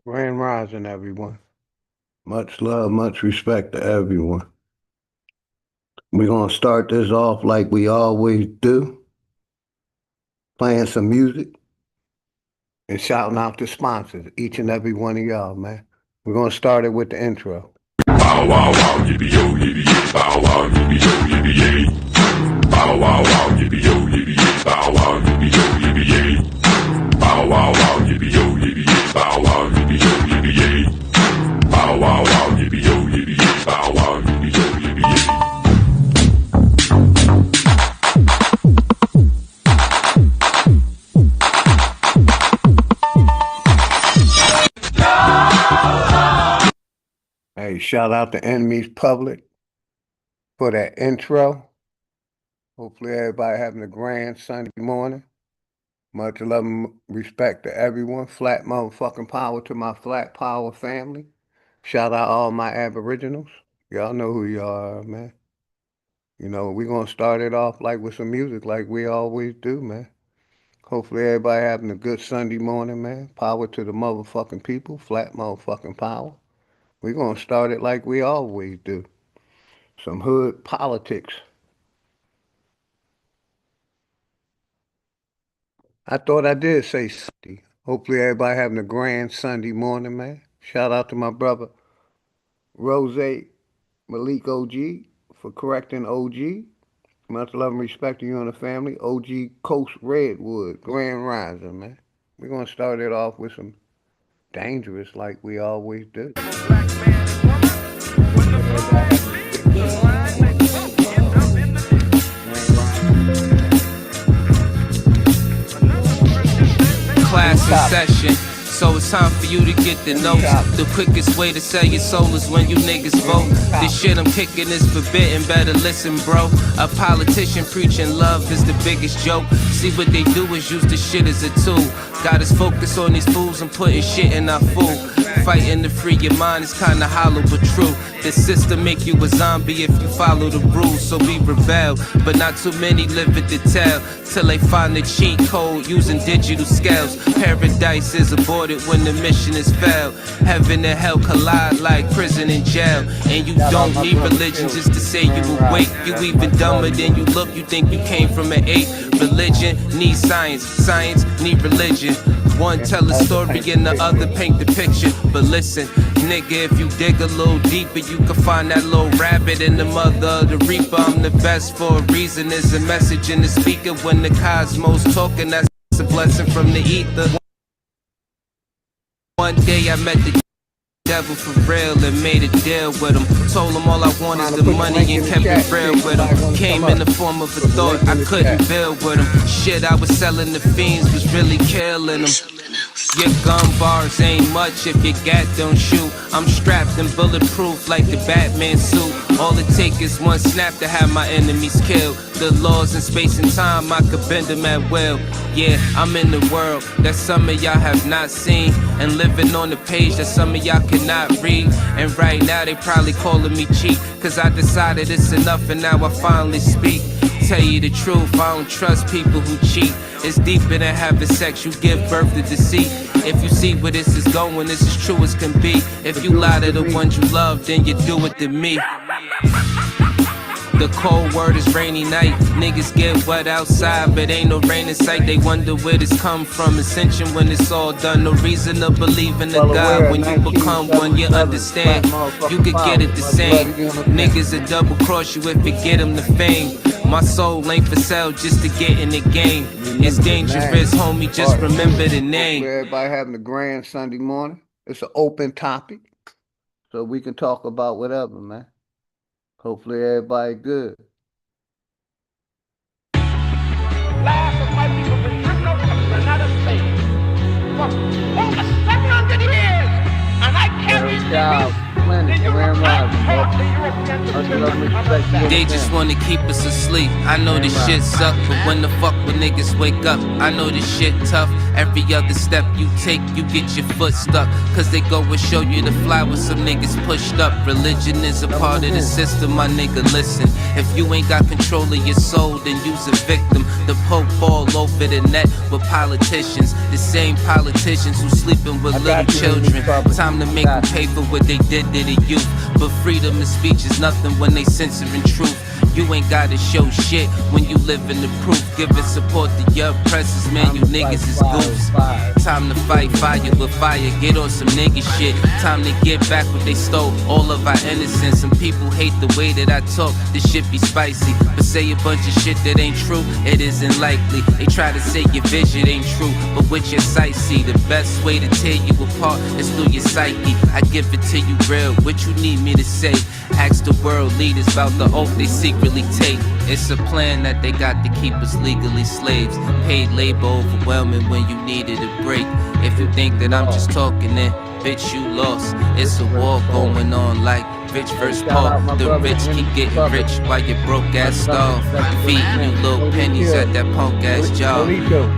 Grand Rising, everyone. Much love, much respect to everyone. We're going to start this off like we always do, playing some music and shouting out the sponsors, each and every one of y'all, man. We're going to start it with the intro. Bow wow wow, yippee yo, yippee yay. Bow wow, yippee yo, yippee yay. Bow wow wow, yippee yo, yippee yay. Bow wow, yippee yo, yippee yay. Bow wow wow, yippee yo, yippee yay. Bow wow, yippee yo, yippee yay. Bow wow wow, yippee yo, yippee yay. Bow wow, yippee yo, yippee yay. Hey, shout out to Enemies Public for that intro. Hopefully everybody having a grand Sunday morning. Much love and respect to everyone. Flat motherfucking power to my Flat Power family. Shout out all my aboriginals. Y'all know who y'all are, man. You know, we're going to start it off like with some music like we always do, man. Hopefully everybody having a good Sunday morning, man. Power to the motherfucking people. Flat motherfucking power. We're going to start it like we always do. Some hood politics. I thought I did say Sunday. Hopefully everybody having a grand Sunday morning, man. Shout out to my brother Rose Malik OG for correcting OG. Much love and respect to you and the family. OG Coast Redwood, Grand Rising, man. We're going to start it off with some dangerous like we always do. Class in session, so it's time for you to get the notes. The quickest way to sell your soul is when you niggas vote. This shit I'm kicking is forbidden, better listen, bro. A politician preaching love is the biggest joke. See what they do is use the shit as a tool. Got us focused on these fools and putting shit in our food. Fighting to free your mind is kinda hollow but true. The system make you a zombie if you follow the rules, so we rebel. But not too many live it to tell, till they find the cheat code using digital scales. Paradise is aborted when the mission is failed. Heaven and hell collide like prison and jail. And you don't need religion just to say you awake. You even dumber than you look, you think you came from an ape. Religion needs science, science need religion. One tell a story and the other paint the picture. But listen, nigga, if you dig a little deeper, you can find that little rabbit in the mother of the reaper. I'm the best for a reason. There's a message in the speaker when the cosmos talking. That's a blessing from the ether. One day I met the devil for real and made a deal with him. Told him all I want is the money and kept it real with him. Came in the form of a thought, I couldn't build with him. Shit I was selling the fiends was really killing them. Your gun bars ain't much if your gat don't shoot. I'm strapped and bulletproof like the Batman suit. All it take is one snap to have my enemies killed. The laws in space and time, I could bend them at will. Yeah, I'm in the world that some of y'all have not seen, and living on the page that some of y'all cannot read. And right now they probably calling me cheap, cause I decided it's enough and now I finally speak. Tell you the truth, I don't trust people who cheat. It's deeper than having sex, you give birth to deceit. If you see where this is going, this is true as can be. If you lie to the ones you love, then you do it to me. The cold word is rainy night. Niggas get wet outside, but ain't no rain in sight. They wonder where this come from. Ascension when it's all done. No reason to believe in a God. When you become one, you understand. You could get it the same. Niggas will double cross you if you get them the fame. My soul ain't for sale just to get in the game. It's dangerous, homie, just remember the name. Everybody having a grand Sunday morning. It's an open topic, so we can talk about whatever, man. Hopefully everybody good. Last of my people been driven out of the United States for over 700 years, and I carry Then you Grand Rising, They just wanna keep us asleep. I know this shit suck, but when the fuck when niggas wake up, I know this shit tough. Every other step you take, you get your foot stuck. Cause they go and show you the fly with some niggas pushed up. Religion is a part of the system, my nigga, listen. If you ain't got control of your soul, then you's a victim. The Pope all over the net with politicians. The same politicians who sleeping with little children. Time to make them pay for what they did to the youth. But freedom of speech is nothing when they censoring truth. You ain't gotta show shit when you live in the proof. Giving support to your oppressors, man, you niggas is goofs. Time to fight fire with fire, get on some nigga shit. Time to get back what they stole, all of our innocence. Some people hate the way that I talk, this shit be spicy. But say a bunch of shit that ain't true, it isn't likely. They try to say your vision ain't true, but with your sight see. The best way to tear you apart is through your psyche. I give it to you real, what you need me to say? Ask the world leaders about the oath they secretly take. It's a plan that they got to keep us legally slaves. Paid labor overwhelming when you needed a break. If you think that I'm just talking, then bitch you lost. It's a war going on like rich versus poor. The rich keep getting rich while your broke ass starve. Feeding you little pennies at that punk ass job.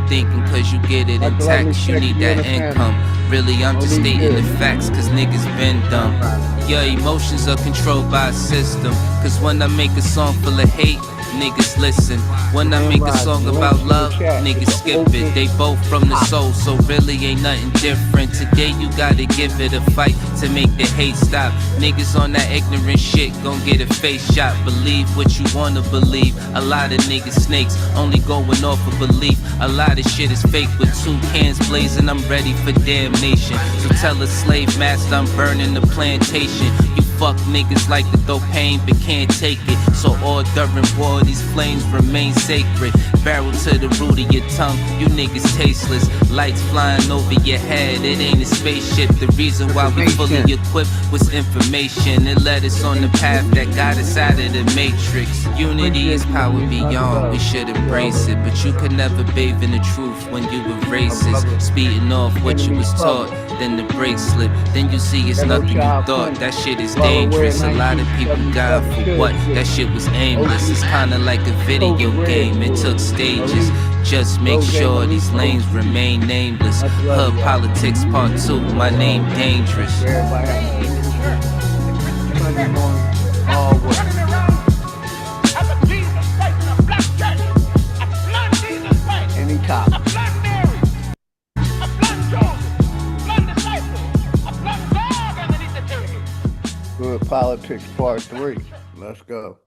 Thinking cause you get it in tax, you need that income. Really, I'm just stating the facts, cause niggas been dumb. Your emotions are controlled by a system. Cause when I make a song full of hate, niggas listen. When I make a song about love, niggas skip it. They both from the soul, so really ain't nothing different. Today you gotta give it a fight to make the hate stop. Niggas on that ignorant shit gon' get a face shot. Believe what you wanna believe. A lot of niggas snakes, only going off of belief. A lot of shit is fake with 2 cans blazing, I'm ready for damnation. So tell a slave master I'm burning the plantation. You fuck niggas like to throw pain but can't take it. So all during war these flames remain sacred. Barrel to the root of your tongue, you niggas tasteless. Lights flying over your head, it ain't a spaceship. The reason why we fully equipped was information. It led us on the path that got us out of the matrix. Unity is power beyond, we should embrace it. But you could never bathe in the truth when you were racist. Speeding off what you was taught, then the brakes slip. Then you see it's nothing you thought, that shit is dangerous. A lot of people died for what? That shit was aimless. It's kinda like a video game, it took stages. Just make sure these lanes remain nameless. Hood politics part 2, my name dangerous. Any top. Good politics part 3. Let's go.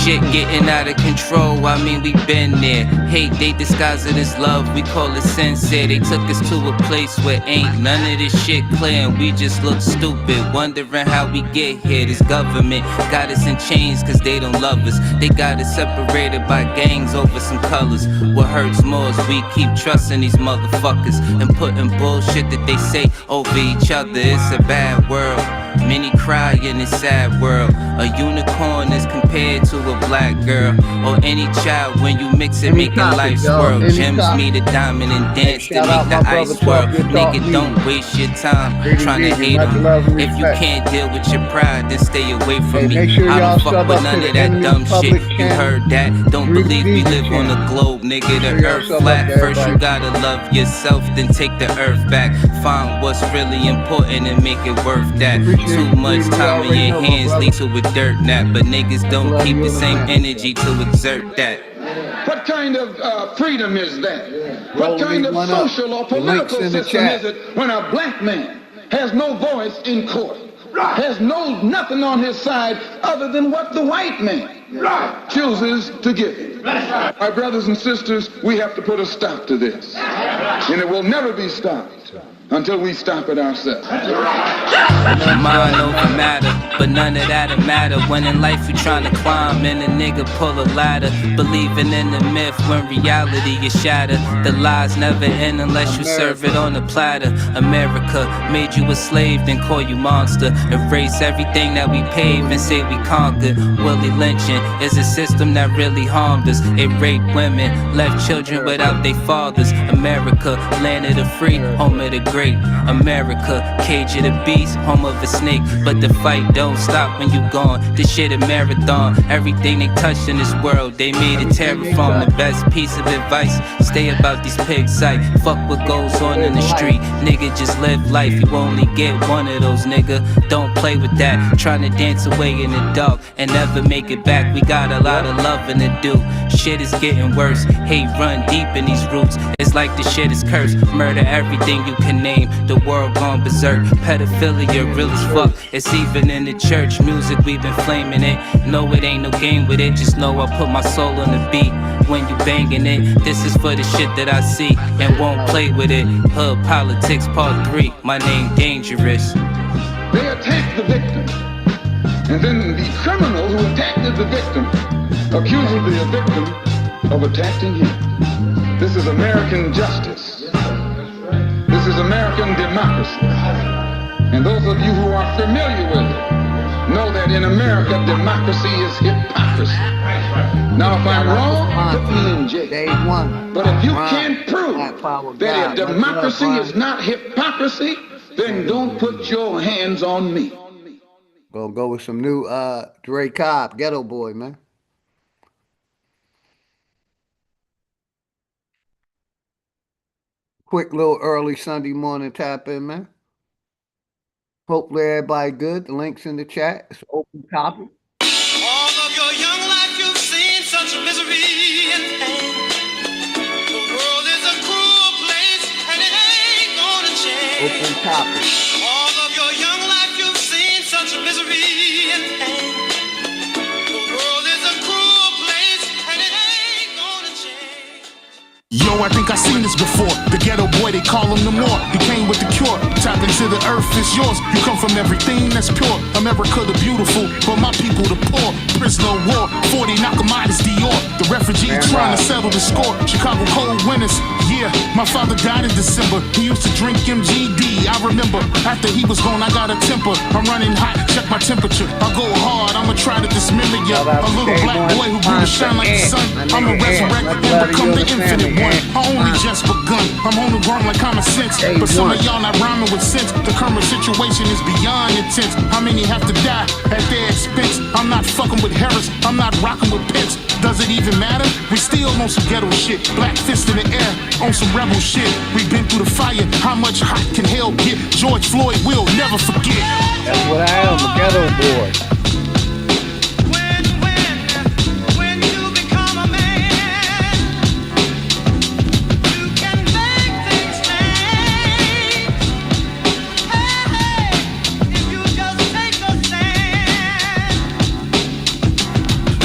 Shit getting out of control, I mean we been there. Hate, they disguise it as love, we call it sincere. They took us to a place where ain't none of this shit clear, and we just look stupid, wondering how we get here. This government got us in chains cause they don't love us. They got us separated by gangs over some colors. What hurts more is we keep trusting these motherfuckers and putting bullshit that they say over each other. It's a bad world, many cry in this sad world. A unicorn is compared to a black girl, or any child when you mix it, making life swirl. Gems meet a diamond and dance to make the ice swirl. Nigga, don't waste your time trying to hate on. If you can't deal with your pride, then stay away from me. I don't fuck with none of that dumb shit. You heard that? Don't believe we live on a globe, nigga, the earth flat. First you gotta love yourself, then take the earth back. Find what's really important and make it worth that. Too much time in your hands lead to a dirt nap, but niggas don't keep the same energy to exert that. What kind of freedom is that? What kind of social or political system is it when a black man has no voice in court, has nothing on his side other than what the white man chooses to give him? My brothers and sisters, we have to put a stop to this, and it will never be stopped until we stop it ourselves. Mind over matter, but none of that'll matter when in life you tryna climb and a nigga pull a ladder. Believing in the myth when reality is shattered. The lies never end unless you serve it on a platter. America made you a slave, then call you monster. Erase everything that we paved and say we conquered. Willie lynching is a system that really harmed us. It raped women, left children without their fathers. America, land of the free, home of the great. America, cage of the beast, home of a snake. But the fight don't stop when you gone. This shit a marathon. Everything they touched in this world, they made it terraform. The best piece of advice, stay about these pig sight. Fuck what goes on in the street. Nigga, just live life. You only get one of those, nigga. Don't play with that. Trying to dance away in the dark and never make it back. We got a lot of loving to do. Shit is getting worse. Hate run deep in these roots. It's like the shit is cursed. Murder everything you can name. The world gone berserk. Pedophilia real as fuck. It's even in the church. Music, we've been flaming it. No, it ain't no game with it. Just know I put my soul on the beat. When you banging it, this is for the shit that I see and won't play with it. Hood Politics Part 3. My name Dangerous. They attack the victim, and then the criminal who attacked the victim accuses the victim of attacking him. This is American justice. This is American democracy. And those of you who are familiar with it know that in America, democracy is hypocrisy. Now, if I'm wrong, put me in jail. But if you can't prove that a democracy is not hypocrisy, then don't put your hands on me. Gonna go with some new Dre Cobb, Ghetto Boy, man. Quick little early Sunday morning tap in, man. Hopefully everybody good. The link's in the chat. It's open topic. All of your young life you've seen such misery and pain. The world is a cruel place and it ain't gonna change. Open topic. All of your young life you've seen such misery and pain. The world is a cruel place and it ain't gonna change. Yo, I think I seen this before. The ghetto boy, they call him the more. He came with the cure. Tap into the earth, it's yours. You come from everything that's pure. America the beautiful, but my people the poor. Prisoner of war, 40 knock 'em out, it's Dior. The refugee trying to settle the score. Chicago cold winters, yeah. My father died in December. He used to drink MGD. I remember after he was gone, I got a temper. I'm running hot, check my temperature. I go hard, I'ma try to dismember ya. A little black boy who grew to shine like the sun. I'ma resurrect and become the infinite one. I only just begun. I'm homegrown like common sense. But some of y'all not rhyming with sense. The current situation is beyond intense. How many have to die at their expense? I'm not fucking with Harris. I'm not rocking with Pence. Does it even matter? We still on some ghetto shit. Black fist in the air on some rebel shit. We've been through the fire. How much hot can hell get? George Floyd will never forget. That's what I am, a ghetto boy. When you become a man, you can make things change. Hey, if you just take a stand.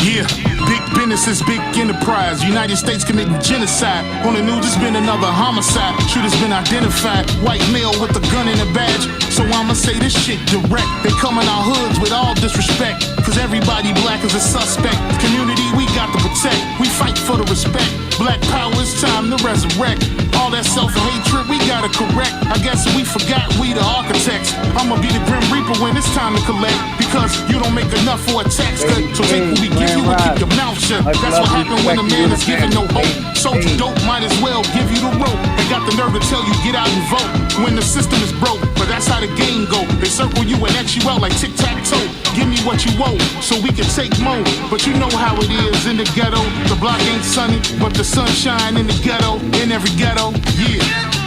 Yeah, big business is big enterprise. United States committing genocide. On the news, it's been another homicide. Shooter's been identified. White male with a gun and a badge. So I'ma say this shit direct. They come in our hoods with all disrespect. Cause everybody black is a suspect. Community we got to protect. We fight for the respect. Black power, it's time to resurrect. All that self-hatred we gotta correct. I guess we forgot we the architects. I'ma be the Grim Reaper when it's time to collect. Because you don't make enough for a tax cut. So take what we give you and keep your mouth shut. That's what happens when a man is giving no hope. Soldier dope might as well give you the rope. They got the nerve to tell you get out and vote when the system is broke. But that's how the game go. They circle you and X you out like tic-tac-toe. Give me what you want so we can take more. But you know how it is in the ghetto. The block ain't sunny, but the sunshine in the ghetto. In every ghetto, yeah.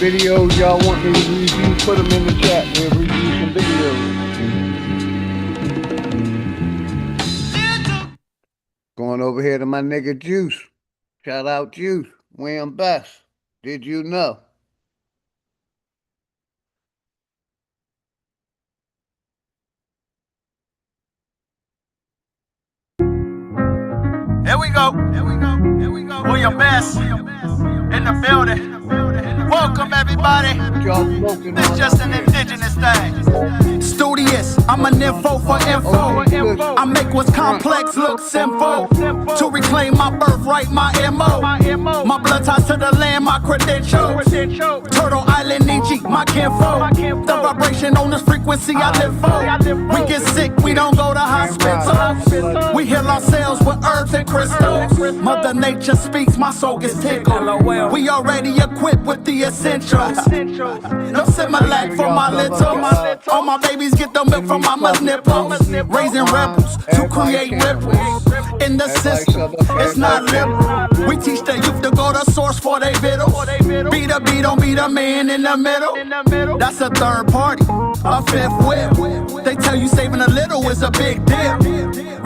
videos y'all want me to review, put them in the chat. We'll review some videos. Going over here to my nigga Juice. Shout out Juice. Wham Best. Did you know? Here we go. William Best in the building. Welcome everybody. This just an indigenous thing. Studious, I'm a nympho for info. I make what's complex look simple. To reclaim my birthright, my MO. My blood ties to the land, my credentials. Turtle Island, Nietzsche, my kinfolk. The vibration on this frequency I live for. We get sick, we don't go to hospitals. We heal ourselves with herbs and crystals. Mother Nature speaks, my soul gets tickled. We already equipped with the essentials. No Similac for my little. All my babies get the milk from mama's nipples. Raising rebels to create ripples in the system. It's not liberal. We teach the youth to go to source for they vittles. Be the B, don't be the man in the middle. That's a third party, a fifth whip. They tell you saving a little is a big deal.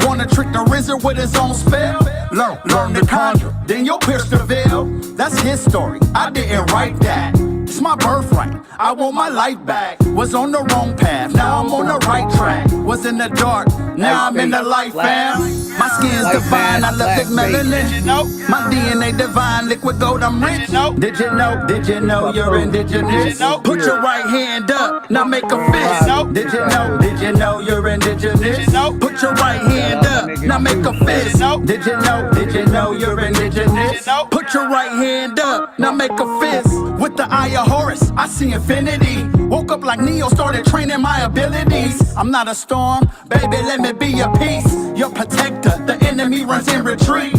Wanna trick the wizard with his own spell? Learn to conjure, then you'll pierce the veil. That's his story, I didn't write that. It's my birthright, I want my life back. Was on the wrong path, now I'm on the right track. Was in the dark, now I'm in the light, fam. My skin's divine, I love this melanin. My DNA divine, liquid gold, I'm rich. Did you know you're indigenous? Put your right hand up, now make a fist. Did you know you're indigenous? Put your right hand up, now make a fist. Did you know you're indigenous? Put your right hand up, now make a fist. With the eye of Horus, I see infinity. Woke up like Neo, started training my abilities. I'm not a storm, baby, let me be your peace. Your protector, the enemy runs in retreat.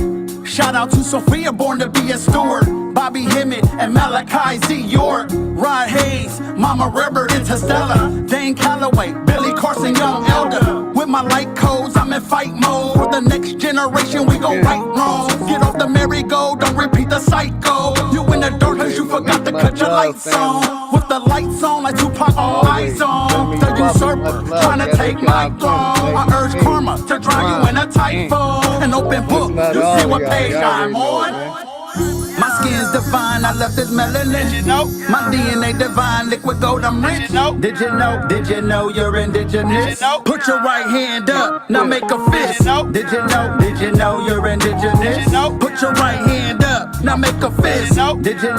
Shout out to Sophia, born to be a steward. Bobby Hemmett and Malachi Z. York. Rod Hayes, Mama River, Interstellar. Dane Calloway, Billy Carson, Young Elder. With my light codes, I'm in fight mode. For the next generation, we gon' right wrongs. Get off the merry-go, don't repeat the cycle. You in the dark cause you forgot to cut your lights on. With the lights on like Tupac, all eyes on. The usurper, trying to take my throne. I urge karma to drown you in a typhoon. An open book, you see what page I'm on. My skin's divine, I left this melanin. My DNA divine, liquid gold, I'm rich. Did you know you're indigenous? Put your right hand up, now make a fist. Did you know you're indigenous? Put your right hand up, now make a fist. Did you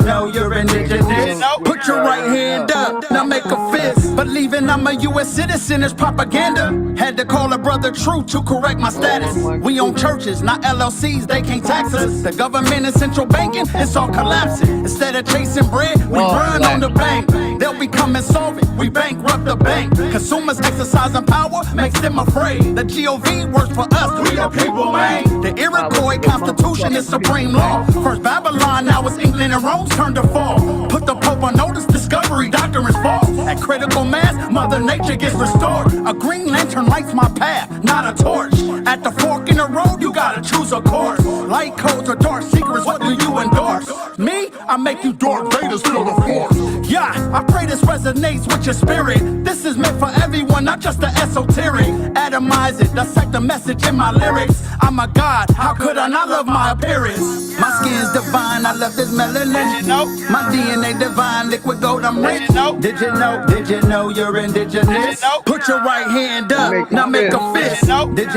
know you're indigenous? Put your right hand up, now make a fist. Believing I'm a US citizen is propaganda. Had to call a brother true to correct my status. We own churches, not LLCs, they can't tax us. The government and central banking, it's all collapsing. Instead of chasing bread, we run on the bank. They'll become insolvent, we bankrupt the bank. Consumers exercising power makes them afraid. The GOV works for us, we the people, man. The Iroquois Constitution is supreme law. First Babylon, now it's England and Rome's turn to fall. Put the Pope on notice, discovery, doctrine is false. At critical mass, Mother Nature gets restored. A green lantern lights my path, not a torch. At the fork in the road, you gotta choose a course. Light codes or dark secrets, what do you endorse? Me, I make you Darth Vader's feel the force. Yeah, I pray this resonates with your spirit. This is meant for everyone, not just the esoteric. Atomize it, dissect the message in my lyrics. I'm a god, how could I not love my appearance? My skin's divine, I love this melanin. My DNA divine, liquid gold, I'm rich. Did you know you're indigenous? Put your right hand up, now make a fist. Did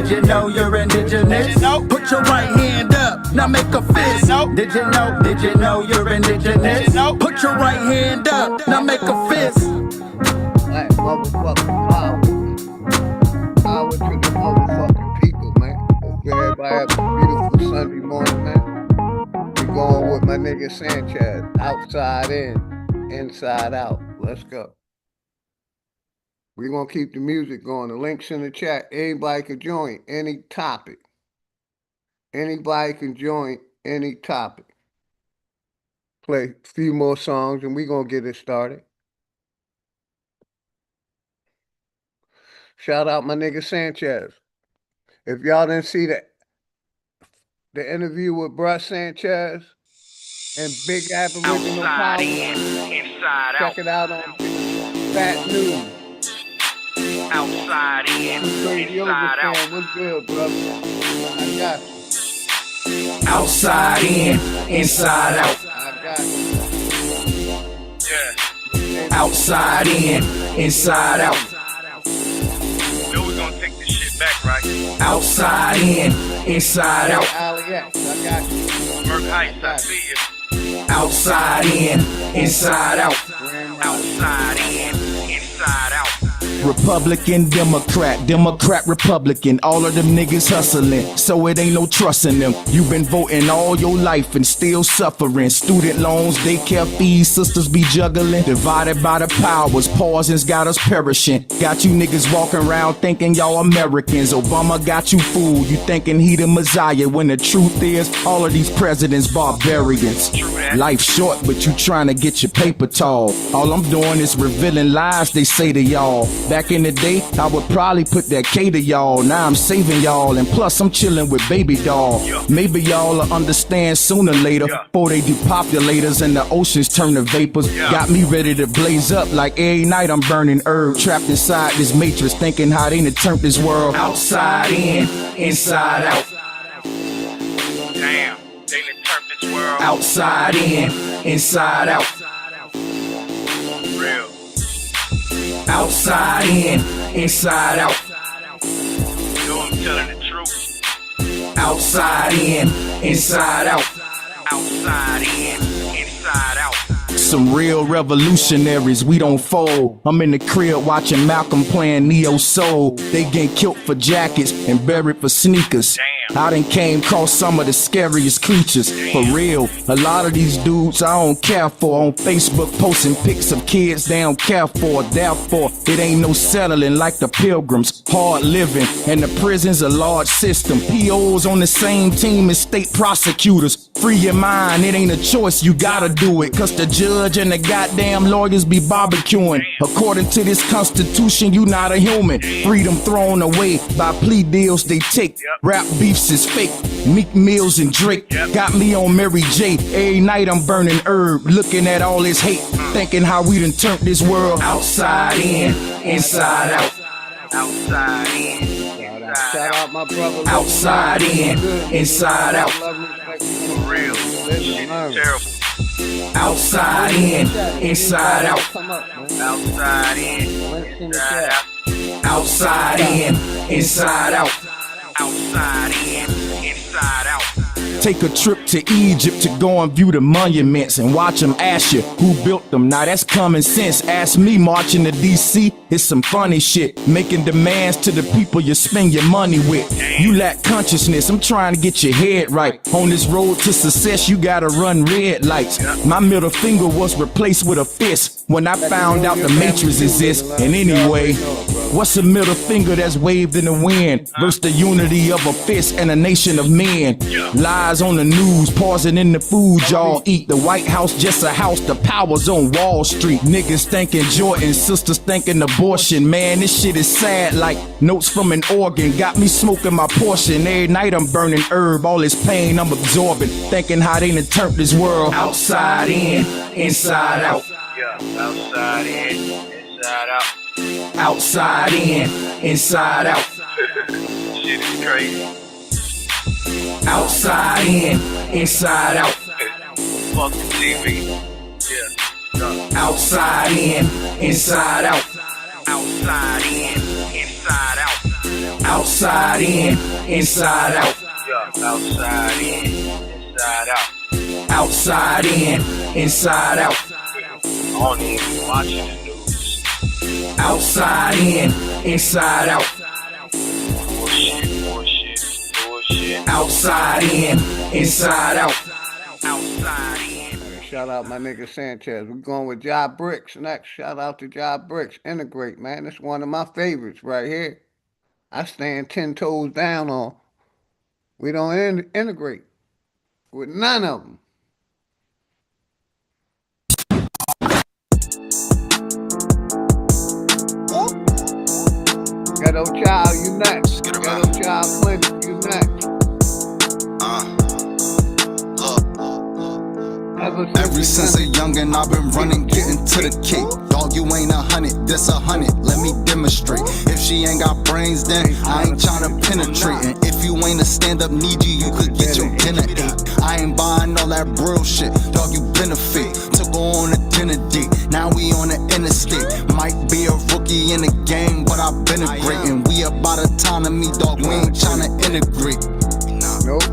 you know you're indigenous? Put your right hand up, now make a fist. Did you know you're indigenous? Put your right hand up, now make a fist. Black motherfucking power. Power to the motherfucking people, man. Hope everybody have a beautiful Sunday morning, man. We going with my nigga Sanchez. Outside in, inside out. Let's go. We're going to keep the music going. The link's in the chat. Anybody can join any topic. Anybody can join any topic. Play a few more songs and we're going to get it started. Shout out my nigga Sanchez. If y'all didn't see the interview with Bruh Sanchez, and Big Aboriginal Outside Power. in, inside out. Check it out on Fat News. Outside in, Crazy inside out. Overstand. What's good, brother? I got you. Outside in, inside out. I got you. Yeah. Outside in, inside out. You know we're gonna take this shit back, right? Outside in, inside out. Ali X, I got you. Merc Heights, I see you. Outside in, inside out. Outside in, inside out. Republican, Democrat, Democrat, Republican. All of them niggas hustling, so it ain't no trust in them. You been voting all your life and still suffering. Student loans, daycare fees, sisters be juggling. Divided by the powers, poisons got us perishing. Got you niggas walking around thinking y'all Americans. Obama got you fooled, you thinking he the Messiah, when the truth is, all of these presidents barbarians. Life short, but you trying to get your paper tall. All I'm doing is revealing lies they say to y'all. Back in the day, I would probably put that K to y'all. Now I'm saving y'all, and plus I'm chilling with baby doll. Maybe y'all will understand sooner or later, before they depopulate us and the oceans turn to vapors. Got me ready to blaze up like every night I'm burning herb. Trapped inside this matrix, thinking how they done turned this world. Outside in, inside out. Damn, they done turned this world. Outside in, inside out. Real. Outside in, inside out. You know I'm telling the truth. Outside in, inside out. Outside in, inside out. Some real revolutionaries, we don't fold. I'm in the crib watching Malcolm playing Neo Soul. They getting killed for jackets and buried for sneakers. I done came across some of the scariest creatures. For real, a lot of these dudes I don't care for. On Facebook posting pics of kids they don't care for. Therefore, it ain't no settling like the Pilgrims. Hard living, and the prison's a large system. POs on the same team as state prosecutors. Free your mind, it ain't a choice, you gotta do it. Cause the judge and the goddamn lawyers be barbecuing. According to this constitution, you not a human. Freedom thrown away by plea deals they take. Rap beefs is fake. Meek Mills and Drake got me on Mary J. Every night I'm burning herb, looking at all this hate, thinking how we done turned this world. Outside in, inside out. Outside in, inside Shout out my brother. Outside in, inside out. For real. Shit is terrible. Outside in, inside out. Outside in, inside out. Outside in, inside out. Outside in, inside out. Take a trip to Egypt to go and view the monuments and watch them ask you who built them. Now that's common sense. Ask me, marching to DC, it's some funny shit. Making demands to the people you spend your money with. You lack consciousness, I'm trying to get your head right. On this road to success, you gotta run red lights. My middle finger was replaced with a fist when I found out the matrix exists. And anyway, what's a middle finger that's waved in the wind versus the unity of a fist and a nation of men? Lies on the news, pausing in the food y'all eat. The White House just a house, the power's on Wall Street. Niggas thinking Jordan, sisters thinking abortion. Man, this shit is sad like notes from an organ. Got me smoking my portion. Every night I'm burning herb, all this pain I'm absorbing. Thinking how they done turned this world. Outside in, inside out. Yeah, outside in, inside out. Outside in, inside out. Shit is crazy. Outside in, inside out. Fuck the TV. Yeah. Outside in, inside out. Outside in, inside out. Outside in, inside out. Yeah, outside in, inside out. Outside in, inside out. I don't even be watching the news. Outside in, inside out. Bullshit, bullshit, bullshit. Outside in, inside out. Outside in. Shout out my nigga Sanchez. We're going with Job Bricks next. Shout out to Job Bricks. Integrate, man. It's one of my favorites right here. I stand 10 toes down on. We don't integrate with none of them. Ghetto Child, you next. Ghetto Child Plenty, you next. Ever since a youngin', I've been running, getting to the cake. Dog, you ain't 100, this 100, let me demonstrate. If she ain't got brains, then I ain't tryna penetrate. And if you ain't a stand-up need you could get your dinner ate. I ain't buying all that real shit, dog, you benefit. Took her on a dinner date, now we on the interstate. Might be a rookie in the game, but I've been a great. And we about autonomy, dog, we ain't tryna integrate. Nope.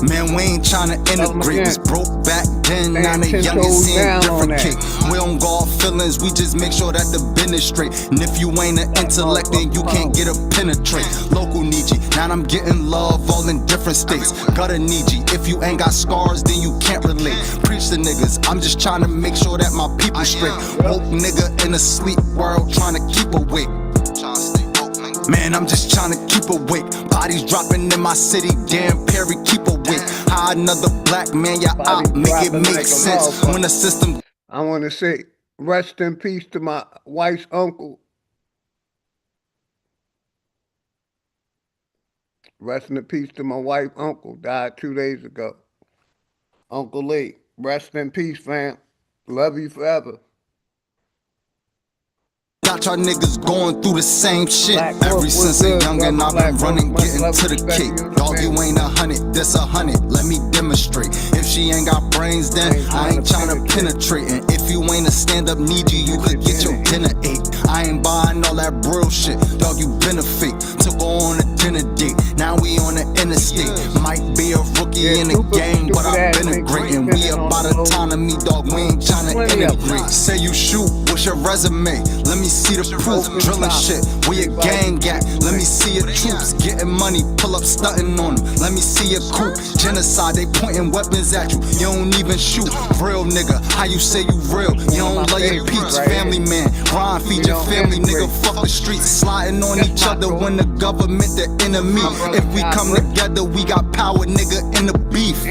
Man, we ain't tryna integrate. Was broke back then, now the youngest seeing different kick. We don't go off feelings, we just make sure that the business straight. And if you ain't an intellect, then you can't get a penetrate. Local need you, now I'm getting love all in different states. Gotta need you, if you ain't got scars, then you can't relate. Preach the niggas, I'm just trying to make sure that my people straight. Woke nigga in a sleep world, trying to keep awake. Man, I'm just trying to keep awake. Bodies dropping in my city, damn Perry, keep awake. How another black man, yeah, I make it make sense when the system. I want to say rest in peace to my wife's uncle. Rest in peace to my wife's uncle, died 2 days ago. Uncle Lee, rest in peace, fam. Love you forever. Got y'all niggas going through the same shit. Ever since a youngin', I've been running, getting to the cake. Dog, you ain't 100, this 100, let me demonstrate. If she ain't got brains, then I ain't tryna penetrate. And if you ain't a stand-up need you could get your dinner ate. I ain't buying all that real shit, dog, you benefit. Took her on a dinner date, now we on the interstate. Might be a rookie in the game, but I've been a great. And we about autonomy, dog, we ain't tryna integrate. Say you shoot, what's your resume? Let me see the proof, drilling shit, we a gang at. Let me see your troops, getting money, pull up stunting on them. Let me see your coup, genocide, they pointing weapons at you. You don't even shoot, real nigga, how you say you real? You don't lay your peeps, family man, Ron feed your family, nigga, fuck the streets. Sliding on each other when the government the enemy. If we come together, we got power, nigga, in the beef.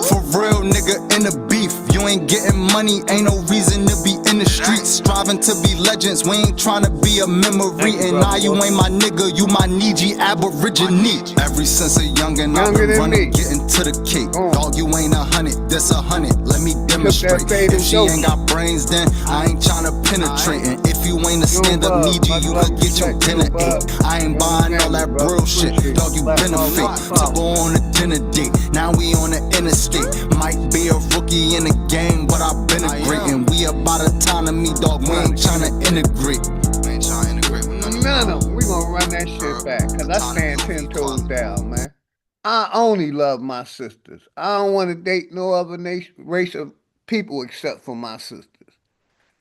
For real, nigga, in the beef. You ain't getting money, ain't no reason to be in the streets. Striving to be legends, we ain't trying to be a memory. And now you ain't my nigga, you my Niji Aborigine. Ever since a youngin', I've been running, getting to the cake. Dog, you ain't 100, this 100, let me demonstrate. If she ain't got brains, then I ain't trying to penetrate. And if you ain't a stand-up need you could get your dinner ate. I ain't buying all that real shit, dog, you benefit. Took her on a dinner date, now we on the interstate. Might be a rookie in the game, but I've been a great. And we about autonomy, dog, we ain't tryna integrate. We ain't tryna integrate with none of them. We gonna run that shit back, cause I stand 10 toes down, man. I only love my sisters. I don't want to date no other race of people except for my sisters.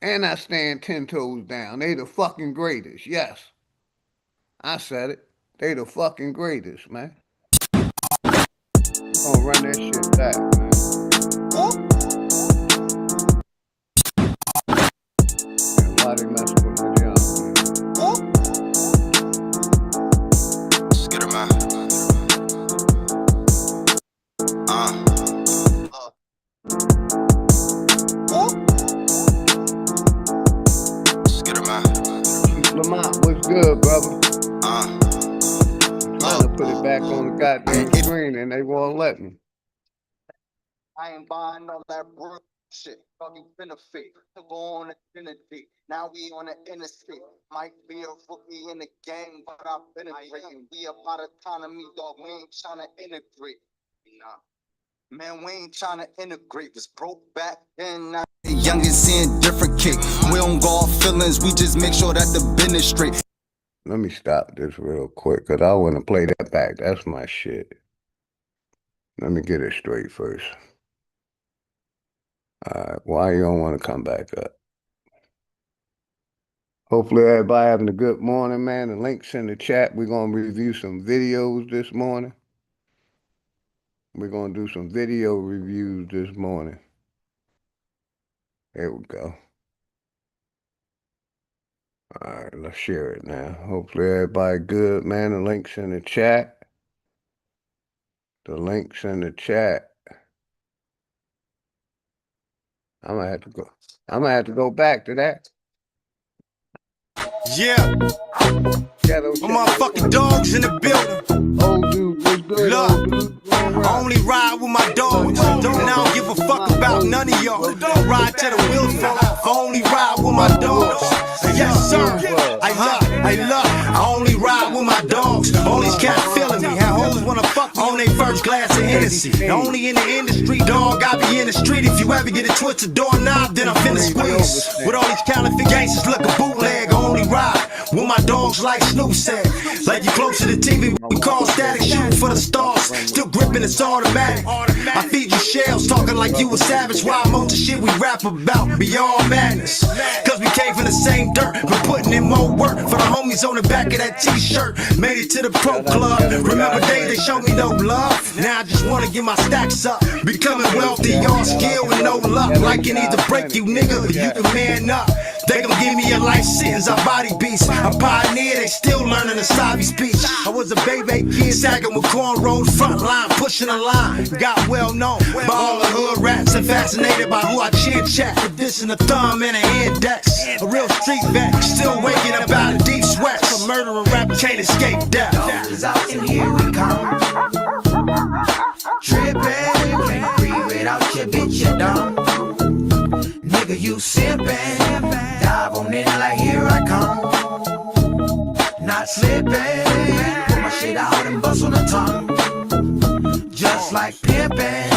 And I stand 10 toes down. They the fucking greatest, yes. I said it. They the fucking greatest, man. We gonna run that shit back, man. And why they messing with my job, man? Just get her, man. Just get her, man. Lamont, what's good, brother? I'm trying to put it back on the goddamn screen and they won't let me. I ain't buying all that real shit. Fucking benefit. To go on a dinner date. Now we on the interstate. Might be a rookie in the game, but I've been a great. We about autonomy, dog. We ain't trying to integrate. Nah. Man, we ain't trying to integrate. Was broke back then. Now young and seeing different kick. We don't go off feelings. We just make sure that the business straight. Let me stop this real quick, because I want to play that back. That's my shit. Let me get it straight first. All right, why you don't want to come back up? Hopefully everybody having a good morning, man. The link's in the chat. We're going to review some videos this morning. We're going to do some video reviews this morning. There we go. All right, let's share it now. Hopefully everybody good, man. The link's in the chat. The link's in the chat. I'm gonna have to go back to that. Yeah. My motherfucking dogs in the building. Old dude, what's good? Look, I only ride with my dogs. And I don't give a fuck about none of y'all. I ride till the wheels fall off. I only ride with my dogs. Yes, sir. I only ride with my dogs. All these cats feeling me. How hoes wanna fuck on they first glass of Hennessy. The only in the industry, dog, I be in the street. If you ever get it twisted doorknob, then I'm finna squeeze. With all these counterfeit gangsters looking bootleg, I only ride with my dogs like Snoop said. Like you close to the TV, we call static, shooting for the stars. Still gripping, it's automatic. I feed you shells, talking like you a savage. While most of shit we rap about beyond madness. Cause we came from the same dirt, but putting in more work for the homies on the back of that t-shirt. Made it to the pro club. Remember days they showed me no love. Now I just wanna get my stacks up. Becoming wealthy, all skill and no luck. Like it either break you, nigga, or you can man up. They gon' give me a life sentence, I body beats. I pioneer, they still learning the Sabi speech. I was a baby kid, sagging with cornrows, front line, pushing a line. Got well known by all the hood rats and fascinated by who I chin chat. With this and a thumb and a index. A real street vet, still waking up out of deep sweats. A murdering rapper can't escape death. Dogs out and here we come. Trippin', can't breathe without your bitch, you dumb. Nigga, you simpin'. Dive on in like here I come. Not slipping. Pull my shit out and bust on the tongue. Just like pimpin'.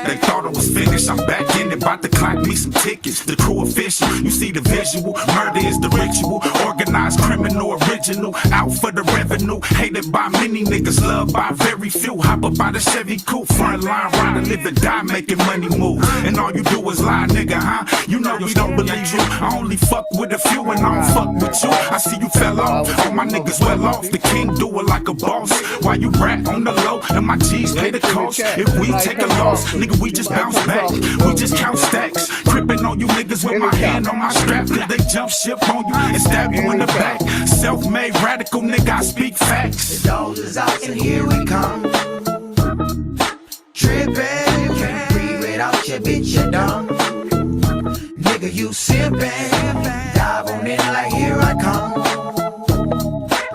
They thought I was finished, I'm back in it, about to clock me some tickets. The crew official, you see the visual, murder is the ritual. Organized criminal, original, out for the revenue. Hated by many niggas, loved by very few. Hop up by the Chevy coupe, front line rider, live or die, making money move. And all you do is lie, nigga, huh? You know we don't believe you. I only fuck with a few and I don't fuck with you. I see you fell off, all my niggas well off. The king do it like a boss. While you rat on the low, and my G's pay the cost. If we take a loss, nigga, we just bounce back. We just count stacks. Crippin' on you niggas with my hand on my strap. Cause they jump ship on you and stab you in the back. Self-made radical nigga, I speak facts. The dogs is out and here we come. Trippin', can't breathe without your bitch, you dumb. Nigga, you simpin'. Dive on in like here I come.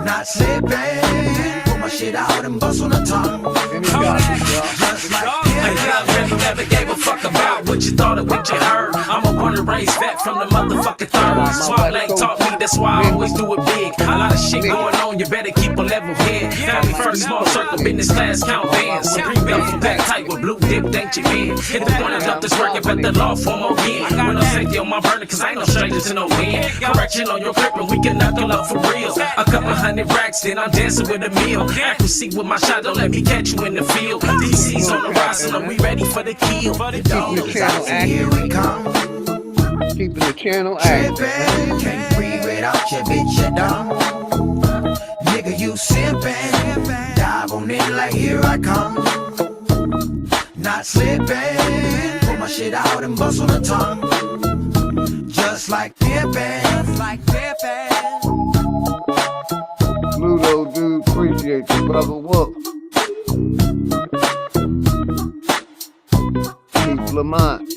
Not slippin'. Pull my shit out and bust on the tongue. Just like never gave a fuck about what you thought or what you heard. I'm a born and raised vet from the motherfucking third. Smart leg taught me, that's why I always do it big. A lot of shit going on, you better keep a level head. Family first, small circle, business class, count bands. Supreme belt, back tight with blue dip, ain't your man. Hit the point up this work, bet the law for more again. When I say on my burner, cause I ain't no stranger to no wind. Correction on your grip, and we can knuckle up for real. A couple hundred racks, then I'm dancing with a meal. Accuracy with my shot, don't let me catch you in the field. DC's on the rise, and we ready for the kill. Keeping the channel active. Keeping the channel active. Can't breathe without your bitch, you dumb. Nigga, you simpin'. Dive on in like here I come. Not slippin'. Pull my shit out and bust on the tongue. Just like pimpin'. Ludo, dude, appreciate you, brother. Whoop. Keith Lamont,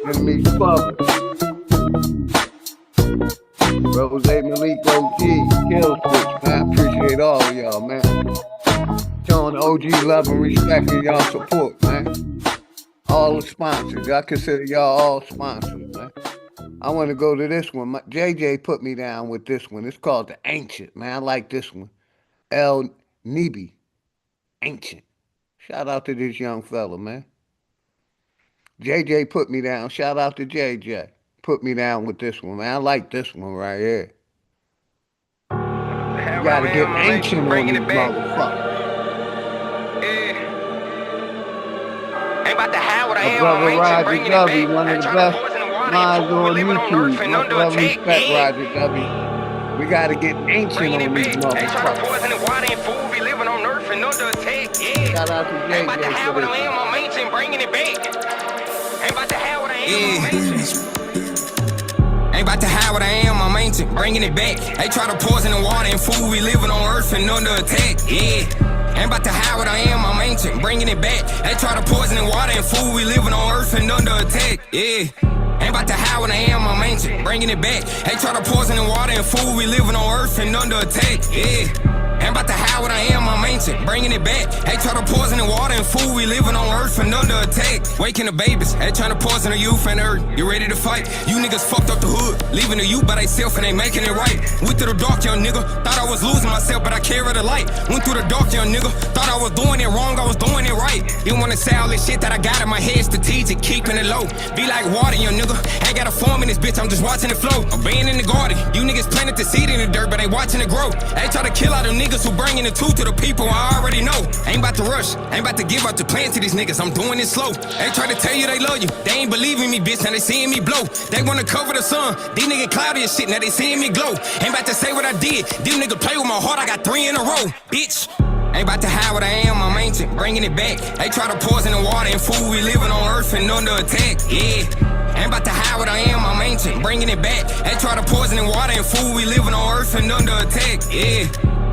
Enemies Public. Rose Malik OG, Kill Switch, man. I appreciate all of y'all, man. Showing OG love and respect and y'all support, man. All the sponsors, I consider y'all all sponsors, man. I want to go to this one. JJ put me down with this one. It's called The Ancient, man. I like this one. El Nibi, Ancient. Shout out to this young fella, man. JJ put me down. Shout out to JJ. Put me down with this one, man. I like this one right here. You gotta get ancient on these motherfuckers. Ain't about to have what I am. Brother Roger W, one of the best minds on YouTube. Much love and respect, Roger W. We gotta get ancient on these motherfuckers. Shout out to JJ. Ain't about to have what I am. I'm ancient, bringing it back. Ain't about to have what I am. Ain't about to hide what I am, I'm ancient, bringing it back. They try to poison the water and food, we living on earth and under attack, yeah. Ain't about to hide what I am, I'm ancient, bringing it back. They try to poison the water and food, we living on earth and under attack, yeah. Ain't about to hide what I am, I'm ancient, bringing it back. They try to poison the water and food, we living on earth and under attack, yeah. Ain't about to hide what I am, I'm ancient, bringing it back. They try to poison the water and food, we living on earth and under attack. Waking the babies, they trying to poison the youth and earth. You ready to fight? You niggas fucked up the hood, leaving the youth by theyself and they making it right. Went through the dark, young nigga, thought I was losing myself, but I carried the light. Went through the dark, young nigga, thought I was doing it wrong, I was doing it right. You wanna say all this shit that I got in my head, strategic, keeping it low. Be like water, young nigga, ain't got a form in this bitch, I'm just watching it flow. I'm being in the garden, you niggas planted the seed in the dirt, but they watching it grow. They try to kill all them niggas who bringing the truth to the people I already know. Ain't about to rush, ain't about to give out the plan to these niggas, I'm doing it slow. They try to tell you they love you, they ain't believing me, bitch, now they seeing me blow. They wanna cover the sun, these niggas cloudy as shit, now they seeing me glow. Ain't about to say what I did, these niggas play with my heart, I got 3 in a row, bitch. Ain't about to hide what I am, I'm ancient, bringing it back. They try to poison the water and food, we living on earth and under attack, yeah. Ain't about to hide what I am, I'm ancient, bringing it back. They try to poison the water and food, we living on earth and under attack, yeah.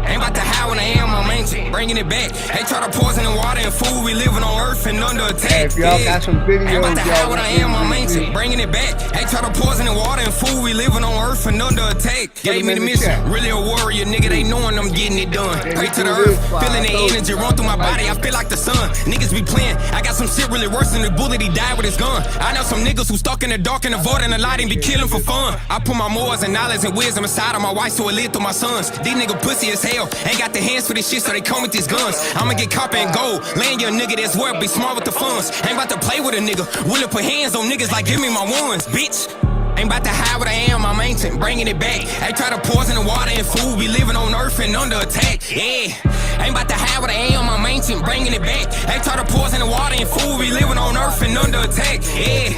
Ain't about to hide what I am, I'm ancient, bringing it back. They try to poison the water and food, we living on earth and under attack. If y'all got some videos, ain't about to hide what I am, I'm ancient, bringing it back. They try to poison the water and food, we living on earth and under attack. Gave me the mission, really a warrior, nigga, they knowing I'm getting it done. Pray to the earth, feeling the energy run through my body, I feel like the sun. Niggas be playing, I got some shit really worse than the bullet, he died with his gun. I know some niggas who stuck in the dark and avoiding the light and be killing for fun. I put my morals and knowledge and wisdom inside of my wife so it lit through my sons. These niggas pussy as hell, ain't got the hands for this shit, so they come with these guns. I'ma get copper and gold, land your nigga that's worth, be smart with the funds. Ain't about to play with a nigga, willing put hands on niggas like give me my ones, bitch. Ain't about to hide what I am, I'm ancient, bringing it back. They try to poison the water and food, we living on earth and under attack, yeah. Ain't about to hide what I am, I'm ancient, bringing it back. They try to poison the water and food, we living on earth and under attack, yeah.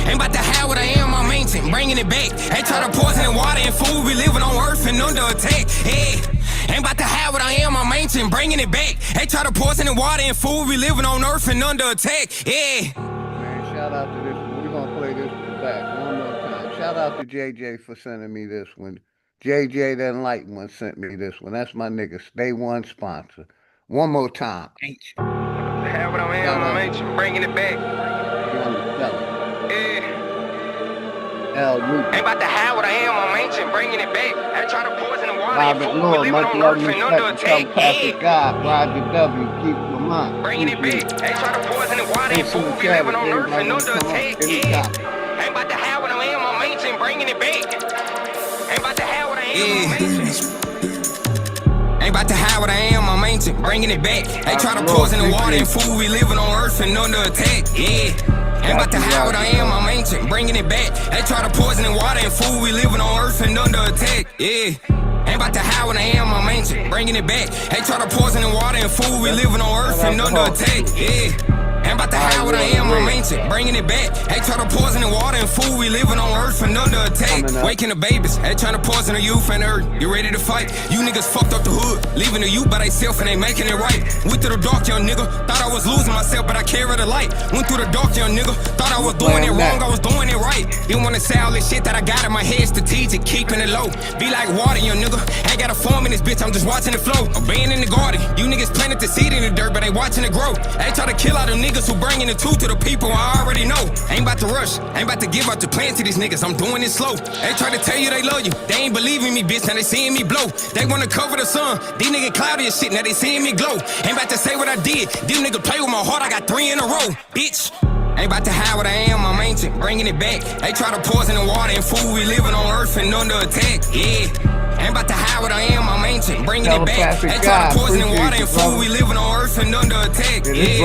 Ain't about to hide what I am, I'm ancient, bringing it back. They try to poison the water and food, we living on earth and under attack, yeah. Ain't about to hide what I am, I'm ancient, bringing it back. They try to poison the water and food, we living on earth and under attack, yeah. Man, shout out to this one. We're gonna play this back one more time. Shout out to JJ for sending me this one. JJ the Enlightened One sent me this one. That's my nigga, Stay One sponsor. One more time. Ancient. Have what I am, I'm ancient, bringing it back. Yeah. Ain't about to hide what I am, I'm ancient, bringing it back. I try to poison the water and food, we living on earth and under attack, yeah. God, Roger W, keep them up. Bringing it back. They try to poison the water and food, we living on earth and under attack, yeah. Ain't about to hide what I am, I'm ancient, bringing it back. Ain't about to hide what I am, I'm ancient. Ain't about to hide what I am, I'm ancient, bringing it back. They try to poison the water and food, we living on earth and under attack, yeah. Ain't about to hide what I am, I'm ancient, bringing it back. They try to poison the water and food, we living on earth and under attack, yeah. Ain't about to hide what I am, I'm ancient, bringing it back. They try to poison the water and food, we living on earth and under attack, yeah. Ain't about to hide what I am, I'm ancient, bringing it back. They try to poison the water and food, we living on earth and under attack. Waking the babies, they trying to poison the youth and earth. You ready to fight? You niggas fucked up the hood, leaving the youth by theyself and they making it right. Went through the dark, young nigga, thought I was losing myself, but I carried the light. Went through the dark, young nigga, thought I was doing it wrong, I was doing it right. You wanna say all this shit that I got in my head, strategic, keeping it low. Be like water, young nigga, ain't got a form in this bitch, I'm just watching it flow. I'm being in the garden, you niggas planted the seed in the dirt, but they watching it grow. They try to kill all them niggas who bringing the truth to the people I already know. Ain't about to rush, ain't about to give out the plan to these niggas, I'm doing it slow. They try to tell you they love you, they ain't believing me, bitch, now they seeing me blow. They wanna cover the sun, these niggas cloudy as shit, now they seeing me glow. Ain't about to say what I did, these niggas play with my heart, I got 3 in a row, bitch. Ain't about to hide what I am, I'm ancient, bringing it back. They try to poison the water and food, we living on earth and under attack, yeah. Ain't about to hide what I am, I'm ancient, bringing it back. They try to poison the water and food, we living on earth and under attack, yeah.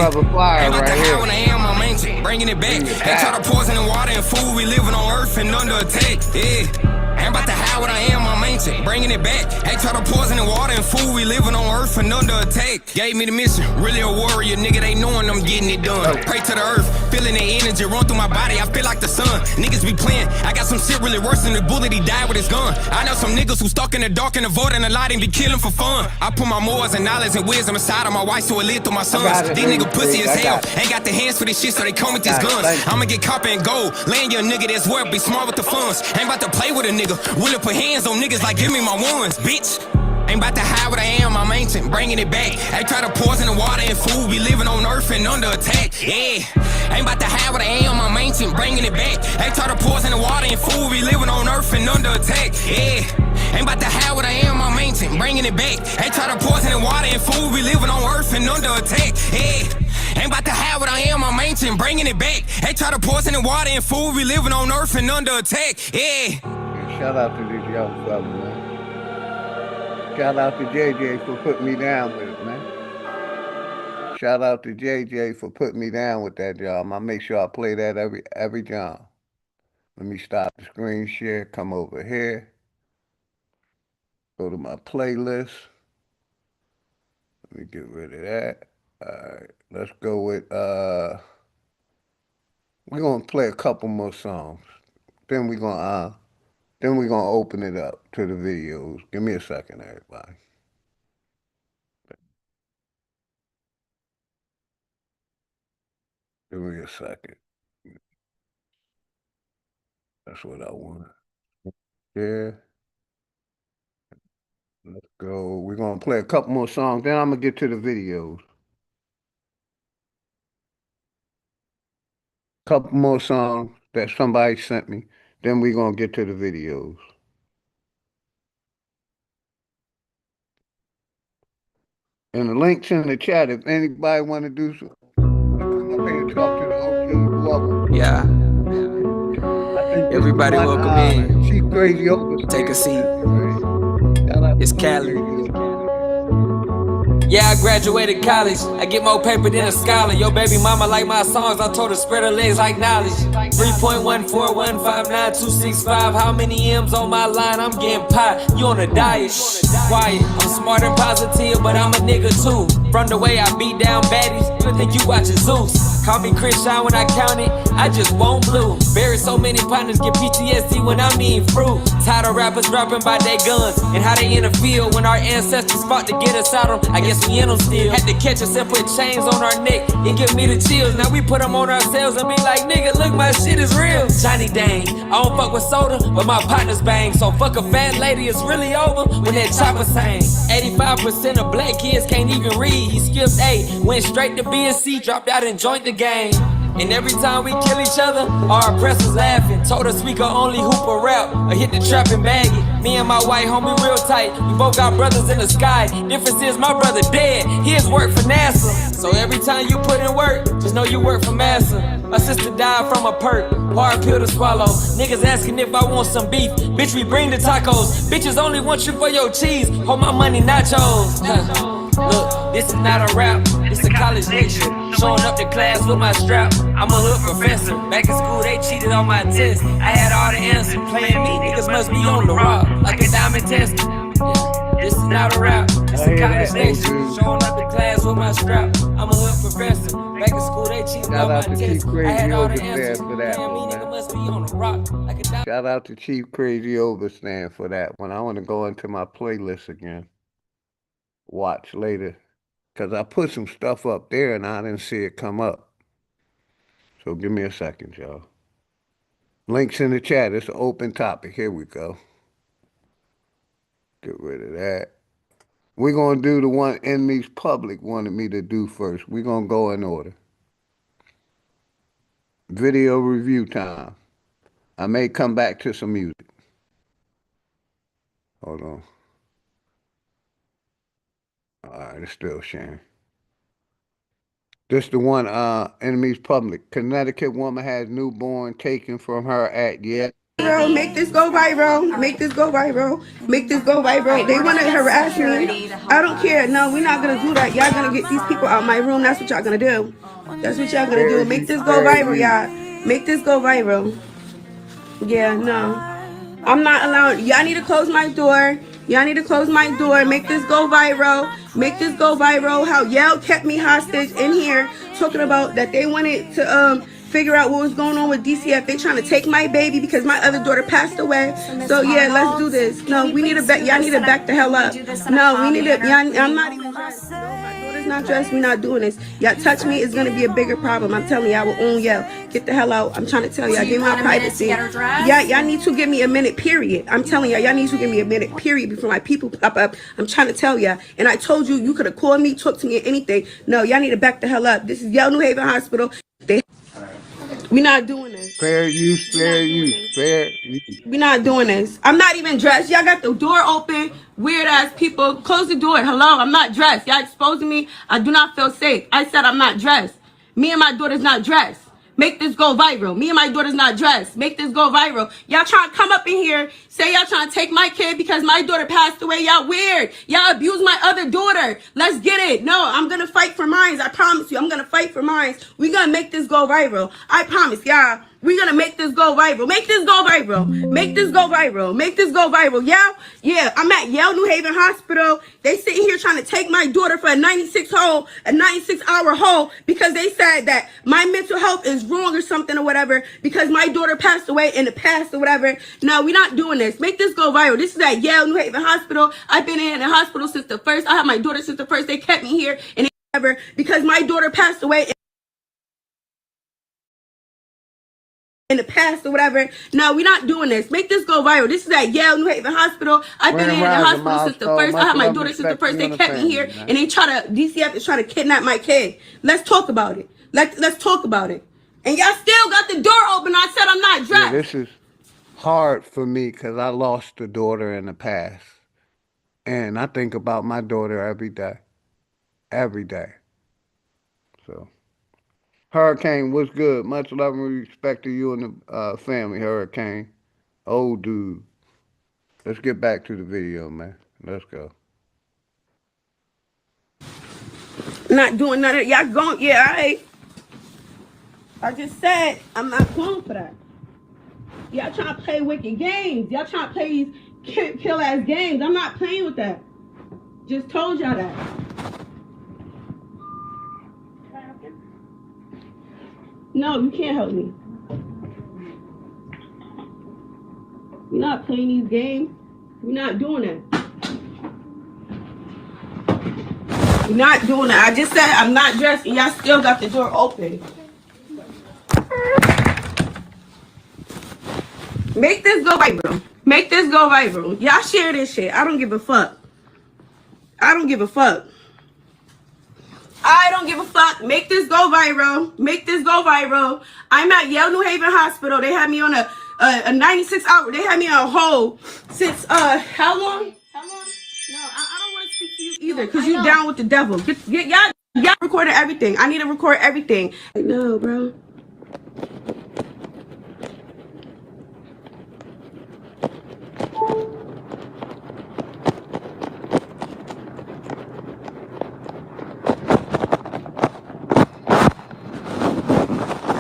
Ain't about to hide what I am, I'm ancient, bringing it back. They try to poison the water and food, we living on earth and under attack, yeah. Ain't about to hide what I am, I'm ancient, bringing it back. They try to poison the water and food, we living on earth and under attack. Gave me the mission, really a warrior, nigga, they knowing I'm getting it done. Pray to the earth, feeling the energy run through my body, I feel like the sun. Niggas be playing, I got some shit really worse than the bullet, he died with his gun. I know some niggas who stuck in the dark and avoiding the light and be killing for fun. I put my morals and knowledge and wisdom inside of my wife so it lit through my sons. These niggas pussy as hell, ain't got the hands for this shit so they come with these guns. I'ma get copper and gold, land your nigga that's worth, be smart with the funds. Ain't about to play with a nigga, willing put hands on niggas like give me my ones, bitch. Ain't about to hide what I am, I'm ancient, bringing it back. They try to poison the water and food, we living on earth and under attack. Yeah, ain't about to hide what I am, I'm ancient, bringing it back. They try to poison the water and food, we living on earth and under attack. Yeah, ain't about to hide what I am, I'm ancient, bringing it back. They try to poison the water and food, we living on earth and under attack. Yeah, ain't about to hide what I am, I'm ancient, bringing it back. They try to poison the water and food, we living on earth and under attack. Yeah. Shout out to this young fella, man. Shout out to JJ for putting me down with it, man. Shout out to JJ for putting me down with that job. I'll make sure I play that every job. Let me stop the screen share, come over here. Go to my playlist. Let me get rid of that. All right, let's go with, we're gonna play a couple more songs. Then we're gonna open it up to the videos. Give me a second, everybody. Give me a second. That's what I want. Yeah. Let's go. We're gonna play a couple more songs. Then I'm gonna get to the videos. Couple more songs that somebody sent me. Then we're gonna get to the videos. And the link's in the chat. If anybody want to do so, come up here and talk to the OG. Welcome. Yeah. Everybody welcome in. She crazy over. Take a seat. It's Cali. Yeah, I graduated college. I get more paper than a scholar. Yo, baby mama like my songs. I told her spread her legs like knowledge. 3.14159.265. How many M's on my line? I'm getting pie. You on a diet? Quiet. I'm smart and positive, but I'm a nigga too. From the way I beat down baddies, you think you watching Zeus. Call me Chris Sean when I count it. I just won't blue. Bury so many partners, get PTSD when I'm eating fruit. Tired of rappers rapping about their guns and how they in the field when our ancestors fought to get us out of. I guess we in them still. Had to catch us and put chains on our neck. It give me the chills. Now we put them on ourselves and be like, nigga, look, my shit is real. Johnny Dang. I don't fuck with soda, but my partners bang. So fuck a fat lady, it's really over when that chopper sang. 85% of black kids can't even read. He skipped A, went straight to B and C, dropped out and joined the game. And every time we kill each other, our oppressors laughing. Told us we could only hoop or rap or hit the trap and bag it. Me and my white homie real tight. We both got brothers in the sky. Difference is my brother dead. His work for NASA. So every time you put in work, just know you work for massa. My sister died from a perk. Hard pill to swallow. Niggas asking if I want some beef. Bitch, we bring the tacos. Bitches only want you for your cheese. Hold my money, nachos. Look, this is not a rap, it's a college lecture. Showing up to class with my strap. I'm a hood professor. Back in school, they cheated on my test. I had all the answers. Playing me, niggas must be on the rock, like a diamond tester. This is not a rap, it's a college lecture. Showing up to class with my strap. I'm a hood professor. Back in school, they cheated on my test. I had all the answers. Playing me, niggas must be on the rock, like a diamond. Shout out to Chief Crazy Overstand for that one. I want to go into my playlist again. Watch later, because I put some stuff up there and I didn't see it come up. So give me a second, y'all. Links in the chat. It's an open topic. Here we go. Get rid of that. We're going to do the one Enemies Public wanted me to do first. We're going to go in order. Video review time. I may come back to some music. Hold on. All right, it's still sharing. This the one, Enemies Public. Connecticut woman has newborn taken from her at yet. Make this go viral. Make this go viral. Make this go viral. They want to harass me. I don't care. No, we're not going to do that. Y'all going to get these people out of my room. That's what y'all going to do. That's what y'all going to do. Make this go viral, y'all. Make this go viral. Yeah, no. I'm not allowed. Y'all need to close my door. Y'all need to close my door. Make this go viral. Make this go viral. How Yale kept me hostage in here talking about that they wanted to figure out what was going on with DCF. They trying to take my baby because my other daughter passed away. So yeah, let's do this. No, we need to back. Y'all need to back the hell up. No, we need to. I'm not even. No, my daughter's is not dressed. We're not doing this. Y'all touch me, it's gonna be a bigger problem. I'm telling you, I will own y'all. Get the hell out. I'm trying to tell y'all. Give me my privacy. Y'all need to give me a minute, period. I'm telling y'all need to give me a minute, period, before my people pop up. I'm trying to tell y'all. And I told you, you could have called me, talked to me, or anything. No, y'all need to back the hell up. This is Yale New Haven Hospital. We not doing this. Fair use, fair use, fair use. We're not doing this. I'm not even dressed. Y'all got the door open. Weird ass people. Close the door. Hello, I'm not dressed. Y'all exposing me. I do not feel safe. I said I'm not dressed. Me and my daughter's not dressed. Make this go viral. Me and my daughter's not dressed. Make this go viral. Y'all trying to come up in here, say y'all trying to take my kid because my daughter passed away. Y'all weird. Y'all abuse my other daughter. Let's get it. No, I'm going to fight for mine. I promise you. I'm going to fight for mine. We're going to make this go viral. I promise y'all. We're going to make this go viral. Make this go viral. Make this go viral. Make this go viral. Yeah, I'm at Yale New Haven Hospital. They sitting here trying to take my daughter for a 96-hour hold because they said that my mental health is wrong or something or whatever because my daughter passed away in the past or whatever. No, we're not doing this. Make this go viral. This is at Yale New Haven Hospital. I've been in the hospital since the first. I have my daughter since the first. They kept me here and whatever because my daughter passed away in the past or whatever. No, we're not doing this. Make this go viral. This is at Yale New Haven Hospital. I've been in the hospital since the first. I have my daughter since the first. They kept me here and they DCF is trying to kidnap my kid. Let's talk about it. Let's talk about it. And y'all still got the door open. I said I'm not dressed. Yeah, this is hard for me because I lost a daughter in the past. And I think about my daughter every day. Every day. So, Hurricane, what's good? Much love and respect to you and the family, Hurricane. Old dude. Let's get back to the video, man. Let's go. Not doing none of it. Y'all going, yeah, all right. I just said I'm not going for that. Y'all trying to play wicked games. Y'all trying to play these kill ass games. I'm not playing with that. Just told y'all that. No, you can't help me. We're not playing these games. We're not doing that. We're not doing that. I just said I'm not dressed and y'all still got the door open. Make this go viral. Make this go viral. Y'all share this shit. I don't give a fuck. I don't give a fuck. I don't give a fuck. Make this go viral. Make this go viral. I'm at Yale New Haven Hospital. They had me on a 96-hour. They had me on hold since how long? How long? No, I don't want to speak to you either because you down with the devil. Y'all recorded everything. I need to record everything. No, bro.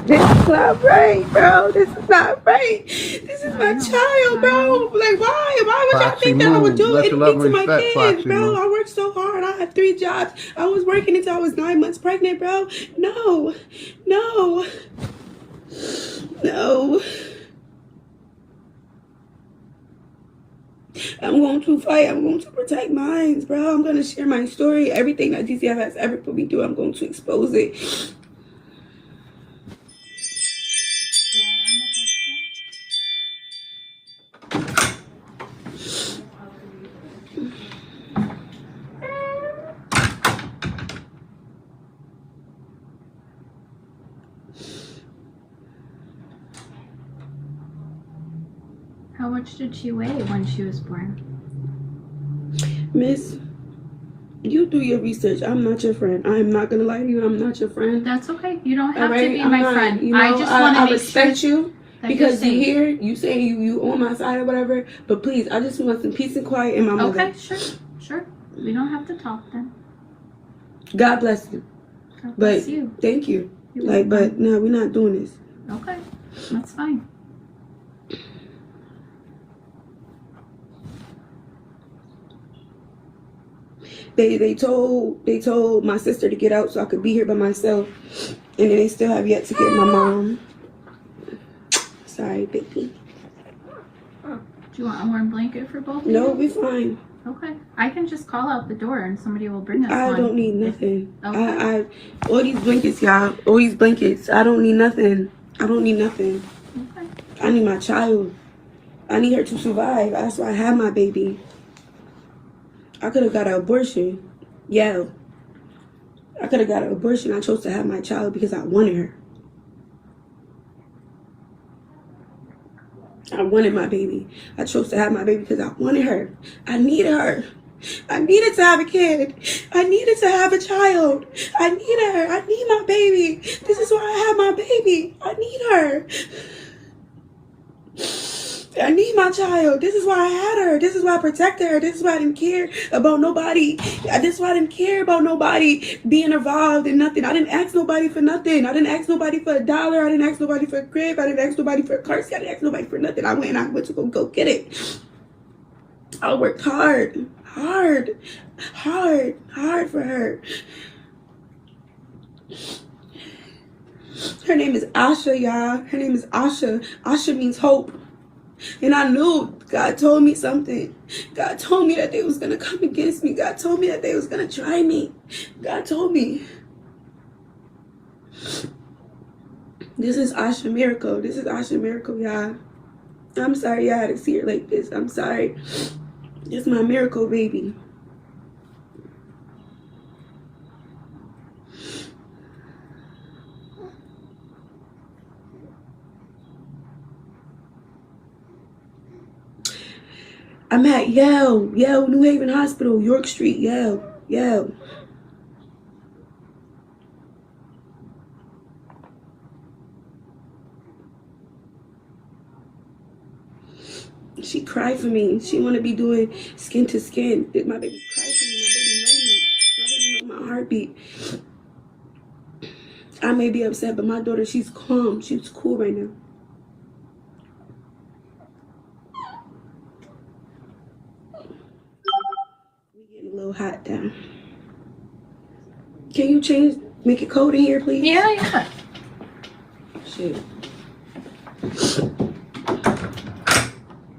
This is not right, bro. This is not right. This is my child, bro. Like, why would y'all think that I would do anything to my kids, bro? I worked so hard. I had 3 jobs. I was working until I was 9 months pregnant, bro. No. I'm going to fight. I'm going to protect mine, bro. I'm going to share my story. Everything that DCF has ever put me through, I'm going to expose it. How much did she weigh when she was born? Miss, you do your research. I'm not your friend. I'm not gonna lie to you. I'm not your friend. That's okay. You don't have to be my friend. You know, I just want to make respect sure you because you're here. You say you on my side or whatever. But please, I just want some peace and quiet in my mother. Okay, sure. We don't have to talk then. God bless you. God bless you. Thank you. But no, we're not doing this. Okay, that's fine. They told my sister to get out so I could be here by myself, and then they still have yet to get my mom. Sorry, baby. Do you want a warm blanket for both of you? No, we fine. Okay. I can just call out the door and somebody will bring us one. I don't need nothing. Okay. I all these blankets, y'all. All these blankets. I don't need nothing. I don't need nothing. Okay. I need my child. I need her to survive. That's why I had my baby. I could have got an abortion. Yeah. I could have got an abortion. I chose to have my child because I wanted her. I wanted my baby. I chose to have my baby because I wanted her. I needed her. I needed to have a kid. I needed to have a child. I needed her. I need my baby. This is why I have my baby. I need her. I need my child. This is why I had her. This is why I protected her. This is why I didn't care about nobody. This is why I didn't care about nobody being involved in nothing. I didn't ask nobody for nothing. I didn't ask nobody for $1. I didn't ask nobody for a crib. I didn't ask nobody for a car seat. I didn't ask nobody for nothing. I went to go get it. I worked hard for her. Her name is Asha, y'all. Her name is Asha. Asha means hope. And I knew God told me something. God told me that they was going to come against me. God told me that they was going to try me. God told me. This is Asha Miracle. This is Asha Miracle, y'all. I'm sorry y'all had to see her like this. I'm sorry. This is my miracle baby. I'm at Yale, New Haven Hospital, York Street, Yale. She cried for me. She want to be doing skin to skin. My baby cried for me. My baby know me. My baby know my heartbeat. I may be upset, but my daughter, she's calm. She's cool right now. We getting a little hot down. Can you make it cold in here, please? Yeah. Shit.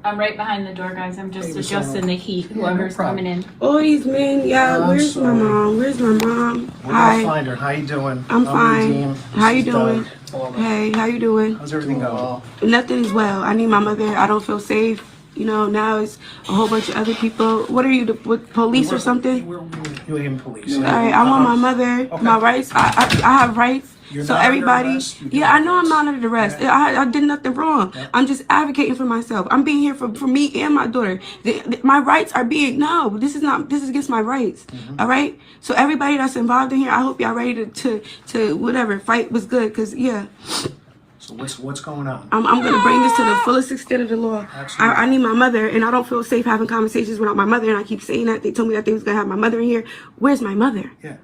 I'm right behind the door, guys. I'm just adjusting the heat. Whoever's coming in. Oh, these men, yeah. Where's my mom? Where's my mom? Hi. Find her. How you doing? I'm fine. How you doing? Hey, how you doing? How's everything going? Nothing is well. I need my mother. I don't feel safe. You know, now it's a whole bunch of other people. What are you, police or something? We're New Haven Police. All right, I want my mother, my rights. I have rights. So everybody, yeah, I know I'm not under arrest. I did nothing wrong. I'm just advocating for myself. I'm being here for me and my daughter. My rights are being, no, this is against my rights. All right? So everybody that's involved in here, I hope y'all ready to whatever, fight was good, because, yeah. So what's going on? I'm going to bring this to the fullest extent of the law. I need my mother, and I don't feel safe having conversations without my mother, and I keep saying that. They told me that they was going to have my mother in here. Where's my mother? Yeah,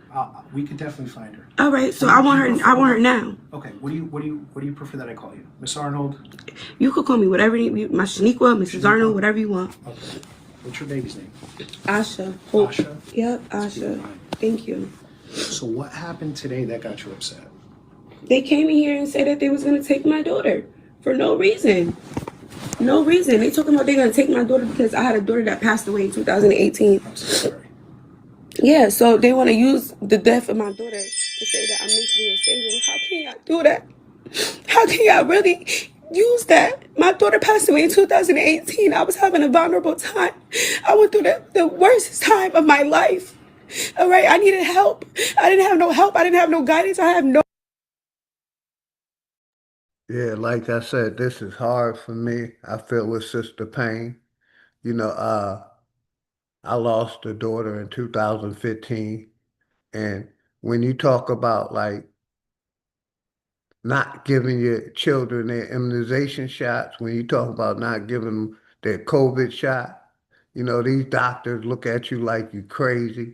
we could definitely find her. All right, so I want her now. Okay, what do you prefer that I call you? Miss Arnold? You could call me whatever you need. My Shaniqua, Mrs. Arnold, whatever you want. Okay. What's your baby's name? Asha. Hope. Asha? Yep, Asha. Thank you. So what happened today that got you upset? They came in here and said that they was going to take my daughter for no reason. No reason. They talking about they're going to take my daughter because I had a daughter that passed away in 2018. I'm so sorry. Yeah, so they want to use the death of my daughter to say that I'm mentally unstable. How can y'all do that? How can y'all really use that? My daughter passed away in 2018. I was having a vulnerable time. I went through the worst time of my life. All right, I needed help. I didn't have no help. I didn't have no guidance. I have no... Yeah, like I said, this is hard for me. I feel with Sister Pain. You know, I lost a daughter in 2015. And when you talk about like not giving your children their immunization shots, when you talk about not giving them their COVID shot, you know, these doctors look at you like you crazy.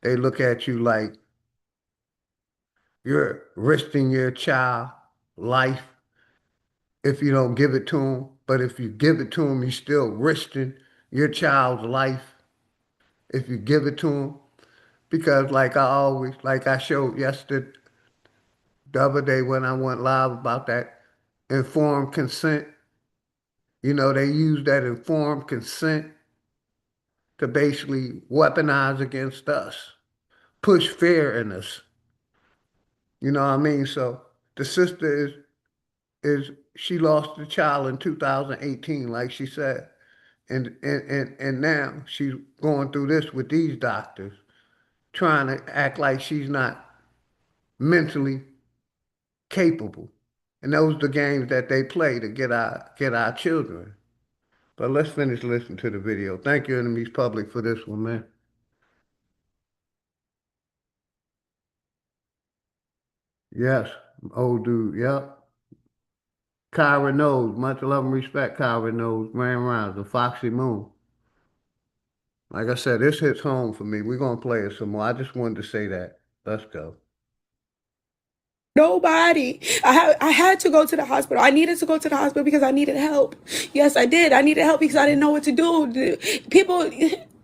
They look at you like you're risking your child life if you don't give it to them. But if you give it to them, you're still risking your child's life if you give it to them. Because like I showed yesterday, the other day when I went live about that informed consent, You know, they use that informed consent to basically weaponize against us, push fear in us. You know what I mean? So the sister is she lost a child in 2018, like she said. And now she's going through this with these doctors, trying to act like she's not mentally capable. And those are the games that they play to get our children. But let's finish listening to the video. Thank you, Enemies Public, for this one, man. Yes, old dude, yep. Kyra knows, much love and respect, Kyra knows, Grand Rise, the Foxy Moon. Like I said, this hits home for me. We're going to play it some more. I just wanted to say that. Let's go. Nobody. I had to go to the hospital. I needed to go to the hospital because I needed help. Yes, I did. I needed help because I didn't know what to do. People,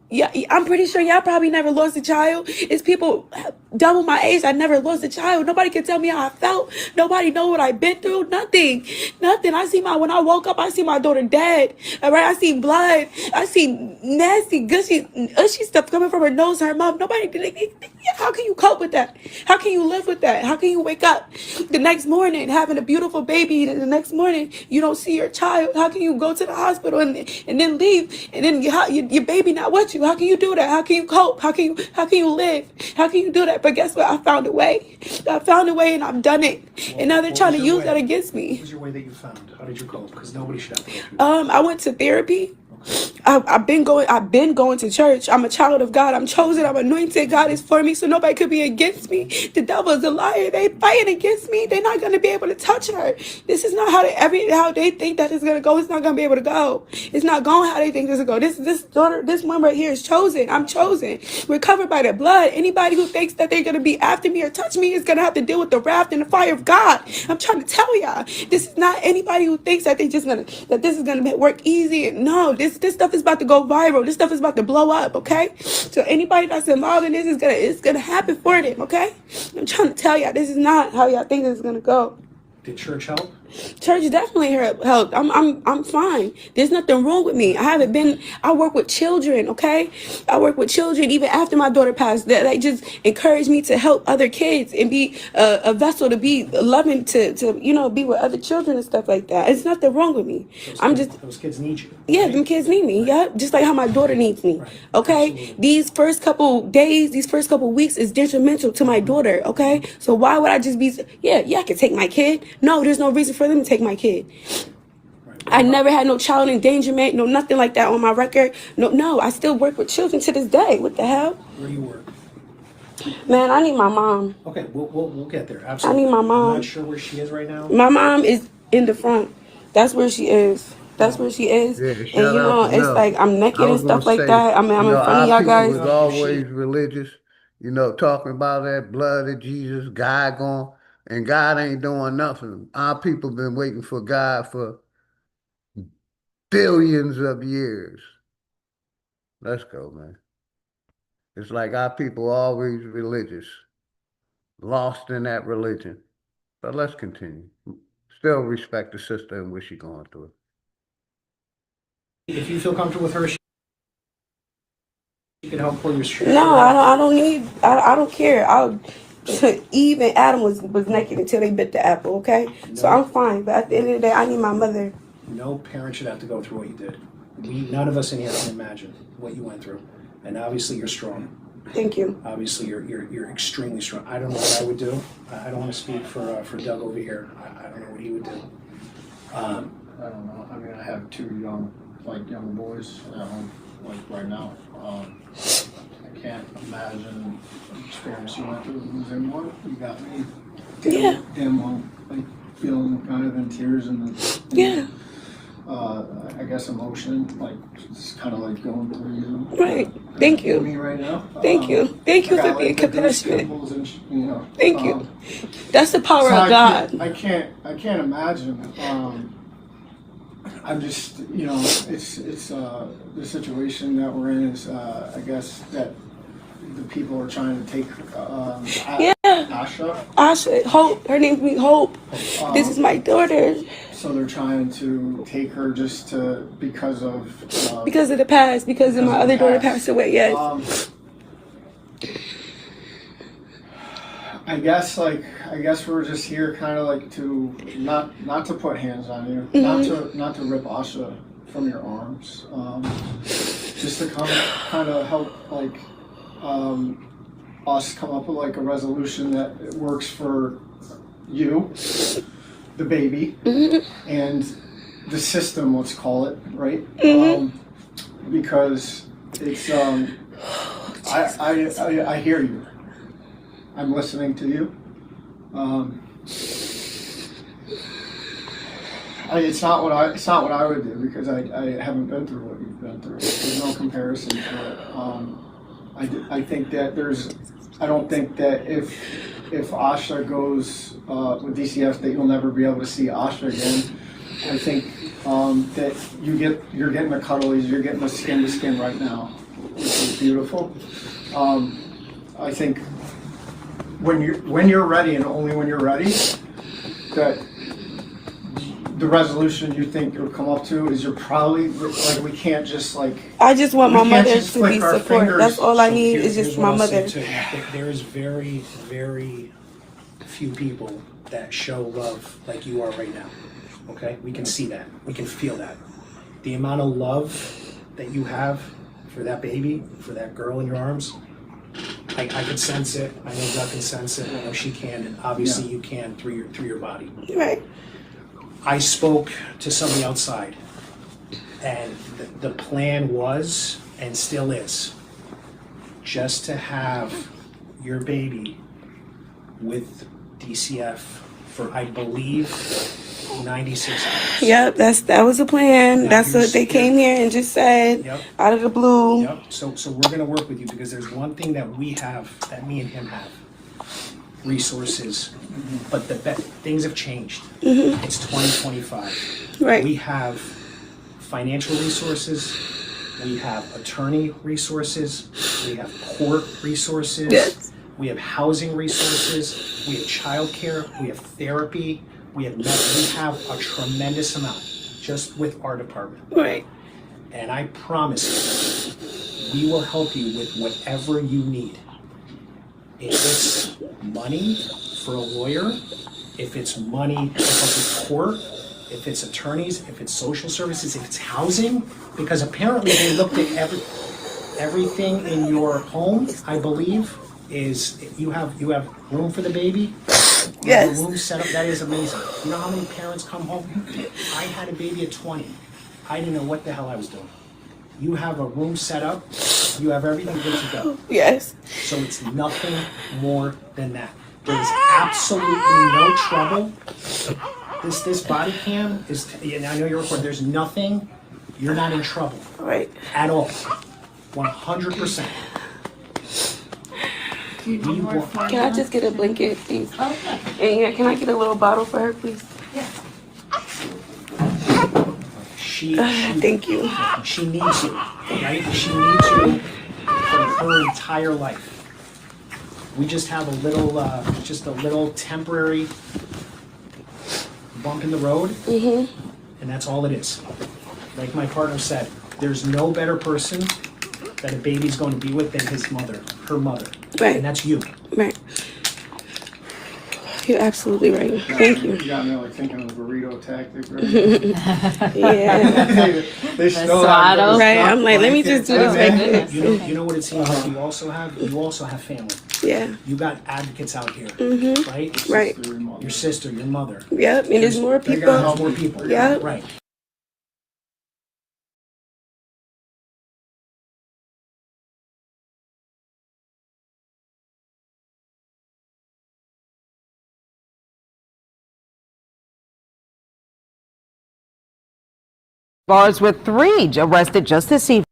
yeah, I'm pretty sure y'all probably never lost a child. It's people double my age. I never lost a child. Nobody can tell me how I felt. Nobody know what I've been through. Nothing. When I woke up, I see my daughter dead. All right, I see blood. I see nasty, gushy stuff coming from her nose, her mouth. How can you cope with that? How can you live with that? How can you wake up the next morning having a beautiful baby, and the next morning you don't see your child? How can you go to the hospital and then leave, and then your baby not with you? How can you do that? How can you cope? How can you live? How can you do that? But guess what? I found a way. I found a way, and I've done it. And now they're trying to use that against me. What was your way that you found? How did you cope? Because nobody should have to go through that. I went to therapy. I've been going to church. I'm a child of God. I'm chosen. I'm anointed. God is for me, so nobody could be against me. The devil is a liar. They fighting against me. They're not gonna be able to touch her. This is not how they think that it's gonna go. It's not gonna be able to go. It's not going how they think this is gonna go. This daughter, this one right here is chosen. I'm chosen. We're covered by the blood. Anybody who thinks that they're gonna be after me or touch me is gonna have to deal with the wrath and the fire of God. I'm trying to tell y'all. This is not anybody who thinks that this is gonna work easy. No, this stuff is about to go viral. This stuff is about to blow up, okay? So anybody that's involved in this it's gonna happen for them, okay? I'm trying to tell y'all, this is not how y'all think this is gonna go. Did church help? Church definitely helped. I'm fine. There's nothing wrong with me. I work with children, okay? I work with children even after my daughter passed. They just encourage me to help other kids and be a vessel to be loving to be with other children and stuff like that. It's nothing wrong with me. Those kids need you. Yeah, them kids need me. Yeah, just like how my daughter needs me. Okay, absolutely. These first couple days, these first couple weeks is detrimental to my daughter. Okay, so why would I just be? Yeah, I can take my kid. No, there's no reason for them to take my kid. I never had no child endangerment, no nothing like that on my record. No, I still work with children to this day. What the hell? Where do you work? Man, I need my mom. Okay, we'll get there. Absolutely. I need my mom. I'm not sure where she is right now. My mom is in the front. That's where she is. That's where she is. Yeah, and it's like I'm naked and stuff like that. I mean, I'm in front of y'all guys. Was always religious, talking about that blood of Jesus, God going, and God ain't doing nothing. Our people been waiting for God for billions of years. Let's go, man. It's like our people always religious, lost in that religion. But let's continue. Still respect the sister and what she's going through. If you feel comfortable with her, she can help pull your shirt. No, I don't need. I don't care. Eve and Adam was naked until they bit the apple. Okay, no. So I'm fine. But at the end of the day, I need my mother. No parent should have to go through what you did. None of us in here can imagine what you went through, and obviously you're strong. Thank you. Obviously you're extremely strong. I don't know what I would do. I don't want to speak for Doug over here. I don't know what he would do. I don't know. I mean, I have two young boys at home, right now. I can't imagine the experience you went through losing one. You got me. Yeah. And feeling kind of in tears and yeah. I guess emotion, it's kind of like going through you. Right. Thank you. Me right now. Thank you. Thank you for being compassionate. And, thank you. That's the power of God. I can't imagine. I'm just, it's the situation that we're in is, I guess that the people are trying to take Asha. Hope. Her name's Hope. This is my daughter. So they're trying to take her just because of the past, because of my other daughter passed away. Yes. I guess we're just here kind of like to not to put hands on you, not to rip Asha from your arms, just to kind of help like us come up with like a resolution that works for you, the baby, and the system, let's call it, right? Because it's I hear you. I'm listening to you. It's not what I would do, because I haven't been through what you've been through. There's no comparison to it. I think that I don't think that if Asha goes with DCF that you'll never be able to see Asha again. I think that you're getting the cuddlies, you're getting the skin to skin right now, which is beautiful. I think when you're ready, and only when you're ready, that the resolution you think you'll come up to is you're probably like, we can't just like. I just want my mother to be support. That's all I need is just my mother. There's very, very few people that show love like you are right now. Okay, we can see that. We can feel that. The amount of love that you have for that baby, for that girl in your arms, I can sense it. I know God can sense it. I know she can, and obviously you can through your body. Right. I spoke to somebody outside, and the plan was, and still is, just to have your baby with DCF for, I believe, 96 hours. Yep, that was the plan. Now, that's what they came here and just said, out of the blue. Yep. So we're gonna work with you, because there's one thing that we have, that me and him have. Resources, but things have changed. It's 2025. Right. We have financial resources, we have attorney resources, we have court resources, yes. We have housing resources, we have childcare, we have therapy, we have a tremendous amount just with our department. Right. And I promise you, we will help you with whatever you need. If it's money for a lawyer, if it's money to help with court, if it's attorneys, if it's social services, if it's housing, because apparently they looked at everything in your home, I believe, is you have room for the baby. You have a room set up. That is amazing. You know how many parents come home? I had a baby at 20. I didn't know what the hell I was doing. You have a room set up. You have everything good to go. Yes. So it's nothing more than that. There's absolutely no trouble. This body cam is, and I know you're recording, there's nothing, you're not in trouble. Right. At all. 100%. Can I just get a blanket, please? Okay. And can I get a little bottle for her, please? Yeah. Thank you. She needs you, right? She needs you for her entire life. We just have a little temporary bump in the road, and that's all it is. Like my partner said, there's no better person that a baby's going to be with than her mother. Right. And that's you. Right. You're absolutely right. Thank you. You got me like thinking of the burrito tactic, right? Yeah. they still have those right. I'm like, let me just do this like this. You know what it seems like you also have? You also have family. Yeah. You got advocates out here, right? Right. Your sister, your mother. Yep. And there's more people. They're gonna help more people. Yep. Right. Bars with 3 arrested just this evening.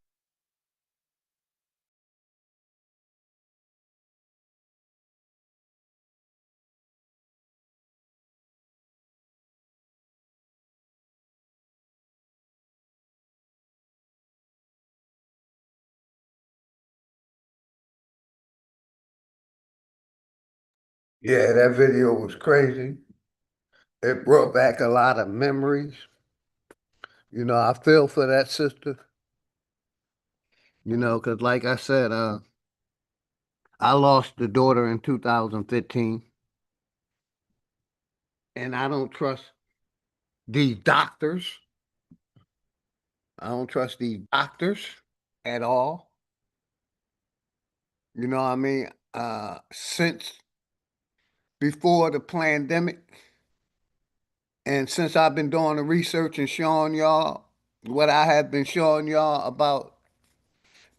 Yeah, that video was crazy. It brought back a lot of memories. I feel for that sister, because like I said, I lost a daughter in 2015, and I don't trust these doctors. I don't trust these doctors at all. You know what I mean? Since before the pandemic, and since I've been doing the research and showing y'all what I have been showing y'all about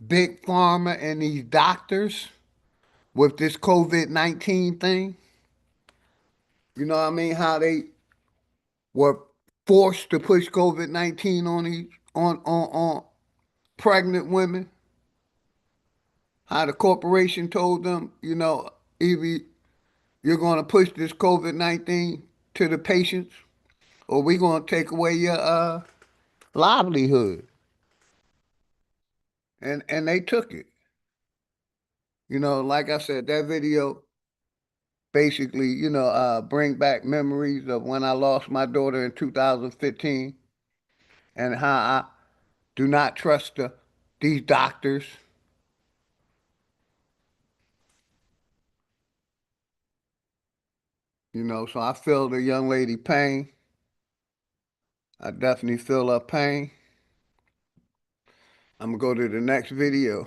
Big Pharma and these doctors with this COVID-19 thing, you know what I mean? How they were forced to push COVID-19 on these on pregnant women. How the corporation told them, either you're going to push this COVID-19 to the patients, or we're going to take away your livelihood. And they took it. Like I said, that video basically, bring back memories of when I lost my daughter in 2015 and how I do not trust these doctors. So I feel the young lady pain. I definitely feel her pain. I'm going to go to the next video.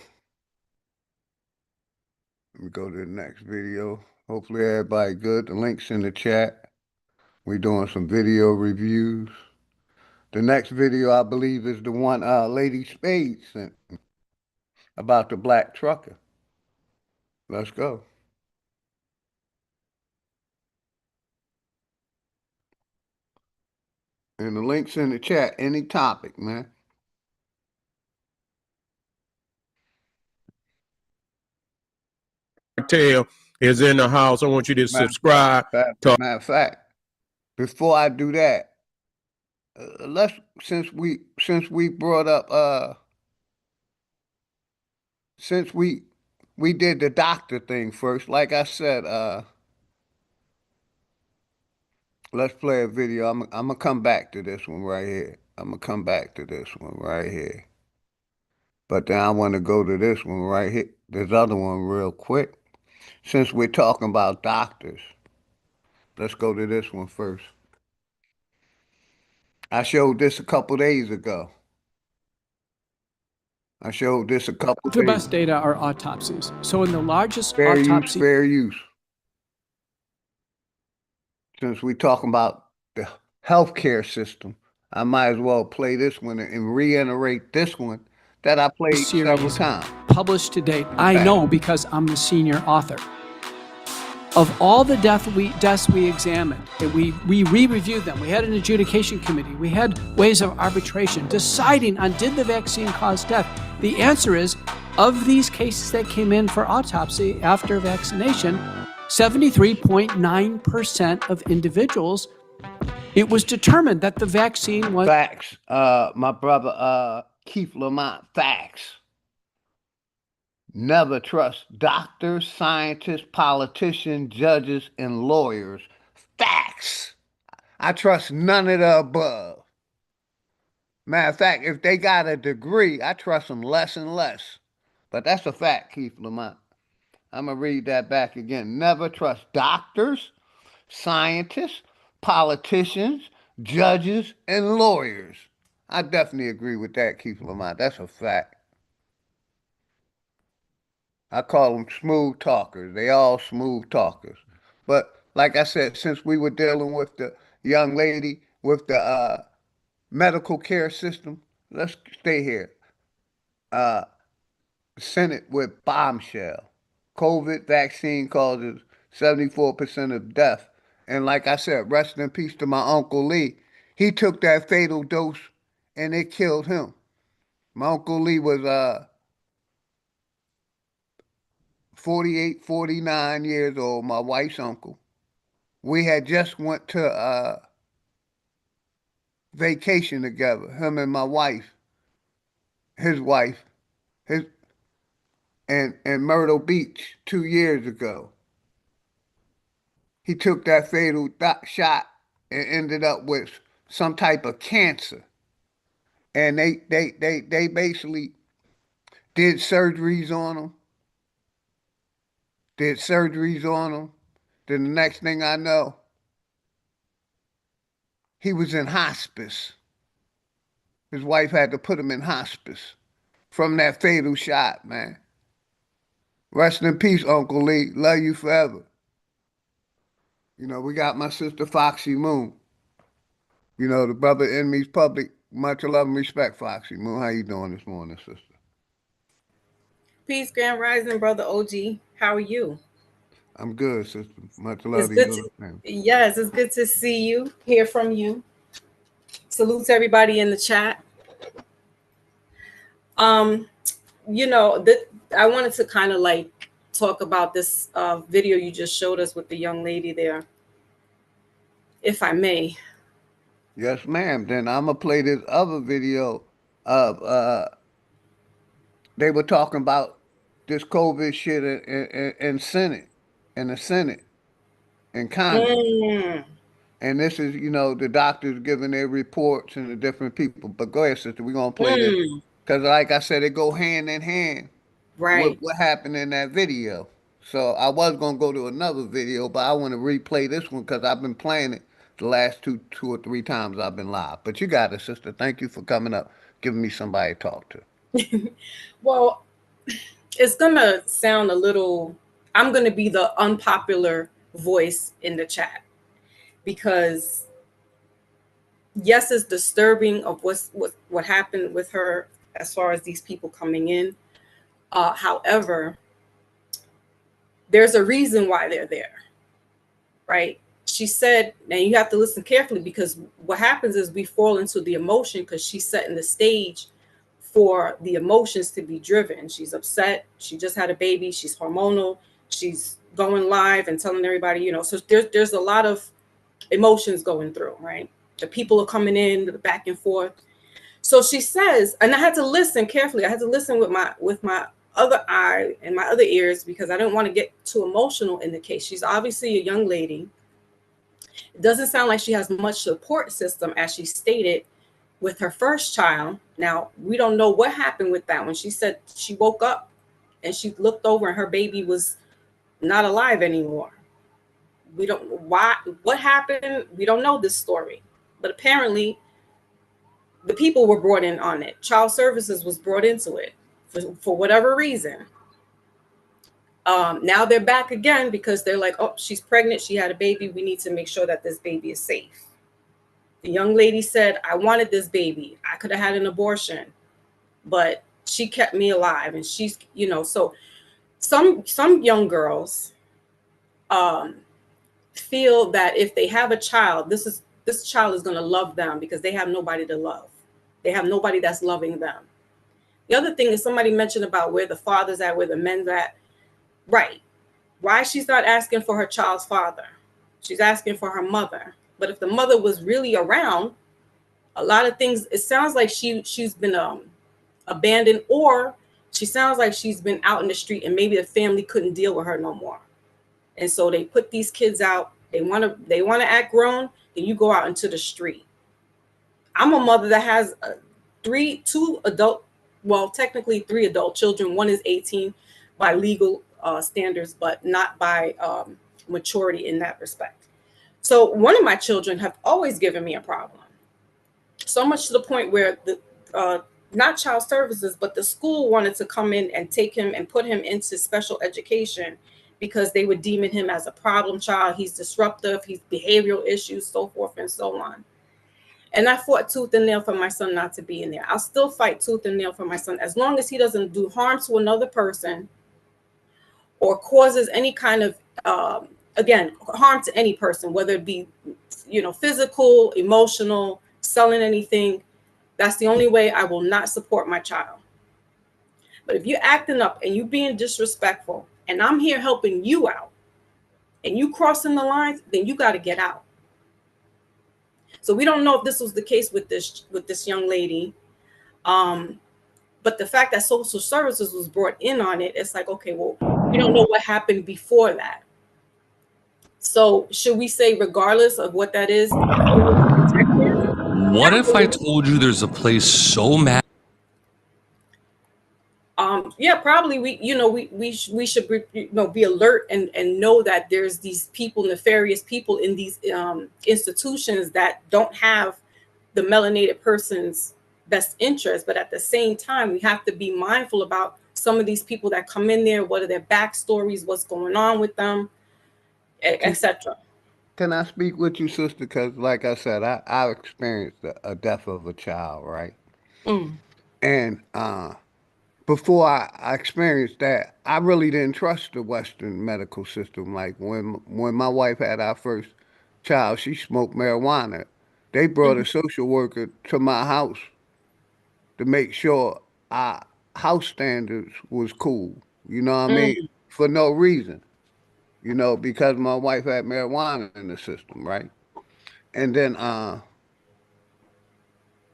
Let me go to the next video. Hopefully everybody good. The link's in the chat. We're doing some video reviews. The next video, I believe, is the one Lady Spade sent about the black trucker. Let's go. And the link's in the chat. Any topic, man. Tail is in the house. I want you to subscribe. Matter of fact, before I do that, let's since we brought up since we did the doctor thing first. Like I said, let's play a video. I'm gonna come back to this one right here. I'm gonna come back to this one right here. But then I want to go to this one right here. This other one real quick. Since we're talking about doctors, let's go to this one first. I showed this a couple days ago. The best data are autopsies. So in the largest autopsy... Fair use. Since we're talking about the healthcare system, I might as well play this one and reiterate this one that I played several times. Published to date, I know because I'm the senior author. Of all the deaths we examined, and we re-reviewed them, we had an adjudication committee, we had ways of arbitration, deciding on did the vaccine cause death. The answer is, of these cases that came in for autopsy after vaccination, 73.9% of individuals, it was determined that the vaccine was... Facts. My brother Keith Lamont, facts. Never trust doctors, scientists, politicians, judges, and lawyers. Facts. I trust none of the above. Matter of fact, if they got a degree, I trust them less and less. But that's a fact, Keith Lamont. I'm going to read that back again. Never trust doctors, scientists, politicians, judges, and lawyers. I definitely agree with that, Keith Lamont. That's a fact. I call them smooth talkers. They all smooth talkers. But like I said, since we were dealing with the young lady with the medical care system, let's stay here. Senate with bombshell. COVID vaccine causes 74% of death. And like I said, rest in peace to my Uncle Lee. He took that fatal dose and it killed him. My Uncle Lee was 48, 49 years old, my wife's uncle. We had just went to vacation together, him and my wife, his wife, in Myrtle Beach 2 years ago. He took that fatal shot and ended up with some type of cancer. And they basically did surgeries on him, did surgeries on him. Then the next thing I know, he was in hospice. His wife had to put him in hospice from that fatal shot, man. Rest in peace, Uncle Lee. Love you forever. You know, we got my sister Foxy Moon. You know, the brother enemies public. Much love and respect, Foxy Moon. How you doing this morning, sister? Peace, Grand Rising, brother OG. How are you? I'm good, sister. Much It's love to good you. yes, it's good to see you, hear from you. Salute to everybody in the chat. You know, I wanted to kind of like talk about this video you just showed us with the young lady there, if I may. Yes, ma'am. Then I'm gonna play this other video of they were talking about this COVID shit in Senate, in the Senate, in Congress. Mm, And this is, you know, the doctors giving their reports and the different people. But go ahead, sister. We're gonna play this mm, because, like I said, it go hand in hand with right. what happened in that video. So I was gonna go to another video, but I want to replay this one because I've been playing it the last two or three times I've been live. But you got it, sister. Thank you for coming up, giving me somebody to talk to. Well, it's gonna sound a little, I'm gonna be the unpopular voice in the chat because yes, it's disturbing of what happened with her as far as these people coming in. However, there's a reason why they're there, right? She said, now you have to listen carefully because what happens is we fall into the emotion because she's setting the stage for the emotions to be driven. She's upset. She just had a baby. She's hormonal. She's going live and telling everybody, you know, so there's a lot of emotions going through, right? The people are coming in, the back and forth. So she says, and I had to listen carefully. I had to listen with my other eye and my other ears because I didn't want to get too emotional in the case. She's obviously a young lady. It doesn't sound like she has much support system, as she stated, with her first child. Now, we don't know what happened with that one. She said she woke up and she looked over and her baby was not alive anymore. We don't why what happened. We don't know this story, but apparently the people were brought in on it. Child services was brought into it for whatever reason. Now they're back again because they're like, oh, she's pregnant. She had a baby. We need to make sure that this baby is safe. The young lady said, I wanted this baby. I could have had an abortion, but she kept me alive. And she's, you know, so some young girls feel that if they have a child, this child is going to love them because they have nobody to love. They have nobody that's loving them. The other thing is somebody mentioned about where the father's at, where the men's at. Right. Why she's not asking for her child's father. She's asking for her mother. But if the mother was really around, a lot of things, it sounds like she's been abandoned, or she sounds like she's been out in the street and maybe the family couldn't deal with her no more. And so they put these kids out. They want to act grown, then you go out into the street. I'm a mother that has two adult, well, technically 3 adult children. One is 18 by legal standards, but not by maturity in that respect. So one of my children have always given me a problem. So much to the point where the not child services, but the school wanted to come in and take him and put him into special education because they were deeming him as a problem child. He's disruptive, he's behavioral issues, so forth and so on. And I fought tooth and nail for my son not to be in there. I'll still fight tooth and nail for my son as long as he doesn't do harm to another person or causes any kind of, again, harm to any person, whether it be, you know, physical, emotional, selling anything. That's the only way I will not support my child. But if you're acting up and you being disrespectful and I'm here helping you out and you crossing the lines, then you got to get out. So we don't know if this was the case with this young lady. But the fact that social services was brought in on it, it's like, okay, well, we don't know what happened before that. So should we say, regardless of what that is, What if I told you there's a place so mad? Yeah, probably we should be alert and know that there's these people, nefarious people in these institutions that don't have the melanated person's best interest. But at the same time, we have to be mindful about some of these people that come in there. What are their backstories? What's going on with them, etc. Can I speak with you, sister? Because, like I said, I experienced a death of a child, right? And before I experienced that, I really didn't trust the Western medical system. Like when my wife had our first child, she smoked marijuana. They brought a social worker to my house to make sure our house standards was cool. You know what I mean? For no reason. You know, because my wife had marijuana in the system, right? And then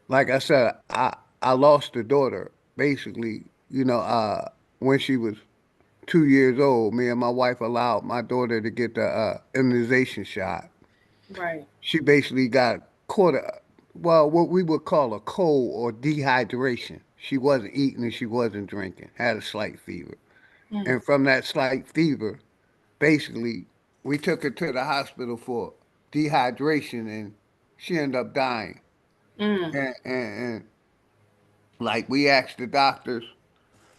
like I said, I lost a daughter basically, when she was 2 years old. Me and my wife allowed my daughter to get the immunization shot. Right. She basically got caught, well, what we would call a cold or dehydration. She wasn't eating and she wasn't drinking, had a slight fever. And from that slight fever, basically, we took her to the hospital for dehydration and she ended up dying. And like we asked the doctors,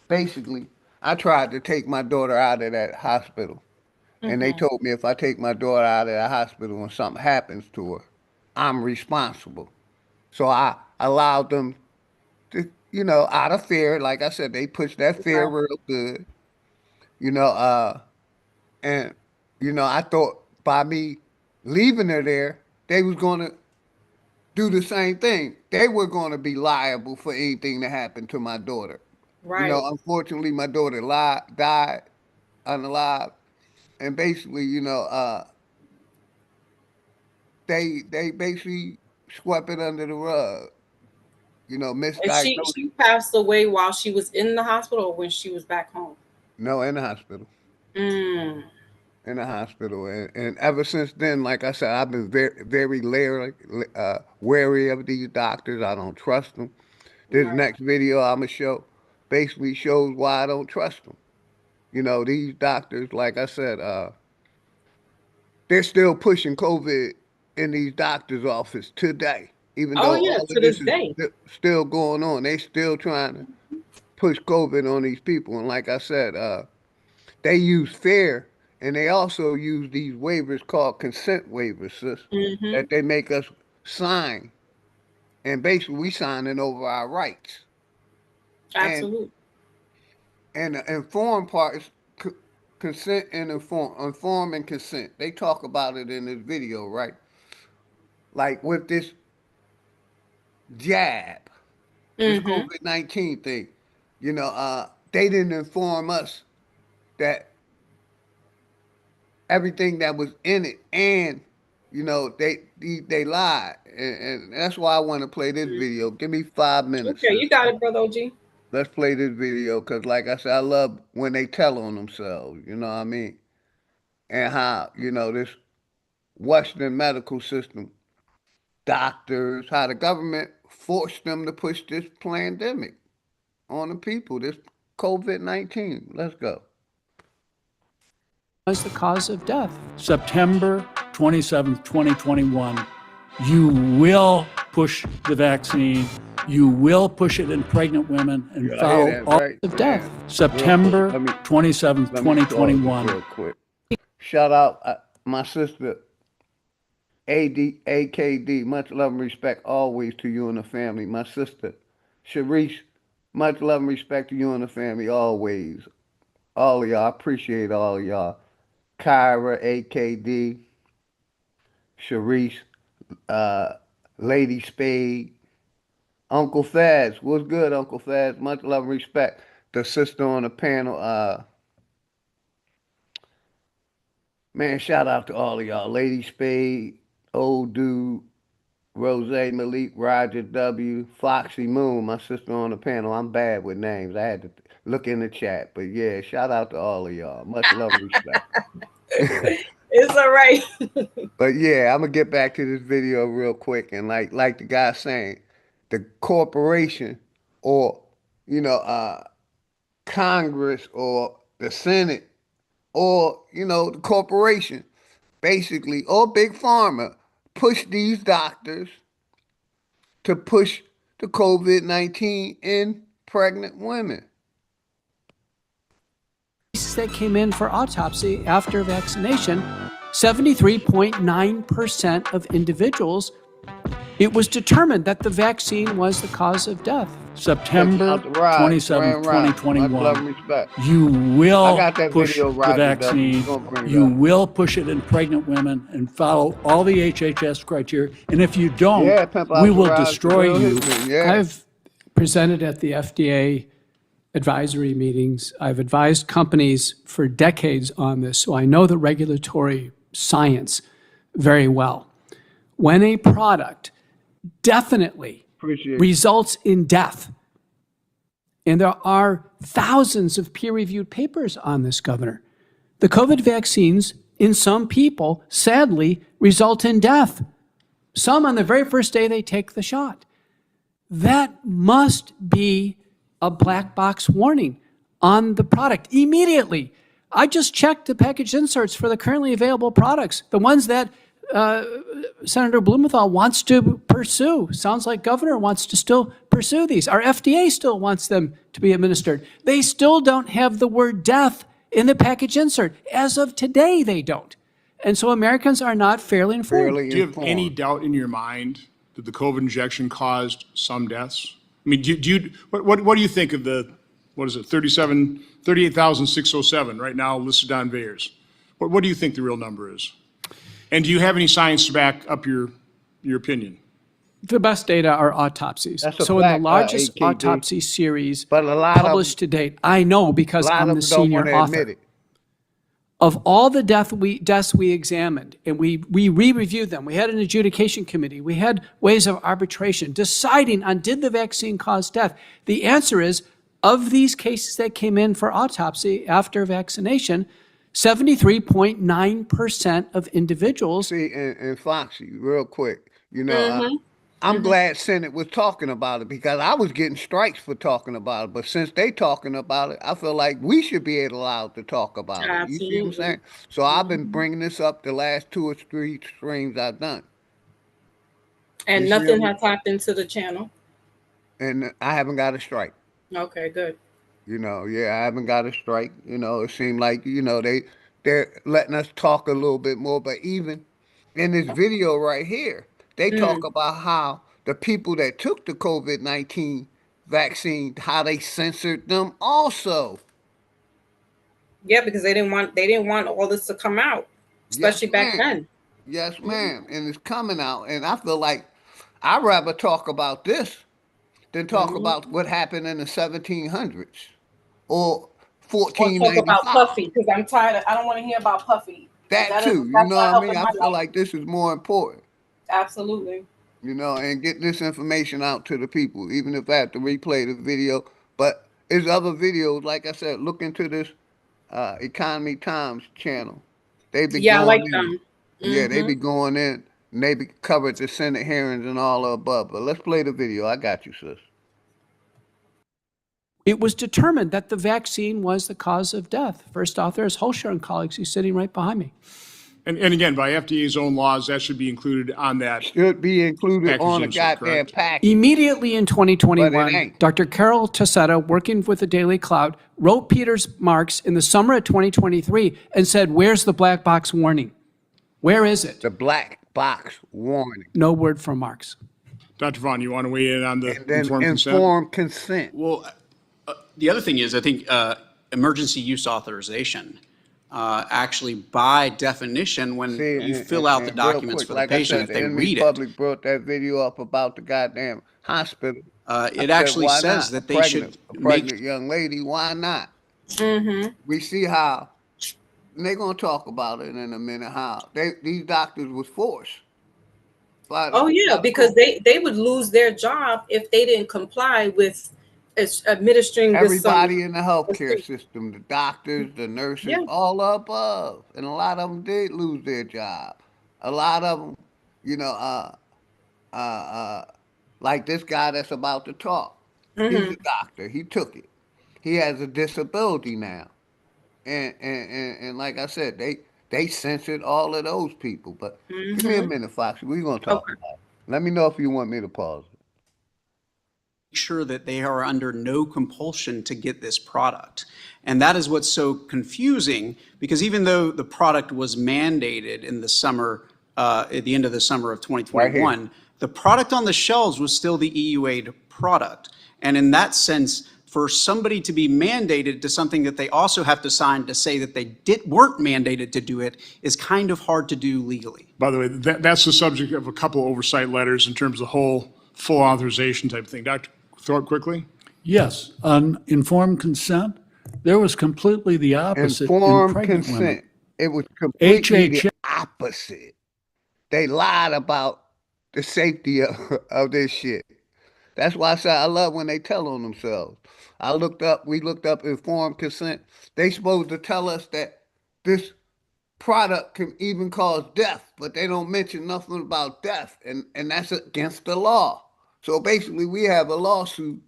basically, I tried to take my daughter out of that hospital. And they told me if I take my daughter out of the hospital and something happens to her, I'm responsible. So I allowed them to, out of fear, like I said, they pushed that fear real good, you know, and I thought by me leaving her there, they was gonna do the same thing. They were gonna be liable for anything that happened to my daughter. Right. Unfortunately, my daughter died unalive, and basically, they basically swept it under the rug. And she Misdiagnosed. passed away while she was in the hospital or when she was back home. No, in the hospital. Mm. In the hospital, and ever since then, like I said, I've been very, very wary of these doctors. I don't trust them. This Right. next video I'm gonna show basically shows why I don't trust them. These doctors, like I said, they're still pushing COVID in these doctors' office today, even Oh though yeah, all to of this this is day. still going on. They still trying to push COVID on these people, and like I said, they use fear, and they also use these waivers called consent waivers, sis, that they make us sign, and basically we signing over our rights. And Absolutely. the informed part is consent and inform and consent. They talk about it in this video, right? Like with this jab, this COVID-19 thing, they didn't inform us that everything that was in it, and they lied, and that's why I want to play this video. Give me 5 minutes, Okay, you sis. got it, brother OG. Let's play this video because, like I said, I love when they tell on themselves. You know what I mean? And how this Western medical system, doctors, how the government forced them to push this pandemic on the people. This COVID-19. Let's go. As the cause of death. September 27th, 2021, you will push the vaccine. You will push it in pregnant women and follow all of death. September 27th, 2021. Real quick. Shout out my sister AKD. Much love and respect always to you and the family. My sister Sharice. Much love and respect to you and the family always. All of y'all. I appreciate all of y'all. Kyra, AKD, Sharice, uh, Lady Spade, Uncle Faz. What's good, Uncle Faz? Much love and respect. The sister on the panel, man, shout out to all of y'all. Lady Spade, Old Dude, Rose Malik, Roger W, Foxy Moon, my sister on the panel. I'm bad with names. I had to look in the chat. But yeah, shout out to all of y'all. Much love and respect. It's all right. But yeah, I'm gonna get back to this video real quick, and like the guy saying, the corporation or Congress or the Senate or the corporation, basically, or big pharma, push these doctors to push the COVID-19 in pregnant women. That came in for autopsy after vaccination, 73.9% of individuals, it was determined that the vaccine was the cause of death. September 27, 2021, you will push the vaccine, you will push it in pregnant women and follow all the HHS criteria. And if you don't, we will destroy you. I've presented at the FDA advisory meetings. I've advised companies for decades on this, so I know the regulatory science very well. When a product definitely results in death, and there are thousands of peer-reviewed papers on this, Governor, the COVID vaccines in some people, sadly, result in death. Some on the very first day they take the shot. That must be a black box warning on the product immediately. I just checked the package inserts for the currently available products, the ones that Senator Blumenthal wants to pursue. Sounds like Governor wants to still pursue these. Our FDA still wants them to be administered. They still don't have the word death in the package insert. As of today, they don't. And so Americans are not fairly informed. Do you have any doubt in your mind that the COVID injection caused some deaths? I mean, what do you think of the, 38,607 right now listed on VAERS? What do you think the real number is? And do you have any science to back up your opinion? The best data are autopsies. So in the largest autopsy series published to date, I know because I'm the senior author. Of all the deaths we examined, and we re-reviewed them, we had an adjudication committee, we had ways of arbitration, deciding on did the vaccine cause death. The answer is, of these cases that came in for autopsy after vaccination, 73.9% of individuals. See, and Foxy, real quick, I'm glad Senate was talking about it because I was getting strikes for talking about it. But since they talking about it, I feel like we should be allowed to talk about it. You see what I'm saying? So I've been bringing this up the last 2 or 3 streams I've done. And nothing has happened to the channel? And I haven't got a strike. Okay, good. I haven't got a strike. It seemed like, they're letting us talk a little bit more. But even in this video right here, they talk about how the people that took the COVID-19 vaccine, how they censored them also. Yeah, because they didn't want all this to come out, especially back then. Yes, ma'am. And it's coming out. And I feel like I'd rather talk about this than talk about what happened in the 1700s or 1495. Or talk about Puffy, because I'm tired. I don't want to hear about Puffy. That too. You know what I mean? I feel like this is more important. Absolutely. And get this information out to the people, even if I have to replay the video. But there's other videos, like I said, look into this Economy Times channel. They be I like them. Yeah, they be going in and they be covered the Senate hearings and all the above. But let's play the video. I got you, sis. It was determined that the vaccine was the cause of death. First author is Holscher and colleagues, who's sitting right behind me. And again, by FDA's own laws, that should be included on that. Should be included on the goddamn package. Immediately in 2021, Dr. Carol Tassetta, working with the Daily Cloud, wrote Peter's Marks in the summer of 2023 and said, where's the black box warning? Where is it? The black box warning. No word from Marks. Dr. Vaughn, you want to weigh in on the informed consent? Well, the other thing is, I think emergency use authorization, actually by definition, when you fill out the documents for the patient, if they read it. Public brought that video up about the goddamn hospital. It actually says that they should a pregnant young lady. Why not? We see how, and they're gonna talk about it in a minute. How these doctors was forced. Because they would lose their job if they didn't comply with administering this. Everybody in the healthcare system, the doctors, the nurses, Yeah. all above, and a lot of them did lose their job. A lot of them, you know, uh, uh, like this guy that's about to talk. He's Mm-hmm. a doctor. He took it. He has a disability now, and like I said, they censored all of those people. But give me a Mm-hmm. minute, Foxy. We're gonna talk Okay. about it. Let me know if you want me to pause it. Sure that they are under no compulsion to get this product. And that is what's so confusing, because even though the product was mandated in the summer, at the end of the summer of Right 2021, here. the product on the shelves was still the EUA product. And in that sense, for somebody to be mandated to something that they also have to sign to say that they weren't mandated to do it is kind of hard to do legally. By the way, that's the subject of a couple oversight letters in terms of the whole full authorization type of thing. Dr. Thorpe, quickly? Yes, on informed consent, there was completely the opposite in Informed pregnant women. consent. It was completely the HHS opposite. They lied about the safety of this shit. That's why I say I love when they tell on themselves. We looked up informed consent. They supposed to tell us that this product can even cause death, but they don't mention nothing about death, and that's against the law. So basically, we have a lawsuit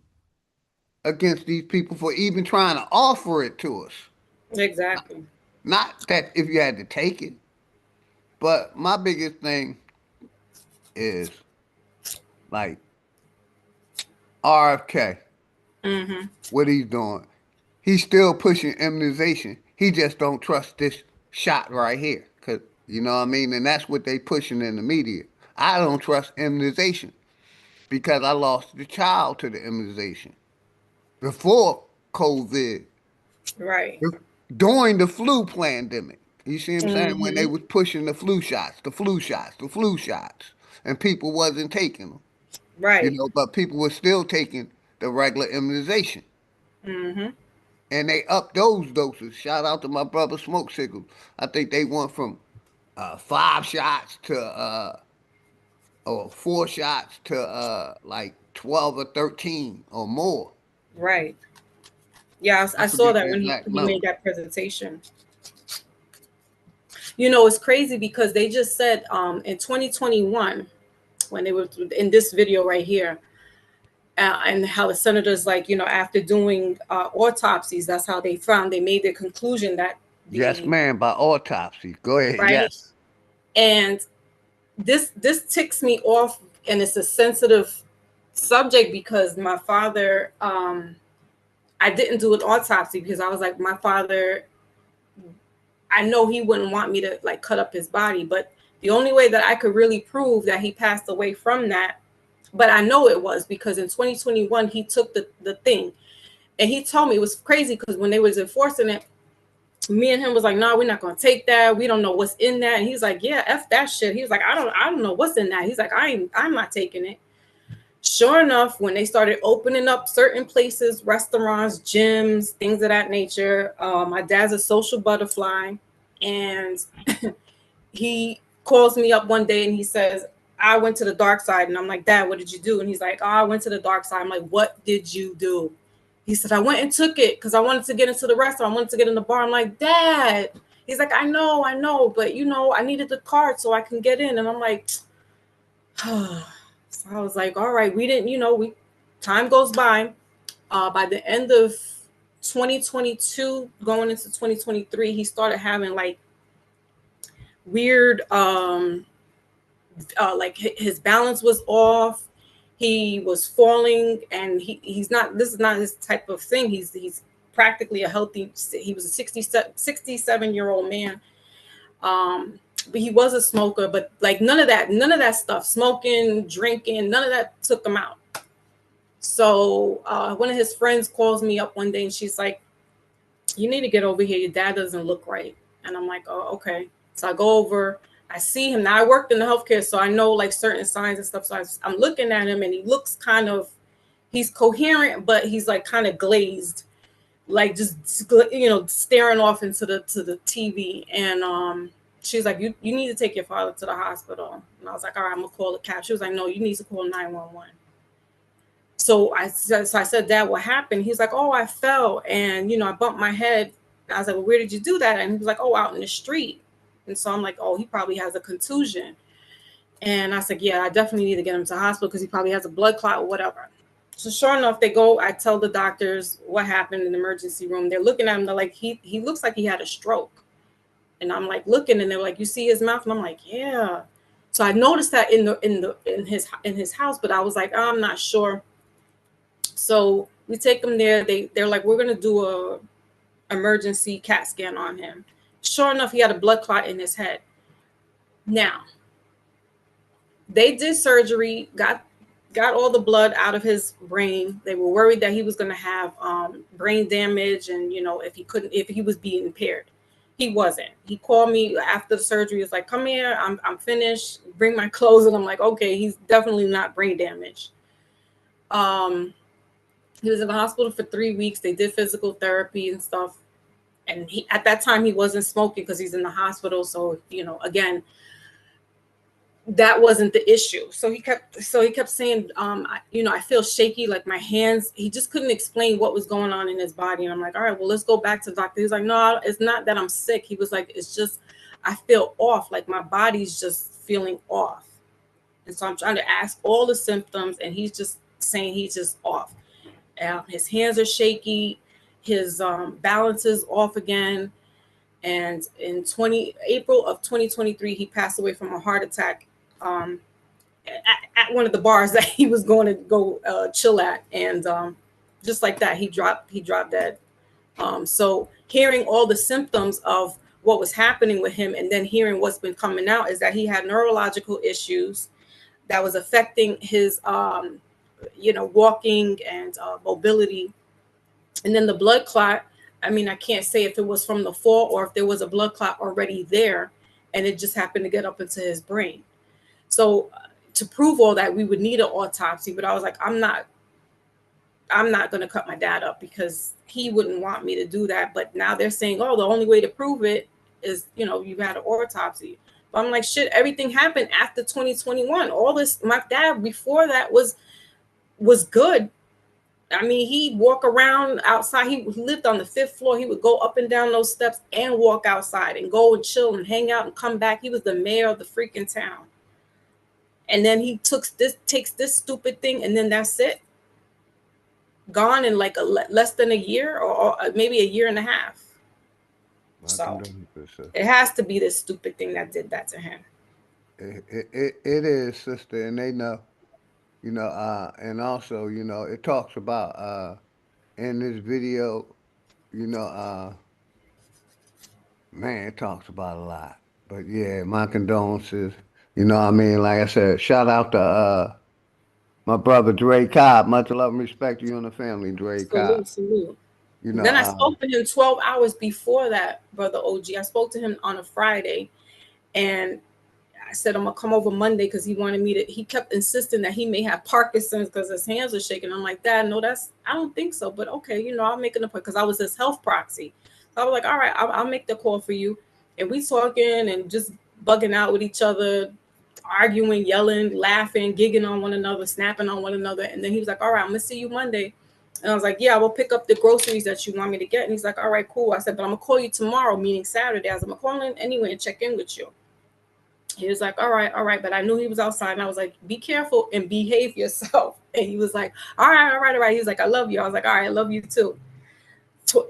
against these people for even trying to offer it to us. Exactly. Not that if you had to take it, but my biggest thing is like RFK, Mm-hmm. what he's doing. He's still pushing immunization. He just don't trust this shot right here. Cause you know what I mean? And that's what they pushing in the media. I don't trust immunization because I lost the child to the immunization before COVID, Right. during the flu pandemic. You see what I'm saying? When they Mm-hmm. was pushing the flu shots, the flu shots, the flu shots, and people wasn't taking them. You Right. know, but people were still taking the regular immunization. Mm-hmm. And they upped those doses. Shout out to my brother Smoke Signals. I think they went from 5 shots to or 4 shots to like 12 or 13 or more. Right. Yeah, I saw forget that the when exact he made number. that presentation. You know, it's crazy because they just said in 2021, when they were in this video right here, and how the senators, like, you know, after doing autopsies, that's how they made their conclusion that Yes, ma'am, by autopsy. Go ahead. right. Yes. And this ticks me off, and it's a sensitive subject because my father, I didn't do an autopsy because I was like, my father, I know he wouldn't want me to like cut up his body, but the only way that I could really prove that he passed away from that, but I know it was because in 2021 he took the thing, and he told me it was crazy because when they was enforcing it, me and him was like, no, we're not gonna take that. We don't know what's in that. And he's like, yeah, F that shit. He was like, I don't know what's in that. He's like, I'm not taking it. Sure enough, when they started opening up certain places, restaurants, gyms, things of that nature, my dad's a social butterfly, and he calls me up one day and he says, I went to the dark side. And I'm like, Dad, what did you do? And he's like, oh, I went to the dark side. I'm like, what did you do? He said, I went and took it because I wanted to get into the restaurant. I wanted to get in the bar. I'm like, Dad. He's like, I know, but you know, I needed the card so I can get in. And I'm like, so I was like, all right, we didn't, you know, time goes by. By the end of 2022, going into 2023, he started having like weird, like his balance was off. He was falling, and he's not. This is not his type of thing. He's practically a healthy. He was a 67-year-old man. But he was a smoker. But like none of that stuff, smoking, drinking, none of that took him out. So one of his friends calls me up one day, and she's like, "You need to get over here. Your dad doesn't look right." And I'm like, "Oh, okay." So I go over. I see him now. I worked in the healthcare, so I know like certain signs and stuff. So I'm looking at him, and he looks he's coherent, but he's like kind of glazed, like just, you know, staring off into the TV. And she's like, you need to take your father to the hospital. And I was like, all right, I'm gonna call the cab. She was like, no, you need to call 911. So I said, Dad, what happened? He's like, oh, I fell and, I bumped my head. And I was like, well, where did you do that? And he was like, oh, out in the street. And so I'm like, oh, he probably has a contusion. And I said, yeah, I definitely need to get him to the hospital because he probably has a blood clot or whatever. So sure enough, they go, I tell the doctors what happened in the emergency room. They're looking at him. They're like, he looks like he had a stroke. And I'm like looking and they're like, you see his mouth? And I'm like, yeah. So I noticed that in his house, but I was like, oh, I'm not sure. So we take him there. They're like, we're going to do a emergency CAT scan on him. Sure enough, he had a blood clot in his head. Now, they did surgery, got all the blood out of his brain. They were worried that he was going to have brain damage, and if he was being impaired. He wasn't. He called me after the surgery. He was like, come here, I'm finished, bring my clothes. And I'm like, okay, he's definitely not brain damaged. He was in the hospital for 3 weeks. They did physical therapy and stuff. And at that time he wasn't smoking because he's in the hospital. So, again, that wasn't the issue. So he kept saying, I feel shaky, like my hands. He just couldn't explain what was going on in his body. And I'm like, all right, well, let's go back to the doctor. He's like, no, it's not that I'm sick. He was like, it's just, I feel off. Like my body's just feeling off. And so I'm trying to ask all the symptoms, and he's just saying he's just off. His hands are shaky. His balance is off again. And in April of 2023, he passed away from a heart attack at one of the bars that he was going to go chill at. And just like that, he dropped dead. So hearing all the symptoms of what was happening with him, and then hearing what's been coming out, is that he had neurological issues that was affecting his walking and mobility. And then the blood clot, I mean, I can't say if it was from the fall or if there was a blood clot already there and it just happened to get up into his brain. So to prove all that, we would need an autopsy. But I was like, I'm not going to cut my dad up because he wouldn't want me to do that. But now they're saying, oh, the only way to prove it is, you've had an autopsy. But I'm like, shit, everything happened after 2021. All this, my dad before that was good. I mean, he'd walk around outside. He lived on the 5th floor. He would go up and down those steps and walk outside and go and chill and hang out and come back. He was the mayor of the freaking town. And then he takes this stupid thing, and then that's it. Gone in like less than a year or maybe a year and a half. So it has to be this stupid thing that did that to him. It is, sister, and they know. And also, it talks about in this video, man, it talks about a lot. But yeah, my condolences. I mean, like I said, shout out to my brother Dre Cobb. Much love and respect to you and the family, Dre Cobb. Salute. Then I spoke to him 12 hours before that, brother OG. I spoke to him on a Friday, and I said, I'm gonna come over Monday because he wanted me to. He kept insisting that he may have Parkinson's because his hands are shaking. I'm like, Dad, no, I don't think so. But okay, I'll make an appointment because I was his health proxy. So I was like, all right, I'll make the call for you. And we talking and just bugging out with each other, arguing, yelling, laughing, gigging on one another, snapping on one another. And then he was like, all right, I'm gonna see you Monday. And I was like, yeah, I will pick up the groceries that you want me to get. And he's like, all right, cool. I said, but I'm gonna call you tomorrow, meaning Saturday. I was like, I'm gonna call in anyway and check in with you. He was like, all right. But I knew he was outside. And I was like, be careful and behave yourself. And he was like, all right. He was like, I love you. I was like, all right, I love you too.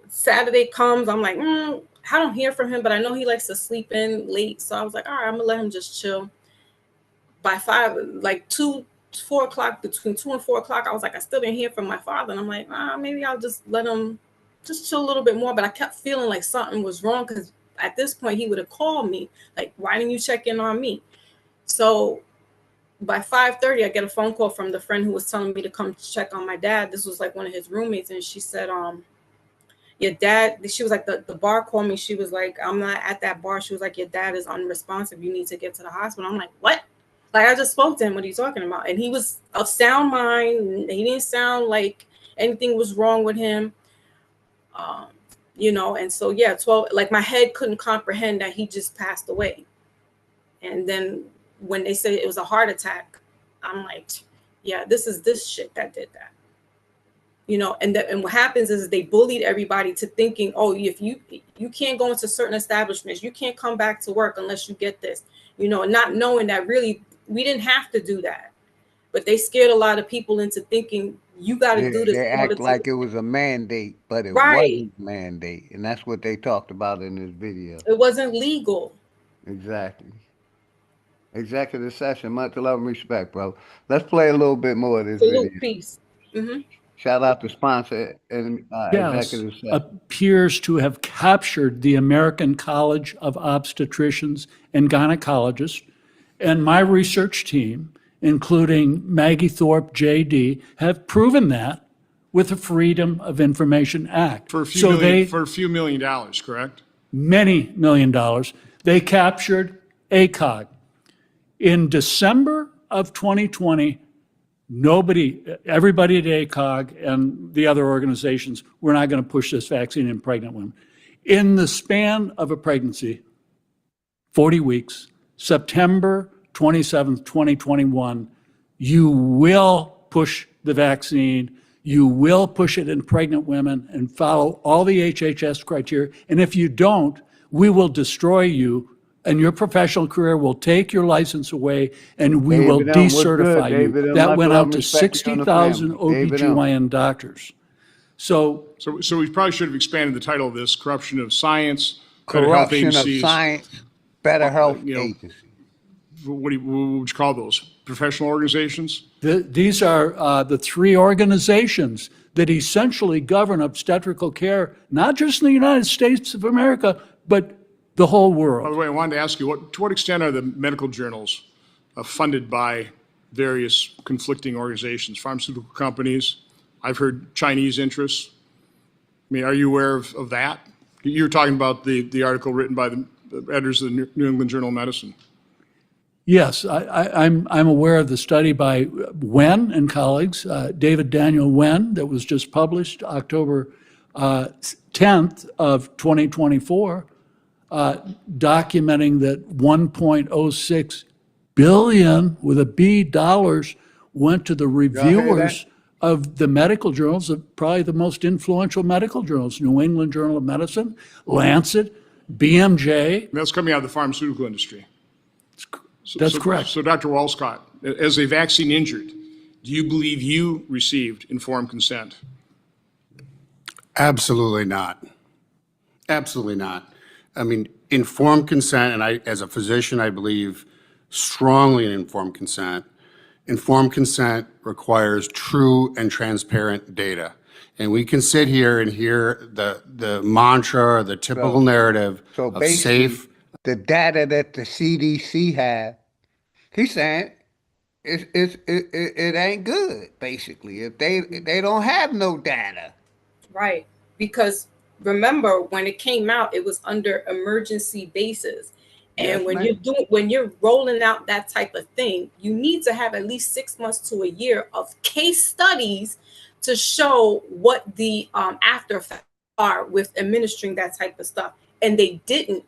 Saturday comes. I'm like, I don't hear from him, but I know he likes to sleep in late. So I was like, all right, I'm going to let him just chill. By 4 o'clock, between 2 and 4 o'clock, I was like, I still didn't hear from my father. And I'm like, maybe I'll just let him just chill a little bit more. But I kept feeling like something was wrong because at this point, he would have called me, like, why didn't you check in on me? So by 5:30, I get a phone call from the friend who was telling me to come check on my dad. This was like one of his roommates. And she said, your dad, she was like, the bar called me. She was like, I'm not at that bar. She was like, your dad is unresponsive. You need to get to the hospital. I'm like, what? Like, I just spoke to him. What are you talking about? And he was of sound mind. He didn't sound like anything was wrong with him. And so, 12, like my head couldn't comprehend that he just passed away. And then when they said it was a heart attack, I'm like, yeah, this is this shit that did that. And what happens is they bullied everybody to thinking, oh, if you can't go into certain establishments, you can't come back to work unless you get this, not knowing that really we didn't have to do that, but they scared a lot of people into thinking you got to do this They in order act like to. it was a mandate, but it Right. wasn't a mandate, and that's what they talked about in this video. It wasn't legal. Exactly. Executive session. Much love and respect, bro. Let's play a little bit more of this Salute, video. peace. Shout out to sponsor and Yes, executive session. appears to have captured the American College of Obstetricians and Gynecologists. And my research team, including Maggie Thorpe, JD, have proven that with the Freedom of Information Act. For a few million dollars, correct? Many million dollars. They captured ACOG. In December of 2020, everybody at ACOG and the other organizations, we're not going to push this vaccine in pregnant women. In the span of a pregnancy, 40 weeks, September 27th, 2021, you will push the vaccine, you will push it in pregnant women and follow all the HHS criteria. And if you don't, we will destroy you and your professional career will take your license away and we will decertify you. That went out to 60,000 OBGYN doctors. So we probably should have expanded the title of this: Corruption of Science, Better Health Corruption of Agencies. Science, Better Health Agencies. What would you call those? Professional organizations? These are the three organizations that essentially govern obstetrical care, not just in the United States of America, but the whole world. By the way, I wanted to ask you, to what extent are the medical journals funded by various conflicting organizations, pharmaceutical companies? I've heard Chinese interests. I mean, are you aware of that? You were talking about the article written by the editors of the New England Journal of Medicine. Yes, I'm aware of the study by Wen and colleagues, David Daniel Wen, that was just published October 10th of 2024, documenting that 1.06 billion with a B dollars went to the reviewers of the medical journals, of probably the most influential medical journals: New England Journal of Medicine, Lancet, BMJ. That's coming out of the pharmaceutical industry. That's correct. So Dr. Walscott, as a vaccine injured, do you believe you received informed consent? Absolutely not. Absolutely not. I mean, informed consent, and I, as a physician, I believe strongly in informed consent. Informed consent requires true and transparent data. And we can sit here and hear the mantra or the typical narrative of safe. The data that the CDC have, he's saying it ain't good, basically, if they don't have no data. Right. Because remember, when it came out, it was under emergency basis. And when you're rolling out that type of thing, you need to have at least 6 months to a year of case studies to show what the after effects are with administering that type of stuff. And they didn't.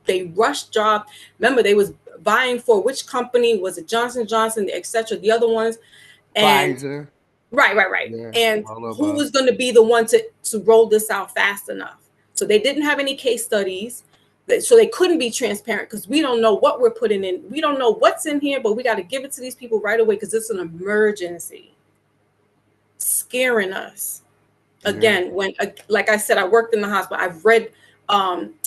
They rushed job. Remember, they was vying for which company was it? Johnson & Johnson, etc. The other ones, and Pfizer. Right. Yeah, and who was going to be the one to roll this out fast enough? So they didn't have any case studies, so they couldn't be transparent because we don't know what we're putting in. We don't know what's in here, but we got to give it to these people right away because it's an emergency. Scaring us. Again, when like I said, I worked in the hospital. I've read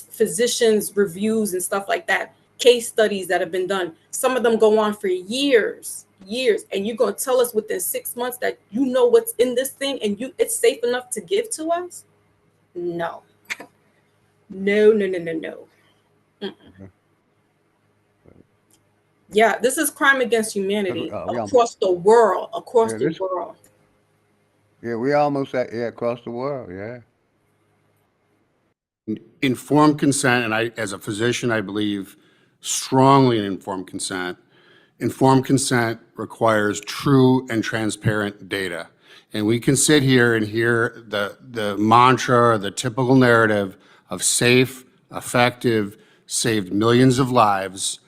physicians' reviews and stuff like that, case studies that have been done. Some of them go on for years, and you're going to tell us within 6 months that you know what's in this thing and it's safe enough to give to us? No. No. Mm-mm. Yeah, this is crime against humanity across the world, Yeah, we almost across the world, yeah. Informed consent, and I, as a physician, I believe strongly in informed consent. Informed consent requires true and transparent data. And we can sit here and hear the mantra or the typical narrative of safe, effective, saved millions of lives,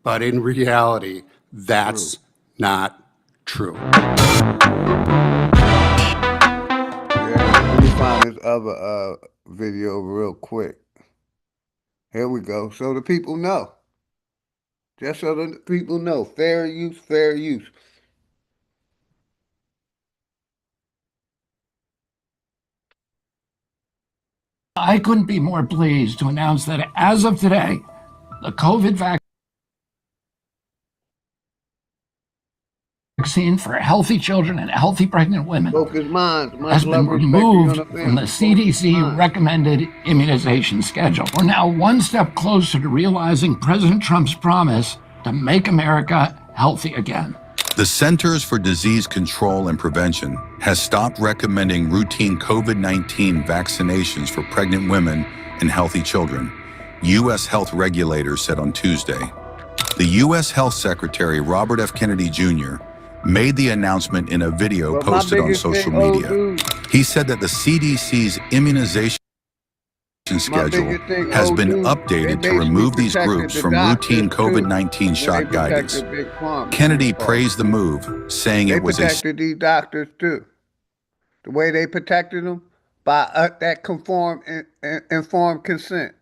but in reality, that's not true. other video real quick. Here we go. So the people know. Just so the people know. Fair use, fair use. I couldn't be more pleased to announce that as of today, the COVID vaccine for healthy children and healthy pregnant women has been removed from the CDC recommended immunization schedule. We're now one step closer to realizing President Trump's promise to make America healthy again. The Centers for Disease Control and Prevention has stopped recommending routine COVID-19 vaccinations for pregnant women and healthy children, U.S. health regulators said on Tuesday. The U.S. Health Secretary Robert F. Kennedy Jr. made the announcement in a video posted on social media. He said that the CDC's immunization schedule has been updated to remove these groups from routine COVID-19 shot guidance. Kennedy praised the move, saying it was protected these doctors too. The way they protected them by that informed consent.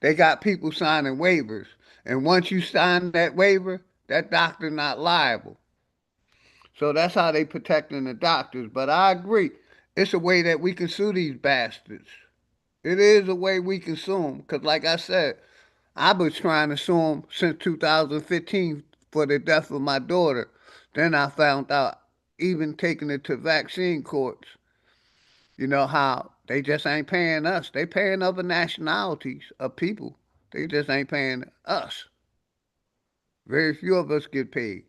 They got people signing waivers, and once you sign that waiver, that doctor not liable. So that's how they protecting the doctors. But I agree, it's a way that we can sue these bastards. It is a way we can sue them, because like I said, I was trying to sue them since 2015 for the death of my daughter. Then I found out, even taking it to vaccine courts, you know how they just ain't paying us. They paying other nationalities of people. They just ain't paying us. Very few of us get paid.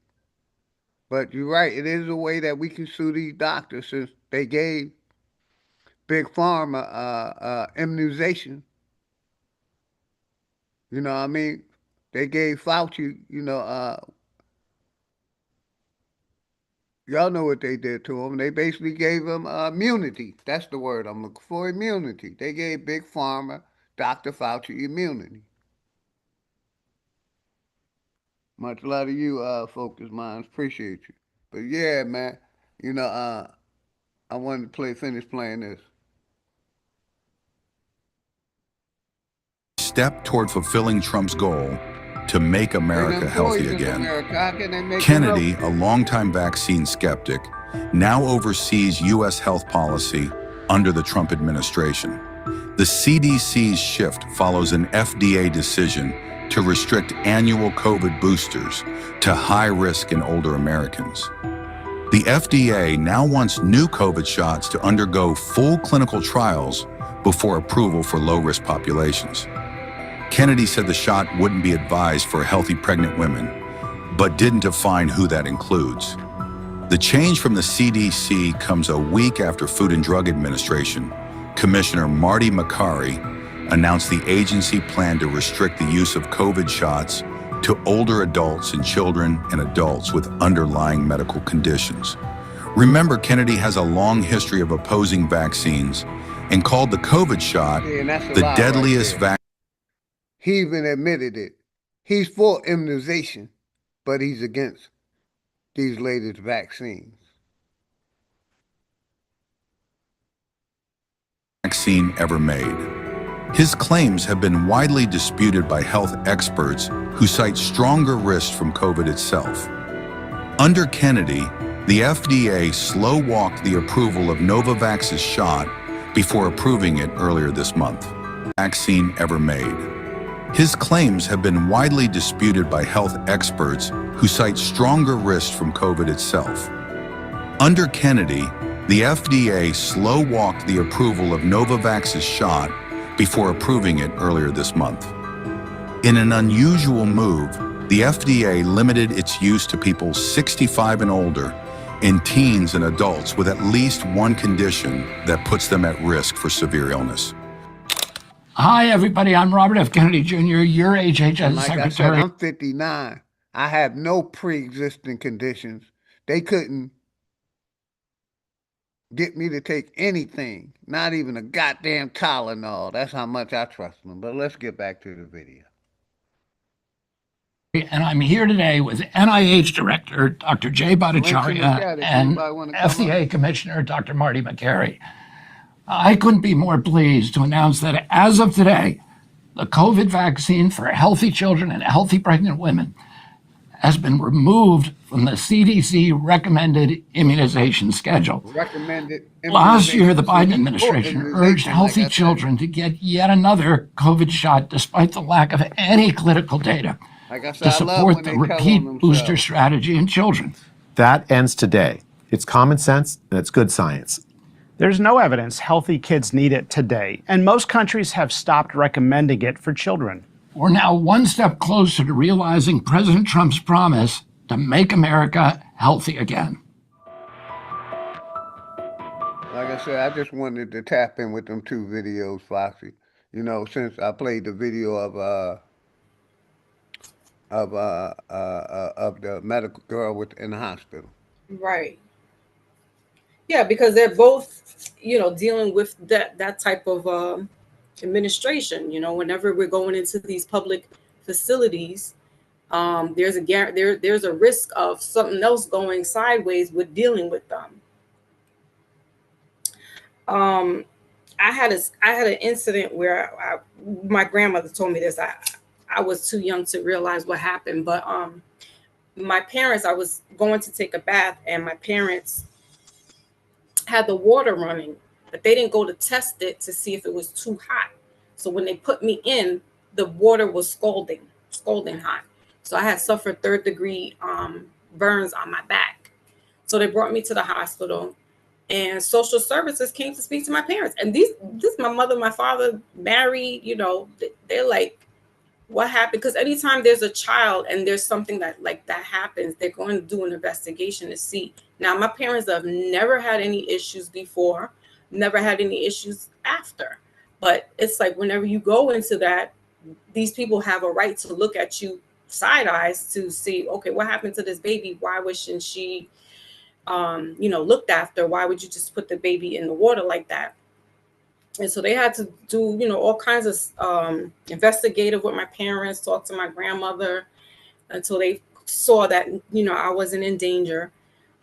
But you're right, it is a way that we can sue these doctors, since they gave Big Pharma immunization. You know what I mean? They gave Fauci, y'all know what they did to him. They basically gave him immunity. That's the word I'm looking for, immunity. They gave Big Pharma, Dr. Fauci, immunity. Much love to you, Focus Minds. Appreciate you. But yeah, man, I wanted to finish playing this. Step toward fulfilling Trump's goal to make America healthy again. Kennedy, a longtime vaccine skeptic, now oversees U.S. health policy under the Trump administration. The CDC's shift follows an FDA decision to restrict annual COVID boosters to high risk and older Americans. The FDA now wants new COVID shots to undergo full clinical trials before approval for low-risk populations. Kennedy said the shot wouldn't be advised for healthy pregnant women, but didn't define who that includes. The change from the CDC comes a week after Food and Drug Administration Commissioner Marty Makary announced the agency planned to restrict the use of COVID shots to older adults and children and adults with underlying medical conditions. Remember, Kennedy has a long history of opposing vaccines and called the COVID shot the deadliest vaccine. He even admitted it. He's for immunization, but he's against these latest vaccines. Vaccine ever made. His claims have been widely disputed by health experts who cite stronger risks from COVID itself. Under Kennedy, the FDA slow-walked the approval of Novavax's shot before approving it earlier this month. Vaccine ever made. His claims have been widely disputed by health experts who cite stronger risks from COVID itself. Under Kennedy, the FDA slow-walked the approval of Novavax's shot before approving it earlier this month. In an unusual move, the FDA limited its use to people 65 and older and teens and adults with at least one condition that puts them at risk for severe illness. Hi, everybody. I'm Robert F. Kennedy Jr., your HHS Like Secretary. I said, I'm 59. I have no pre-existing conditions. They couldn't get me to take anything, not even a goddamn Tylenol. That's how much I trust them. But let's get back to the video. And I'm here today with NIH Director Dr. Jay Bhattacharya and FDA Commissioner Dr. Marty Makary. I couldn't be more pleased to announce that as of today, the COVID vaccine for healthy children and healthy pregnant women has been removed from the CDC recommended immunization schedule. Last year, the Biden administration urged healthy children to get yet another COVID shot despite the lack of any clinical data to support the repeat booster strategy in children. That ends today. It's common sense and it's good science. There's no evidence healthy kids need it today, and most countries have stopped recommending it for children. We're now one step closer to realizing President Trump's promise to make America healthy again. Like I said, I just wanted to tap in with them 2 videos, Foxy. You know, since I played the video of the medical girl in the hospital. Right. Yeah, because they're both, dealing with that type of administration. Whenever we're going into these public facilities, there's a risk of something else going sideways with dealing with them. I had an incident where my grandmother told me this. I was too young to realize what happened, but my parents, I was going to take a bath, and my parents had the water running, but they didn't go to test it to see if it was too hot. So when they put me in, the water was scalding hot. So I had suffered 3rd-degree burns on my back. So they brought me to the hospital, and social services came to speak to my parents. And this my mother, my father, married, they're like, what happened? Because anytime there's a child and there's something that happens, they're going to do an investigation to see. Now, my parents have never had any issues before, never had any issues after. But it's like whenever you go into that, these people have a right to look at you side eyes to see, okay, what happened to this baby? Why wasn't she, looked after? Why would you just put the baby in the water like that? And so they had to do, all kinds of investigative with my parents, talk to my grandmother until they saw that, I wasn't in danger.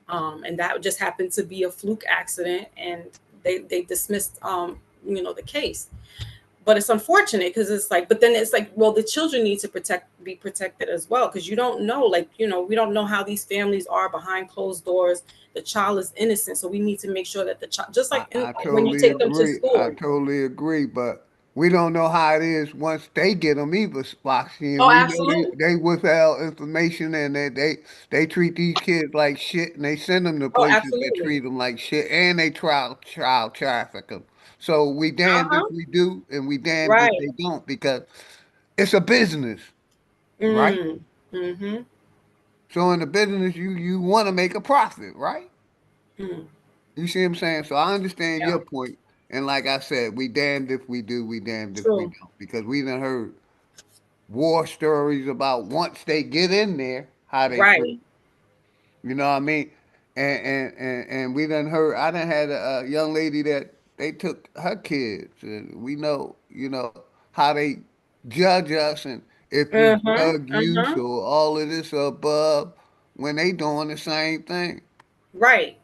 And that just happened to be a fluke accident, and they dismissed, the case. But it's unfortunate because it's like, but then it's like, well, the children need to be protected as well, because you don't know, we don't know how these families are behind closed doors. The child is innocent, so we need to make sure that the child, just like when you take them to school. I totally agree, but we don't know how it is once they get them either, Foxy. And Oh, we absolutely. know they withheld information, and they treat these kids like shit, and they send them to places that treat them like shit, and they child traffic them. So we damned if we do, and we damned if they don't, because it's a business, right? Mm-hmm. So in the business, you want to make a profit, right? Mm. You see what I'm saying? So I understand your point. And like I said, we damned if we do, we damned if we don't. Because we done heard war stories about once they get in there, how they feel. You know what I mean? And we done heard, I done had a young lady that they took her kids. And we know, how they judge us, and if you drug use or all of this above, when they doing the same thing. Right.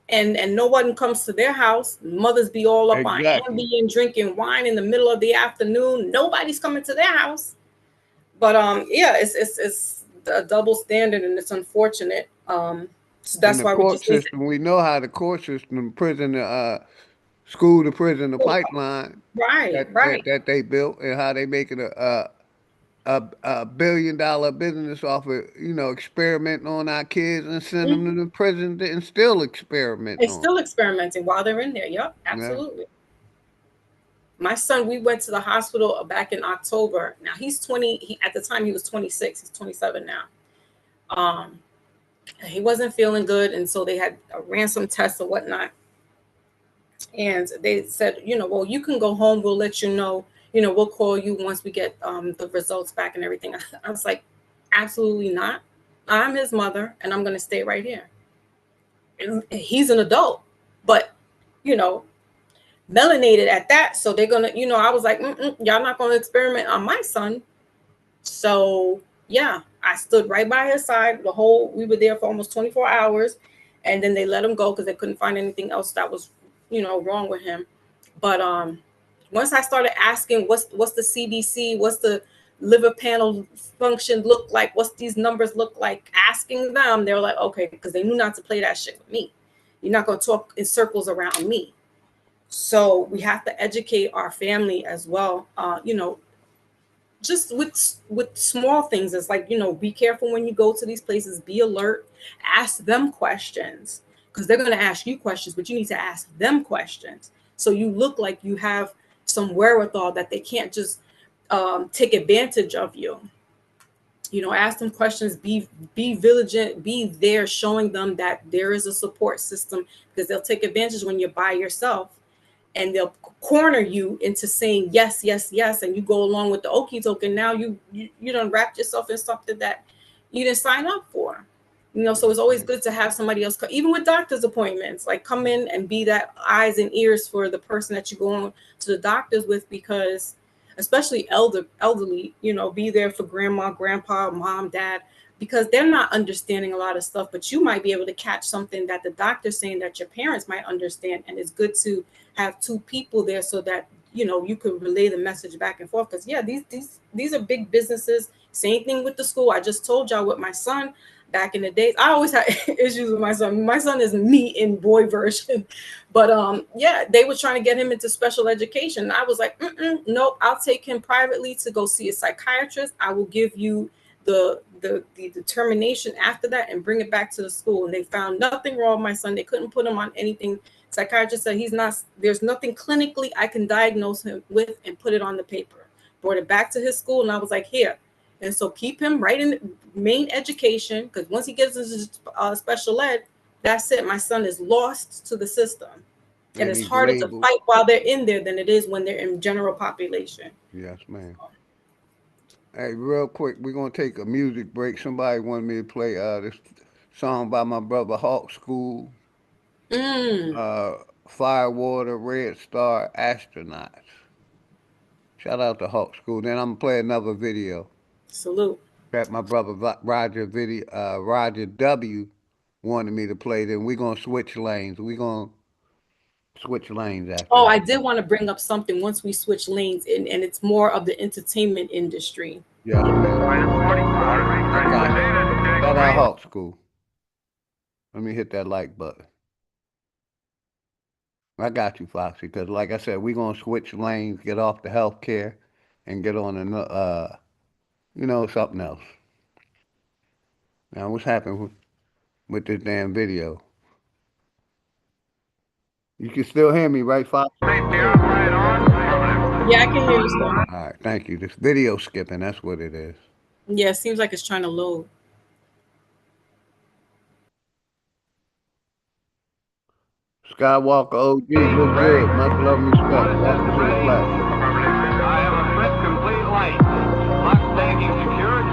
And no one comes to their house. Mothers be all up on Ambien, drinking wine in the middle of the afternoon. Nobody's coming to their house. But it's a double standard, and it's unfortunate. So that's why we just system. We know how the court system, prison, school to prison, the pipeline, that they built, and how they making a $1 billion business off of experimenting on our kids and send them to the prison and still experiment. It's still experimenting while they're in there. Yep, absolutely. Yeah. My son, we went to the hospital back in October. Now he's 20. At the time he was 26. He's 27 now. He wasn't feeling good, and so they had ran some tests and whatnot. And they said, well, you can go home. We'll let you know. We'll call you once we get the results back and everything. I was like, absolutely not. I'm his mother, and I'm going to stay right here. And he's an adult, but, melanated at that. So they're going to, I was like, y'all not going to experiment on my son. So, yeah, I stood right by his side. We were there for almost 24 hours. And then they let him go because they couldn't find anything else that was, wrong with him. But once I started asking, what's the CDC, what's the liver panel function look like, what's these numbers look like, asking them, they were like, okay, because they knew not to play that shit with me. You're not going to talk in circles around me. So we have to educate our family as well. You know, just with small things. It's like, you know, be careful when you go to these places, be alert, ask them questions, because they're going to ask you questions, but you need to ask them questions. So you look like you have some wherewithal, that they can't just take advantage of you. You know, ask them questions, be vigilant, be there, showing them that there is a support system, because they'll take advantage when you're by yourself, and they'll corner you into saying yes, yes, yes, and you go along with the okie doke, and now you done wrapped yourself in something that you didn't sign up for. You know, so it's always good to have somebody else, even with doctor's appointments, like come in and be that eyes and ears for the person that you go on to the doctors with, because especially elderly, you know, be there for grandma, grandpa, mom, dad, because they're not understanding a lot of stuff, but you might be able to catch something that the doctor's saying that your parents might understand. And it's good to have two people there, so that, you know, you can relay the message back and forth. Because yeah, these are big businesses. Same thing with the school. I just told y'all with my son back in the days, I always had issues with my son. My son is me in boy version. But yeah, they were trying to get him into special education. I was like, nope, I'll take him privately to go see a psychiatrist. I will give you the determination after that and bring it back to the school. And they found nothing wrong with my son. They couldn't put him on anything. Psychiatrist said there's nothing clinically I can diagnose him with and put it on the paper. Brought it back to his school, and I was like, here. And so keep him right in main education, because once he gets into special ed, that's it. My son is lost to the system. And it's harder to fight while they're in there than it is when they're in general population. Yes, ma'am. Hey, real quick, we're going to take a music break. Somebody wanted me to play this song by my brother Hawk School. Firewater, Red Star, Astronauts. Shout out to Hawk School. Then I'm going to play another video. Salute. That my brother Roger W. wanted me to play. Then we're going to switch lanes. We're going to switch lanes after Oh, that. I did want to bring up something once we switch lanes, and it's more of the entertainment industry. Yeah. Shout out Hawk School. Let me hit that like button. I got you, Foxy, because like I said, we're going to switch lanes, get off the healthcare, and get on another, something else. Now, what's happening with this damn video? You can still hear me, right, Foxy? Yeah, I can hear you still. All right, thank you. This video skipping, that's what it is. Yeah, it seems like it's trying to load. Skywalker OG, look good. Much love and respect. Welcome to the platform. I have a flip complete light. Box tanking secured.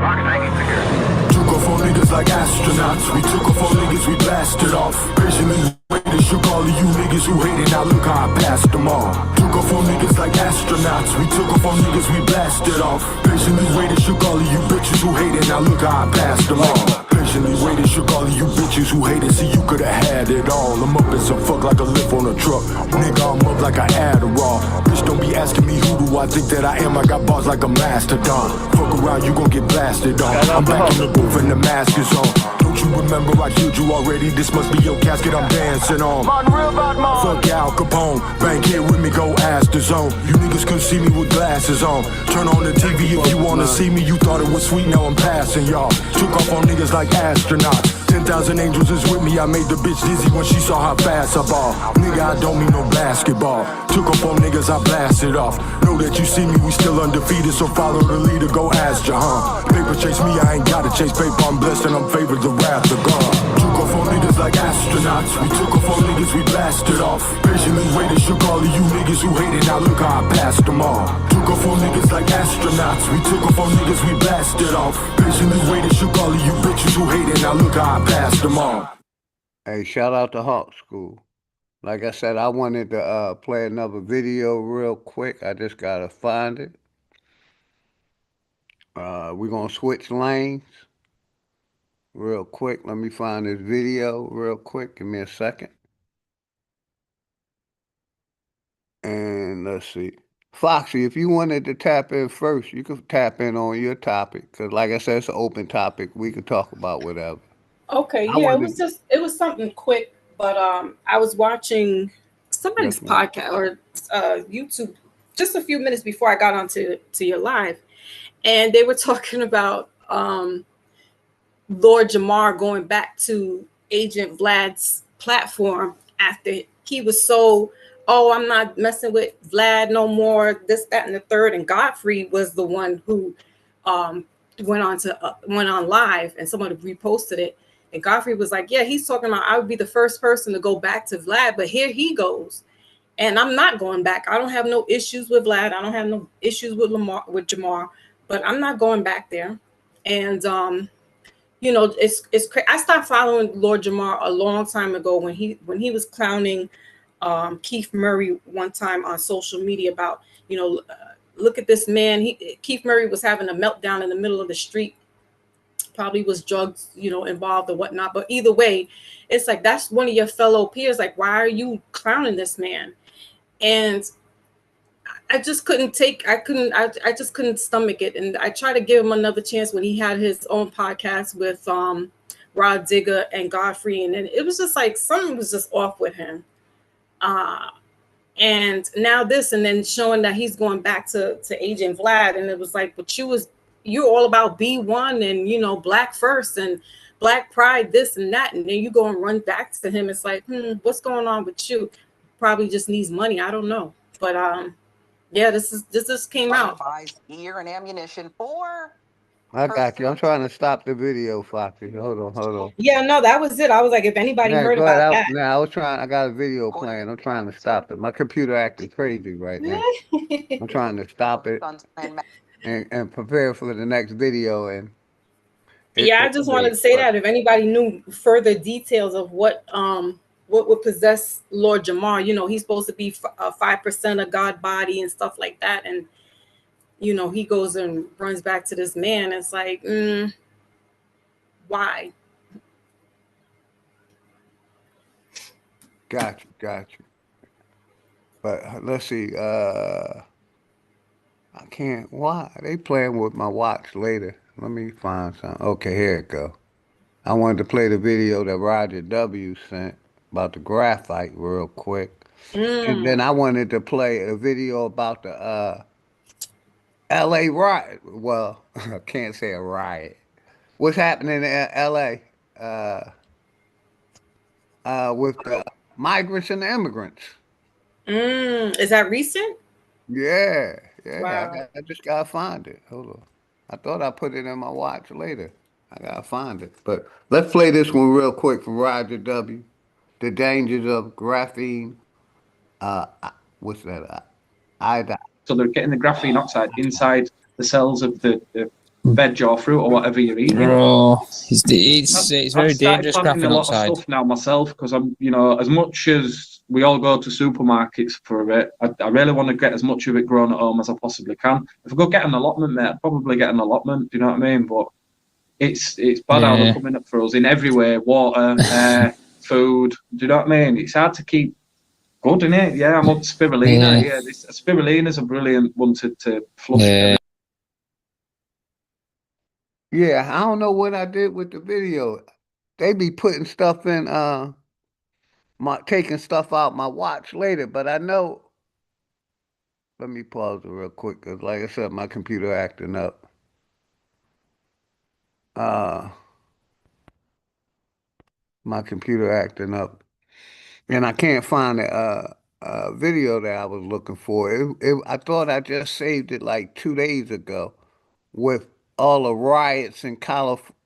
Box tanking secured. Took off on niggas like astronauts. We took off on niggas, we blasted off. Patiently waited, shook all of you niggas who hated. Now look how I passed them all. Took off on niggas like astronauts. We took off on niggas, we blasted off. Patiently waited, shook all of you bitches who hated. Now look how I passed them all. Patiently waited, shook all of you bitches who hated. See, you could've had it all. I'm up as a fuck like a lift on a truck. Nigga, I'm up like I Adderall. Bitch, don't be asking me who do I think that I am. I got bars like a mastodon. Fuck around, you gon' get blasted on. I'm back in the booth and the mask is on. Don't you remember I killed you already? This must be your casket I'm dancing on. Fuck Al Capone. Bank here with me, go ask the zone. You niggas couldn't see me with glasses on. Turn on the TV if you wanna see me. You thought it was sweet, now I'm passing y'all. Took off on niggas like astronauts. 10,000 angels is with me. I made the bitch dizzy when she saw how fast I ball. Nigga, I don't mean no basketball. Took off on niggas, I blasted off. Know that you see me, we still undefeated. So follow the leader, go ask Jahan. Paper chase me, I ain't gotta chase paper. I'm blessed and I'm favored, the wrath of God. Took off on niggas like astronauts. We took off on niggas, we blasted off. Patiently waited, shook all of you niggas who hated. Now look how I passed them all. Took off on niggas like astronauts. We took off on niggas, we blasted off. Patiently waited, shook all of you bitches who hated. Now look how I passed them all. Hey, shout out to Hawk School. Like I said, I wanted to play another video real quick. I just gotta find it. We're gonna switch lanes real quick. Let me find this video real quick. Give me a second. And let's see. Foxy, if you wanted to tap in first, you could tap in on your topic. Because like I said, it's an open topic. We could talk about whatever. Okay, I yeah, wanted it was something quick, but I was watching somebody's Yes, ma'am. podcast or YouTube just a few minutes before I got onto your live, and they were talking about Lord Jamar going back to Agent Vlad's platform after he was so, oh, I'm not messing with Vlad no more, this, that, and the third. And Godfrey was the one who went on live, and someone reposted it. And Godfrey was like, yeah, he's talking about I would be the first person to go back to Vlad, but here he goes. And I'm not going back. I don't have no issues with Vlad. I don't have no issues with Jamar, but I'm not going back there. And you know, I stopped following Lord Jamar a long time ago when he was clowning Keith Murray one time on social media about, you know, look at this man. Keith Murray was having a meltdown in the middle of the street. Probably was drugs, you know, involved or whatnot. But either way, it's like that's one of your fellow peers. Like, why are you clowning this man? And I just couldn't I just couldn't stomach it. And I tried to give him another chance when he had his own podcast with Rod Digger and Godfrey. And then it was just like something was just off with him. And now this, and then showing that he's going back to Agent Vlad. And it was like, but you're all about B1 and, you know, Black first and Black pride, this and that. And then you go and run back to him. It's like, what's going on with you? Probably just needs money. I don't know. But yeah, this just came out. Buys gear and ammunition for. I got you. I'm trying to stop the video, Foxy. Hold on. Yeah, no, that was it. I was like, if anybody Yeah, heard go ahead. about that. I was trying. I got a video playing. I'm trying to stop it. My computer acting crazy right now. I'm trying to stop it and prepare for the next video. And yeah, I just wanted to say that if anybody knew further details of what would possess Lord Jamar, you know, he's supposed to be 5% of God body and stuff like that, and you know, he goes and runs back to this man. It's like, why? Got you. But let's see. I can't. Why they playing with my watch later? Let me find something. Okay, here it go. I wanted to play the video that Roger W. sent about the graphite real quick. And then I wanted to play a video about the LA riot. Well, I can't say a riot. What's happening in LA with the migrants and the immigrants? Is that recent? Yeah. Wow. I just gotta find it. Hold on. I thought I put it in my watch later. I gotta find it. But let's play this one real quick from Roger W. The dangers of graphene. What's that? Iodine. So they're getting the graphene oxide inside the cells of the veg or fruit or whatever you're eating. It's very dangerous, I've started planting graphene a lot oxide. of stuff now myself because I'm, you know, as much as we all go to supermarkets for it, I really want to get as much of it grown at home as I possibly can. If I go get an allotment, mate, I'd probably get an allotment. Do you know what I mean? But it's bad how they're coming up for us in every way: water, air, food. Do you know what I mean? It's hard to keep good, isn't it? Yeah, I'm on spirulina. Yeah, spirulina is a brilliant one to flush. Yeah, I don't know what I did with the video. They be putting stuff in taking stuff out my watch later, but I know. Let me pause it real quick because like I said, my computer acting up. My computer acting up. And I can't find the video that I was looking for. I thought I just saved it like 2 days ago with all the riots in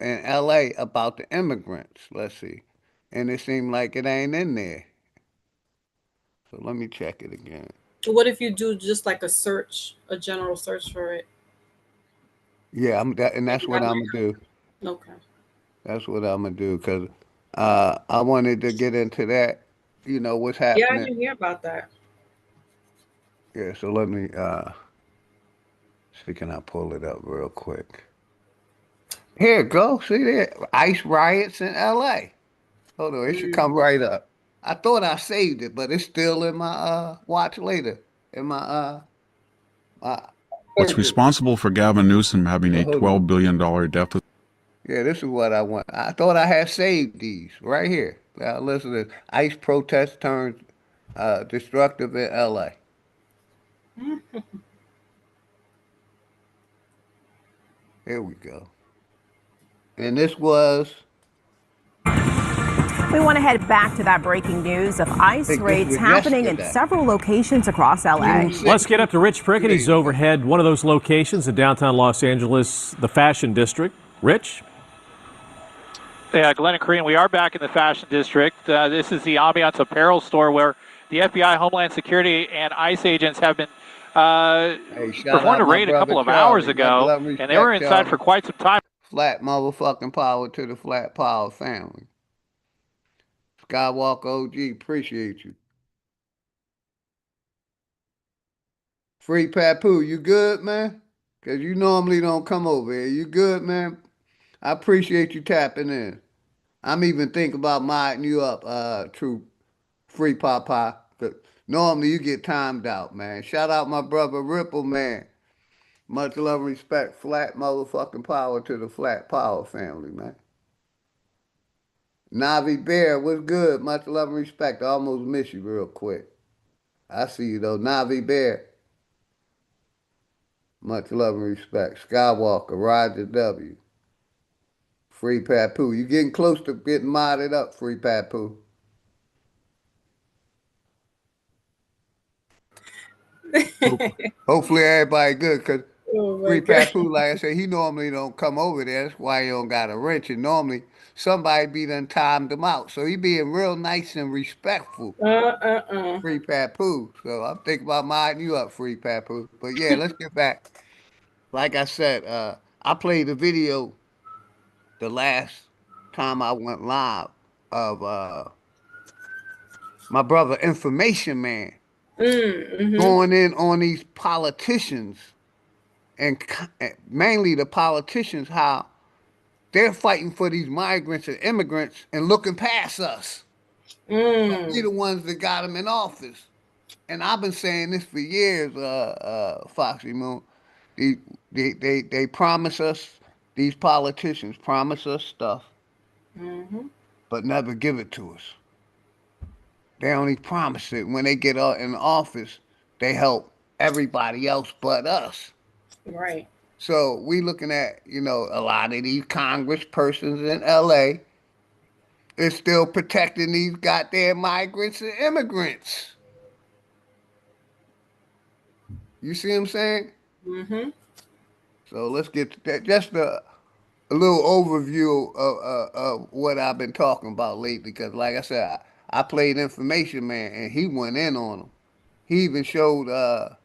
in LA about the immigrants. Let's see. And it seemed like it ain't in there. So let me check it again. What if you do just like a general search for it? Yeah, and that's what I'm gonna do. Okay. That's what I'm gonna do because I wanted to get into that. You know what's Yeah, I happening. didn't hear about that. Yeah, so let me see, can I pull it up real quick? Here it go. See there? ICE riots in LA. Hold on, it should come right up. I thought I saved it, but it's still in my watch later. in my What's responsible for Gavin Newsom having a $12 billion deficit? Yeah, this is what I want. I thought I had saved these right here. Now listen to this. ICE protest turns destructive in LA. Here we go. And this was. We want to head back to that breaking news of ICE raids happening in several locations across LA. Let's get up to Rich Prickett. He's overhead one of those locations in downtown Los Angeles, the Fashion District. Rich? Yeah, Glenn and Korean, we are back in the Fashion District. This is the Ambiance apparel store where the FBI, Homeland Security, and ICE agents have been performed a raid a couple of hours ago, and they were inside for quite some time. Flat motherfucking power to the Flat Power family. Skywalker OG, appreciate you. Free Papoose, you good, man? Because you normally don't come over here. You good, man? I appreciate you tapping in. I'm even thinking about modding you up, True Free Papa. Normally you get timed out, man. Shout out my brother Ripple, man. Much love and respect. Flat motherfucking power to the Flat Power family, man. Navi Bear, what's good? Much love and respect. I almost miss you real quick. I see you though. Navi Bear. Much love and respect. Skywalker, Roger W. Free Papoose. You getting close to getting modded up, Free Papoose. Hopefully everybody good, because Free Papoose, like I said, he normally don't come over there. That's why he don't got a wrench. And normally somebody be done timed him out. So he being real nice and respectful. Free Papoose. So I'm thinking about modding you up, Free Papoose. But yeah, let's get back. Like I said, I played the video the last time I went live of my brother Information Man going in on these politicians and mainly the politicians, how they're fighting for these migrants and immigrants and looking past us. We the ones that got them in office. And I've been saying this for years, Foxy Moon. They promise us, these politicians promise us stuff, but never give it to us. They only promise it. When they get in office, they help everybody else but us. Right. So we looking at, a lot of these Congress persons in LA is still protecting these goddamn migrants and immigrants. You see what I'm saying? So let's get to that. Just a little overview of what I've been talking about lately, because like I said, I played Information Man and he went in on them. He even showed, I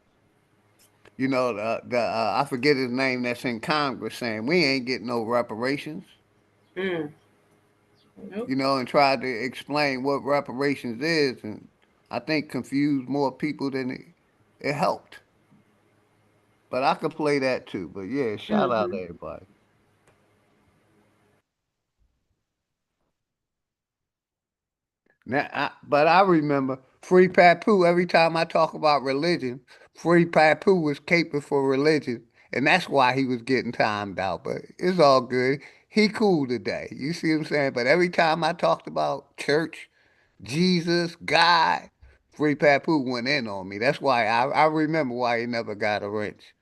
forget his name, that's in Congress, saying we ain't getting no reparations. Nope. And tried to explain what reparations is, and I think confused more people than it helped. But I could play that too. But yeah, shout out to everybody. Now, but I remember Free Papoose. Every time I talk about religion, Free Papoose was caping for religion, and that's why he was getting timed out. But it's all good. He cool today. You see what I'm saying? But every time I talked about church, Jesus, God, Free Papoose went in on me. That's why I remember why he never got a wrench.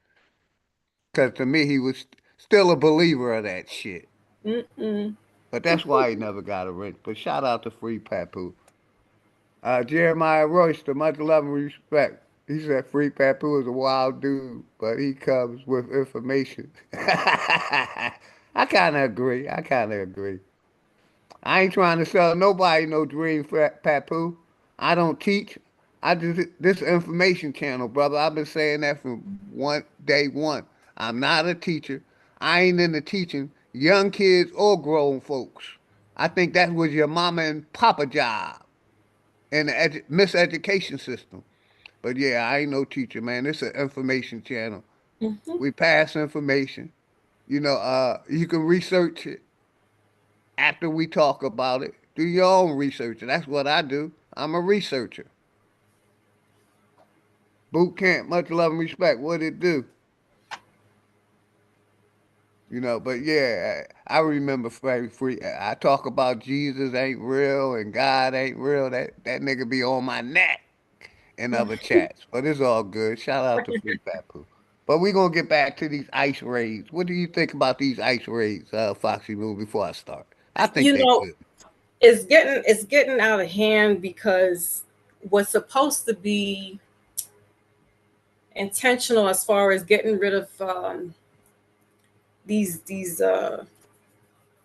Because to me, he was still a believer of that shit. But that's why he never got a wrench. But shout out to Free Papoose. Jeremiah Royster, much love and respect. He said Free Papoose is a wild dude, but he comes with information. I kind of agree. I ain't trying to sell nobody no dream, Papoose. I don't teach. I do this information channel, brother. I've been saying that from day one. I'm not a teacher. I ain't into teaching young kids or grown folks. I think that was your mama and papa job in the miseducation system. But yeah, I ain't no teacher, man. It's an information channel. We pass information. You can research it after we talk about it. Do your own research. That's what I do. I'm a researcher. Boot camp, much love and respect. What it do? But yeah, I remember very free. I talk about Jesus ain't real and God ain't real. That nigga be on my neck in other chats, but it's all good. Shout out to Free Papu. But we're gonna get back to these ICE raids. What do you think about these ICE raids, Foxy Moon? Before I start, I think they good. It's getting out of hand because what's supposed to be intentional as far as getting rid of these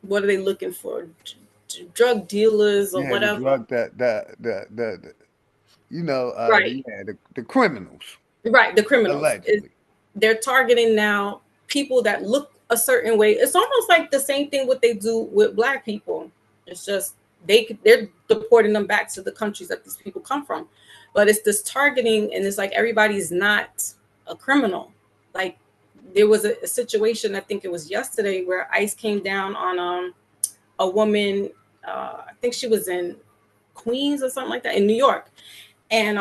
what are they looking for? Drug dealers or whatever. The drug right. The criminals. Right, the criminals. Allegedly. They're targeting now people that look a certain way. It's almost like the same thing what they do with Black people. It's just they're deporting them back to the countries that these people come from. But it's this targeting, and it's like everybody's not a criminal. Like there was a situation, I think it was yesterday, where ICE came down on a woman. I think she was in Queens or something like that in New York, and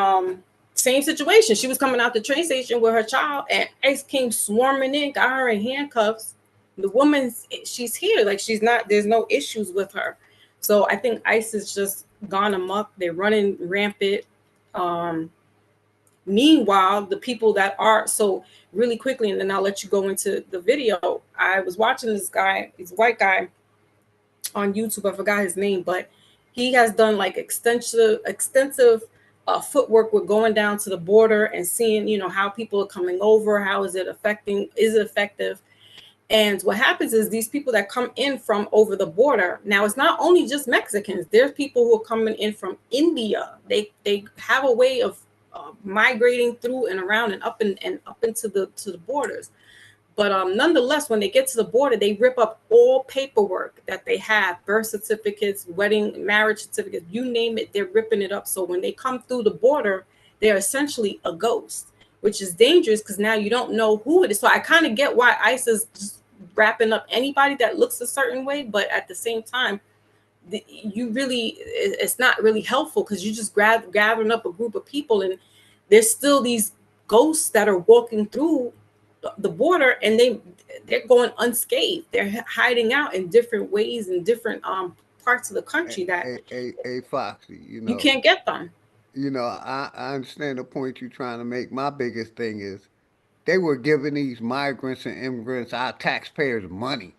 same situation. She was coming out the train station with her child, and ICE came swarming in, got her in handcuffs. The woman, she's here, like she's not. There's no issues with her. So I think ICE has just gone amok. They're running rampant. Meanwhile, the people that are so really quickly, and then I'll let you go into the video. I was watching this guy, he's a white guy on YouTube. I forgot his name, but he has done like extensive footwork with going down to the border and seeing, how people are coming over. How is it affecting? Is it effective? And what happens is these people that come in from over the border, now it's not only just Mexicans. There's people who are coming in from India. They have a way of migrating through and around and up into the borders. But nonetheless, when they get to the border, they rip up all paperwork that they have, birth certificates, wedding, marriage certificates, you name it, they're ripping it up. So when they come through the border, they're essentially a ghost, which is dangerous because now you don't know who it is. So I kind of get why ICE is just wrapping up anybody that looks a certain way. But at the same time, it's not really helpful because you just gathering up a group of people, and there's still these ghosts that are walking through the border, and they're going unscathed. They're hiding out in different ways in different parts of the country that Foxy, you can't get them. I understand the point you're trying to make. My biggest thing is they were giving these migrants and immigrants, our taxpayers, money.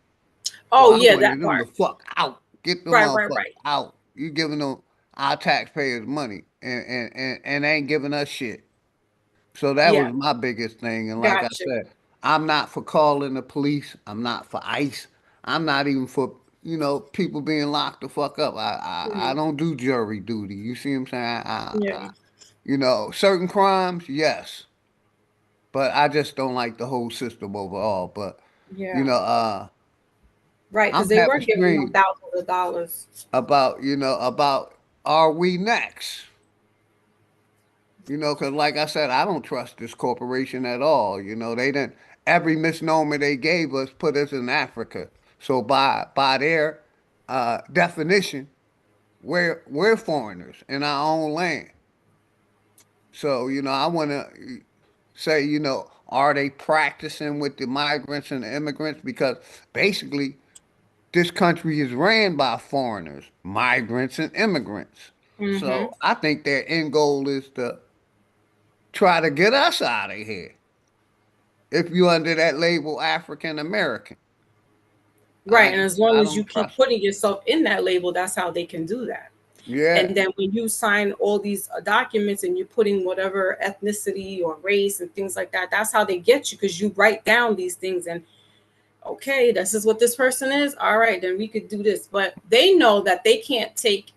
Oh, so yeah, that part. Them the fuck out. Get them motherfuckers out. You giving them our taxpayers money and ain't giving us shit. So that was my biggest thing. And like I said, I'm not for calling the police. I'm not for ICE. I'm not even for, people being locked the fuck up. I don't do jury duty. You see what I'm saying? Certain crimes, yes. But I just don't like the whole system overall. But, right, because they were giving them thousands of dollars. About are we next? Because like I said, I don't trust this corporation at all. They didn't, every misnomer they gave us put us in Africa. So by their definition, we're foreigners in our own land. So, I want to say, are they practicing with the migrants and the immigrants? Because basically, this country is ran by foreigners, migrants, and immigrants. Mm-hmm. So I think their end goal is to try to get us out of here. If you're under that label African American. Right. And as long as you keep putting yourself in that label, that's how they can do that. Yeah. And then when you sign all these documents and you're putting whatever ethnicity or race and things like that, that's how they get you, because you write down these things and, okay, this is what this person is. All right, then we could do this. But they know that they can't take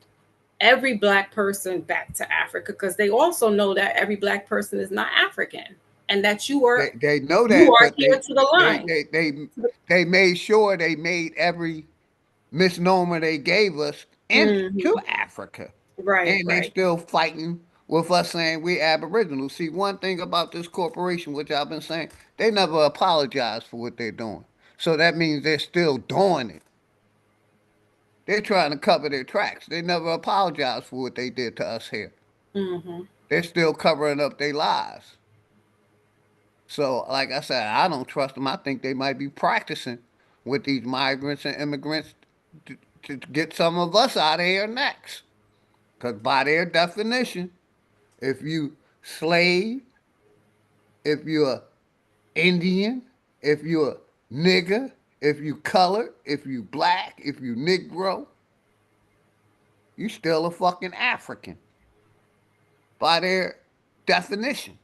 every Black person back to Africa, because they also know that every Black person is not African, and that you are. They know that you are here to the line. They made sure they made every misnomer they gave us into Africa. Right. And they still fighting with us saying we're Aboriginal. See, one thing about this corporation, which I've been saying, they never apologize for what they're doing. So that means they're still doing it. They're trying to cover their tracks. They never apologize for what they did to us here. Mm-hmm. They're still covering up their lies. So, like I said, I don't trust them. I think they might be practicing with these migrants and immigrants to get some of us out of here next. Because by their definition, if you slave, if you're Indian, if you're nigger, if you colored, if you black, if you Negro, you still a fucking African by their definition.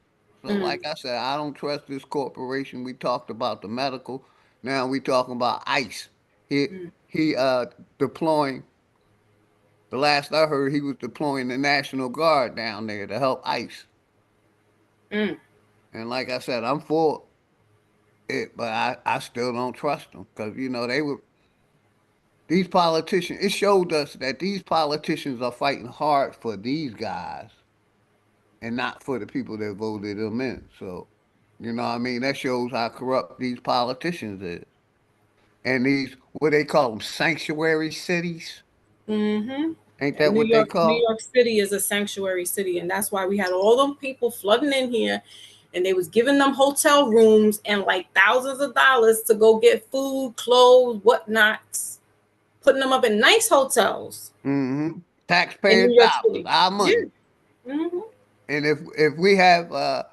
So like I said, I don't trust this corporation. We talked about the medical. Now we talking about ICE. He deploying, the last I heard, he was deploying the National Guard down there to help ICE. And like I said, I'm for it, but I still don't trust them because these politicians. It showed us that these politicians are fighting hard for these guys and not for the people that voted them in. So, you know what I mean? That shows how corrupt these politicians is. And these, what they call them, sanctuary cities. Ain't that what they call? New York City is a sanctuary city, and that's why we had all them people flooding in here, and they was giving them hotel rooms and like thousands of dollars to go get food, clothes, whatnot, putting them up in nice hotels. Taxpayer dollars, our money. Yeah. And if we have a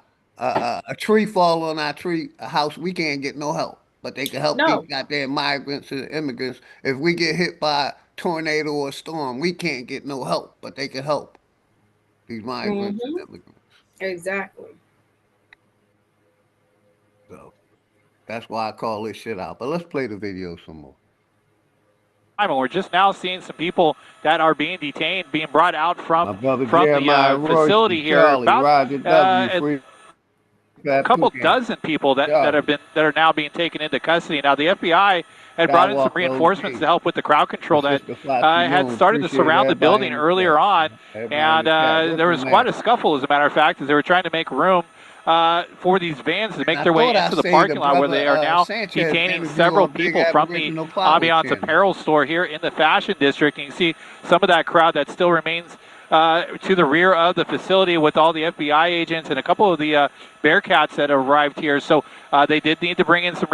tree fall on our house, we can't get no help. But they can help these goddamn migrants and immigrants. If we get hit by a tornado or a storm, we can't get no help. But they can help these migrants and immigrants. Exactly. So that's why I call this shit out. But let's play the video some more. And we're just now seeing some people that are being detained, being brought out from the facility here. About a couple dozen people that are now being taken into custody. Now the FBI had brought in some reinforcements to help with the crowd control that had started to surround the building earlier on, and there was quite a scuffle, as a matter of fact, as they were trying to make room for these vans to make their way into the parking lot, where they are now detaining several people from the Ambiance apparel store here in the Fashion District. And you see some of that crowd that still remains to the rear of the facility with all the FBI agents and a couple of the Bearcats that arrived here. So they did need to bring in some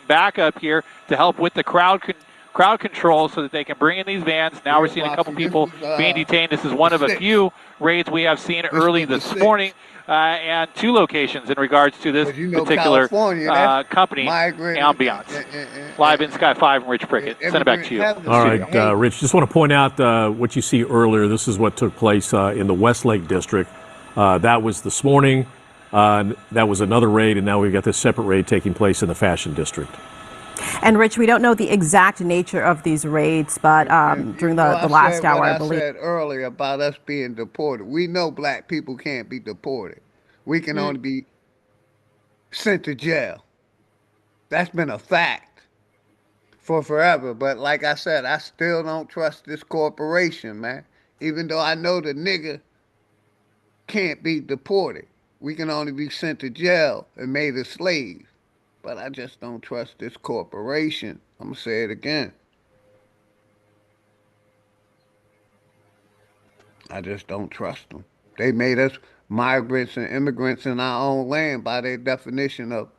backup here to help with the crowd control so that they can bring in these vans. Now we're seeing a couple people being detained. This is one of a few raids we have seen early this morning. And two locations in regards to this particular company, Ambiance. Live in Sky 5 and Rich Prickett. Send it back to you. All right, Rich, just want to point out what you see earlier. This is what took place in the Westlake District. That was this morning. That was another raid, and now we've got this separate raid taking place in the Fashion District. And Rich, we don't know the exact nature of these raids, but during the last hour, I believe. I said earlier about us being deported. We know black people can't be deported. We can only be sent to jail. That's been a fact for forever. But like I said, I still don't trust this corporation, man. Even though I know the nigga can't be deported. We can only be sent to jail and made a slave. But I just don't trust this corporation. I'm going to say it again. I just don't trust them. They made us migrants and immigrants in our own land by their definition of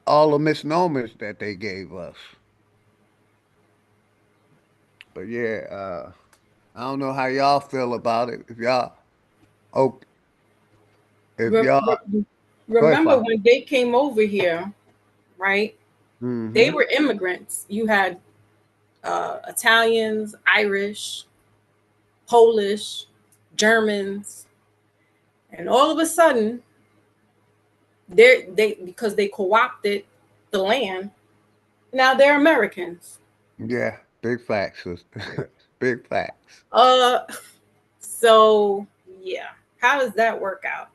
all the misnomers that they gave us. But yeah, I don't know how y'all feel about it. If y'all, remember when they came over here, right? They were immigrants. You had Italians, Irish, Polish, Germans, and all of a sudden, because they co-opted the land, now they're Americans. Yeah, big facts, sister. Big facts. So yeah, how does that work out?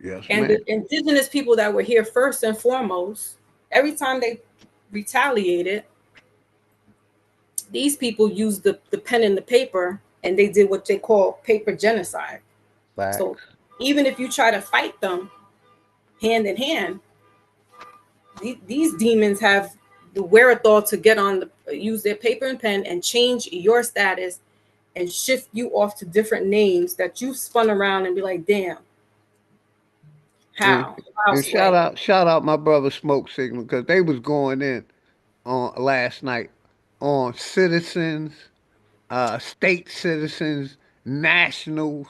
Yes, and the indigenous people that were here first and foremost, every time they retaliated, these people used the pen and the paper, and they did what they call paper genocide. Facts. So even if you try to fight them hand in hand, these demons have the wherewithal to use their paper and pen and change your status and shift you off to different names that you spun around and be like, damn, How? How, And Sway? shout out my brother Smoke Signal because they was going in on last night on citizens, state citizens, nationals.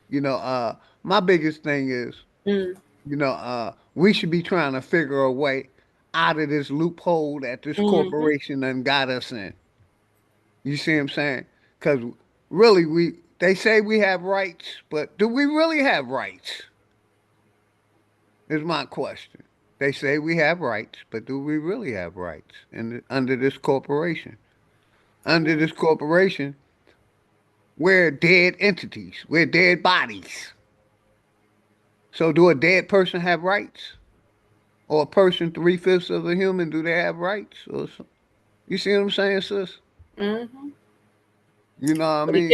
You know, my biggest thing is, Mm. we should be trying to figure a way out of this loophole that this Mm-hmm. corporation done got us in. You see what I'm saying? Because really, they say we have rights, but do we really have rights? Is my question. They say we have rights, but do we really have rights under this corporation? Under this corporation, we're dead entities. We're dead bodies. So do a dead person have rights? Or a person 3/5 of a human, do they have rights? You see what I'm saying, sis? Mm-hmm. You know what I But mean?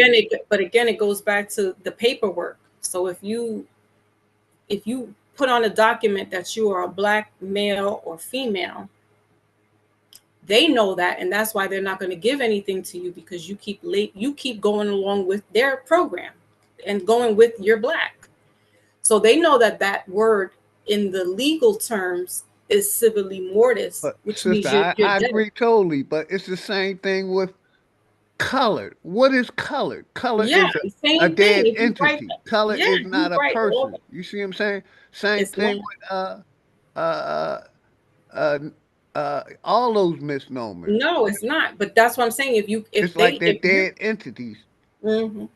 again, it goes back to the paperwork. So if you put on a document that you are a black male or female, they know that, and that's why they're not going to give anything to you because you keep going along with their program and going with your black. So they know that that word in the legal terms is civilly mortis, But which sister, means you're I dead. agree totally, but it's the same thing with colored. What is colored? Color Yeah, is a same thing. dead If you write, entity. Color yeah, is you not a write all. person. You see what I'm saying? Same It's thing not. with uh uh all those misnomers. No, it's not. But that's what I'm saying. It's like they're If you, dead entities mhm.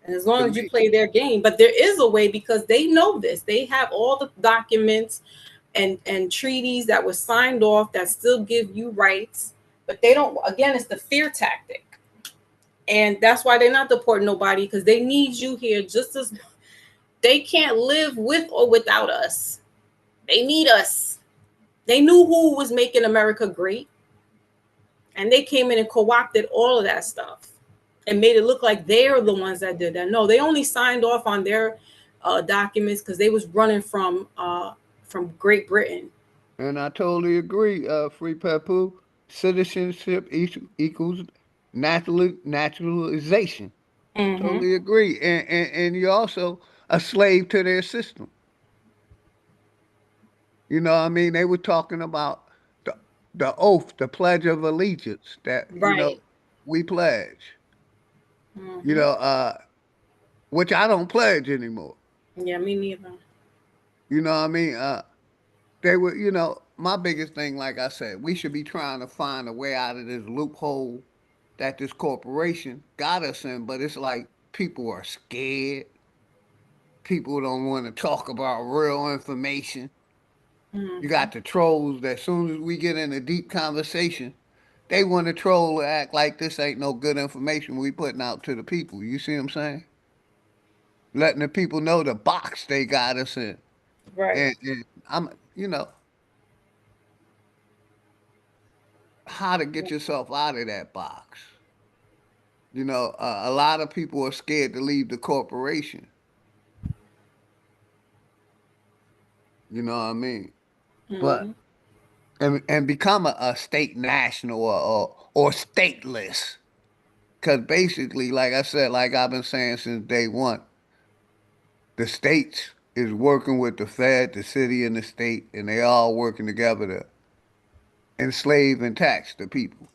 And as to long as you me. play their game, but there is a way because they know this. They have all the documents and treaties that were signed off that still give you rights, but they don't. Again, it's the fear tactic, and that's why they're not deporting nobody because they need you here just as they can't live with or without us. They need us. They knew who was making America great, and they came in and co-opted all of that stuff and made it look like they're the ones that did that. No, they only signed off on their documents because they was running from Great Britain. And I totally agree, Free Papu. Citizenship equals naturalization. Mm-hmm. Totally agree. And you're also a slave to their system. You know what I mean? They were talking about the, the oath, the Pledge of Allegiance that, Right. we pledge, you Mm-hmm. know, which I don't pledge anymore. Yeah, me neither. You know what I mean? They were, my biggest thing, like I said, we should be trying to find a way out of this loophole that this corporation got us in, but it's like people are scared. People don't want to talk about real information. You Mm-hmm. got the trolls that as soon as we get in a deep conversation, they want to troll and act like this ain't no good information we putting out to the people. You see what I'm saying? Letting the people know the box they got us in. Right. And I'm, how to get yourself out of that box. A lot of people are scared to leave the corporation. You know what I mean? But Mm-hmm. and become a state national or stateless. Because basically, like I said, like I've been saying since day one, the states is working with the Fed, the city, and the state, and they all working together to enslave and tax the people.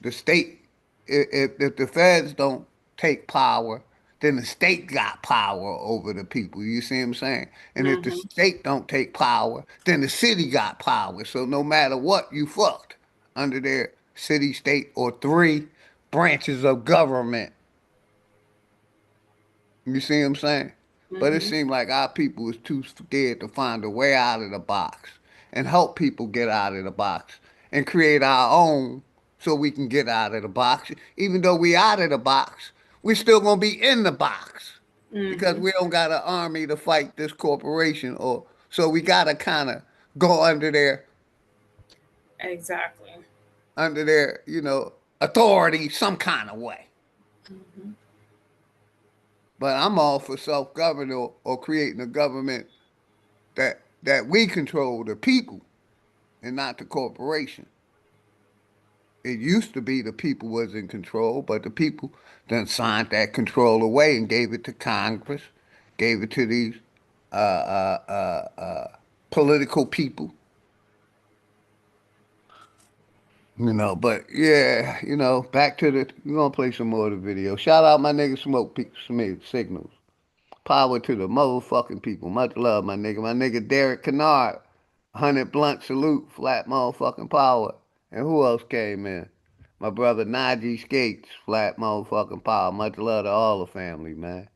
The state, if the feds don't take power, then the state got power over the people. You see what I'm saying? And if the Mm-hmm. state don't take power, then the city got power. So no matter what, you fucked under their city, state, or three branches of government. You see what I'm saying? But it Mm-hmm. seemed like our people was too scared to find a way out of the box and help people get out of the box and create our own so we can get out of the box. Even though we out of the box, we're still gonna be in the box because Mm-hmm. we don't got an army to fight this corporation or so we gotta kind of go Exactly. under their, authority some kind of way. Mm-hmm. But I'm all for self-government or creating a government that we control the people and not the corporation. It used to be the people was in control, but the people then signed that control away and gave it to Congress, gave it to these political people. You know, but yeah, you know, back to the, we're gonna play some more of the video. Shout out my nigga Smoke Signals. Power to the motherfucking people. Much love, my nigga. My nigga Derek Kennard. 100 blunt salute. Flat motherfucking power. And who else came in? My brother Najee Skates. Flat motherfucking power. Much love to all the family, man.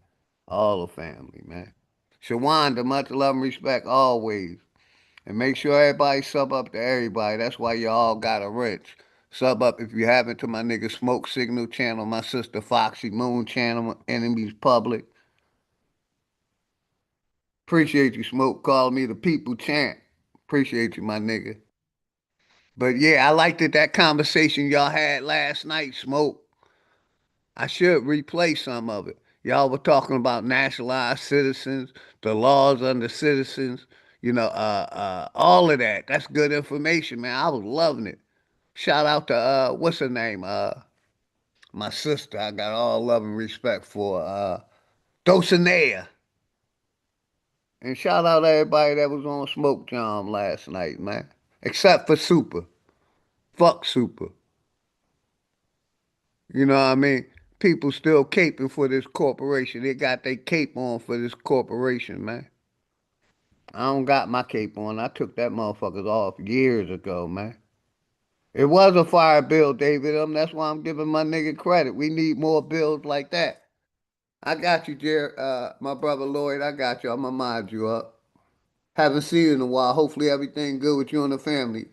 All the family, man. Shawanda, much love and respect always. And make sure everybody sub up to everybody. That's why y'all got a rich. Sub up if you haven't to my nigga Smoke Signal channel, my sister Foxy Moon channel, Enemies Public. Appreciate you, Smoke, calling me the people champ. Appreciate you, my nigga. But yeah, I liked that conversation y'all had last night, Smoke. I should replay some of it. Y'all were talking about nationalized citizens, the laws under citizens, you know, all of that. That's good information, man. I was loving it. Shout out to what's her name? My sister. I got all love and respect for Dulcinea. And shout out to everybody that was on Smoke Jam last night, man. Except for Super. Fuck Super. You know what I mean? People still caping for this corporation. They got their cape on for this corporation, man. I don't got my cape on. I took that motherfuckers off years ago, man. It was a fire bill, David. That's why I'm giving my nigga credit. We need more bills like that. I got you, Jared. My brother Lloyd, I got you. I'm going to mind you up. Haven't seen you in a while. Hopefully everything good with you and the family.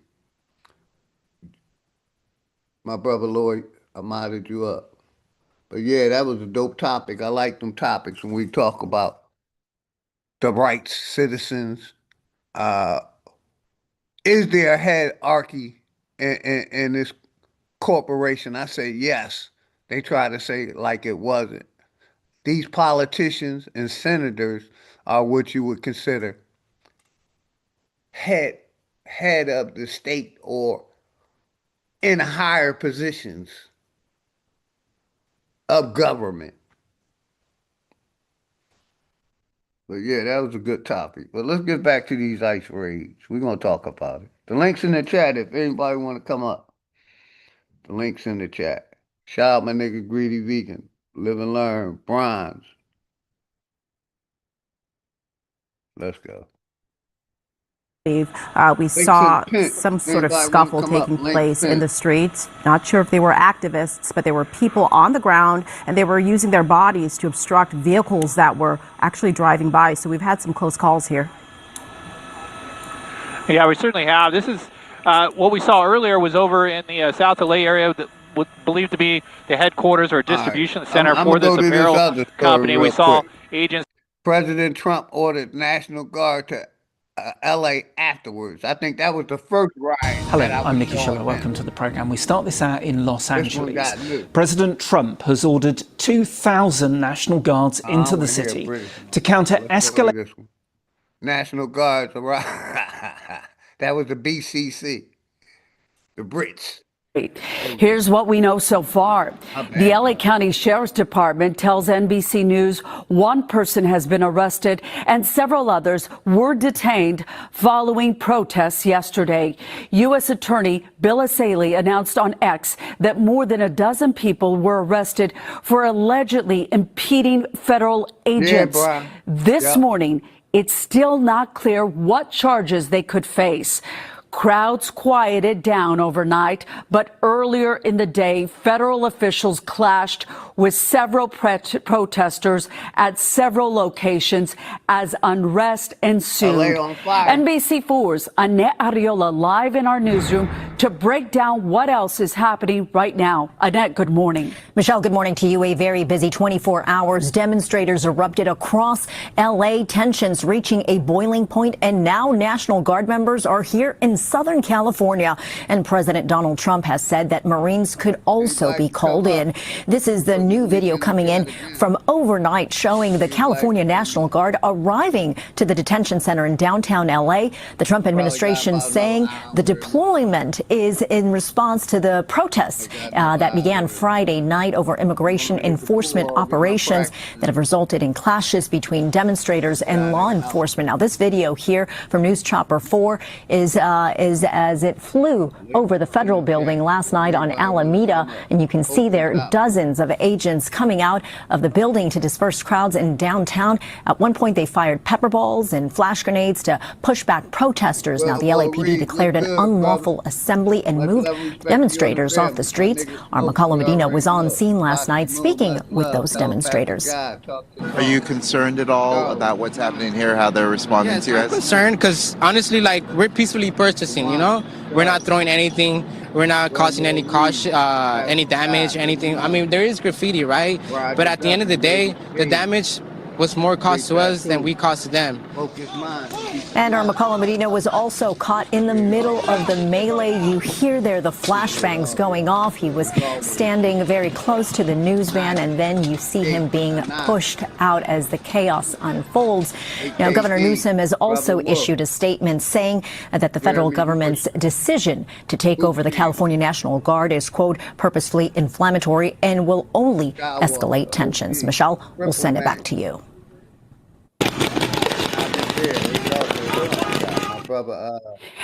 My brother Lloyd, I minded you up. But yeah, that was a dope topic. I like them topics when we talk about the rights, citizens. Is there a hierarchy in this corporation? I say yes. They try to say like it wasn't. These politicians and senators are what you would consider head of the state or in higher positions of government. But yeah, that was a good topic. But let's get back to these ICE raids. We're going to talk about it. The link's in the chat if anybody want to come up. The link's in the chat. Shout out my nigga Greedy Vegan. Live and Learn. Bronze. Let's go. We saw some sort of scuffle taking place in the streets. Not sure if they were activists, but there were people on the ground and they were using their bodies to obstruct vehicles that were actually driving by. So we've had some close calls here. Yeah, we certainly have. This is what we saw earlier was over in the South LA area that was believed to be the headquarters or distribution center for this apparel company. We saw agents. President Trump ordered National Guard to LA afterwards. I think that was the first ride. Hello, I'm Nikki Schiller. Welcome to the program. We start this out in Los Angeles. President Trump has ordered 2,000 National Guards into the city to counter escalation. National Guards arrived. That was the BCC, the Brits. Here's what we know so far. The LA County Sheriff's Department tells NBC News one person has been arrested and several others were detained following protests yesterday. U.S. Attorney Bill Asaley announced on X that more than a dozen people were arrested for allegedly impeding federal agents. This morning, it's still not clear what charges they could face. Crowds quieted down overnight, but earlier in the day, federal officials clashed with several protesters at several locations as unrest ensued. NBC4's Annette Ariola live in our newsroom to break down what else is happening right now. Annette, good morning. Michelle, good morning to you. A very busy 24 hours. Demonstrators erupted across L.A., tensions reaching a boiling point, and now National Guard members are here in Southern California. And President Donald Trump has said that Marines could also be called in. This is the new video coming in from overnight showing the California National Guard arriving to the detention center in downtown L.A. The Trump administration saying the deployment is in response to the protests that began Friday night over immigration enforcement operations that have resulted in clashes between demonstrators and law enforcement. Now, this video here from News Chopper 4 is as it flew over the federal building last night on Alameda, and you can see there dozens of agents coming out of the building to disperse crowds in downtown. At one point, they fired pepper balls and flash grenades to push back protesters. Now, the LAPD declared an unlawful assembly and moved demonstrators off the streets. Our McCullough Medina was on scene last night speaking with those demonstrators. Are you concerned at all about what's happening here, how they're responding to you guys? I'm concerned because honestly, like, we're peacefully purchasing, you know? We're not throwing anything. We're not causing any any damage, anything. I mean, there is graffiti, right? But at the end of the day, the damage was more cost to us than we cost to them. And our McCullough Medina was also caught in the middle of the melee. You hear there the flashbangs going off. He was standing very close to the news van, and then you see him being pushed out as the chaos unfolds. Now, Governor Newsom has also issued a statement saying that the federal government's decision to take over the California National Guard is, quote, purposefully inflammatory and will only escalate tensions. Michelle, we'll send it back to you.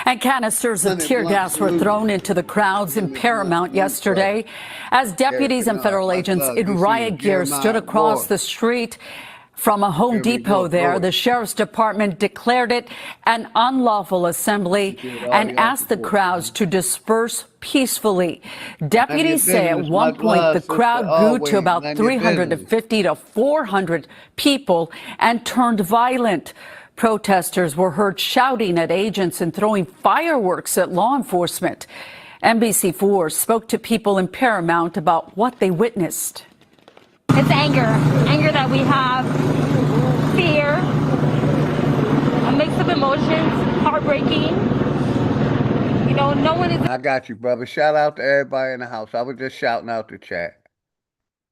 And canisters of tear gas were thrown into the crowds in Paramount yesterday as deputies and federal agents in riot gear stood across the street from a Home Depot there. The sheriff's department declared it an unlawful assembly and asked the crowds to disperse peacefully. Deputies say at one point the crowd grew to about 350 to 400 people and turned violent. Protesters were heard shouting at agents and throwing fireworks at law enforcement. NBC4 spoke to people in Paramount about what they witnessed. It's anger that we have, fear, a mix of emotions, heartbreaking. You know, no one is. I got you, brother. Shout out to everybody in the house. I was just shouting out the chat.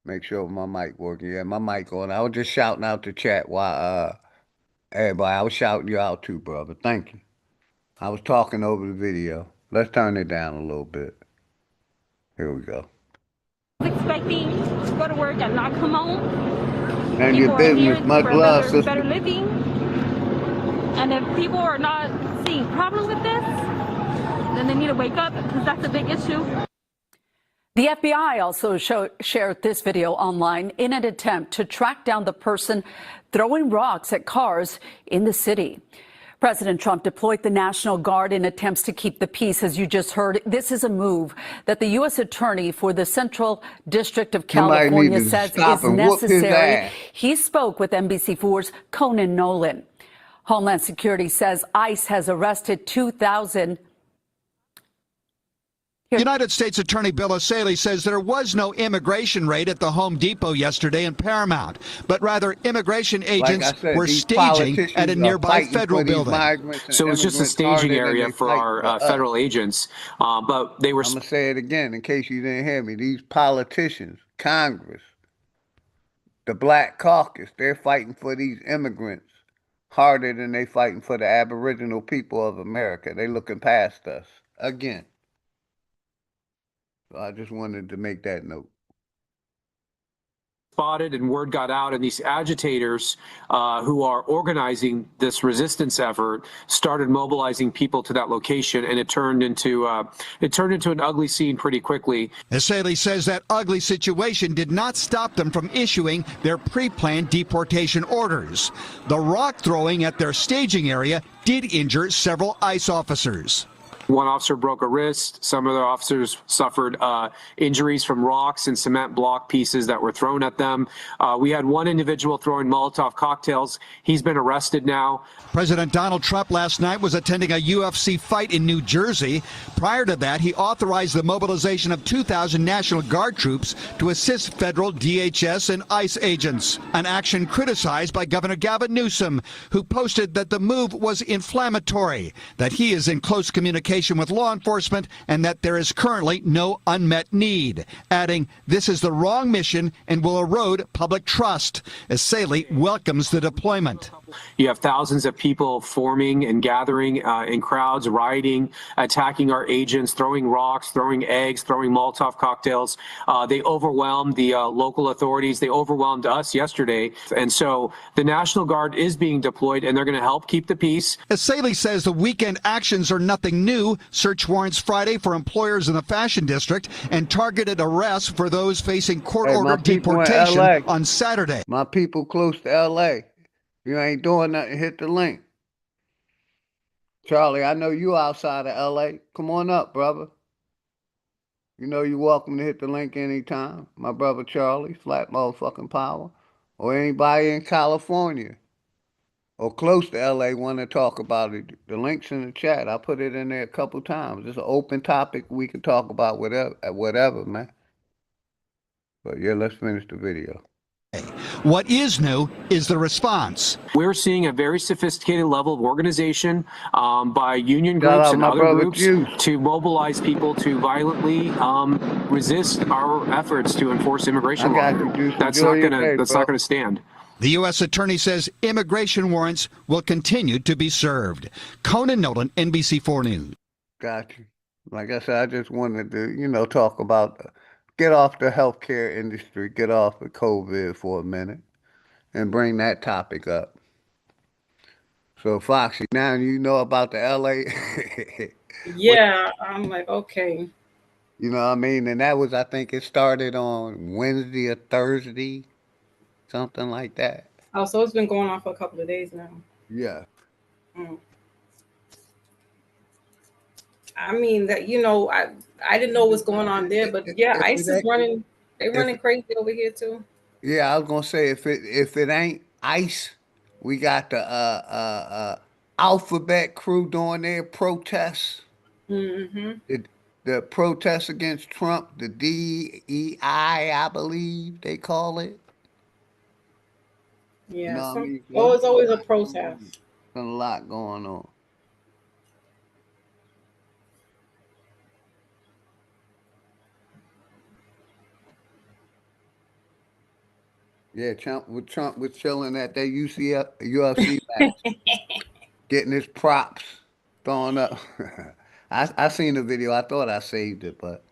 Make sure my mic working. Yeah, my mic on. I was just shouting out the chat while everybody. I was shouting you out too, brother. Thank you. I was talking over the video. Let's turn it down a little bit. Here we go. Expecting to go to work and not come home. And your business, much love, sister. Better living. And if people are not seeing problem with this, then they need to wake up because that's a big issue. The FBI also shared this video online in an attempt to track down the person throwing rocks at cars in the city. President Trump deployed the National Guard in attempts to keep the peace, as you just heard. This is a move that the U.S. Attorney for the Central District of California says is necessary. He spoke with NBC4's Conan Nolan. Homeland Security says ICE has arrested 2,000. United States Attorney Bill O'Saley says there was no immigration raid at the Home Depot yesterday in Paramount, but rather immigration agents were staging at a nearby federal building. So it was just a staging area for our federal agents, but they were... I'm going to say it again in case you didn't hear me. These politicians, Congress, the Black Caucus, they're fighting for these immigrants harder than they fighting for the Aboriginal people of America. They looking past us again. So I just wanted to make that note. Spotted and word got out, and these agitators who are organizing this resistance effort started mobilizing people to that location, and it turned into an ugly scene pretty quickly. O'Saley says that ugly situation did not stop them from issuing their pre-planned deportation orders. The rock throwing at their staging area did injure several ICE officers. One officer broke a wrist. Some other officers suffered injuries from rocks and cement block pieces that were thrown at them. We had one individual throwing Molotov cocktails. He's been arrested now. President Donald Trump last night was attending a UFC fight in New Jersey. Prior to that, he authorized the mobilization of 2,000 National Guard troops to assist federal DHS and ICE agents, an action criticized by Governor Gavin Newsom, who posted that the move was inflammatory, that he is in close communication with law enforcement, and that there is currently no unmet need, adding, "This is the wrong mission and will erode public trust." O'Saley welcomes the deployment. You have thousands of people forming and gathering in crowds, rioting, attacking our agents, throwing rocks, throwing eggs, throwing Molotov cocktails. They overwhelmed the local authorities. They overwhelmed us yesterday. And so the National Guard is being deployed, and they're going to help keep the peace. As Saley says, the weekend actions are nothing new. Search warrants Friday for employers in the Fashion District and targeted arrests for those facing court-ordered deportation on Saturday. My people close to L.A. You ain't doing nothing, hit the link. Charlie, I know you outside of L.A. Come on up, brother. You know you're welcome to hit the link anytime. My brother Charlie, flat motherfucking power. Or anybody in California or close to LA want to talk about it. The link's in the chat. I put it in there a couple times. It's an open topic. We can talk about whatever, man. But yeah, let's finish the video. What is new is the response. We're seeing a very sophisticated level of organization by union groups and other groups to mobilize people to violently resist our efforts to enforce immigration law. That's not going to stand. The U.S. Attorney says immigration warrants will continue to be served. Conan Nolan, NBC4 News. Got you. Like I said, I just wanted to, talk about, get off the healthcare industry, get off of COVID for a minute, and bring that topic up. So, Foxy, now you know about the LA. Yeah, I'm like, okay. You know what I mean? And that was, I think it started on Wednesday or Thursday. Something like that. Oh, so it's been going on for a couple of days now. Yeah. I mean that I didn't know what's going on there, but yeah, ICE is running. They running crazy over here too. Yeah, I was gonna say if it ain't ICE, we got the Alphabet crew doing their protests. Mm-hmm. The protests against Trump, the DEI, I believe they call it. Yeah, it's always a protest. There's a lot going on. Yeah, Trump was chilling at that UFC match, getting his props thrown up. I seen the video. I thought I saved it, but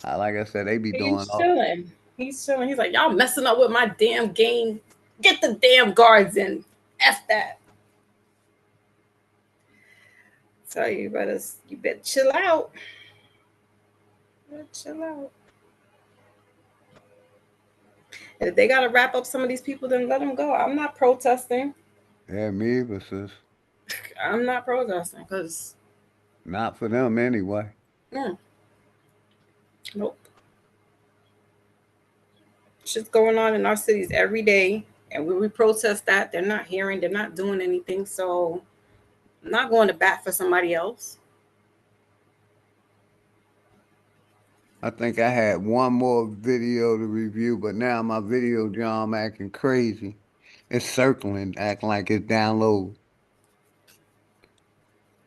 like I said, they be doing. He's chilling. He's chilling. He's like, y'all messing up with my damn game. Get the damn guards in. F that. So you better chill out. Chill out. If they gotta wrap up some of these people, then let them go. I'm not protesting. Yeah, me either, sis. I'm not protesting because. Not for them anyway. Nope. Shit's going on in our cities every day, and when we protest that, they're not hearing, they're not doing anything. So I'm not going to bat for somebody else. I think I had one more video to review, but now my video John acting crazy. It's circling, acting like it's download.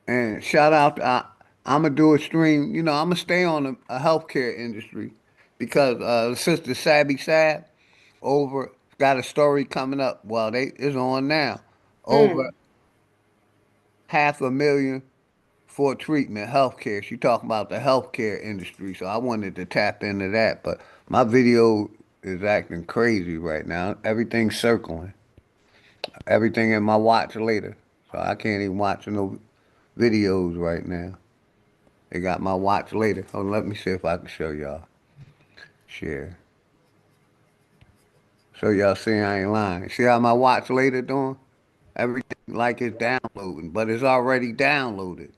And shout out to I'm gonna do a stream. I'm gonna stay on a healthcare industry because the sister Sabby Sab got a story coming up. Well, it's on now. Over 500,000 for treatment, healthcare. She talking about the healthcare industry, so I wanted to tap into that. But my video is acting crazy right now. Everything's circling. Everything in my watch later, so I can't even watch no videos right now. They got my watch later. Hold on, let me see if I can show y'all. Share. So y'all see I ain't lying. See how my watch later doing? Everything like it's downloading, but it's already downloaded.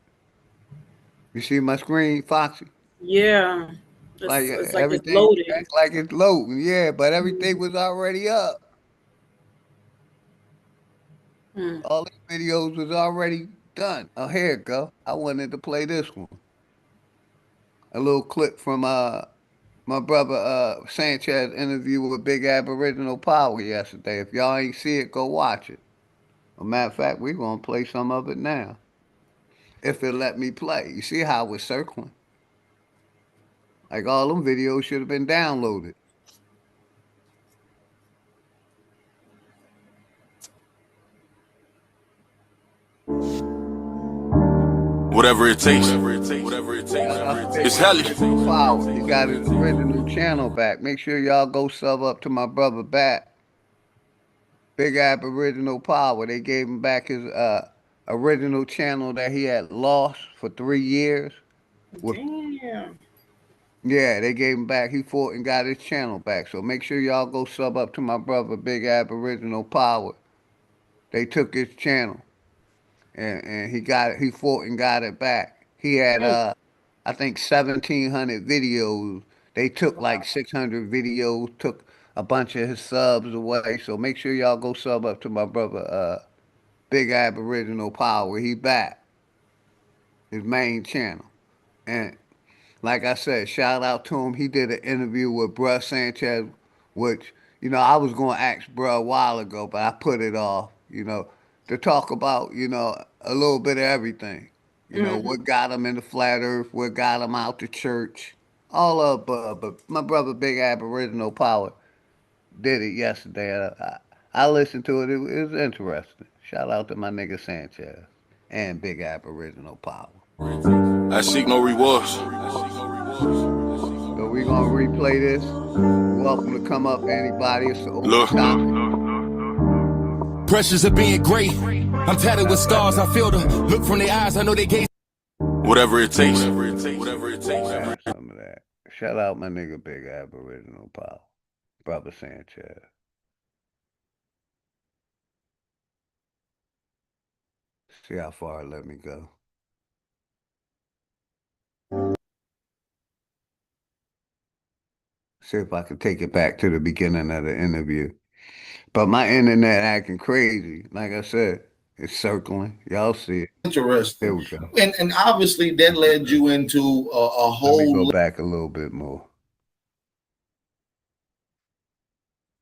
You see my screen, Foxy? Yeah. It's like it's loaded. Like it's loading, yeah, but everything was already up. All these videos was already done. Oh, here it go. I wanted to play this one. A little clip from my brother Sanchez interview with Big Aboriginal Power yesterday. If y'all ain't see it, go watch it. As a matter of fact, we're gonna play some of it now. If it let me play. You see how it's circling? Like all them videos should have been downloaded. Whatever it takes. It's hellish. Power. He got his original channel back. Make sure y'all go sub up to my brother back. Big Aboriginal Power. They gave him back his original channel that he had lost for 3 years. Damn. Yeah, they gave him back. He fought and got his channel back. So make sure y'all go sub up to my brother Big Aboriginal Power. They took his channel. And he fought and got it back. He had I think 1,700 videos. They took like 600 videos, took a bunch of his subs away. So make sure y'all go sub up to my brother Big Aboriginal Power. He back. His main channel. And like I said, shout out to him. He did an interview with Bruh Sanchez, which, I was going to ask Bruh a while ago, but I put it off, to talk about, a little bit of everything. What got him in the flat earth, what got him out the church, all of above. But my brother Big Aboriginal Power did it yesterday. I listened to it. It was interesting. Shout out to my nigga Sanchez and Big Aboriginal Power. I seek no rewards. So we're going to replay this. Welcome to come up, anybody. It's the open topic. Pressures of being great. I'm tatted with scars. I feel the look from their eyes. I know they gave. Whatever it takes. Some of that. Shout out my nigga Big Aboriginal Power. Brother Sanchez. See how far it let me go. See if I can take it back to the beginning of the interview. But my internet acting crazy. Like I said, it's circling. Y'all see it. Interesting. Here we go. And obviously that led you into a whole. Let me go back a little bit more.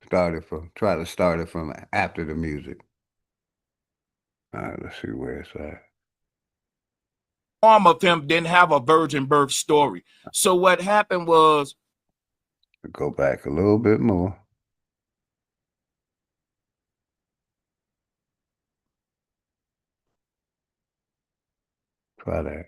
Try to start it from after the music. All right, let's see where it's at. Of him didn't have a virgin birth story. So what happened was. Go back a little bit more. Try that.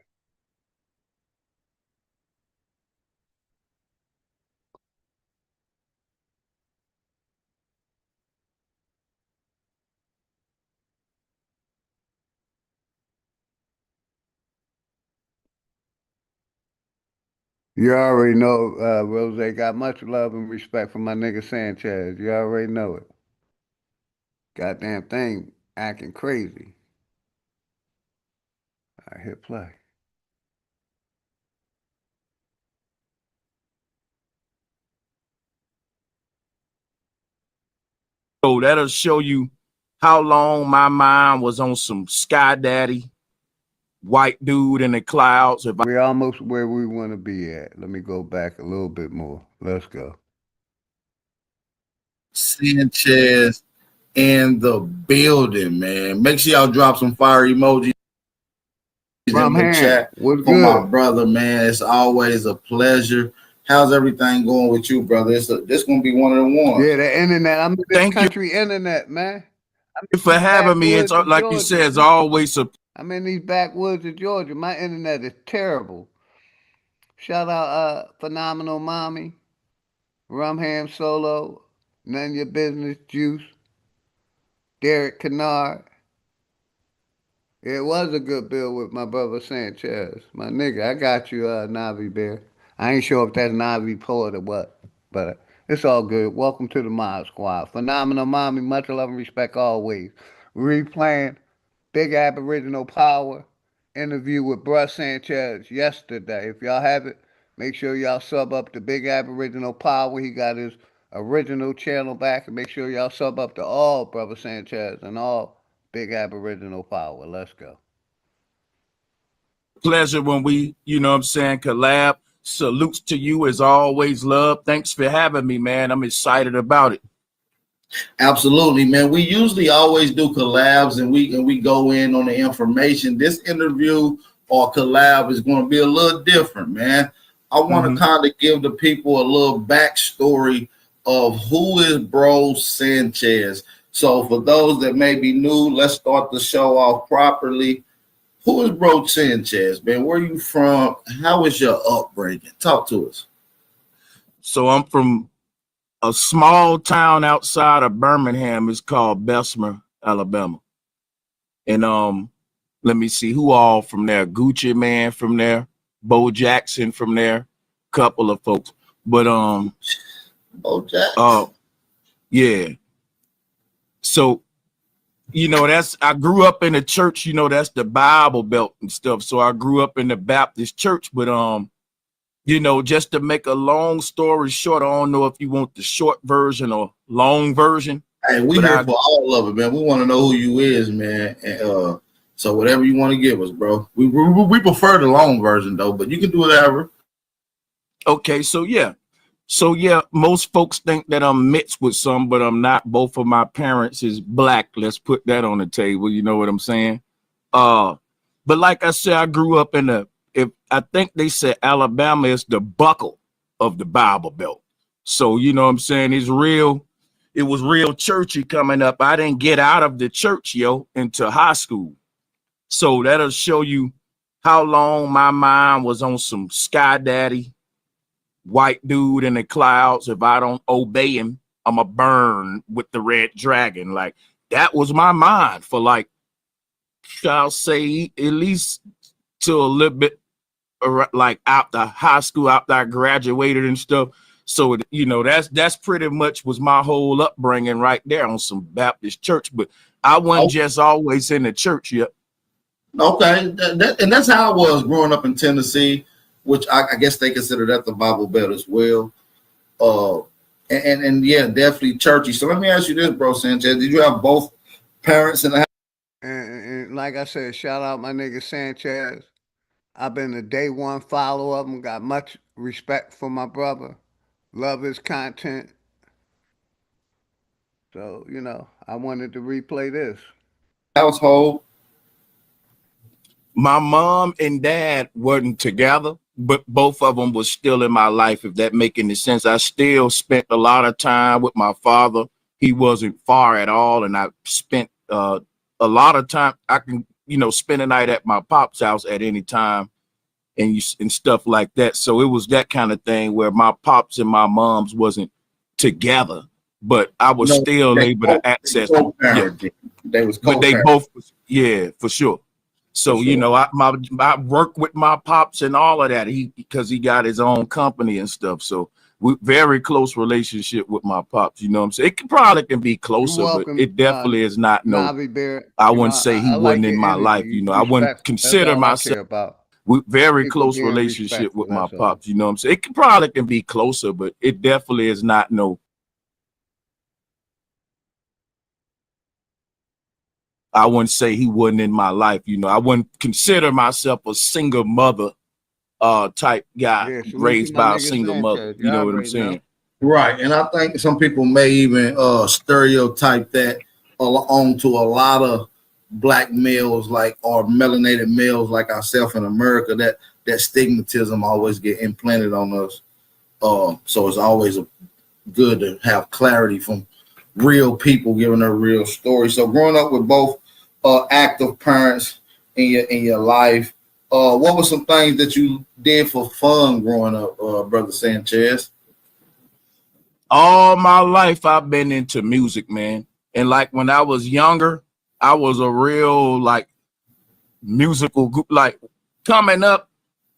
You already know Rose got much love and respect for my nigga Sanchez. You already know it. Goddamn thing acting crazy. I hit play. So that'll show you how long my mind was on some Sky Daddy, white dude in the clouds. We're almost where we want to be at. Let me go back a little bit more. Let's go. Sanchez in the building, man. Make sure y'all drop some fire emojis in the chat for my brother, man. It's always a pleasure. How's everything going with you, brother? This gonna be one of the ones. Yeah, the internet. I'm in this country internet, man. Thank you for having me. It's like you said, it's always a. I'm in these backwoods of Georgia. My internet is terrible. Shout out Phenomenal Mommy, Rumham Solo, None Your Business Juice, Derek Kennard. It was a good bill with my brother Sanchez. My nigga, I got you, Navi Bear. I ain't sure if that's Navi Poet or what, but it's all good. Welcome to the Mod Squad. Phenomenal Mommy, much love and respect always. Replaying Big Aboriginal Power interview with Bruh Sanchez yesterday. If y'all have it, make sure y'all sub up to Big Aboriginal Power. He got his original channel back. And make sure y'all sub up to all Brother Sanchez and all Big Aboriginal Power. Let's go. Pleasure when we, collab. Salutes to you as always, love. Thanks for having me, man. I'm excited about it. Absolutely, man. We usually always do collabs and we go in on the information. This interview or collab is going to be a little different, man. I want to kind of give the people a little backstory of who is Bro Sanchez. So for those that may be new, let's start the show off properly. Who is Bro Sanchez, man? Where you from? How was your upbringing? Talk to us. So I'm from a small town outside of Birmingham. It's called Bessemer, Alabama. And let me see who all from there. Gucci Man from there, Bo Jackson from there, couple of folks. But Bo Jackson. Yeah. So I grew up in the church, that's the Bible Belt and stuff. So I grew up in the Baptist church, but just to make a long story short, I don't know if you want the short version or long version. Hey, we here for all of it, man. We want to know who you is, man. And so whatever you want to give us, bro. We prefer the long version though, but you can do whatever. Okay, so yeah, most folks think that I'm mixed with some, but I'm not. Both of my parents is black. Let's put that on the table. You know what I'm saying? But like I said, I grew up in I think they said Alabama is the buckle of the Bible Belt. So you know what I'm saying? It was real churchy coming up. I didn't get out of the church, into high school. So that'll show you how long my mind was on some Sky Daddy, white dude in the clouds. If I don't obey him, I'ma burn with the red dragon. Like that was my mind for like, I'll say at least till a little bit like after high school, after I graduated and stuff. So that's pretty much was my whole upbringing right there on some Baptist church. But I wasn't just always in the church yet. Okay, and that's how I was growing up in Tennessee, which I guess they consider that the Bible Belt as well. And yeah, definitely churchy. So let me ask you this, Bro Sanchez: did you have both parents in the house? And like I said, shout out my nigga Sanchez. I've been a day one follower of him. Got much respect for my brother. Love his content. So I wanted to replay this household. My mom and dad weren't together, but both of them was still in my life, if that make any sense. I still spent a lot of time with my father. He wasn't far at all, and I spent a lot of time. I can, spend a night at my pop's house at any time and stuff like that. So it was that kind of thing where my pops and my moms wasn't together, but I was still able to access them. Yeah. But they both was, yeah, for sure. So, I work with my pops and all of that. Because he got his own company and stuff. So we very close relationship with my pops. You know what I'm saying? It probably can be closer, but it definitely is not. No, I wouldn't say he wasn't in my life. I wouldn't consider myself. We very close relationship with my pops. You know what I'm saying? It probably can be closer, but it definitely is not. No. I wouldn't say he wasn't in my life. I wouldn't consider myself a single mother type guy raised by a single mother. You know what I'm saying? Right. And I think some people may even stereotype that onto a lot of black males or melanated males like ourselves in America, that stigmatism always get implanted on us. So it's always good to have clarity from real people giving their real story. So growing up with both active parents in your life, what were some things that you did for fun growing up, Brother Sanchez? All my life I've been into music, man. And like when I was younger, I was a real musical group. Like coming up,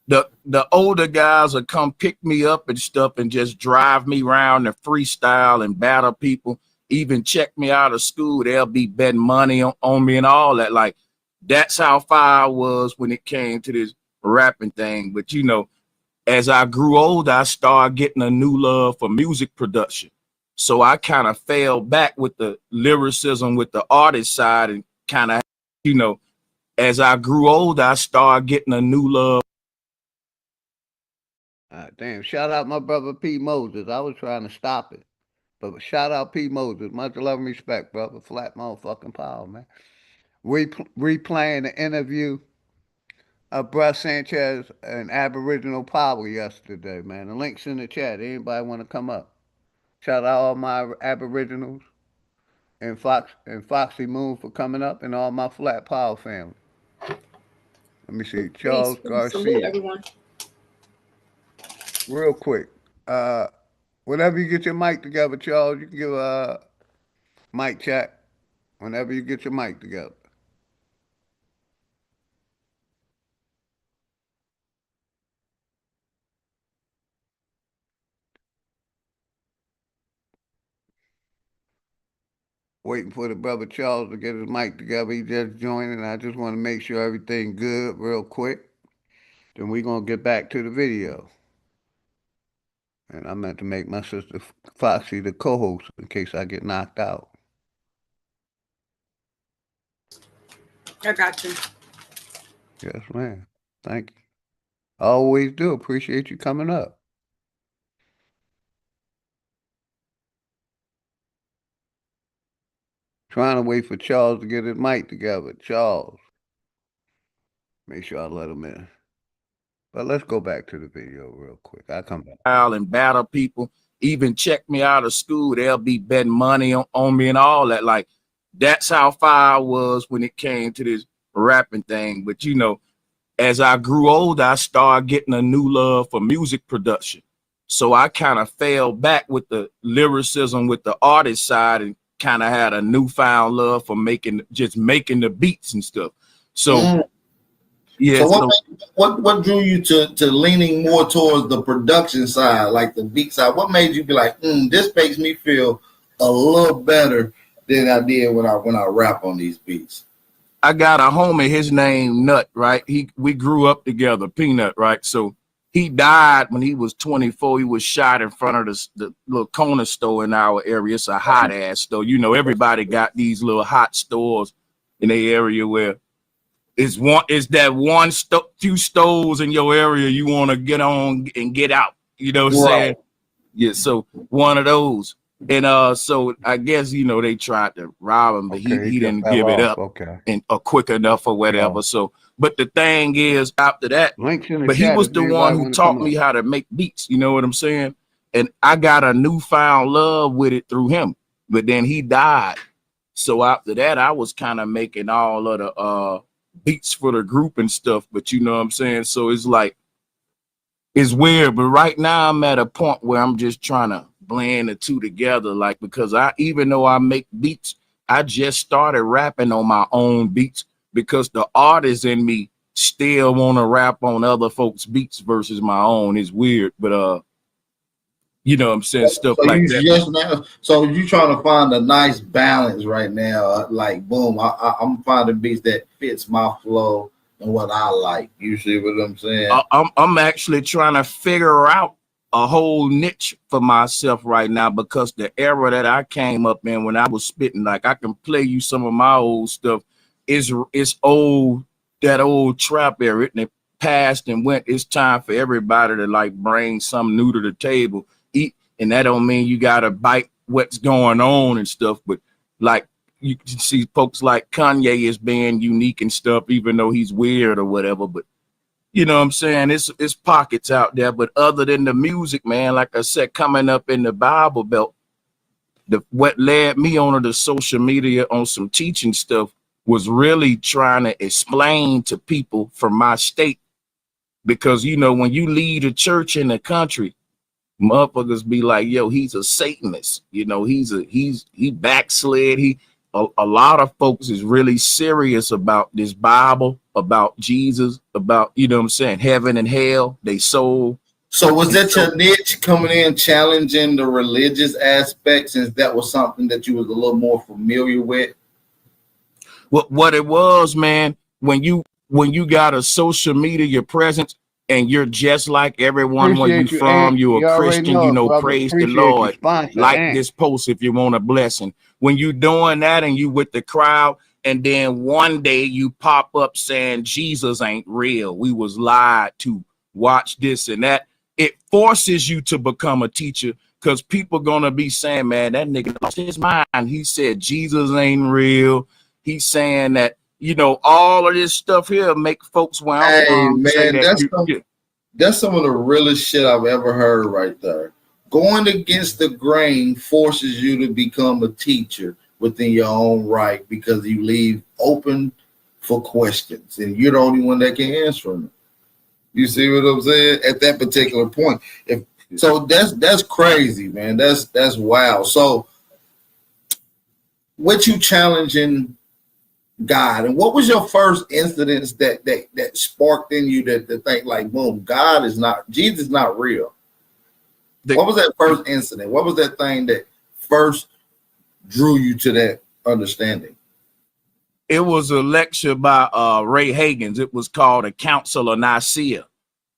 the older guys would come pick me up and stuff and just drive me around and freestyle and battle people. Even check me out of school. They'll be betting money on me and all that. Like that's how far I was when it came to this rapping thing. But as I grew older, I started getting a new love for music production. So I kind of fell back with the lyricism, with the artist side, and kind of, as I grew older, I started getting a new love. Damn, shout out my brother P. Moses. I was trying to stop it. But shout out P. Moses. Much love and respect, brother. Flat motherfucking power, man. Replaying the interview of Bruh Sanchez and Aboriginal Power yesterday, man. The link's in the chat. Anybody want to come up? Shout out all my Aboriginals and Foxy Moon for coming up, and all my Flat Power family. Let me see. Charles Salute Garcia. everyone. Real quick. Whenever you get your mic together, Charles, you can give a mic check. Whenever you get your mic together. Waiting for the brother Charles to get his mic together. He just joined, and I just want to make sure everything good real quick. Then we're going to get back to the video. And I meant to make my sister Foxy the co-host in case I get knocked out. I got you. Yes, ma'am. Thank you. I always do. Appreciate you coming up. Trying to wait for Charles to get his mic together. Charles. Make sure I let him in. But let's go back to the video real quick. I'll come back. And battle people, even check me out of school. They'll be betting money on me and all that. Like, that's how far I was when it came to this rapping thing. But, you know, as I grew older, I started getting a new love for music production. So I kind of fell back with the lyricism, with the artist side, and kind of had a newfound love for making the beats and stuff. So yeah. So what drew you to leaning more towards the production side, like the beat side? What made you be like, this makes me feel a little better than I did when I rap on these beats? I got a homie, his name Nut, right? We grew up together, Peanut, right? So he died when he was 24. He was shot in front of the little corner store in our area. It's a hot ass store. You know, everybody got these little hot stores in the area where it's few stores in your area you want to get on and get out. You know what I'm saying? Yeah, so one of those. And so I guess, you know, they tried to rob him, but he didn't give it up and quick enough or whatever. So, but the thing is, after that, but he was the one who taught me how to make beats. You know what I'm saying? And I got a newfound love with it through him. But then he died. So after that, I was kind of making all of the beats for the group and stuff. But you know what I'm saying? So it's like, it's weird. But right now I'm at a point where I'm just trying to blend the two together, like, because even though I make beats, I just started rapping on my own beats because the artist in me still want to rap on other folks' beats versus my own. It's weird, but you know what I'm saying, stuff so like you that. Just now, so you trying to find a nice balance right now, like boom, I'm finding beats that fits my flow and what I like. You see what I'm saying? I'm actually trying to figure out a whole niche for myself right now, because the era that I came up in when I was spitting, like, I can play you some of my old stuff. It's old, that old trap era, and it passed and went. It's time for everybody to like bring something new to the table. And that don't mean you gotta bite what's going on and stuff, but like, you can see folks like Kanye as being unique and stuff, even though he's weird or whatever. But you know what I'm saying? It's pockets out there. But other than the music, man, like I said, coming up in the Bible Belt, what led me onto the social media on some teaching stuff was really trying to explain to people from my state. Because, you know, when you lead a church in the country, motherfuckers be like, yo, he's a Satanist. You know, he backslid. A lot of folks is really serious about this Bible, about Jesus, about, you know what I'm saying, heaven and hell, they soul. So was that your niche, coming in challenging the religious aspect, since that was something that you was a little more familiar with? What it was, man, when you got a social media presence and you're just like everyone where you from, you're a Christian, you know, praise the Lord, like this post if you want a blessing. When you doing that and you with the crowd, and then one day you pop up saying Jesus ain't real, we was lied to, watch this and that, it forces you to become a teacher, because people gonna be saying, man, that nigga lost his mind. He said Jesus ain't real. He's saying that, you know, all of this stuff here make folks Hey man, that's some of the realest shit I've ever heard right there. Going against the grain forces you to become a teacher within your own right, because you leave open for questions, and you're the only one that can answer them. You see what I'm saying? At that particular point, that's crazy, man. That's wild. So, what you challenging God, and what was your first incident that sparked in you to think like, boom, Jesus is not real? What was that first incident? What was that thing that first drew you to that understanding? It was a lecture by Ray Hagins. It was called A Council of Nicaea.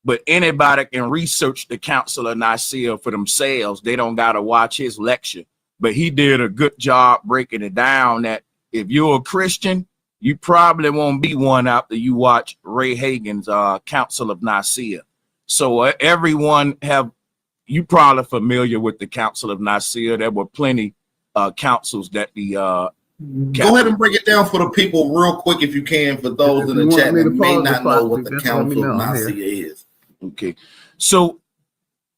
But anybody can research the Council of Nicaea for themselves. They don't got to watch his lecture. But he did a good job breaking it down that if you're a Christian, you probably won't be one after you watch Ray Hagins' Council of Nicaea. So everyone you probably familiar with the Council of Nicaea. There were plenty councils that the Go ahead and break it down for the people real quick if you can, for those in the chat that may not know what the Council of Nicaea is. Okay, so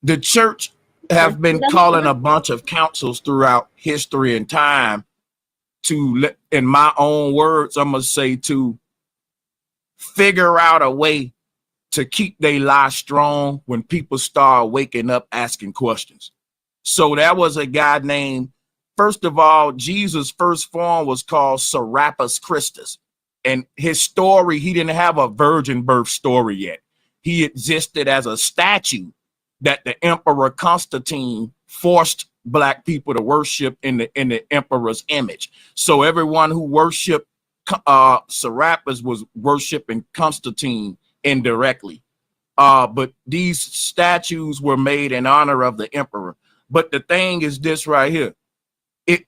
the church have been calling a bunch of councils throughout history and time to, in my own words, I'm gonna say, to figure out a way to keep their lie strong when people start waking up asking questions. So there was a guy named, first of all, Jesus' first form was called Serapis Christus. And his story, he didn't have a virgin birth story yet. He existed as a statue that the Emperor Constantine forced Black people to worship in the emperor's image. So everyone who worshiped Serapis was worshiping Constantine indirectly. But these statues were made in honor of the emperor. But the thing is this right here.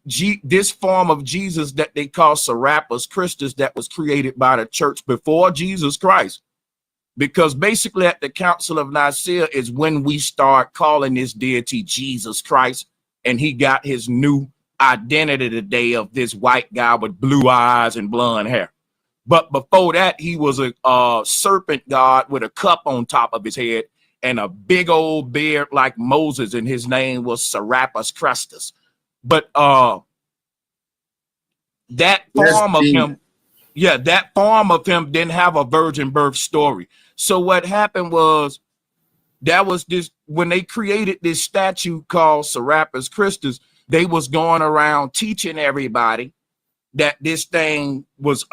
This form of Jesus that they call Serapis Christus that was created by the church before Jesus Christ. Because basically at the Council of Nicaea is when we start calling this deity Jesus Christ, and he got his new identity today of this white guy with blue eyes and blonde hair. But before that, he was a serpent god with a cup on top of his head and a big old beard like Moses, and his name was Serapis Christus. But that form of him, that form of him didn't have a virgin birth story. So what happened was, that was this, when they created this statue called Serapis Christus, they was going around teaching everybody that this thing was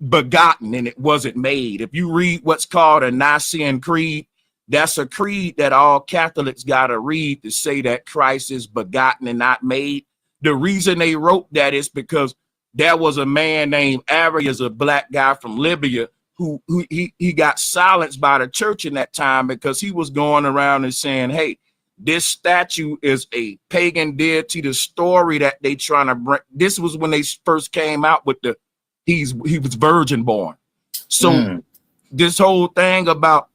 begotten and it wasn't made. If you read what's called a Nicene Creed, that's a creed that all Catholics got to read to say that Christ is begotten and not made. The reason they wrote that is because there was a man named Arius, a Black guy from Libya, who he got silenced by the church in that time because he was going around and saying, hey, this statue is a pagan deity. The story that they trying to bring, this was when they first came out with the he was virgin born. So this whole thing about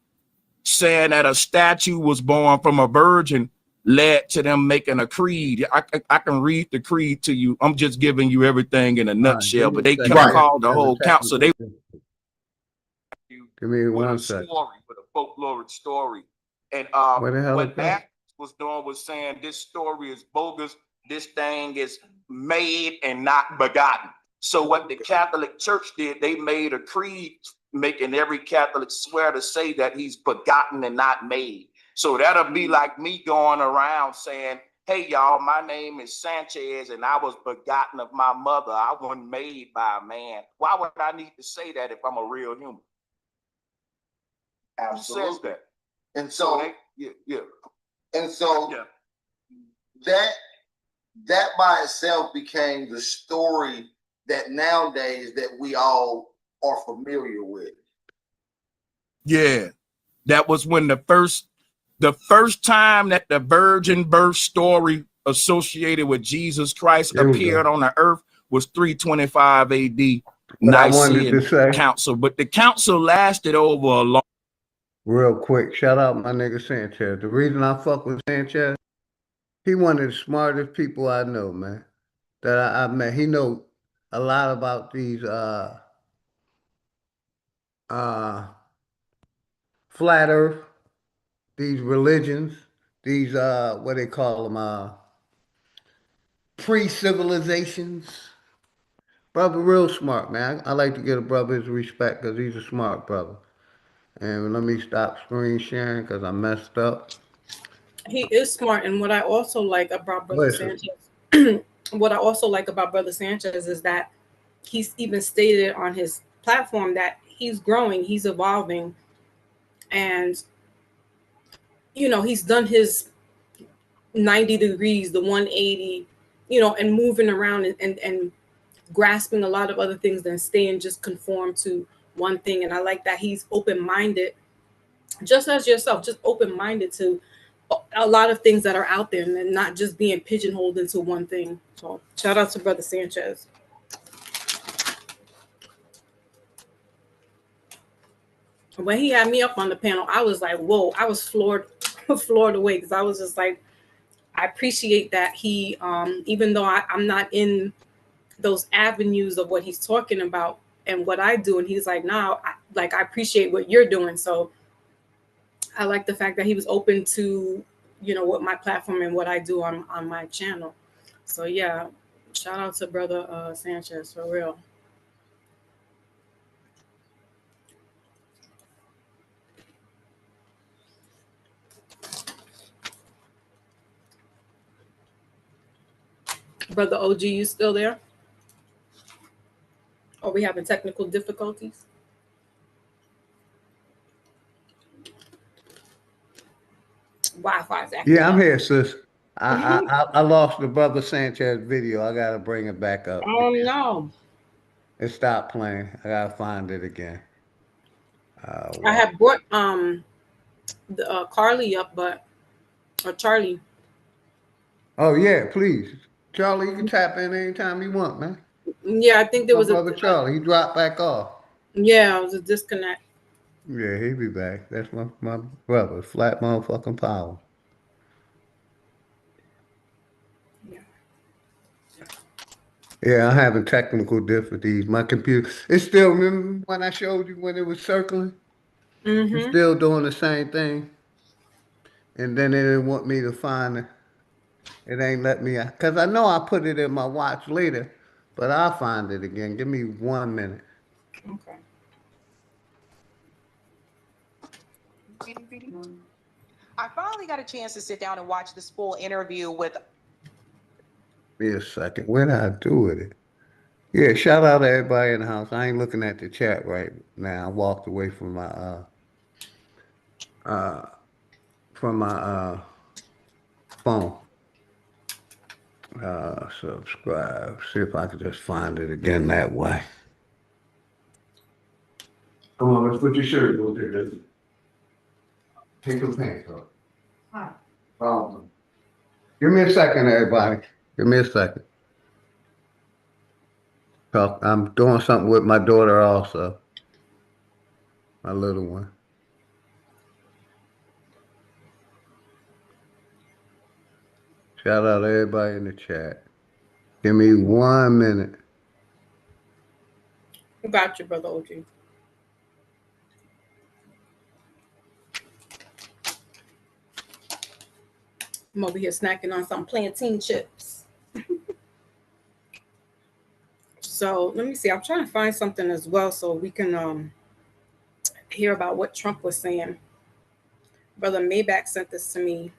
saying that a statue was born from a virgin led to them making a creed. I can read the creed to you. I'm just giving you everything in a nutshell, but they called the whole council. They give me one second. With a folkloric story. And what that was doing was saying this story is bogus. This thing is made and not begotten. So what the Catholic Church did, they made a creed making every Catholic swear to say that he's begotten and not made. So that'll be like me going around saying, hey, y'all, my name is Sanchez and I was begotten of my mother. I wasn't made by a man. Why would I need to say that if I'm a real human? Absolutely. Who says that? And so, that by itself became the story that nowadays that we all are familiar with. Yeah, that was when the first time that the virgin birth story associated with Jesus Christ appeared on the earth was 325 AD, Nicene Council. But the council lasted over a long. Real quick, shout out my nigga Sanchez. The reason I fuck with Sanchez, he one of the smartest people I know, man. That I met. He know a lot about these flat earth, these religions, these what they call them, pre-civilizations. Brother real smart, man. I like to give a brother his respect because he's a smart brother. And let me stop screen sharing because I messed up. He is smart, and what I also like about Brother Sanchez, what I also like about Brother Sanchez is that he's even stated on his platform that he's growing, he's evolving, and he's done his 90 degrees, the 180, and moving around and grasping a lot of other things than staying just conformed to one thing. And I like that he's open-minded, just as yourself, just open-minded to a lot of things that are out there and not just being pigeonholed into one thing. So shout out to Brother Sanchez. When he had me up on the panel, I was like, whoa, I was floored away, because I was just like, I appreciate that he, even though I'm not in those avenues of what he's talking about and what I do, and he's like, no, I appreciate what you're doing. So I like the fact that he was open to, what my platform and what I do on my channel. So yeah, shout out to Brother Sanchez, for real. Brother OG, you still there? Are we having technical difficulties? Wi-Fi's acting Yeah, I'm up. here, sis. I lost the Brother Sanchez video. I gotta bring it back up. Oh no. It stopped playing. I gotta find it again. I had brought the Carly up, or Charlie. Oh yeah, please, Charlie. You can tap in anytime you want, man. Yeah, I think there was Brother Charlie. He dropped back off. Yeah, it was a disconnect. Yeah, he'll be back. That's my brother. Flat motherfucking power. Yeah, I'm having technical difficulties. My computer, it's still, remember when I showed you when it was circling? It's still doing the same thing. And then it didn't want me to find it. It ain't let me, because I know I put it in my watch later, but I'll find it again. Give me 1 minute. Okay. I finally got a chance to sit down and watch this full interview with. Give me a second. Where did I do with it? Yeah, shout out to everybody in the house. I ain't looking at the chat right now. I walked away from my phone. Subscribe. See if I can just find it again that way. Come on, let's put your shirt on there. Take your pants off. Problem. Give me a second, everybody. Give me a second. I'm doing something with my daughter also. My little one. Shout out to everybody in the chat. Give me 1 minute. Got you, Brother OG. I'm over here snacking on some plantain chips. So let me see. I'm trying to find something as well so we can hear about what Trump was saying. Brother Maybach sent this to me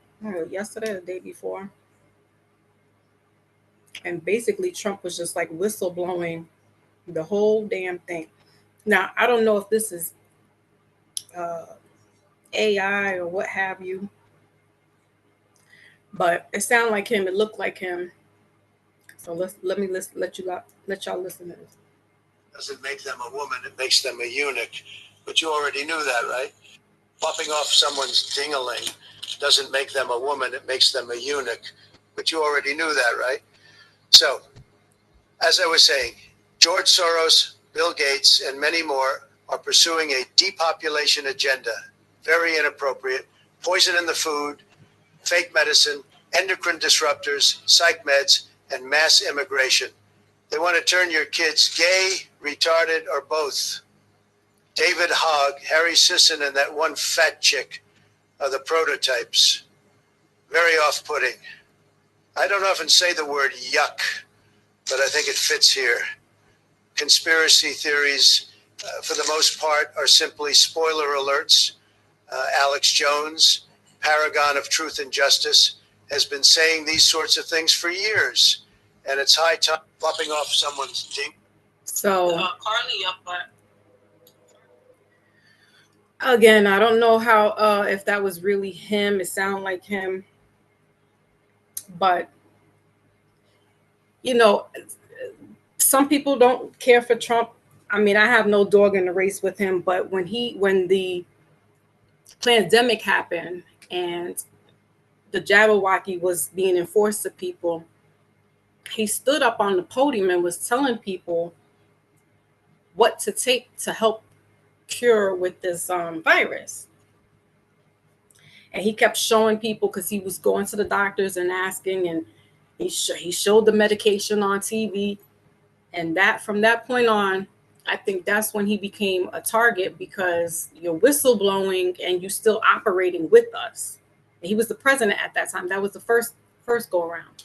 yesterday or the day before. And basically Trump was just like whistleblowing the whole damn thing. Now, I don't know if this is AI or what have you, but it sounded like him. It looked like him. So let y'all listen to this. Doesn't make them a woman, it makes them a eunuch. But you already knew that, right? Popping off someone's ding-a-ling doesn't make them a woman, it makes them a eunuch. But you already knew that, right? So, as I was saying, George Soros, Bill Gates, and many more are pursuing a depopulation agenda. Very inappropriate. Poison in the food, fake medicine, endocrine disruptors, psych meds, and mass immigration. They want to turn your kids gay, retarded, or both. David Hogg, Harry Sisson, and that one fat chick are the prototypes. Very off-putting. I don't often say the word yuck, but I think it fits here. conspiracy theories, for the most part, are simply spoiler alerts. Alex Jones, paragon of truth and justice, has been saying these sorts of things for years, and it's high time flopping off someone's ding. So Carly up, but again, I don't know how if that was really him. It sounded like him, but you know, some people don't care for Trump. I mean, I have no dog in the race with him, but when the pandemic happened and the Jabberwocky was being enforced to people, he stood up on the podium and was telling people what to take to help cure with this virus. And he kept showing people, because he was going to the doctors and asking, and he showed the medication on TV. And that from that point on, I think that's when he became a target, because you're whistleblowing and you still operating with us. And he was the president at that time. That was the first go around.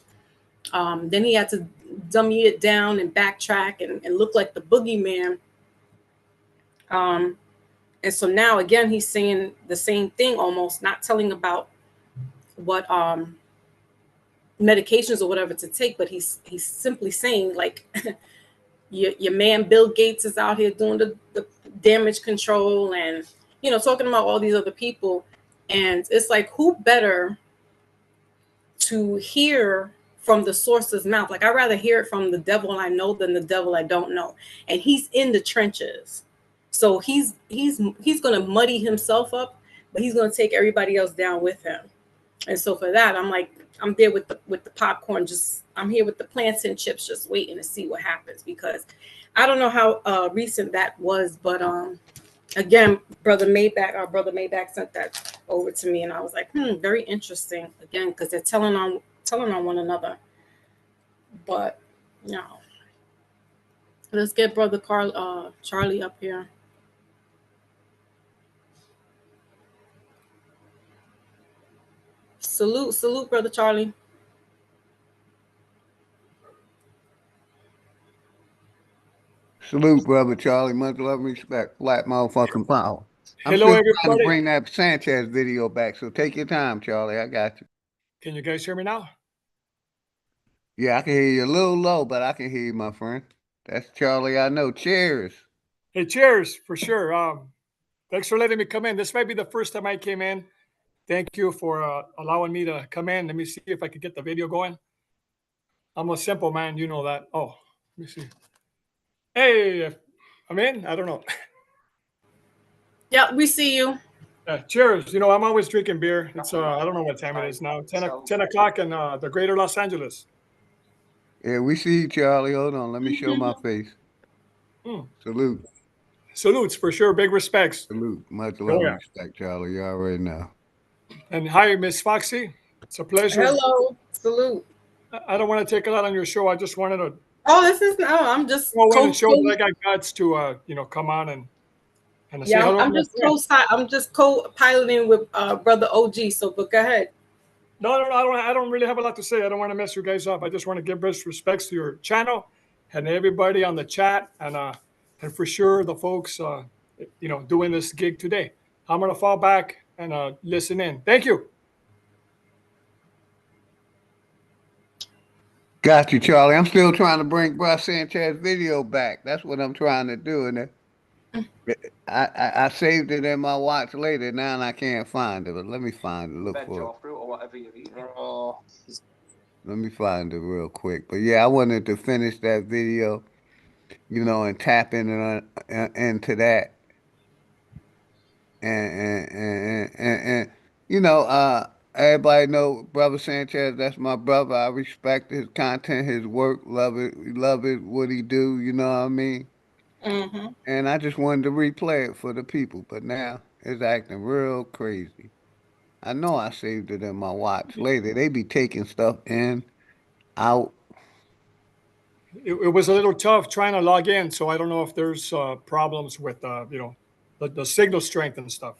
Then he had to dummy it down and backtrack and look like the boogeyman. And so now again, he's saying the same thing, almost not telling about what medications or whatever to take, but he's simply saying, like, your man Bill Gates is out here doing the damage control, and talking about all these other people. And it's like, who better to hear from the source's mouth? Like, I'd rather hear it from the devil I know than the devil I don't know. And he's in the trenches. So he's going to muddy himself up, but he's going to take everybody else down with him. And so for that, I'm like, I'm there with the popcorn. I'm here with the plantain chips, just waiting to see what happens, because I don't know how recent that was, but again, our brother Maybach sent that over to me, and I was like, very interesting. Again, because they're telling on one another. But no, let's get brother Charlie up here. Salute, brother Charlie. Salute, brother Charlie. Much love and respect. Flat motherfucking power. I'm Hello, still trying to everybody. bring that Sanchez video back, so take your time, Charlie. I got you. Can you guys hear me now? Yeah, I can hear you a little low, but I can hear you, my friend. That's Charlie I know. Cheers. Hey, cheers, for sure. Thanks for letting me come in. This might be the first time I came in. Thank you for allowing me to come in. Let me see if I could get the video going. I'm a simple man, you know that. Oh, let me see. Hey, I'm in? I don't know. Yeah, we see you. Cheers. I'm always drinking beer. It's I don't know what time it is now. 10 o'clock in the greater Los Angeles. Yeah, we see you, Charlie. Hold on. Let me show my face. Salute. Salutes, for sure. Big respects. Salute. Much love and respect, Charlie. You already know. And hi, Miss Foxy. It's a pleasure. Hello. Salute. I don't want to take a lot on your show. I just wanted to. I'm just. I want to show that I got guts to, come on and say hello. I'm just co-piloting with brother OG. So, but go ahead. No, I don't really have a lot to say. I don't want to mess you guys up. I just want to give best respects to your channel and everybody on the chat, and for sure the folks, doing this gig today. I'm gonna fall back and listen in. Thank you. Got you, Charlie. I'm still trying to bring Bryce Sanchez video back. That's what I'm trying to do, and I saved it in my watch later. Now I can't find it, but let me find it. Look for it. Let me find it real quick. But yeah, I wanted to finish that video, and tap into that, and everybody know Brother Sanchez. That's my brother. I respect his content, his work, love it, what he do. You know what I mean? Mm-hmm. And I just wanted to replay it for the people, but now it's acting real crazy. I know I saved it in my watch later. They be taking stuff in, out. It was a little tough trying to log in, so I don't know if there's problems with the signal strength and stuff.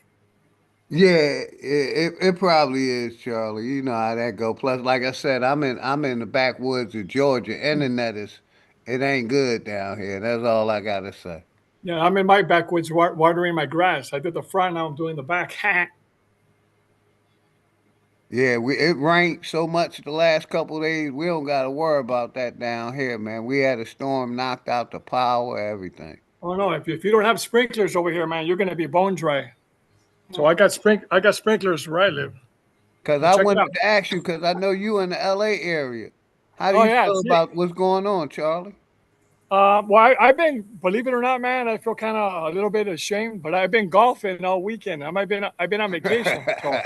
Yeah, it probably is, Charlie. You know how that go. Plus, like I said, I'm in the backwoods of Georgia. Internet is it ain't good down here. That's all I gotta say. Yeah, I'm in my backwoods watering my grass. I did the front, now I'm doing the back. Yeah, it rained so much the last couple of days. We don't gotta worry about that down here, man. We had a storm, knocked out the power, everything. Oh no, if you don't have sprinklers over here, man, you're gonna be bone dry. So I got sprinklers where I live. Cause So I check it wanted out. to ask you, cause I know you in the LA area. How do Oh you yeah, feel see, about what's going on, Charlie? well, I've been, believe it or not, man, I feel kind of a little bit ashamed, but I've been golfing all weekend. I've been on vacation, so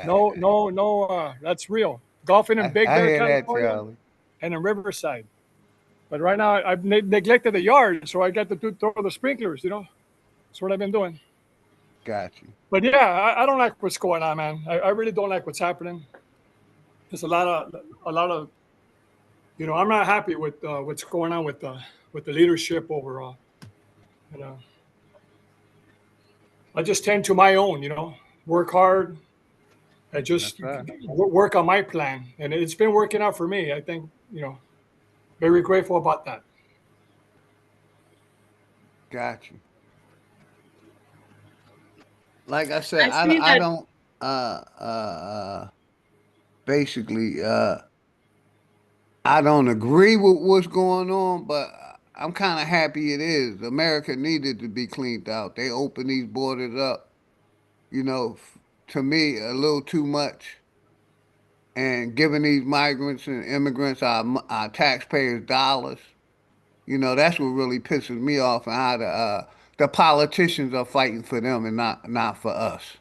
no, that's real. Golfing in Big I Bear, hear that, California, Charlie. and in Riverside. But right now, I've neglected the yard, so I got to throw the sprinklers. That's what I've been doing. Got you. But yeah, I don't like what's going on, man. I really don't like what's happening. There's a lot of, I'm not happy with what's going on with the leadership overall. You know, I just tend to my own, work hard. I just That's right. work on my plan, and it's been working out for me. I think, very grateful about that. Got you. Like I said, I see I that. don't basically I don't agree with what's going on, but I'm kind of happy it is. America needed to be cleaned out. They opened these borders up, to me a little too much, and giving these migrants and immigrants our taxpayers' dollars. That's what really pisses me off, and how the politicians are fighting for them and not for us.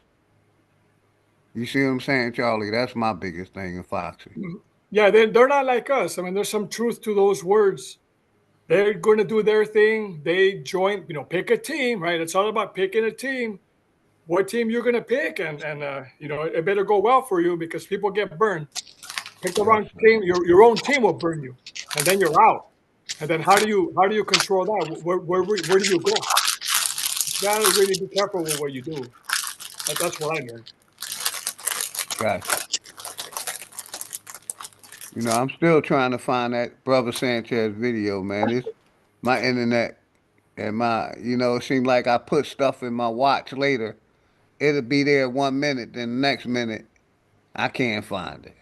You see what I'm saying, Charlie? That's my biggest thing in Foxy. Yeah, they're not like us. I mean, there's some truth to those words. They're going to do their thing. They join, pick a team, right? It's all about picking a team. What team you're going to pick, and it better go well for you because people get burned. Pick the wrong team, your own team will burn you, and then you're out. And then how do you control that? Where do you go? You gotta really be careful with what you do. That's what I learned. Gotcha. I'm still trying to find that Brother Sanchez video, man. It's my internet and it seems like I put stuff in my watch later. It'll be there 1 minute, then the next minute I can't find it.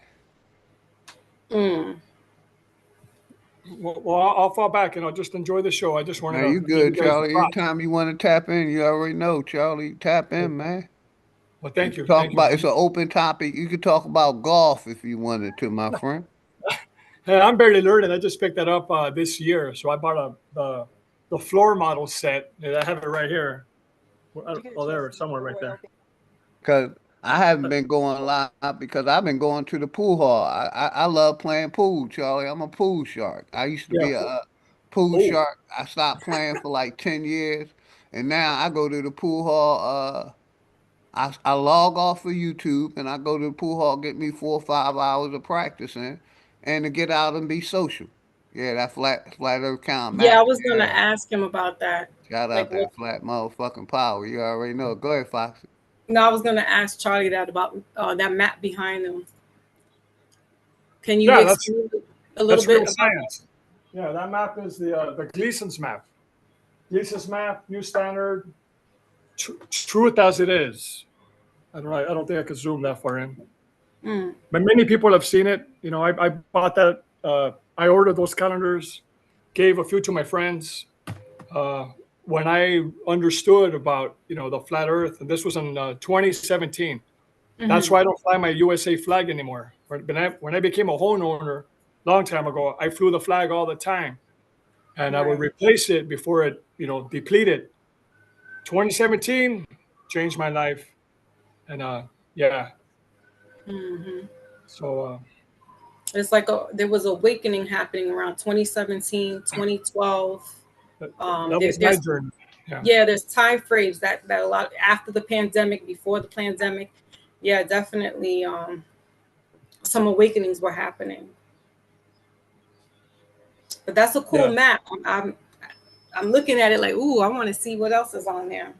Mm. Well, I'll fall back and I'll just enjoy the show. I just wanted Man, to you give you good, guys the Charlie. props. Anytime you want to tap in, you already know, Charlie. Tap in, man. Well, thank you. Talk Thank you. about it's an open topic. You could talk about golf if you wanted to, my friend. Hey, I'm barely learning. I just picked that up this year, so I bought the floor model set. And I have it right here. Oh, there, somewhere right there. Because I haven't been going a lot because I've been going to the pool hall. I love playing pool, Charlie. I'm a pool shark. I used to be a pool shark. I stopped playing for like 10 years, and now I go to the pool hall. I log off of YouTube and I go to the pool hall, get me 4 or 5 hours of practicing, and to get out and be social. Yeah, that flat earth count Yeah, I Mac. was gonna Yeah. ask him about that. Shout Like out what? that flat motherfucking power. You already know. Go ahead, Foxy. No, I was gonna ask Charlie that about that map behind him. Can you explain a little bit real about science. Yeah, that map is the Gleason's map. Gleason's map, new standard, truth as it is. I don't think I could zoom that far in. Mm. But many people have seen it. I bought that. I ordered those calendars, gave a few to my friends. When I understood about the flat Earth, and this was in 2017. That's why I don't fly my USA flag anymore. When I became a homeowner long time ago, I flew the flag all the time, and I would replace it before it depleted. 2017 changed my life, and yeah. Mm-hmm. So it's like there was awakening happening around 2017, 2012. that was my journey. Yeah, there's time frames that a lot after the pandemic, before the pandemic. Yeah, definitely. Some awakenings were happening. But that's a cool map. I'm looking at it like, ooh, I want to see what else is on there.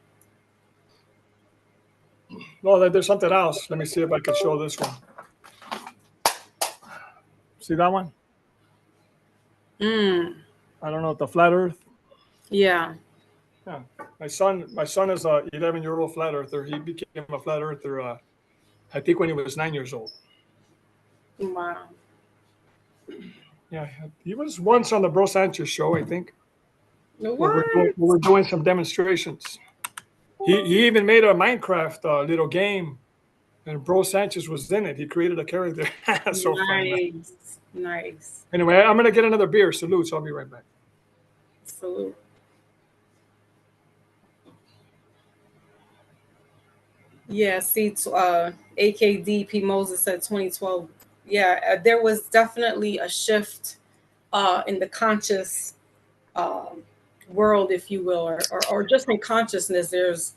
Well, there's something else. Let me see if I can show this one. See that one? I don't know, the flat Earth. Yeah. Yeah, my son is a 11-year-old flat earther. He became a flat earther, I think, when he was 9 years old. Wow. Yeah, he was once on the Bro Sanchez show, I think. What? We were doing some demonstrations. He even made a Minecraft little game, and Bro Sanchez was in it. He created a character. So funny, man. Nice. Anyway, I'm gonna get another beer. Salute. So I'll be right back. Salute. Yeah, see, AKD P. Moses said 2012. Yeah, there was definitely a shift in the conscious world, if you will, or just in consciousness. There's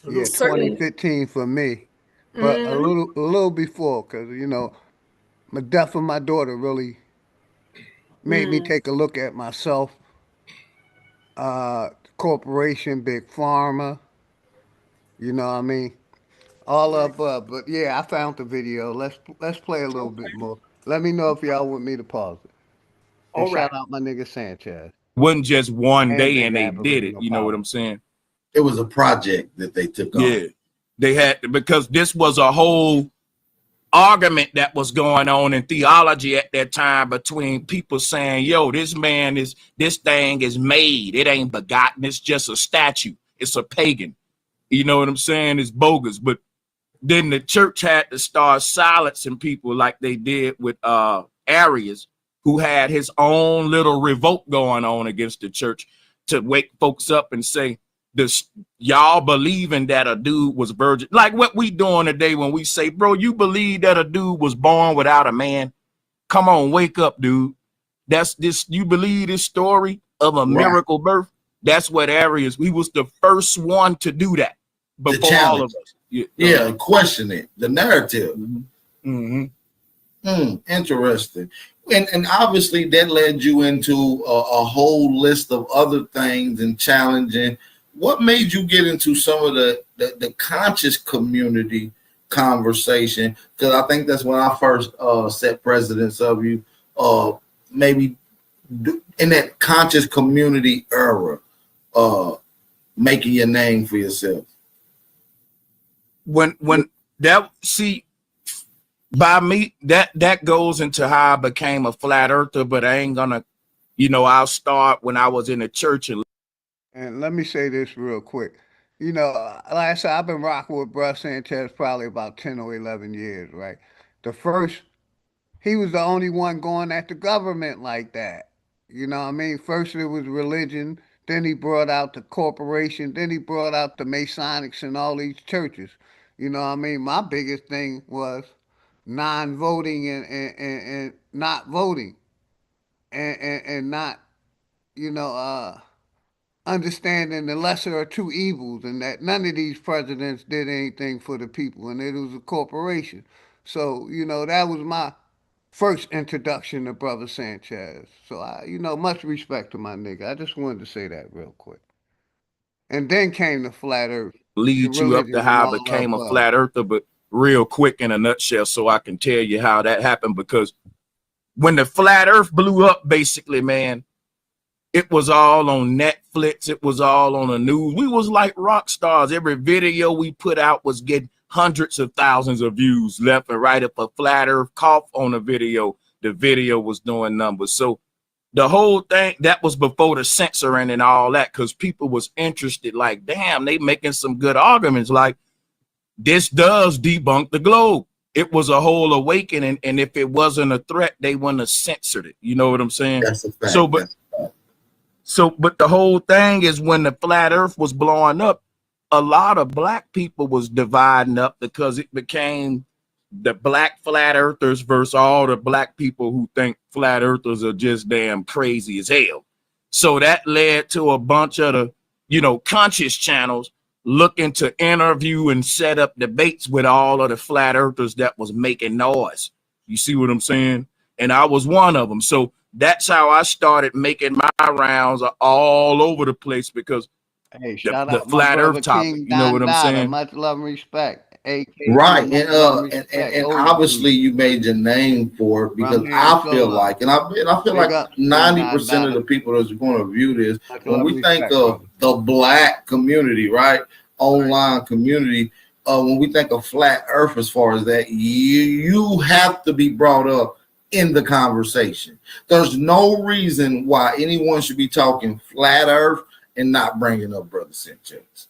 Yeah, certain 2015 for me, but a little before, because you know, the death of my daughter really made me take a look at myself. Corporation, big pharma, you know what I mean? All Right. above. But yeah, I found the video. Let's play a little bit more. Let me know if y'all want me to pause it. And All shout right. out my nigga Sanchez. Wasn't just one And day Big and they did it. Aboriginal You know what Power. I'm saying? It was a project that they took on. Yeah, they had, because this was a whole argument that was going on in theology at that time between people saying, yo, this thing is made. It ain't begotten. It's just a statue. It's a pagan. You know what I'm saying? It's bogus. But then the church had to start silencing people like they did with Arius, who had his own little revolt going on against the church, to wake folks up and say, this, y'all believing that a dude was virgin, like what we doing today when we say, bro, you believe that a dude was born without a man? Come on, wake up, dude. That's this, you believe this story of a miracle birth? That's what Arius, he was the first one to do that before all of us. Yeah, question it, the narrative. Interesting. And obviously that led you into a whole list of other things and challenging. What made you get into some of the conscious community conversation? Because I think that's when I first set precedence of you, maybe in that conscious community era, making your name for yourself. When that, see, by me, that goes into how I became a flat earther, but I ain't gonna, you know, I'll start when I was in the church. And let me say this real quick. You know, like I said, I've been rocking with Bro Sanchez probably about 10 or 11 years, right? He was the only one going at the government like that. You know what I mean? First it was religion, then he brought out the corporation, then he brought out the Masonics and all these churches. You know what I mean? My biggest thing was non-voting and not voting and not, you know, understanding the lesser of two evils, and that none of these presidents did anything for the people, and it was a corporation. So, you know, that was my first introduction to Brother Sanchez. So, you know, much respect to my nigga. I just wanted to say that real quick. And then came the flat earth. Lead you up to how I became a flat earther, but real quick in a nutshell, so I can tell you how that happened. Because when the flat earth blew up, basically, man, it was all on Netflix. It was all on the news. We was like rock stars. Every video we put out was getting hundreds of thousands of views left and right. If a flat earth cough on a video, the video was doing numbers. So the whole thing, that was before the censoring and all that, because people was interested, like, damn, they making some good arguments. Like, this does debunk the globe. It was a whole awakening, and if it wasn't a threat, they wouldn't have censored it. You know what I'm saying? That's a fact. But the whole thing is, when the flat earth was blowing up, a lot of black people was dividing up, because it became the black flat earthers versus all the black people who think flat earthers are just damn crazy as hell. So that led to a bunch of the, you know, conscious channels looking to interview and set up debates with all of the flat earthers that was making noise. You see what I'm saying? And I was one of them. So that's how I started making my rounds all over the place, because hey, shout the out flat my brother earth topic, King you know what I'm Don Dada. saying? Much love and respect. Right, and obviously you made your name for it, because I feel like, and I feel like 90% of the people that's going to view this, when we think of the Black community, right, online community, when we think of flat Earth, as far as that, you have to be brought up in the conversation. There's no reason why anyone should be talking flat Earth and not bringing up Brother Sanchez.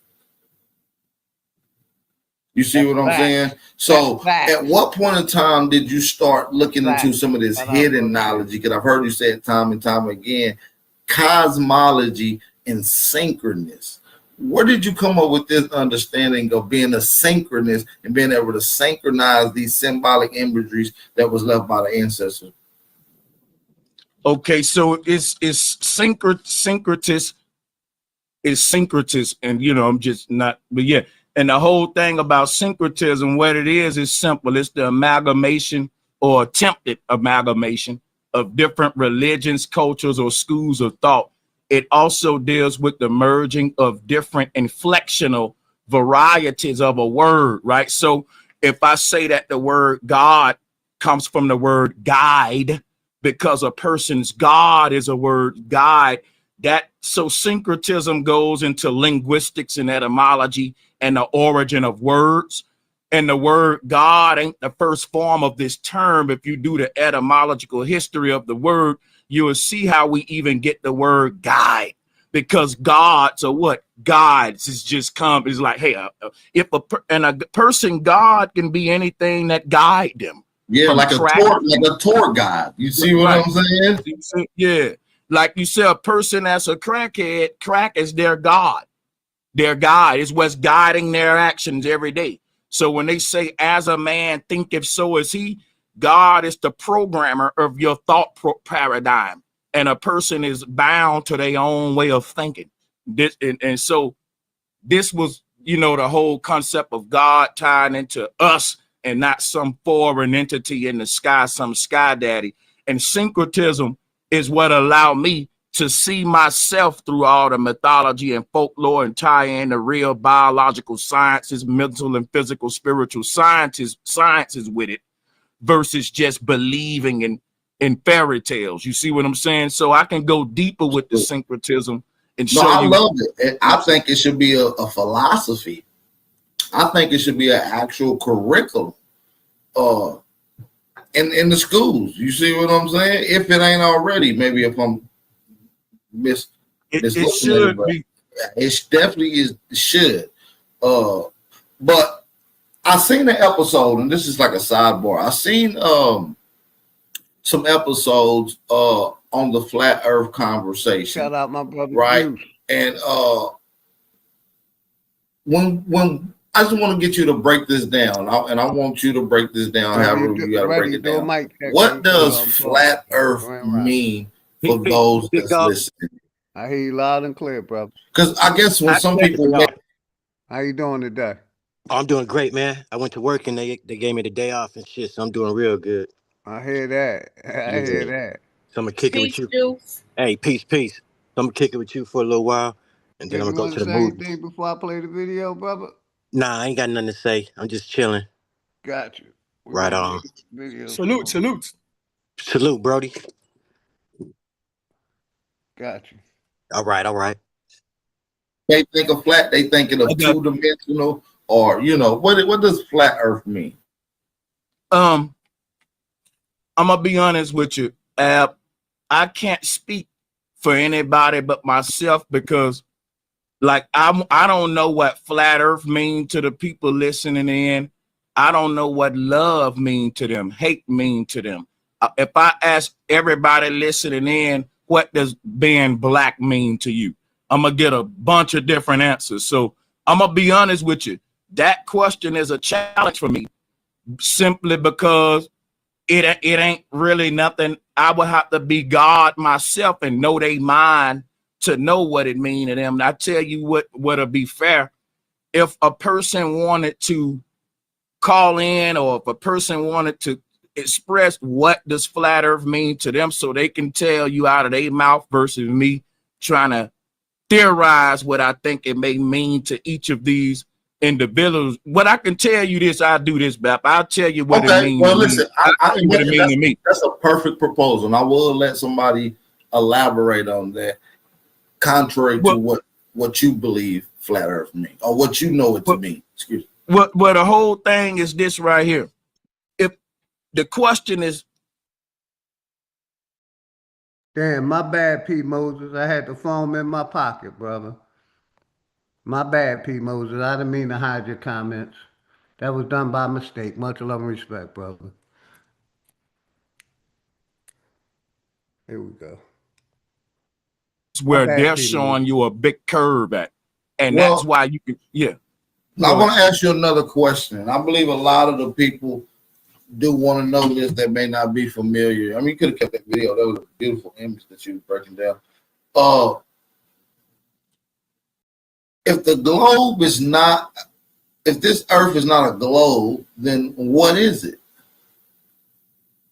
You see what I'm saying? So at what point in time did you start looking into some of this hidden knowledge? Because I've heard you say it time and time again, cosmology and synchronous. Where did you come up with this understanding of being a synchronous and being able to synchronize these symbolic imageries that was left by the ancestors? Okay, so it's syncretist, and I'm just not, but yeah. And the whole thing about syncretism, what it is simple. It's the amalgamation or attempted amalgamation of different religions, cultures, or schools of thought. It also deals with the merging of different inflectional varieties of a word, right? So if I say that the word God comes from the word guide, because a person's God is a word guide, so syncretism goes into linguistics and etymology and the origin of words. And the word God ain't the first form of this term. If you do the etymological history of the word, you will see how we even get the word guide, because God, so what guides is just it's like, hey, if a person God can be anything that guide them. Yeah, like a tour guide. You see what I'm saying? Yeah. Like you said, a person that's a crackhead, crack is their God. Their guide is what's guiding their actions every day. So when they say, as a man thinketh, so is he, God is the programmer of your thought paradigm. And a person is bound to their own way of thinking. So this was, the whole concept of God tying into us and not some foreign entity in the sky, some sky daddy. And syncretism is what allowed me to see myself through all the mythology and folklore and tie in the real biological sciences, mental and physical, spiritual sciences with it, versus just believing in fairy tales. You see what I'm saying? So I can go deeper with the syncretism and show you. I love it. I think it should be a philosophy. I think it should be an actual curriculum in the schools. You see what I'm saying? If it ain't already, maybe if I'm it should be. It definitely should. But I seen the episode, and this is like a sidebar. I seen some episodes on the flat Earth conversation. Shout out my brother, right? Bruce. And when I just want to get you to break this down, and I want you to break this down. However you got to break it down. What does flat Earth mean for those that's listening? I hear you loud and clear, brother. Because I guess when some people how you doing today? Oh, I'm doing great, man. I went to work and they gave me the day off and shit, so I'm doing real good. I hear that. I hear that. So I'm gonna kick it with you. Hey, peace. So I'm gonna kick it with you for a little while, and then I'm gonna go to the movie. Anything before I play the video, brother? Nah, I ain't got nothing to say. I'm just chilling. Got you. Right on. Salute, Brody. Got you. All right. They think of flat, they thinking of two-dimensional, or what does flat Earth mean? I'm gonna be honest with you, Ab. I can't speak for anybody but myself, because like I don't know what flat Earth mean to the people listening in. I don't know what love mean to them, hate mean to them. If I ask everybody listening in, what does being Black mean to you? I'm gonna get a bunch of different answers. So I'm gonna be honest with you. That question is a challenge for me, simply because it ain't really nothing. I would have to be God myself and know they mind to know what it mean to them. And I tell you what'll be fair. If a person wanted to call in, or if a person wanted to express what does flat Earth mean to them, so they can tell you out of their mouth, versus me trying to theorize what I think it may mean to each of these individuals. What I can tell you this, I'll do this, Bap. I'll tell you what it means. Well, listen, what it means to me. That's a perfect proposal. And I will let somebody elaborate on that, contrary to what you believe flat Earth means, or what you know it to mean. Excuse me. Well, the whole thing is this right here. If the question is, damn, my bad, P. Moses. I had the phone in my pocket, brother. My bad, P. Moses. I didn't mean to hide your comments. That was done by mistake. Much love and respect, brother. Here we go. It's where they're showing you a big curve at. And that's why you can, yeah. I want to ask you another question. I believe a lot of the people do want to know this that may not be familiar. I mean, you could have kept that video. That was a beautiful image that you were breaking down. If the globe is not, if this Earth is not a globe, then what is it?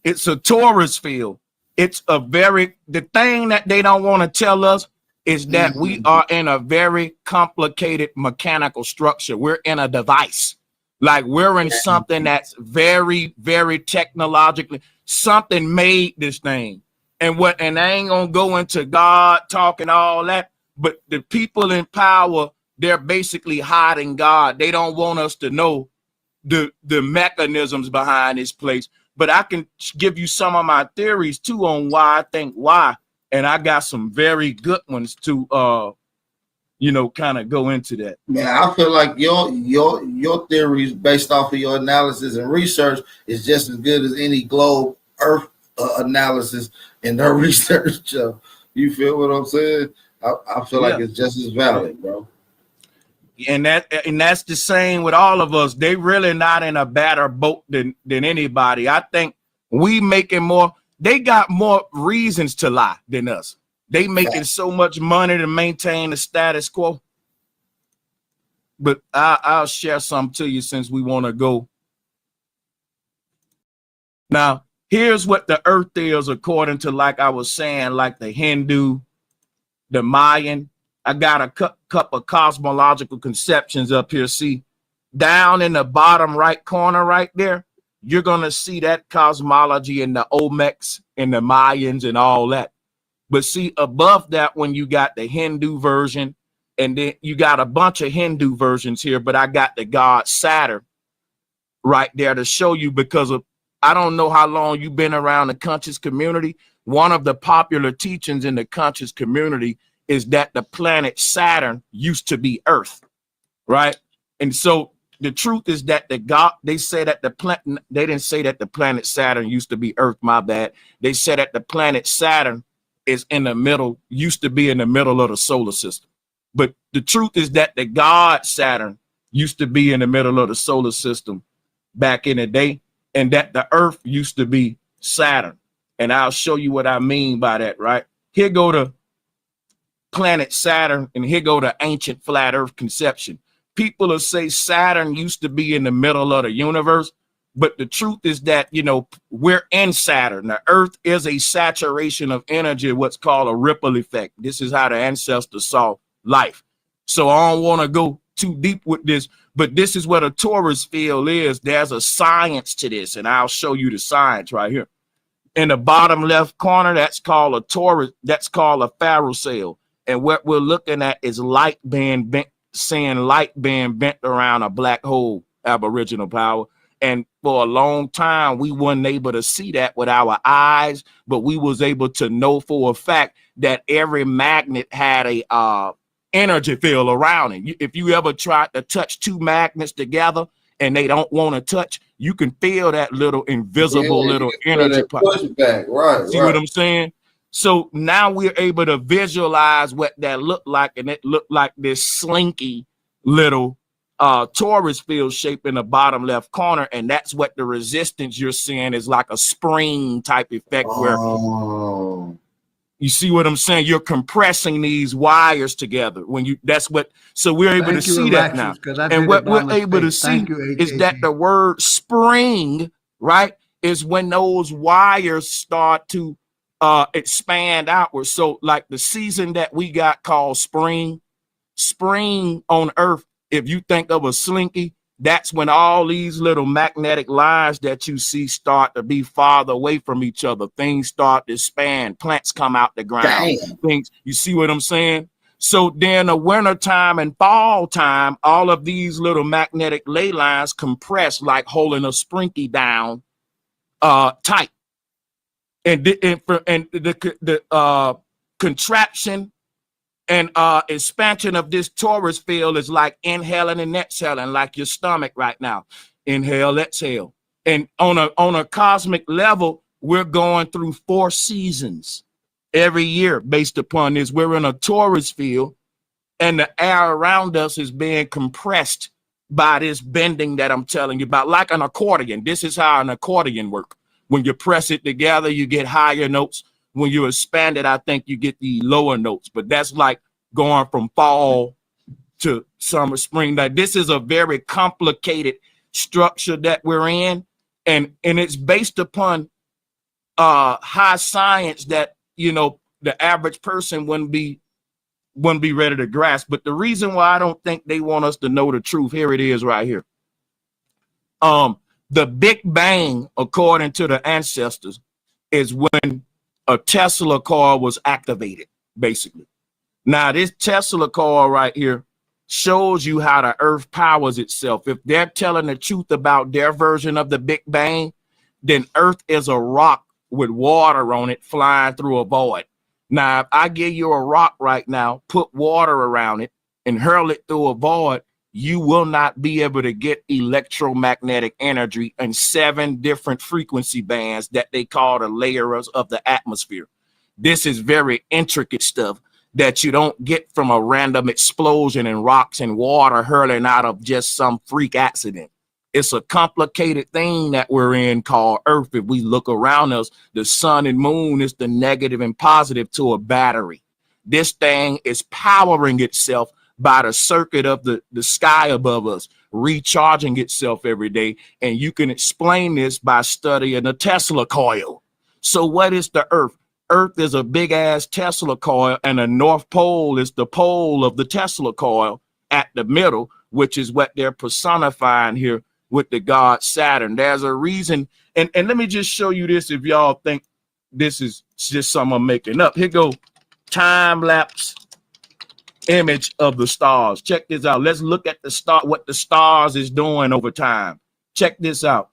It's a torus field. It's a the thing that they don't want to tell us is that we are in a very complicated mechanical structure. We're in a device. Like we're in something that's very, very technologically, something made this thing. And I ain't gonna go into God talk and all that, but the people in power, they're basically hiding God. They don't want us to know the mechanisms behind this place. But I can give you some of my theories too on why I think why. And I got some very good ones to kind of go into that. Man, I feel like your theories based off of your analysis and research is just as good as any globe Earth analysis and their research. You feel what I'm saying? I feel like it's just as valid, bro. And that's the same with all of us. They really not in a better boat than anybody. I think we making more. They got more reasons to lie than us. They making so much money to maintain the status quo. But I'll share some to you since we want to go. Now, here's what the Earth is according to, like I was saying, like the Hindu, the Mayan. I got a couple of cosmological conceptions up here. See, down in the bottom right corner right there, you're going to see that cosmology in the Olmecs and the Mayans and all that. But see, above that, when you got the Hindu version, and then you got a bunch of Hindu versions here, but I got the god Saturn right there to show you, because of, I don't know how long you've been around the conscious community. One of the popular teachings in the conscious community is that the planet Saturn used to be Earth, right? And so the truth is that they say that the planet, they didn't say that the planet Saturn used to be Earth, my bad. They said that the planet Saturn is in the middle, used to be in the middle of the solar system. But the truth is that the god Saturn used to be in the middle of the solar system back in the day, and that the Earth used to be Saturn. And I'll show you what I mean by that, right? Here go to planet Saturn, and here go the ancient flat Earth conception. People will say Saturn used to be in the middle of the universe, but the truth is that, we're in Saturn. The Earth is a saturation of energy, what's called a ripple effect. This is how the ancestors saw life. So I don't want to go too deep with this, but this is what a torus field is. There's a science to this, and I'll show you the science right here. In the bottom left corner, that's called a torus, that's called a ferrocell. And what we're looking at is light being bent, seeing light being bent around a black hole, Aboriginal power. And for a long time, we weren't able to see that with our eyes, but we was able to know for a fact that every magnet had a energy field around it. If you ever tried to touch two magnets together and they don't want to touch, you can feel that little invisible little energy. Right. See what I'm saying? So now we're able to visualize what that looked like, and it looked like this slinky little torus field shape in the bottom left corner, and that's what the resistance you're seeing is, like a spring type effect where you see what I'm saying? You're compressing these wires together when you, so we're able to see that now. And what we're able to see is that the word spring, right, is when those wires start to expand outward. So like the season that we got called spring on Earth If you think of a slinky, that's when all these little magnetic lines that you see start to be farther away from each other. Things start to expand. Plants come out the ground. Damn. Things, you see what I'm saying? So then the winter time and fall time, all of these little magnetic ley lines compress like holding a sprinky down tight. And the contraction and expansion of this torus field is like inhaling and exhaling, like your stomach right now. Inhale, exhale. And on a cosmic level, we're going through 4 seasons every year based upon this. We're in a torus field, and the air around us is being compressed by this bending that I'm telling you about, like an accordion. This is how an accordion works. When you press it together, you get higher notes. When you expand it, I think you get the lower notes. But that's like going from fall to summer, spring. Like, this is a very complicated structure that we're in, and it's based upon high science that, you know, the average person wouldn't be ready to grasp. But the reason why I don't think they want us to know the truth, here it is right here. The Big Bang, according to the ancestors, is when a Tesla coil was activated, basically. Now, this Tesla coil right here shows you how the earth powers itself. If they're telling the truth about their version of the Big Bang, then earth is a rock with water on it flying through a void. Now, if I give you a rock right now, put water around it and hurl it through a void, you will not be able to get electromagnetic energy in 7 different frequency bands that they call the layers of the atmosphere. This is very intricate stuff that you don't get from a random explosion and rocks and water hurling out of just some freak accident. It's a complicated thing that we're in called Earth. If we look around us, the sun and moon is the negative and positive to a battery. This thing is powering itself by the circuit of the sky above us, recharging itself every day. And you can explain this by studying a Tesla coil. So what is the Earth? Earth is a big ass Tesla coil, and the North Pole is the pole of the Tesla coil at the middle, which is what they're personifying here with the god Saturn. There's a reason. And let me just show you this if y'all think this is just something I'm making up. Here go time lapse image of the stars. Check this out. Let's look at the star, what the stars is doing over time. Check this out.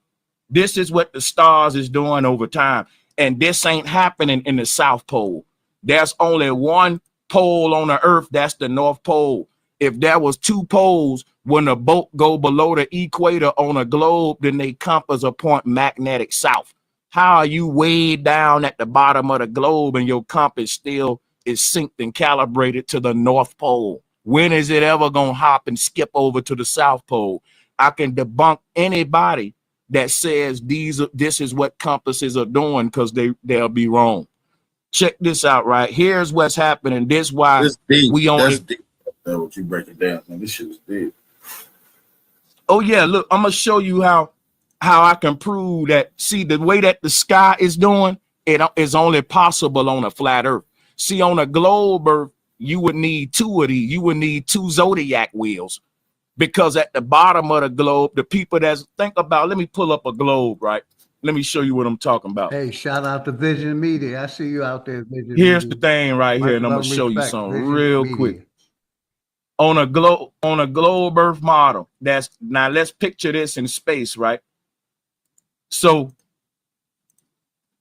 This is what the stars is doing over time. And this ain't happening in the South Pole. There's only one pole on the earth. That's the North Pole. If there was 2 poles, when a boat go below the equator on a globe, then they compass a point magnetic south. How are you way down at the bottom of the globe and your compass still is synced and calibrated to the North Pole? When is it ever gonna hop and skip over to the South Pole? I can debunk anybody that says this is what compasses are doing, because they'll be wrong. Check this out, right? Here's what's happening. This why we only. That's deep. That's what you break it down, man. This shit is deep. Oh yeah, look, I'm gonna show you how I can prove that. See, the way that the sky is doing, it is only possible on a flat earth. See, on a globe earth, you would need 2 of these. You would need 2 zodiac wheels, because at the bottom of the globe, the people that's think about, let me pull up a globe, right? Let me show you what I'm talking about. Hey, shout out to Vision Media. I see you out there, Vision Here's Media. the thing right here, and I'm gonna show you something real quick. On a globe earth model, that's, now let's picture this in space, right? So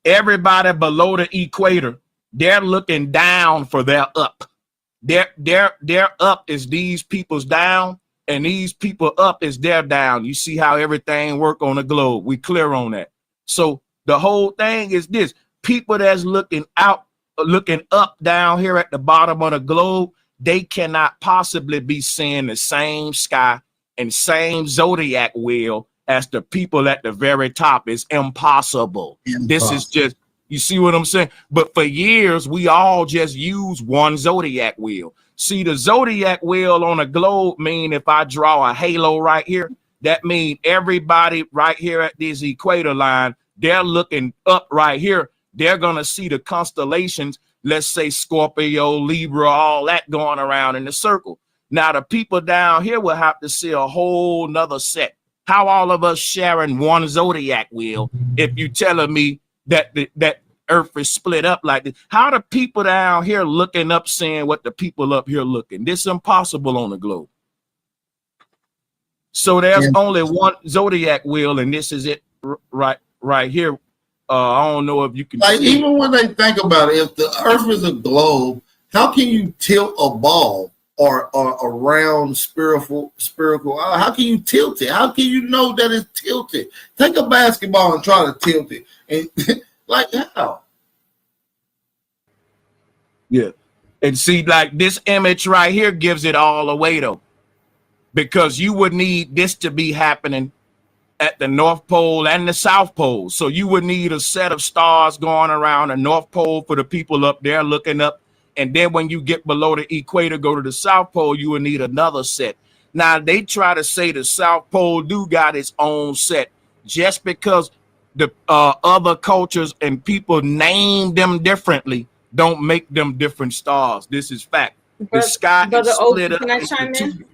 everybody below the equator, they're looking down for their up. Their up is these people's down, and these people up is their down. You see how everything work on the globe. We clear on that. So the whole thing is this: people that's looking up down here at the bottom of the globe, they cannot possibly be seeing the same sky and same zodiac wheel as the people at the very top. Is impossible. This is just, you see what I'm saying? But for years, we all just use one zodiac wheel. See, the zodiac wheel on a globe mean if I draw a halo right here, that means everybody right here at this equator line, they're looking up right here. They're going to see the constellations, let's say Scorpio, Libra, all that going around in the circle. Now the people down here will have to see a whole nother set. How all of us sharing one zodiac wheel if you telling me that that Earth is split up like this? How the people down here looking up saying what the people up here looking? This is impossible on the globe. So there's only one zodiac wheel, and this is it right here. I don't know if you can like see. Even when they think about it, if the Earth is a globe, how can you tilt a ball or a round spherical? How can you tilt it? How can you know that it's tilted? Take a basketball and try to tilt it, and like how? Yeah, and see, like this image right here gives it all away though, because you would need this to be happening at the North Pole and the South Pole. So you would need a set of stars going around the North Pole for the people up there looking up. And then when you get below the equator, go to the South Pole, you would need another set. Now, they try to say the South Pole do got its own set just because the other cultures and people name them differently don't make them different stars. This is fact. The sky is split up into two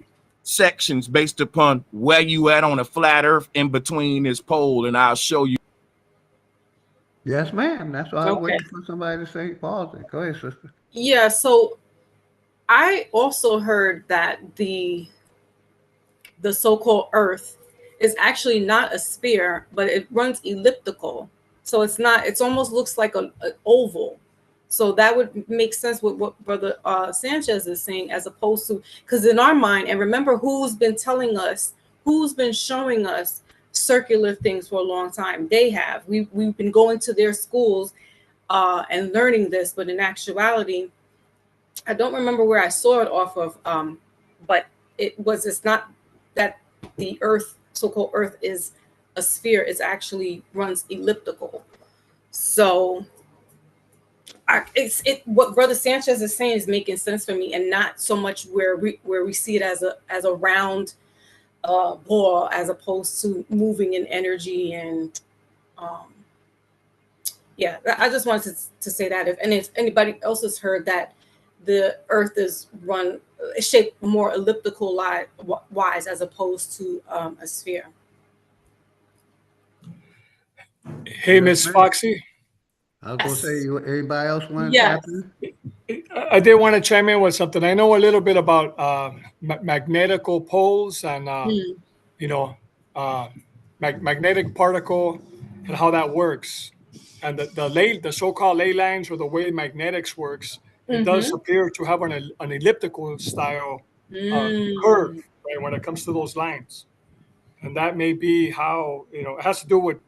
sections based upon where you at on a flat Earth in between this pole, and I'll show you. Yes, ma'am. That's why I was waiting for somebody to say pause it. Go ahead, sister. Yeah, so I also heard that the so-called Earth is actually not a sphere, but it runs elliptical. So it's not, it almost looks like an oval. So that would make sense with what Brother Sanchez is saying, as opposed to, because in our mind, and remember who's been telling us, who's been showing us circular things for a long time. They have. We've been going to their schools and learning this, but in actuality, I don't remember where I saw it off of, but it's not that the Earth, so-called Earth, is a sphere. It actually runs elliptical. So what Brother Sanchez is saying is making sense for me, and not so much where we see it as a round ball, as opposed to moving in energy. And yeah, I just wanted to say that if anybody else has heard that the Earth is shaped more elliptical wise as opposed to a sphere. Hey, Miss Foxy. I was going to say, anybody else want to Yes. tap in? I did want to chime in with something. I know a little bit about magnetical poles and, magnetic particle and how that works. And the so-called ley lines, or the way magnetics works, it does appear to have an elliptical style curve, right, when it comes to those lines. And that may be how, it has to do with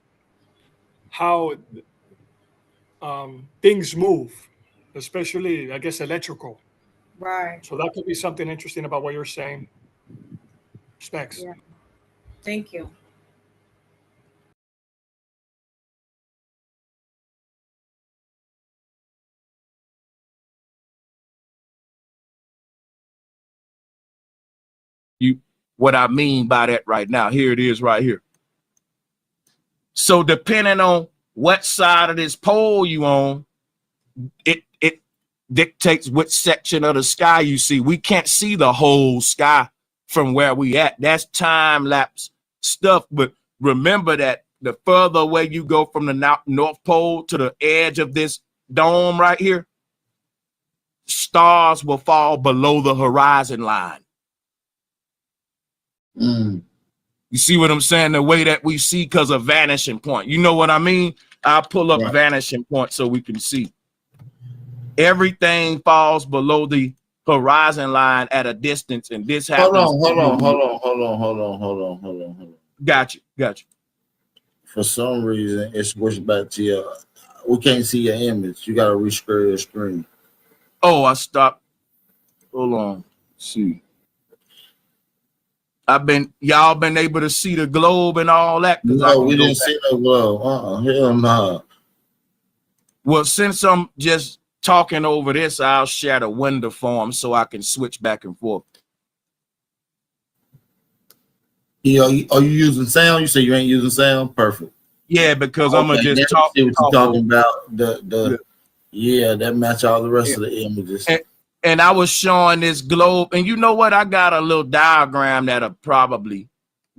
how things move, especially, I guess, electrical. Right. So that could be something interesting about what you're saying. Specs. Yeah. Thank you. What I mean by that right now. Here it is right here. So depending on what side of this pole you on, it dictates which section of the sky you see. We can't see the whole sky from where we at. That's time lapse stuff. But remember that the further away you go from the North Pole to the edge of this dome right here, stars will fall below the horizon line. You see what I'm saying? The way that we see because of vanishing point. You know what I mean? I'll pull up vanishing point so we can see. Everything falls below the horizon line at a distance, and this happens. Hold on. Got you. For some reason, it switched back to your. We can't see your image. You got to reshare your screen. Oh, I stopped. Hold on. Let's see. Y'all been able to see the globe and all that? No, we didn't see no globe. Hell no. Well, since I'm just talking over this, I'll share the window for them so I can switch back and forth. Yeah, are you using sound? You say you ain't using sound? Perfect. Yeah, because I'm gonna just talk. See what you're talking about. Yeah, that match all the rest of the images. and I was showing this globe, and you know what? I got a little diagram that'll probably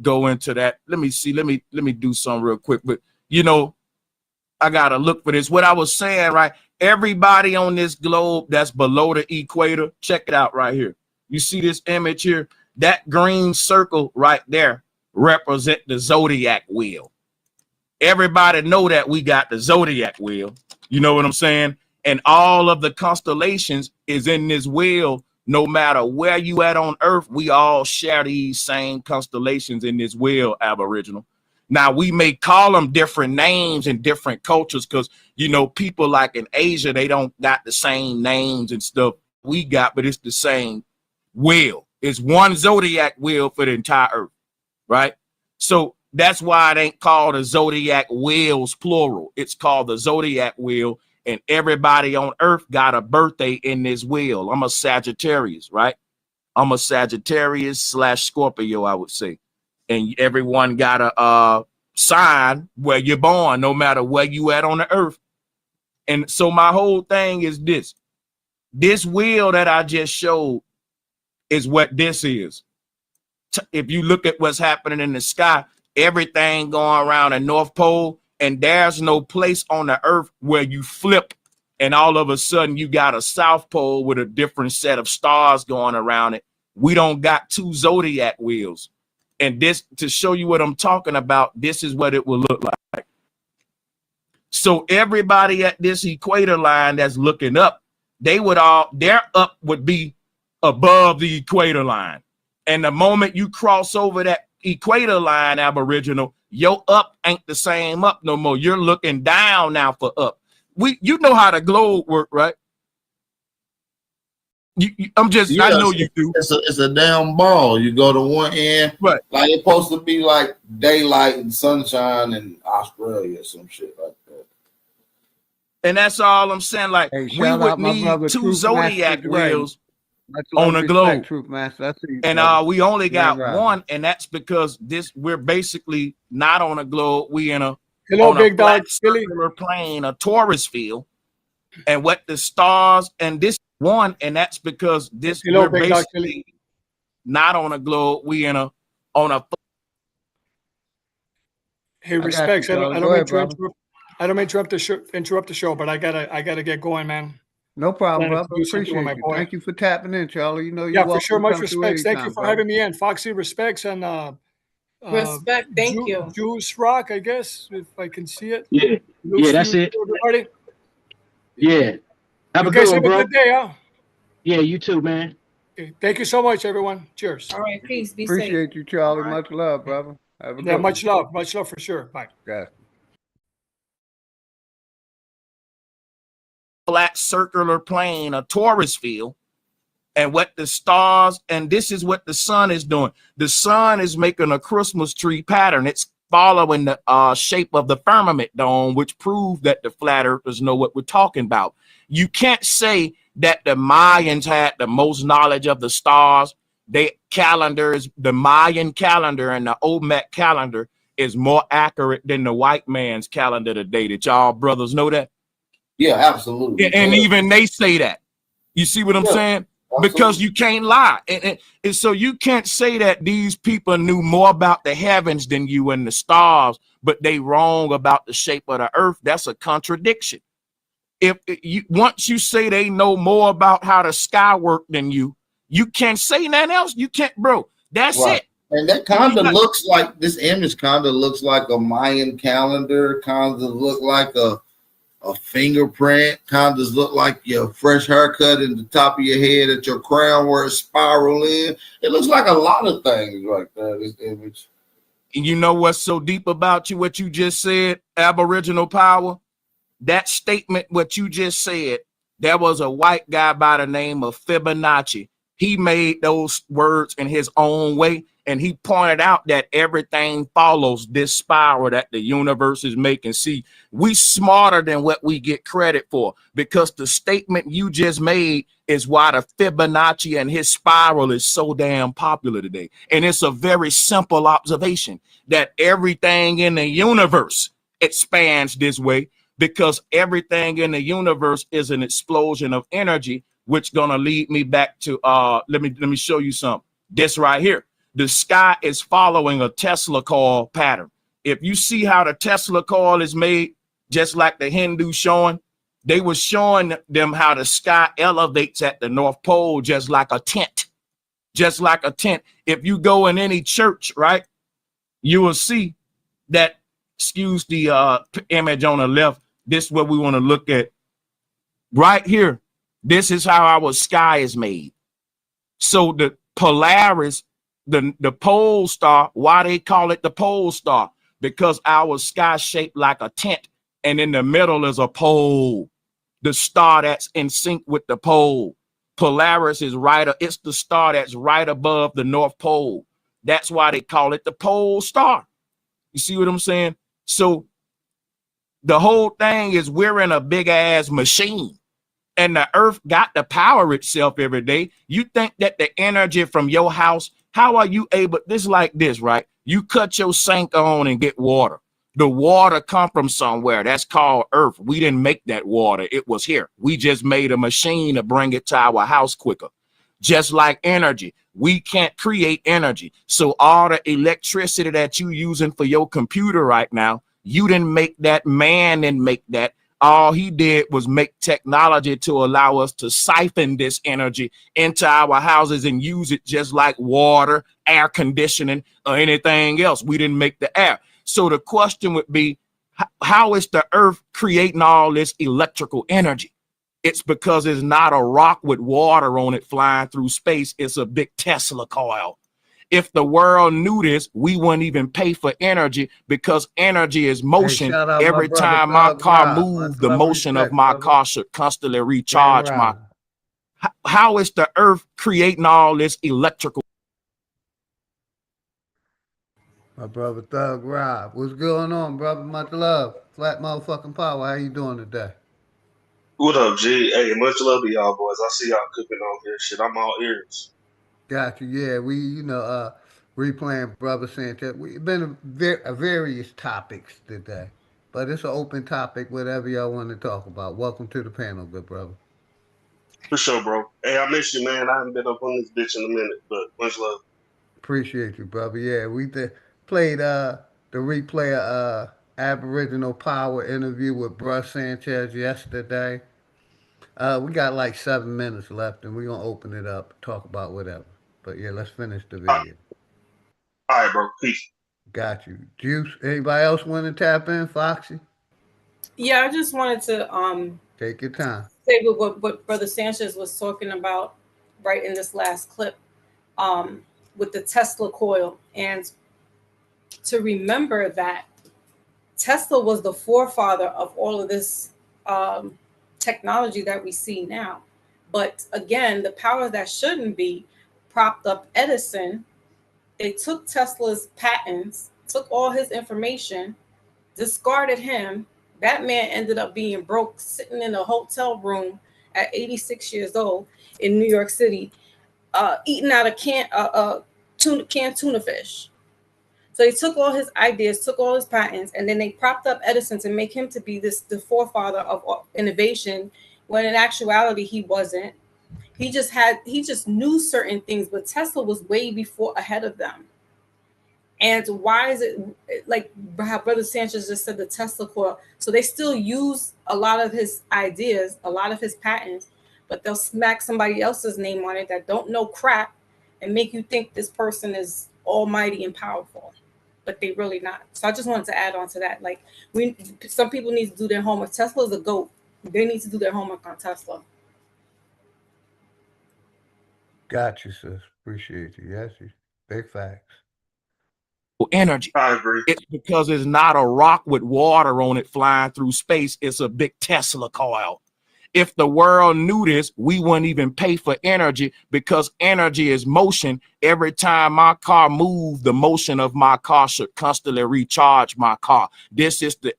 go into that. Let me see. Let me do something real quick. But you know, I gotta look for this. What I was saying, right? Everybody on this globe that's below the equator, check it out right here. You see this image here? That green circle right there represent the zodiac wheel. Everybody know that we got the zodiac wheel. You know what I'm saying? And all of the constellations is in this wheel. No matter where you at on Earth, we all share these same constellations in this wheel, Aboriginal. Now, we may call them different names in different cultures because, you know, people like in Asia, they don't got the same names and stuff we got, but it's the same wheel. It's one zodiac wheel for the entire Earth, right? So that's why it ain't called a zodiac wheels, plural. It's called the zodiac wheel, and everybody on Earth got a birthday in this wheel. I'm a Sagittarius, right? I'm a Sagittarius / Scorpio, I would say. And everyone got a sign where you're born, no matter where you at on the Earth. And so my whole thing is this wheel that I just showed is what this is. If you look at what's happening in the sky, everything going around the North Pole, and there's no place on the Earth where you flip and all of a sudden you got a South Pole with a different set of stars going around it. We don't got two zodiac wheels. And this, to show you what I'm talking about, this is what it will look like. So everybody at this equator line that's looking up, their up would be above the equator line. And the moment you cross over that equator line, Aboriginal, your up ain't the same up no more. You're looking down now for up. You know how the globe work, right? I know you do. It's a damn ball. You go to one end, right? Like it's supposed to be like daylight and sunshine in Australia, some shit like that. And that's all I'm saying. Like, hey, we would need two zodiac wheels on a globe. Truth Master. And we only got one, and that's because we're basically not on a globe. We in a big dog circular plane, a torus field, and what the stars and this one, and that's because we're basically not on a globe. We on a. Hey, respects. I don't mean to interrupt the show, but I gotta get going, man. No problem, brother. Appreciate you. Thank you for tapping in, Charlie. You know, you're for sure. Much respects. Thank you for having me in. Foxy, respects, and respect. Thank you. Juice Rock, I guess, if I can see it. Yeah, that's it. Everybody. Yeah. Have a good day, huh? Yeah, you too, man. Okay. Thank you so much, everyone. Cheers. All right, peace. Be safe. Appreciate you, Charlie. Right. Much love, brother. Have a good much love for sure. Bye. Yeah. Flat circular plane, a torus field, and what the stars, and this is what the sun is doing. The sun is making a Christmas tree pattern. It's following the shape of the firmament dome, which proves that the flat earthers know what we're talking about. You can't say that the Mayans had the most knowledge of the stars. The Mayan calendar and the Olmec calendar is more accurate than the white man's calendar today. Did y'all brothers know that? Yeah, absolutely. And even they say that. You see what I'm saying? Absolutely. Because you can't lie. And so you can't say that these people knew more about the heavens than you and the stars, but they wrong about the shape of the earth. That's a contradiction. Once you say they know more about how the sky works than you can't say nothing else. You can't, bro. That's right. It. And that kind of looks like, this image kind of looks like a Mayan calendar, kind of look like a fingerprint, kind of look like your fresh haircut in the top of your head at your crown where it's spiral in. It looks like a lot of things like that, this image. And you know what's so deep about you, what you just said, Aboriginal power? That statement, what you just said, there was a white guy by the name of Fibonacci. He made those words in his own way, and he pointed out that everything follows this spiral that the universe is making. See, we smarter than what we get credit for, because the statement you just made is why the Fibonacci and his spiral is so damn popular today. And it's a very simple observation that everything in the universe expands this way, because everything in the universe is an explosion of energy which gonna lead me back to let me show you something. This right here. The sky is following a Tesla coil pattern. If you see how the Tesla coil is made, just like the Hindu showing, they were showing them how the sky elevates at the North Pole, just like a tent. Just like a tent. If you go in any church, right, you will see that, excuse the image on the left. This is what we want to look at right here. This is how our sky is made. So the Polaris, the pole star, why they call it the pole star? Because our sky shaped like a tent, and in the middle is a pole, the star that's in sync with the pole. Polaris is right, it's the star that's right above the North Pole. That's why they call it the pole star. You see what I'm saying? So the whole thing is we're in a big ass machine, and the earth got to power itself every day. You think that the energy from your house, how are you able, this like this, right? You cut your sink on and get water. The water come from somewhere. That's called earth. We didn't make that water. It was here. We just made a machine to bring it to our house quicker. Just like energy, we can't create energy. So all the electricity that you using for your computer right now, you didn't make that, man didn't make that. All he did was make technology to allow us to siphon this energy into our houses and use it just like water, air conditioning, or anything else. We didn't make the air. So the question would be, how is the earth creating all this electrical energy? It's because it's not a rock with water on it flying through space. It's a big Tesla coil. If the world knew this, we wouldn't even pay for energy, because energy is motion. Hey, every time my car moves, the motion of my car should constantly recharge my. How is the earth creating all this electrical? My brother Thug Rob. What's going on, brother? Much love. Flat motherfucking power. How you doing today? What up, G? Hey, much love to y'all boys. I see y'all cooking on here. Shit, I'm all ears. Got you. Yeah, we, replaying Brother Sanchez. We've been various topics today, but it's an open topic, whatever y'all want to talk about. Welcome to the panel, good brother. For sure, bro. Hey, I miss you, man. I haven't been up on this bitch in a minute, but much love. Appreciate you, brother. Yeah, we played the replay of Aboriginal Power interview with Bruce Sanchez yesterday. We got like 7 minutes left, and we're gonna open it up, talk about whatever. But yeah, let's finish the video. All right, bro. Peace. Got you. Juice. Anybody else want to tap in? Foxy? Yeah, I just wanted to take your time. Say what Brother Sanchez was talking about right in this last clip with the Tesla coil, and to remember that Tesla was the forefather of all of this technology that we see now. But again, the power that shouldn't be propped up Edison. They took Tesla's patents, took all his information, discarded him. That man ended up being broke, sitting in a hotel room at 86 years old in New York City, eating out of canned tuna fish. So they took all his ideas, took all his patents, and then they propped up Edison to make him to be the forefather of innovation, when in actuality he wasn't. He just knew certain things, but Tesla was way ahead of them. And why is it, like how Brother Sanchez just said, the Tesla coil? So they still use a lot of his ideas, a lot of his patents, but they'll smack somebody else's name on it that don't know crap and make you think this person is almighty and powerful, but they really not. So I just wanted to add on to that. Like, some people need to do their homework. Tesla is a GOAT. They need to do their homework on Tesla. Got you, sis. Appreciate you. Yes, big facts. Energy. I agree. It's because it's not a rock with water on it flying through space. It's a big Tesla coil. If the world knew this, we wouldn't even pay for energy, because energy is motion. Every time my car moves, the motion of my car should constantly recharge my car. This is the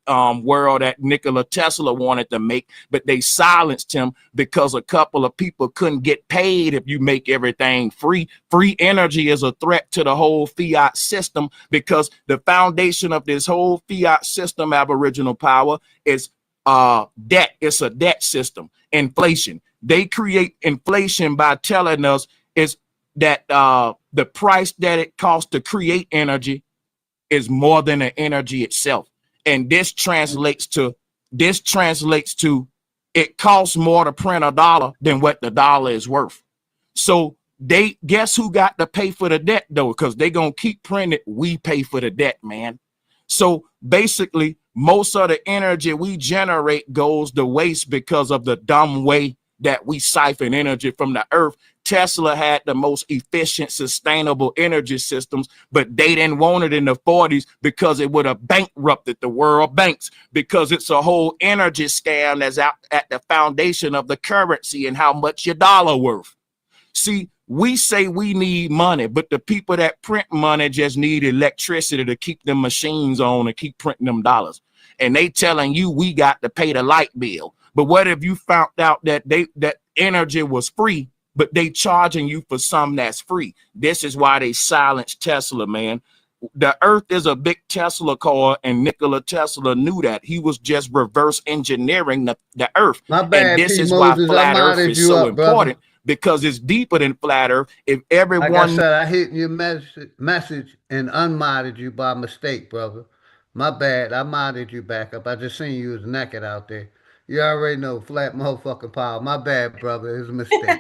world that Nikola Tesla wanted to make, but they silenced him because a couple of people couldn't get paid if you make everything free. Free energy is a threat to the whole fiat system, because the foundation of this whole fiat system, Aboriginal power, is debt. It's a debt system. Inflation. They create inflation by telling us is that the price that it costs to create energy is more than the energy itself. And this translates to it costs more to print a dollar than what the dollar is worth. So they guess who got to pay for the debt though, because they gonna keep printing it. We pay for the debt, man. So basically, most of the energy we generate goes to waste because of the dumb way that we siphon energy from the earth. Tesla had the most efficient, sustainable energy systems, but they didn't want it in the 40s because it would have bankrupted the world banks, because it's a whole energy scam that's out at the foundation of the currency and how much your dollar worth. See, we say we need money, but the people that print money just need electricity to keep them machines on and keep printing them dollars. And they telling you we got to pay the light bill. But what if you found out that that energy was free, but they charging you for something that's free? This is why they silenced Tesla, man. The earth is a big Tesla car, and Nikola Tesla knew that. He was just reverse engineering the earth. My bad, And this P. is why Moses. I flat earth modded is you so up, brother. important, because it's deeper than flat earth. If Like I everyone said, I hit your message and unmodded you by mistake, brother. My bad. I modded you back up. I just seen you was naked out there. You already know, flat motherfucking power. My bad, brother. It was a mistake.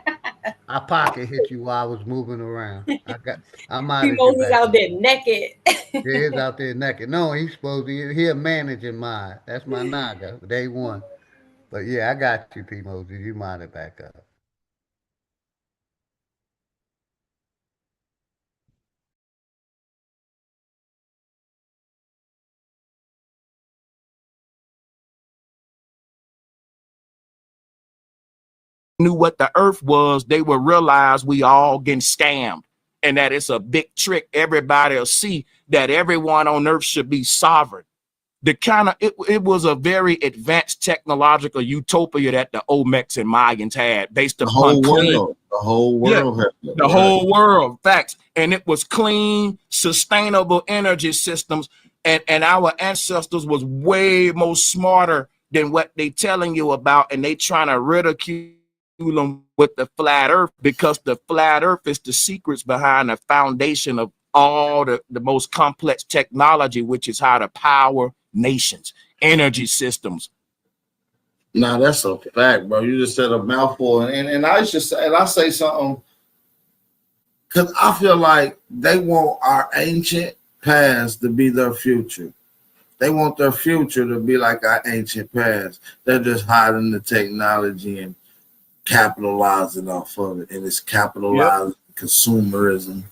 I pocket hit you while I was moving around. I P. modded you Moses back out up. there naked. Yeah, he's out there naked. No, he's supposed to. He a managing mine. That's my naga. Day one. But yeah, I got you, P. Moses. You modded back up. knew what the earth was, they would realize we all getting scammed and that it's a big trick. Everybody will see that everyone on earth should be sovereign. The kind of it was a very advanced technological utopia that the Olmecs and Mayans had, based The upon whole clean, world. The whole world. yeah, the whole world, facts. And it was clean, sustainable energy systems. And our ancestors was way more smarter than what they telling you about. And they trying to ridicule them with the flat earth, because the flat earth is the secrets behind the foundation of all the most complex technology, which is how to power nations, energy systems. Nah, that's a fact, bro. You just said a mouthful, and I just and I say something because I feel like they want our ancient past to be their future. They want their future to be like our ancient past. They're just hiding the technology and capitalizing off of it, and it's capitalizing consumerism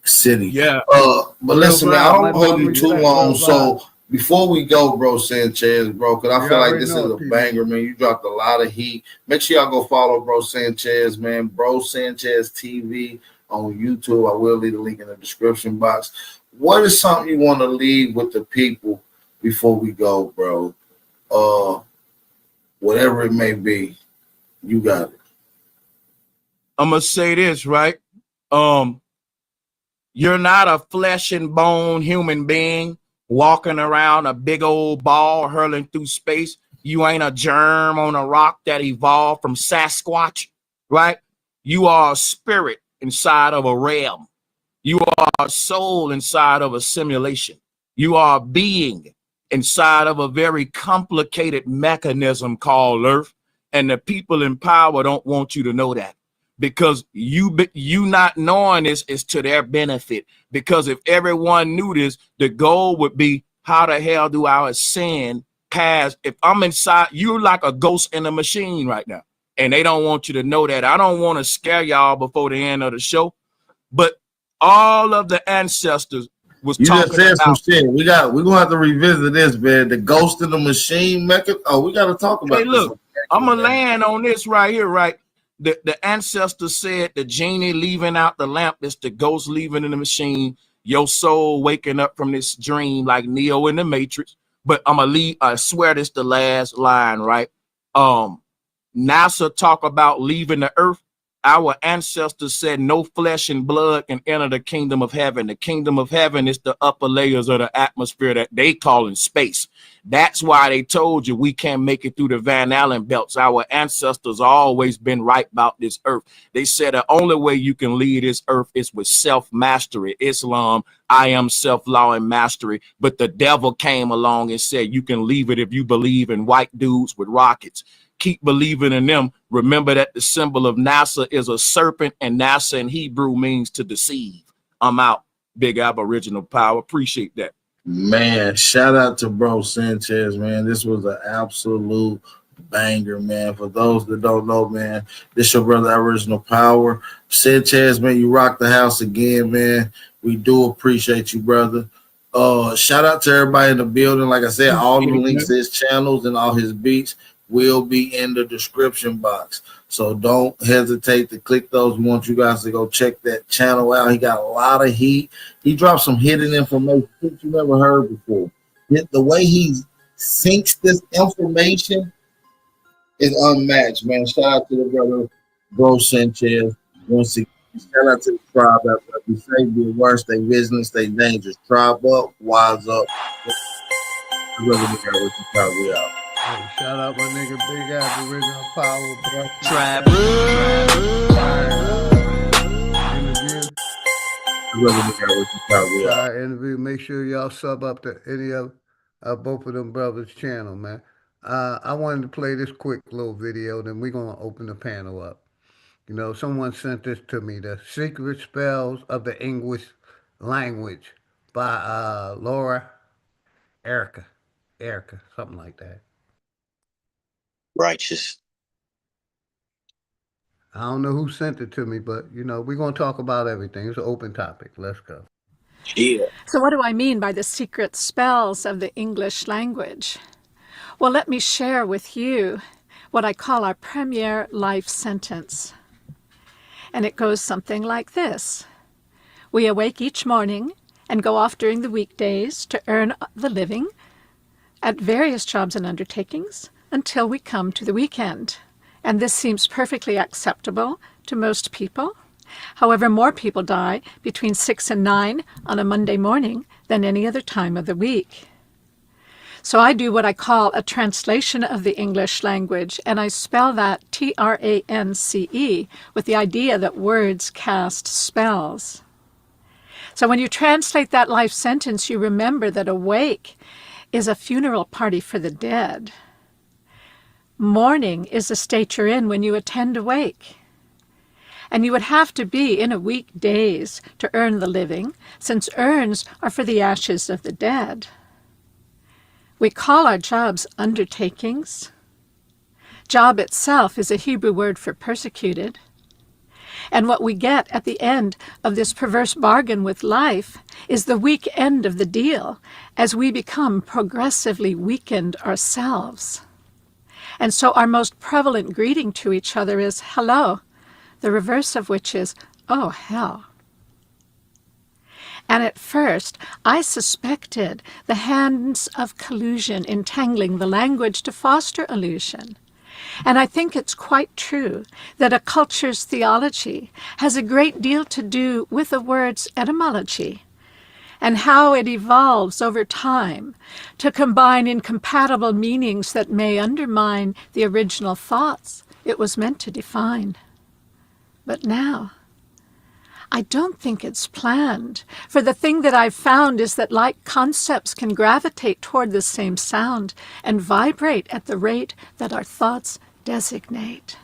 city. Yeah. But listen, man, I don't hold you too long. So before we go, bro, Sanchez, bro, because I feel like this is a banger, man. You dropped a lot of heat. Make sure y'all go follow Bro Sanchez, man. Bro Sanchez TV on YouTube. I will leave the link in the description box. What is something you want to leave with the people before we go, bro? Whatever it may be, you got it. I'm gonna say this, right? You're not a flesh and bone human being walking around a big old ball hurling through space. You ain't a germ on a rock that evolved from Sasquatch, right? You are a spirit inside of a realm. You are a soul inside of a simulation. You are a being inside of a very complicated mechanism called Earth. And the people in power don't want you to know that, because you not knowing this is to their benefit. Because if everyone knew this, the goal would be, how the hell do I ascend past? If I'm inside, you're like a ghost in a machine right now, and they don't want you to know that. I don't want to scare y'all before the end of the show, but all of the ancestors was you talking just said about some shit. We're gonna have to revisit this, man. The ghost in the machine method. Oh, we gotta talk about hey, this. look, I'm gonna land on this right here, right? The ancestors said the genie leaving out the lamp is the ghost leaving in the machine, your soul waking up from this dream like Neo in the Matrix. But I'm gonna leave, I swear this the last line, right? NASA talk about leaving the earth. Our ancestors said no flesh and blood can enter the kingdom of heaven. The kingdom of heaven is the upper layers of the atmosphere that they call in space. That's why they told you we can't make it through the Van Allen belts. Our ancestors always been right about this earth. They said the only way you can lead this earth is with self-mastery. Islam, I am self-law and mastery. But the devil came along and said you can leave it if you believe in white dudes with rockets. Keep believing in them. Remember that the symbol of NASA is a serpent, and NASA in Hebrew means to deceive. I'm out. Big Aboriginal power. Appreciate that. Man, shout out to Bro Sanchez, man. This was an absolute banger, man. For those that don't know, man, this your brother Aboriginal Power. Sanchez, man, you rock the house again, man. We do appreciate you, brother. Shout out to everybody in the building. Like I said, all the links to his channels and all his beats will be in the description box. So don't hesitate to click those. We want you guys to go check that channel out. He got a lot of heat. He dropped some hidden information that you never heard before. The way he sinks this information is unmatched, man. Shout out to the brother, Bro Sanchez. Once again, shout out to the tribe out there. Be safe, be aware, stay vigilant, stay dangerous. Tribe up, wise up. We out. Hey, shout out my nigga Big Aboriginal Power, bro. Trap. Interview. Make sure y'all sub up to any of both of them brothers' channel, man. I wanted to play this quick little video, then we're gonna open the panel up. You know, someone sent this to me, The Secret Spells of the English Language by Laura Erica, something like that. Righteous. I don't know who sent it to me, but you know, we're gonna talk about everything. It's an open topic. Let's go. Yeah. So what do I mean by the secret spells of the English language? Well, let me share with you what I call our premier life sentence. And it goes something like this. We awake each morning and go off during the weekdays to earn the living at various jobs and undertakings until we come to the weekend. And this seems perfectly acceptable to most people. However, more people die between 6 and 9 on a Monday morning than any other time of the week. So I do what I call a translation of the English language, and I spell that Trance, with the idea that words cast spells. So when you translate that life sentence, you remember that awake is a funeral party for the dead. Mourning is the state you're in when you attend a wake. And you would have to be in a weekdays to earn the living, since urns are for the ashes of the dead. We call our jobs undertakings. Job itself is a Hebrew word for persecuted. And what we get at the end of this perverse bargain with life is the weak end of the deal as we become progressively weakened ourselves. And so our most prevalent greeting to each other is hello, the reverse of which is, oh, hell. And at first, I suspected the hands of collusion entangling the language to foster illusion. And I think it's quite true that a culture's theology has a great deal to do with the word's etymology and how it evolves over time to combine incompatible meanings that may undermine the original thoughts it was meant to define. But now, I don't think it's planned, for the thing that I've found is that like concepts can gravitate toward the same sound and vibrate at the rate that our thoughts designate.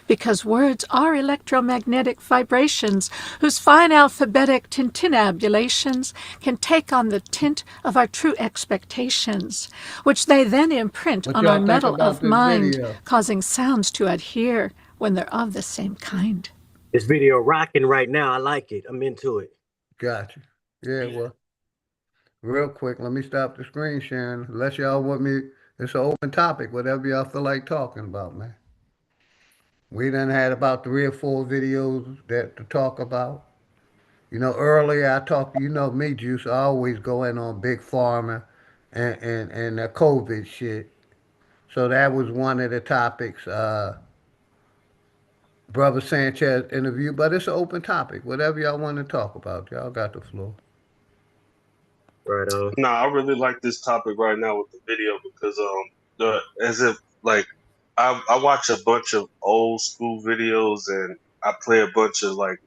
Because words are electromagnetic vibrations whose fine alphabetic tintinnabulations can take on the tint of our true expectations, which they then imprint on our metal of mind, causing sounds to adhere when they're of the same kind. This video rocking right now. I like it. I'm into it. Gotcha. Yeah, well, real quick, let me stop the screen sharing. Unless y'all want me, it's an open topic, whatever y'all feel like talking about, man. We done had about 3 or 4 videos that to talk about. You know, earlier I talked, you know me, Juice, I always go in on Big Pharma and the COVID shit. So that was one of the topics, Brother Sanchez interview, but it's an open topic. Whatever y'all want to talk about, y'all got the floor. Right on. No, I really like this topic right now with the video because as if like I watch a bunch of old school videos and I play a bunch of like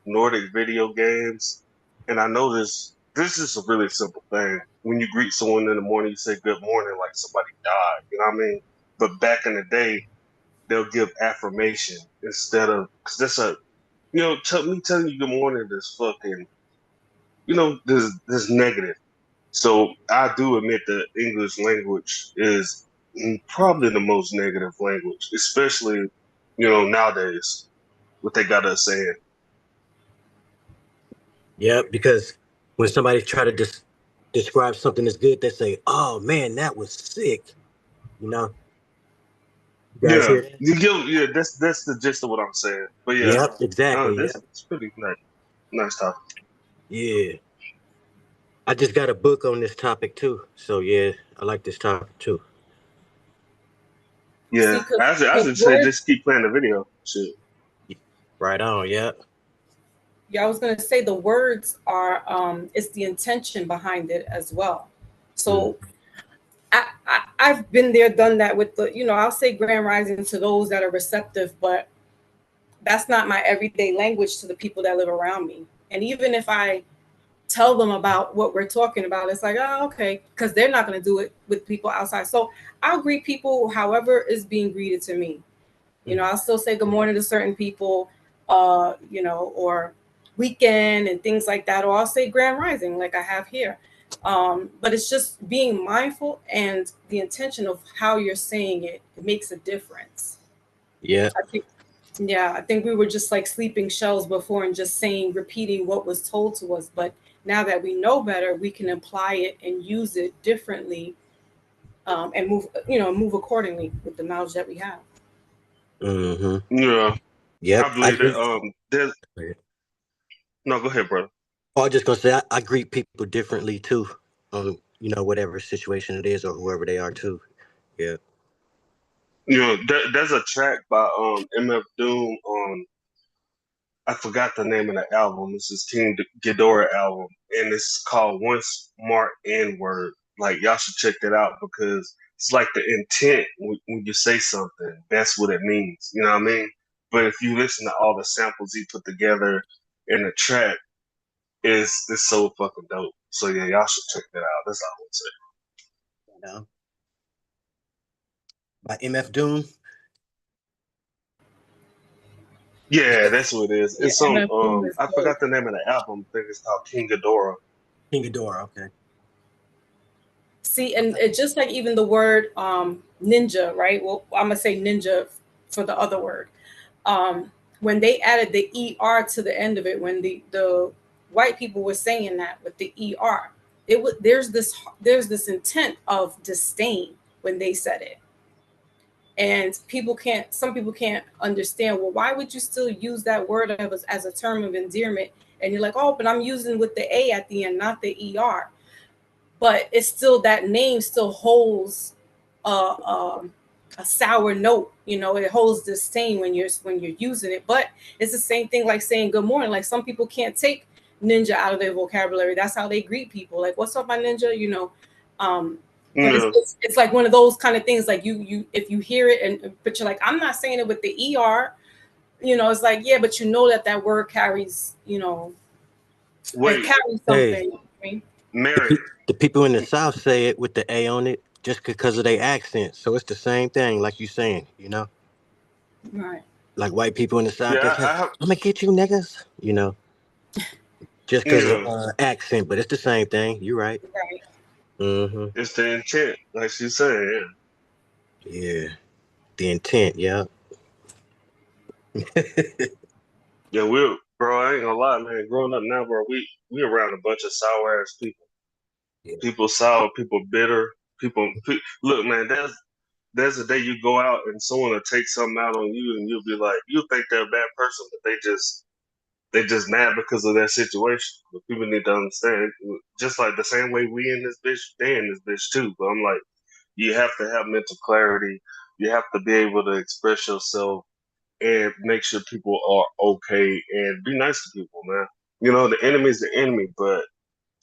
Nordic video games, and I notice this is a really simple thing. When you greet someone in the morning, you say good morning like somebody died. You know what I mean? But back in the day, they'll give affirmation instead of because that's a me telling you good morning is fucking this negative. So I do admit that English language is probably the most negative language, especially nowadays. What they got us saying. Yeah, because when somebody try to describe something as good, they say, "Oh man, that was sick." You know, you guys Yeah, hear that? yeah. That's the gist of what I'm saying. But yeah, Yep, exactly. this Yep. is pretty nice topic. Yeah. I just got a book on this topic too. So yeah, I like this topic too. Yeah, See, 'cause I should say words, just keep playing the video. Shit. Right on. Yeah. yeah, I was gonna say the words are it's the intention behind it as well. So I've been there, done that with I'll say grand rising to those that are receptive, but that's not my everyday language to the people that live around me. And even if I tell them about what we're talking about, it's like, oh, okay, because they're not going to do it with people outside. So I'll greet people however is being greeted to me. I'll still say good morning to certain people, or weekend and things like that, or I'll say grand rising like I have here. But it's just being mindful and the intention of how you're saying it. It makes a difference. Yeah. I think we were just like sleeping shells before and just repeating what was told to us. But now that we know better, we can apply it and use it differently, and move accordingly with the knowledge that we have. Mm-hmm. Yeah. Yep. I believe that. There's no. Go ahead, brother. I was just gonna say I greet people differently too. Whatever situation it is or whoever they are too. Yeah. There's a track by MF Doom on. I forgot the name of the album. This is King Ghidorah album, and it's called "One Smart N Word." Like y'all should check that out because it's like the intent when you say something. That's what it means. You know what I mean? But if you listen to all the samples he put together in the track, it's so fucking dope. So yeah, y'all should check that out. That's all I would say. No. By MF Doom. Yeah, that's what it is. Yeah, It's some MF Doom is I dope. forgot the name of the album. I think it's called King Ghidorah. King Ghidorah. Okay. See, and it's just like even the word ninja, right? Well, I'm gonna say ninja for the other word. When they added the er to the end of it, when the white people were saying that with the er, there's this intent of disdain when they said it, and some people can't understand. Well, why would you still use that word as a term of endearment? And you're like, oh, but I'm using with the a at the end, not the er. But it's still, that name still holds a sour note. It holds disdain when you're using it. But it's the same thing like saying good morning. Like some people can't take ninja out of their vocabulary. That's how they greet people. Like, what's up, my ninja? But it's like one of those kind of things. Like you if you hear it but you're like, I'm not saying it with the er. It's like, yeah, but that word carries. It carries something. Hey, the people in the South say it with the A on it just because of their accent. So it's the same thing, like you saying, Right. Like white people in the South, they Yeah, say, I'm gonna get you niggas, just because of accent, but it's the same thing. You're right. Right. Mm-hmm. It's the intent, like she said. Yeah, the intent. Yeah. Yeah, bro. I ain't gonna lie, man. Growing up now, bro, we around a bunch of sour ass people. Yeah. People sour, people bitter, look, man. There's a day you go out and someone will take something out on you, and you'll be like, you think they're a bad person, but they just mad because of their situation. But people need to understand, just like the same way we in this bitch, they in this bitch too. But I'm like, you have to have mental clarity. You have to be able to express yourself and make sure people are okay and be nice to people, man. The enemy is the enemy, but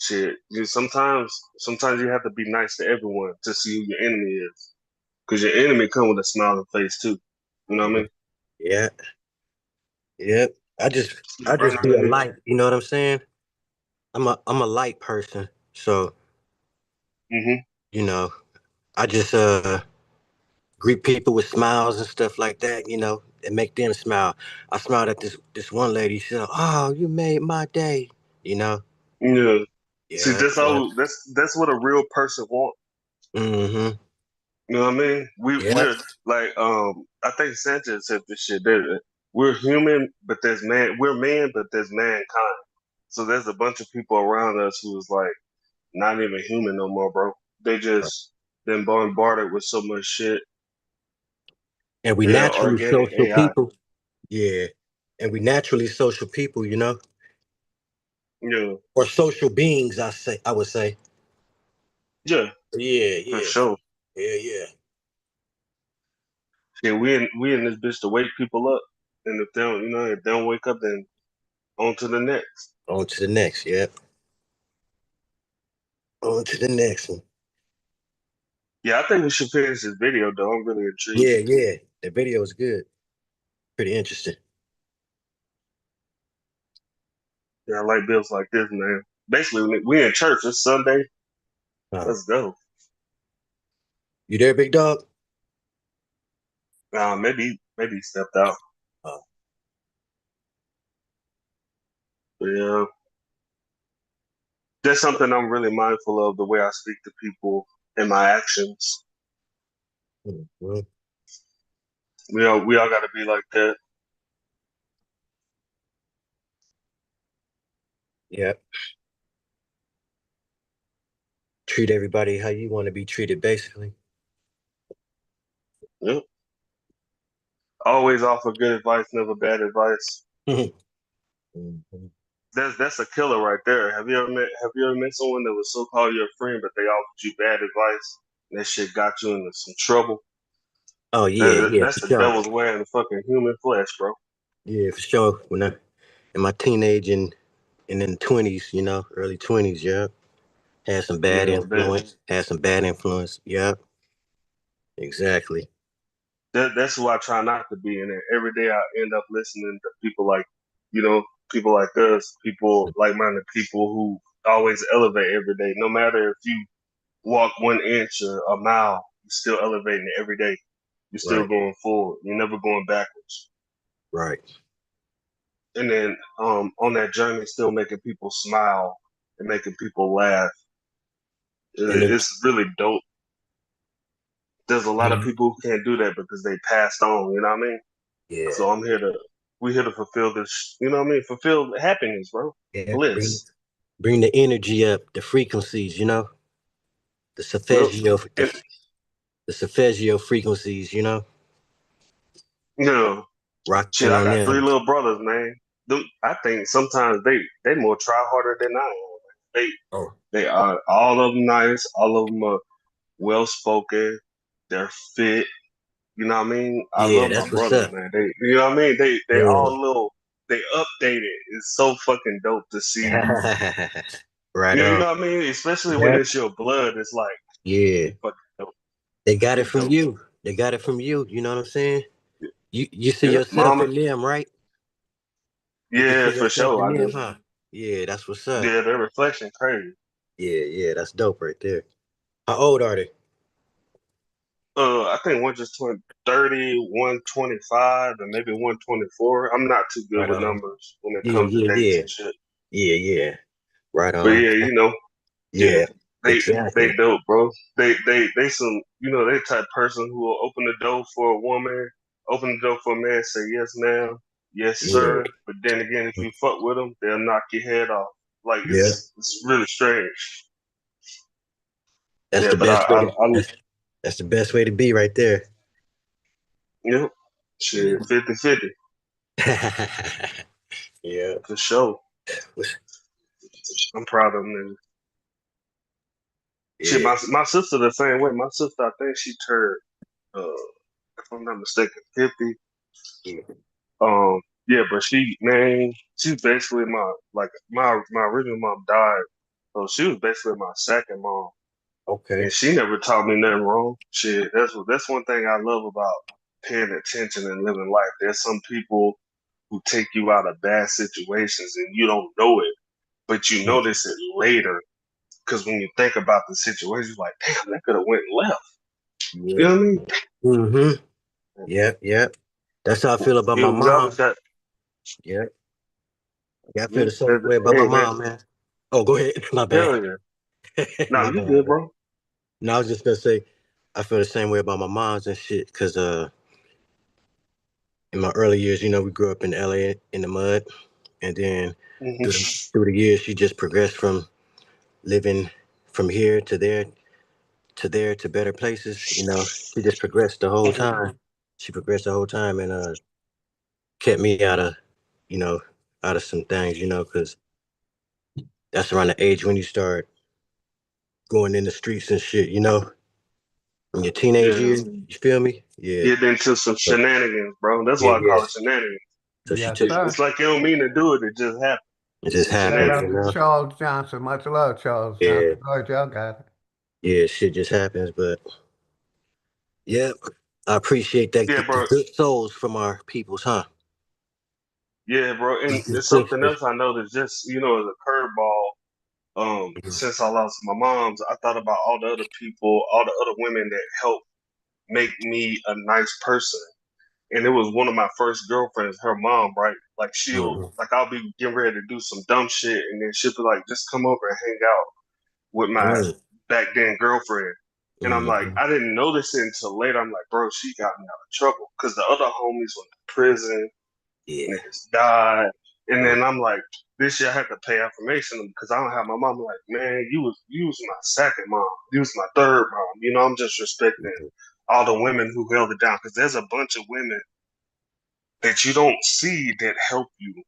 shit. Sometimes you have to be nice to everyone to see who your enemy is, because your enemy come with a smiling face too. You know what I mean? Yeah. Yep. I just Right be a underneath. light. You know what I'm saying? I'm a light person. So you know, I just greet people with smiles and stuff like that, you know, and make them smile. I smiled at this one lady. She said, "Oh, you made my day," you know. Yeah. See, Yeah, yeah. that's what a real person wants. Mm-hmm. You know what I mean? Yeah. We're like I think Sanchez said this shit. That we're human, but there's man. We're man, but there's mankind. So there's a bunch of people around us who is like not even human no more, bro. They just been bombarded with so much shit. And we Yeah, naturally organic social AI. people. Yeah. And we naturally social people, you know, Yeah, or social beings. I would say. yeah, Yeah, for yeah, sure. yeah, yeah. Yeah, we in this bitch to wake people up, and if they don't, if they don't wake up, then on to the next. On to the next. Yep. On to the next one. Yeah, I think we should finish this video though. I'm really intrigued. Yeah, yeah. The video is good. Pretty interesting. Yeah, I like bills like this, man. Basically, we in church. It's Sunday. Let's go. You there, big dog? Maybe he stepped out. Oh. But yeah, that's something I'm really mindful of, the way I speak to people and my actions. Mm-hmm. We all got to be like that. Yep. Treat everybody how you want to be treated, basically. Yep. Always offer good advice, never bad advice. Mm-hmm. That's a killer right there. Have you ever met someone that was so called your friend, but they offered you bad advice, and that shit got you into some trouble? Oh yeah, yeah, That's for the sure. devil's wearing the fucking human flesh, bro. Yeah, for sure. When I in my teenage and in the 20s, you know, early 20s, yeah. Had some bad Yeah, that, influence. Had some bad influence. Yeah, exactly. that's who I try not to be. And then every day I end up listening to people like, you know, people like us, people like-minded people who always elevate every day. No matter if you walk 1 inch or a mile, you're still elevating it every day. You're still Right, going forward. You're never going backwards. right. And then on that journey, still making people smile and making people laugh. And then, It's really dope. There's a lot of Mhm. people who can't do that because they passed on. You know what I mean? Yeah, So we're here to fulfill this. You know what I mean? Fulfill happiness, bro. yeah. Bliss. Bring the energy up, the frequencies, you know, the Yep. solfeggio, And the solfeggio frequencies, you know, you know, rock shit. in I on got three them. little brothers, man. I think sometimes they more try harder than I am. Oh, They are all of them nice. All of them are well spoken. They're fit. You know what I mean? I yeah, love my that's what's brothers, up. man. You know what I mean? They Yeah. all little. They updated. It's so fucking dope to see. Right You on. know what I mean? Especially when Yeah, it's your blood. It's like yeah. it's fucking dope. They got it It's from dope. you. They got it from you. You know what I'm saying? You see Yeah, yourself mama. in them, right? You can Yeah, see for yourself sure. in I them, do. huh? Yeah, that's what's up. Yeah, their reflection crazy. Yeah, yeah, that's dope right there. How old are they? I think one just turned 30, 125, and maybe 124. I'm not too good Right with on. numbers when it Yeah, comes to yeah, dates yeah. and shit. Yeah, yeah. Right But on. yeah, yeah, Yeah, they exactly. dope, bro. They some, they the type of person who will open the door for a woman, open the door for a man, say yes, ma'am, yes, Yeah, sir. But then again, if you fuck with them, they'll knock your head off. Like yeah. it's really strange. That's Yeah, the but best way to I that's the best way to be right there. shit, 50-50 Yeah. for sure. I'm proud of them. Shit, Yeah. my sister the same way. My sister, I think she turned, if I'm not mistaken, 50. Yeah, but she's basically my original mom died So she was basically my second mom. Okay. And she never taught me nothing wrong. Shit, that's one thing I love about paying attention and living life. There's some people who take you out of bad situations and you don't know it, but you notice it later. Because when you think about the situation, you're like, damn, that could have went left. Yeah. You know what I mean? Mm-hmm. Yep. That's how I feel about my We always mom. got. Yep. Yeah, I feel the same way about my Hey, man. mom, man. Oh, go ahead. My bad. Hell yeah. No, My you bad, good, man. bro. No, I was just gonna say, I feel the same way about my moms and shit. Because in my early years, we grew up in LA in the mud, and then through the years, she just progressed from living from here to there to better places. She just progressed the whole time. She progressed the whole time and kept me out of some things, because that's around the age when you start going in the streets and shit, in your teenage Yeah. years. You feel me? Yeah. Get into some So, shenanigans, bro. That's yeah, why I yeah. call it shenanigans. So she Yes, took sir. It's like you don't mean to do it. It just happens. it just It's Shout happened, out shenanigans. to Charles Johnson. Much love, Charles Yeah, Johnson. Lord, y'all got it. yeah, shit just happens, but yeah, I appreciate that Yeah, the bro. good souls from our peoples, huh? Yeah, bro. And it's something else I noticed just, as a curveball. Since I lost my moms, I thought about all the other people, all the other women that helped make me a nice person. And it was one of my first girlfriends, her mom, right? Like I'll be getting ready to do some dumb shit, and then she'll be like, just come over and hang out with my back then girlfriend. And I'm like, I didn't notice it until later. I'm like, bro, she got me out of trouble because the other homies went to prison, niggas died. And then I'm like, this year I had to pay affirmation because I don't have my mom. I'm like, man, you was my second mom. You was my third mom. I'm just respecting all the women who held it down because there's a bunch of women that you don't see that help you.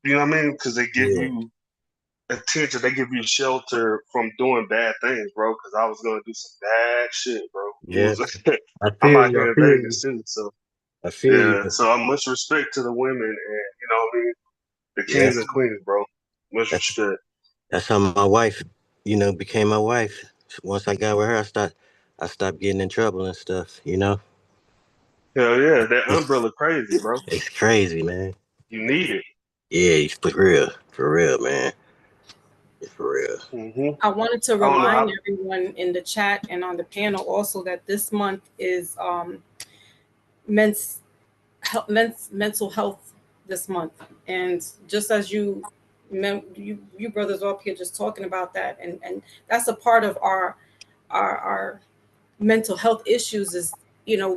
You know what I mean? Because they give you attention, they give you shelter from doing bad things, bro. Because I was gonna do some bad shit, bro. Yeah, I I'm feel out you. here I in feel Vegas you. too, so I feel you. yeah. So I'm much respect to the women, and what I mean, the Yeah, kings and queens, bro. Much that's respect. that's how my wife, became my wife. Once I got with her, I stopped getting in trouble and stuff. Hell yeah, that umbrella crazy, bro. It's crazy, man. You need it. Yeah, for real, man. It's for real. I wanted to I don't know remind how. everyone in the chat and on the panel also that this month is men's mental health this month, and just as you brothers are up here just talking about that, and that's a part of our mental health issues is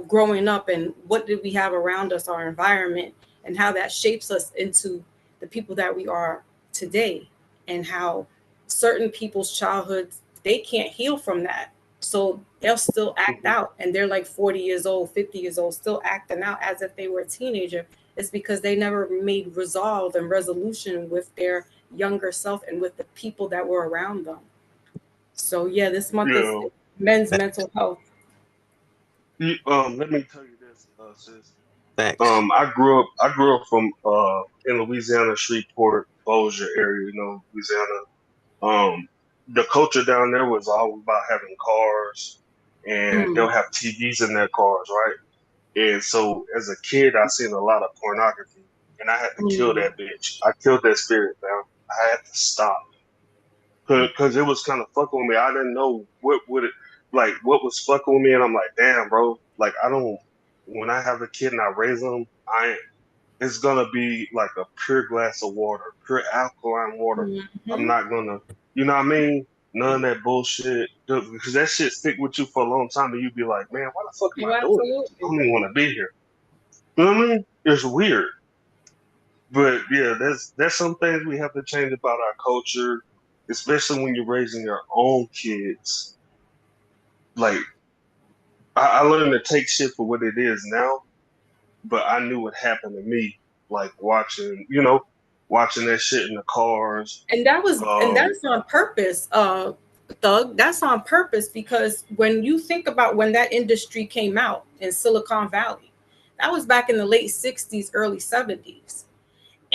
growing up and what did we have around us, our environment, and how that shapes us into the people that we are today, and how certain people's childhoods, they can't heal from that, so they'll still act out, and they're like 40 years old, 50 years old, still acting out as if they were a teenager. It's because they never made resolve and resolution with their younger self and with the people that were around them. So yeah, this month is Yeah. men's mental health. Let me tell you this, sis. Facts. I grew up from in Louisiana, Shreveport, Bossier area. Louisiana. The culture down there was all about having cars, and they'll have TVs in their cars, right? And so, as a kid, I seen a lot of pornography, and I had to kill that bitch. I killed that spirit, man. I had to stop because it was kind of fucking with me. I didn't know what was fucking with me, and I'm like, damn, bro. Like, I don't. When I have a kid and I raise them, it's gonna be like a pure glass of water, pure alkaline water. I'm not gonna, you know what I mean? None of that bullshit, because that shit stick with you for a long time, and you be like, man, why the fuck am I doing this? I don't even want to be here. You know what I mean? It's weird, but yeah, there's some things we have to change about our culture, especially when you're raising your own kids. Like I learned to take shit for what it is now, but I knew what happened to me, like watching that shit in the cars. And that's on purpose, Thug. That's on purpose, because when you think about when that industry came out in Silicon Valley, that was back in the late 60s, early 70s.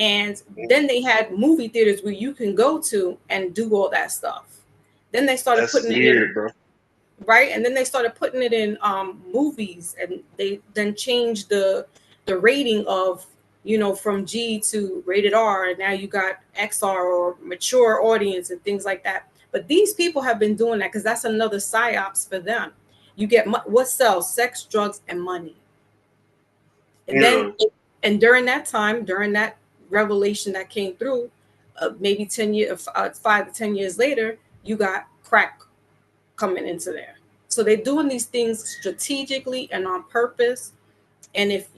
And then they had movie theaters where you can go to and do all that stuff. Then they started putting it in, bro. Right, and then they started putting it in movies, and they then changed the rating of, from G to rated R, and now you got XR or mature audience and things like that. But these people have been doing that because that's another psyops for them. You get what sells? Sex, drugs, and money. And then, and during that time, during that revelation that came through, maybe 10 years, 5 to 10 years later, you got crack coming into there. So they're doing these things strategically and on purpose. And if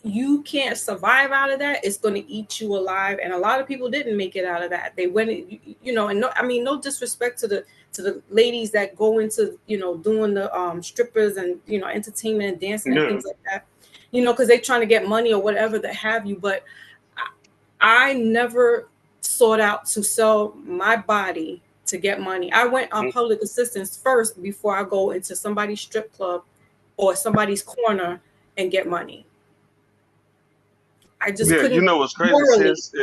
you can't survive out of that, it's going to eat you alive. And a lot of people didn't make it out of that. They went, and no disrespect to the ladies that go into, doing the strippers and, entertainment and dancing and things like that, because they're trying to get money or whatever that have you. But I never sought out to sell my body to get money. I went on public assistance first before I go into somebody's strip club or somebody's corner and get money. I just couldn't. You know what's crazy, sis?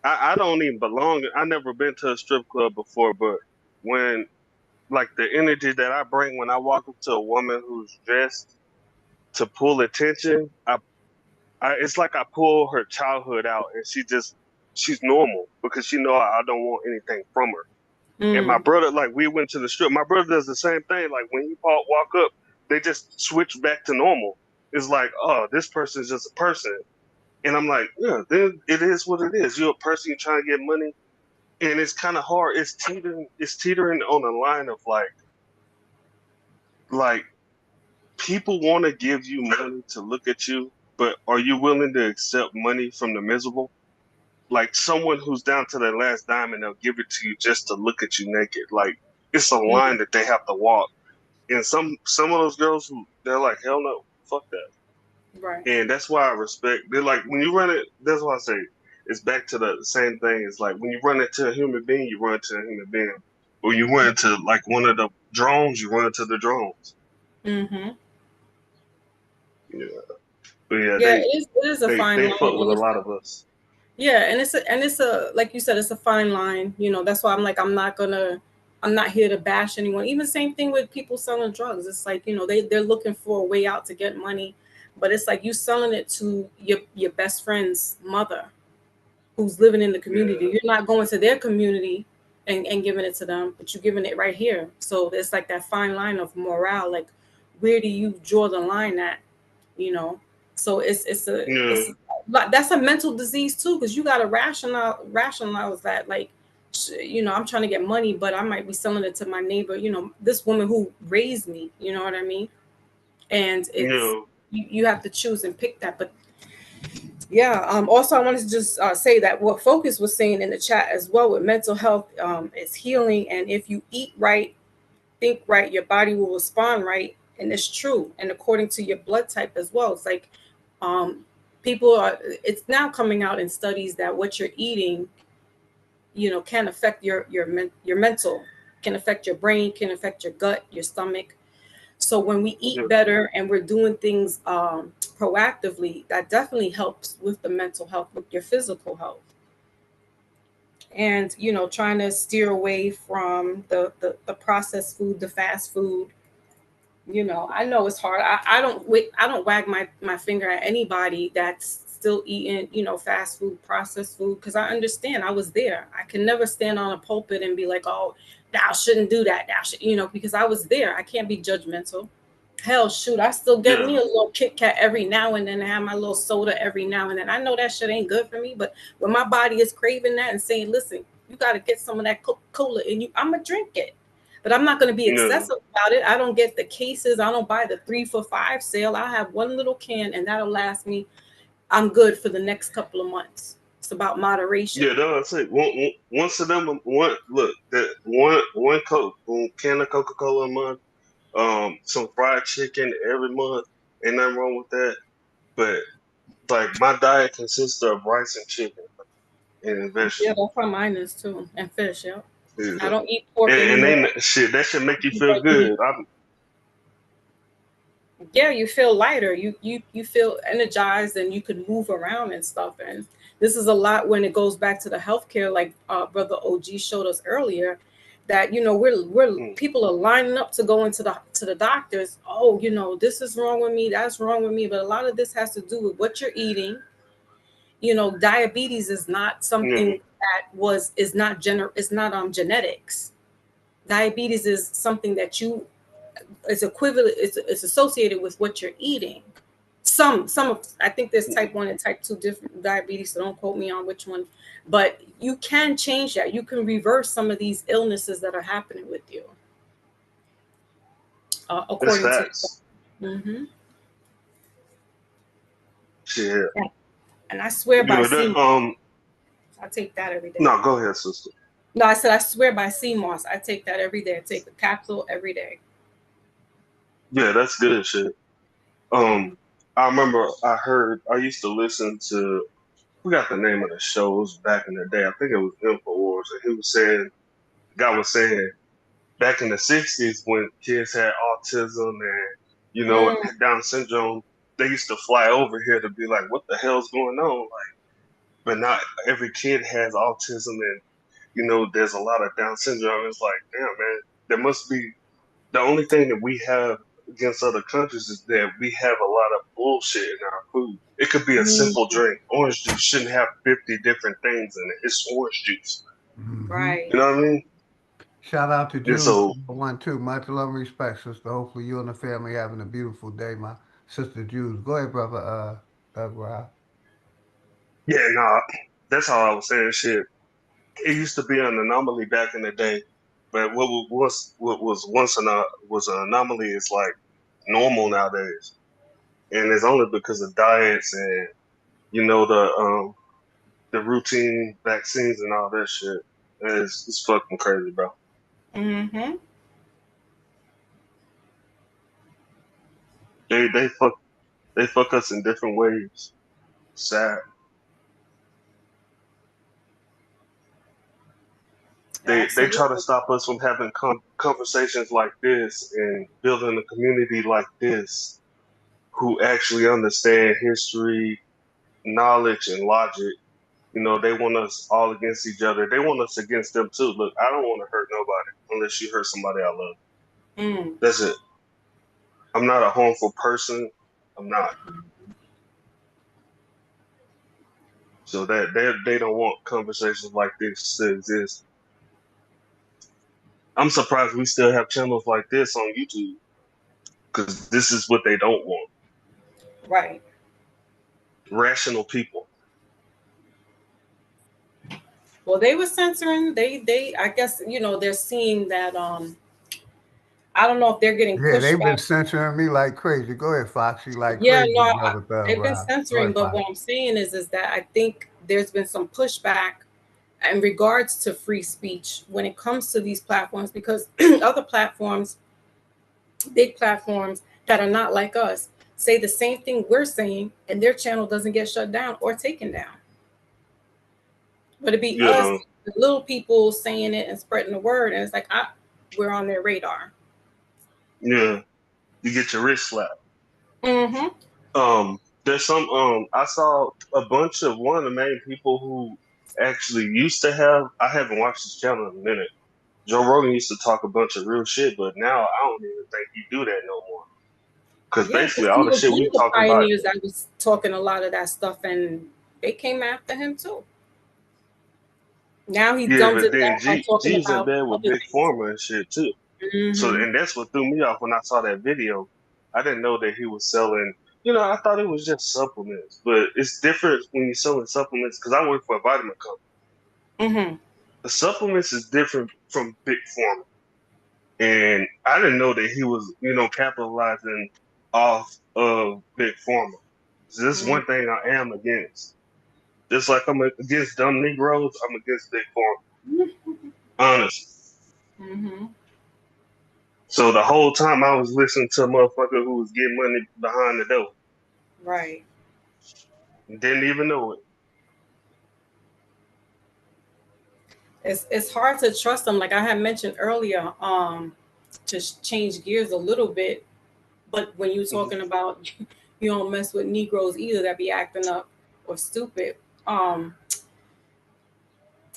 I don't even belong. I never been to a strip club before, but when, like, the energy that I bring when I walk up to a woman who's dressed to pull attention, it's like I pull her childhood out, and she's normal because she know I don't want anything from her. And my brother, like, we went to the strip. My brother does the same thing. Like, when he walk up, they just switch back to normal. It's like, oh, this person's just a person. And I'm like, yeah, then it is what it is. You're a person, you're trying to get money. And it's kind of hard. It's teetering on a line of like people want to give you money to look at you, but are you willing to accept money from the miserable? Like someone who's down to their last dime and they'll give it to you just to look at you naked. Like it's a line that they have to walk. And some of those girls they're like, hell no, fuck that. Right. And that's why I respect. They're like, when you run it, that's why I say it's back to the same thing. It's like when you run into a human being, you run into a human being. When you run into like one of the drones, you run into the drones. Mm-hmm. Yeah. But yeah, it is a fine line. They fuck with a lot of us. Yeah, and it's a like you said, it's a fine line. That's why I'm like, I'm not here to bash anyone. Even same thing with people selling drugs. It's like, they're looking for a way out to get money, but it's like you selling it to your best friend's mother who's living in the community. Yeah. You're not going to their community and giving it to them, but you're giving it right here. So it's like that fine line of morale. Like, where do you draw the line at? So it's that's a mental disease too, because you got to rationalize that. Like, I'm trying to get money, but I might be selling it to my neighbor. This woman who raised me. You know what I mean? And it's you have to choose and pick that. But yeah. Also, I wanted to just say that what Focus was saying in the chat as well with mental health is healing, and if you eat right, think right, your body will respond right. And it's true. And according to your blood type as well, it's like it's now coming out in studies that what you're eating, can affect your mental, can affect your brain, can affect your gut, your stomach. So when we eat better and we're doing things proactively, that definitely helps with the mental health, with your physical health. And, trying to steer away from the processed food, the fast food. I know it's hard. I don't wag my finger at anybody that's still eating, fast food, processed food, because I understand. I was there. I can never stand on a pulpit and be like, oh, thou shouldn't do that. Thou should, because I was there. I can't be judgmental. Hell, shoot, I still get me a little Kit Kat every now and then, and have my little soda every now and then. I know that shit ain't good for me, but when my body is craving that and saying, listen, you got to get some of that Coca-Cola in you, I'm going to drink it. But I'm not going to be excessive about it. I don't get the cases. I don't buy the 3 for $5 sale. I have one little can, and that'll last me. I'm good for the next couple of months. It's about moderation. Yeah, that's it. Once of them, one can of Coca-Cola a month, some fried chicken every month. Ain't nothing wrong with that. But like my diet consists of rice and chicken and vegetables. Yeah, that's how mine is too, and fish. Yeah. I don't eat pork and anymore. that should make you feel good. yeah, you feel lighter. You feel energized, and you can move around and stuff. And this is a lot when it goes back to the healthcare, like Brother OG showed us earlier, that we're people are lining up to go into the doctors. Oh, this is wrong with me, that's wrong with me. But a lot of this has to do with what you're eating. Diabetes is not something that is not genetics. Diabetes is something that is equivalent. It's associated with what you're eating. Some of, I think there's type 1 and type 2 different diabetes, so don't quote me on which one, but you can change that. You can reverse some of these illnesses that are happening with you, according to Shit. And I swear by that, I take that every day. No, go ahead, sister. No, I said I swear by CMOS. I take that every day. I take a capsule every day. Yeah, that's good shit. I remember I used to listen to, I forgot the name of the shows back in the day. I think it was InfoWars, and he was saying, the guy was saying, back in the 60s when kids had autism and, Down syndrome, they used to fly over here to be like, what the hell's going on? Like, but not every kid has autism and, there's a lot of Down syndrome. It's like, damn, man, there must be, the only thing that we have against other countries is that we have a lot of bullshit in our food. It could be a simple drink. Orange juice shouldn't have 50 different things in it. It's orange juice. Right. You know what I mean? Shout out to And Jules so, 1-2. Much love and respect, sister. Hopefully you and the family having a beautiful day, my sister Jules. Go ahead, brother. Rob. yeah, nah, that's how I was saying shit. It used to be an anomaly back in the day, but what was once was an anomaly is like normal nowadays, and it's only because of diets and the routine vaccines and all that shit. It's fucking crazy, bro. Mm-hmm. They fuck us in different ways. Sad. They try to Absolutely. stop us from having conversations like this and building a community like this who actually understand history, knowledge, and logic. They want us all against each other. They want us against them too. Look, I don't want to hurt nobody unless you hurt somebody I love. That's it. I'm not a harmful person. I'm not. So that they don't want conversations like this to exist. I'm surprised we still have channels like this on YouTube because this is what they don't want. Right. Rational people. Well, they were censoring. They I guess they're seeing that. I don't know if they're getting Yeah, pushed they've been back. censoring me like crazy. Go ahead, Foxy, like Yeah, crazy, no, brother they've been Rob. Go censoring, ahead, but Foxy. what I'm saying is that I think there's been some pushback in regards to free speech when it comes to these platforms, because other platforms, big platforms that are not like us, say the same thing we're saying, and their channel doesn't get shut down or taken down. But it'd be us, the little people, saying it and spreading the word, and it's like we're on their radar. Yeah, you get your wrist slapped. Mm-hmm. There's some. I saw a bunch of one of the main people who actually used to have. I haven't watched his channel in a minute. Joe Rogan used to talk a bunch of real shit, but now I don't even think he do that no more. Because Yeah, basically because all he the was shit one we of the talking about. pioneers that was talking a lot of that stuff, and they came after him too. Now he dumbs But it then down by talking G's in about bed with other Big things. Pharma and shit too. So, Mm-hmm. and that's what threw me off when I saw that video. I didn't know that he was selling. I thought it was just supplements, but it's different when you're selling supplements. Because I work for a vitamin company. Mm-hmm. The supplements is different from Big Pharma, and I didn't know that he was, capitalizing off of Big Pharma. So this is one thing I am against. Just like I'm against dumb Negroes, I'm against Big Pharma. Honestly. Mm-hmm. So the whole time I was listening to a motherfucker who was getting money behind the door. Right. Didn't even know it. It's hard to trust them. Like I had mentioned earlier, to change gears a little bit, But when you're talking about you don't mess with Negroes either that be acting up or stupid. Lord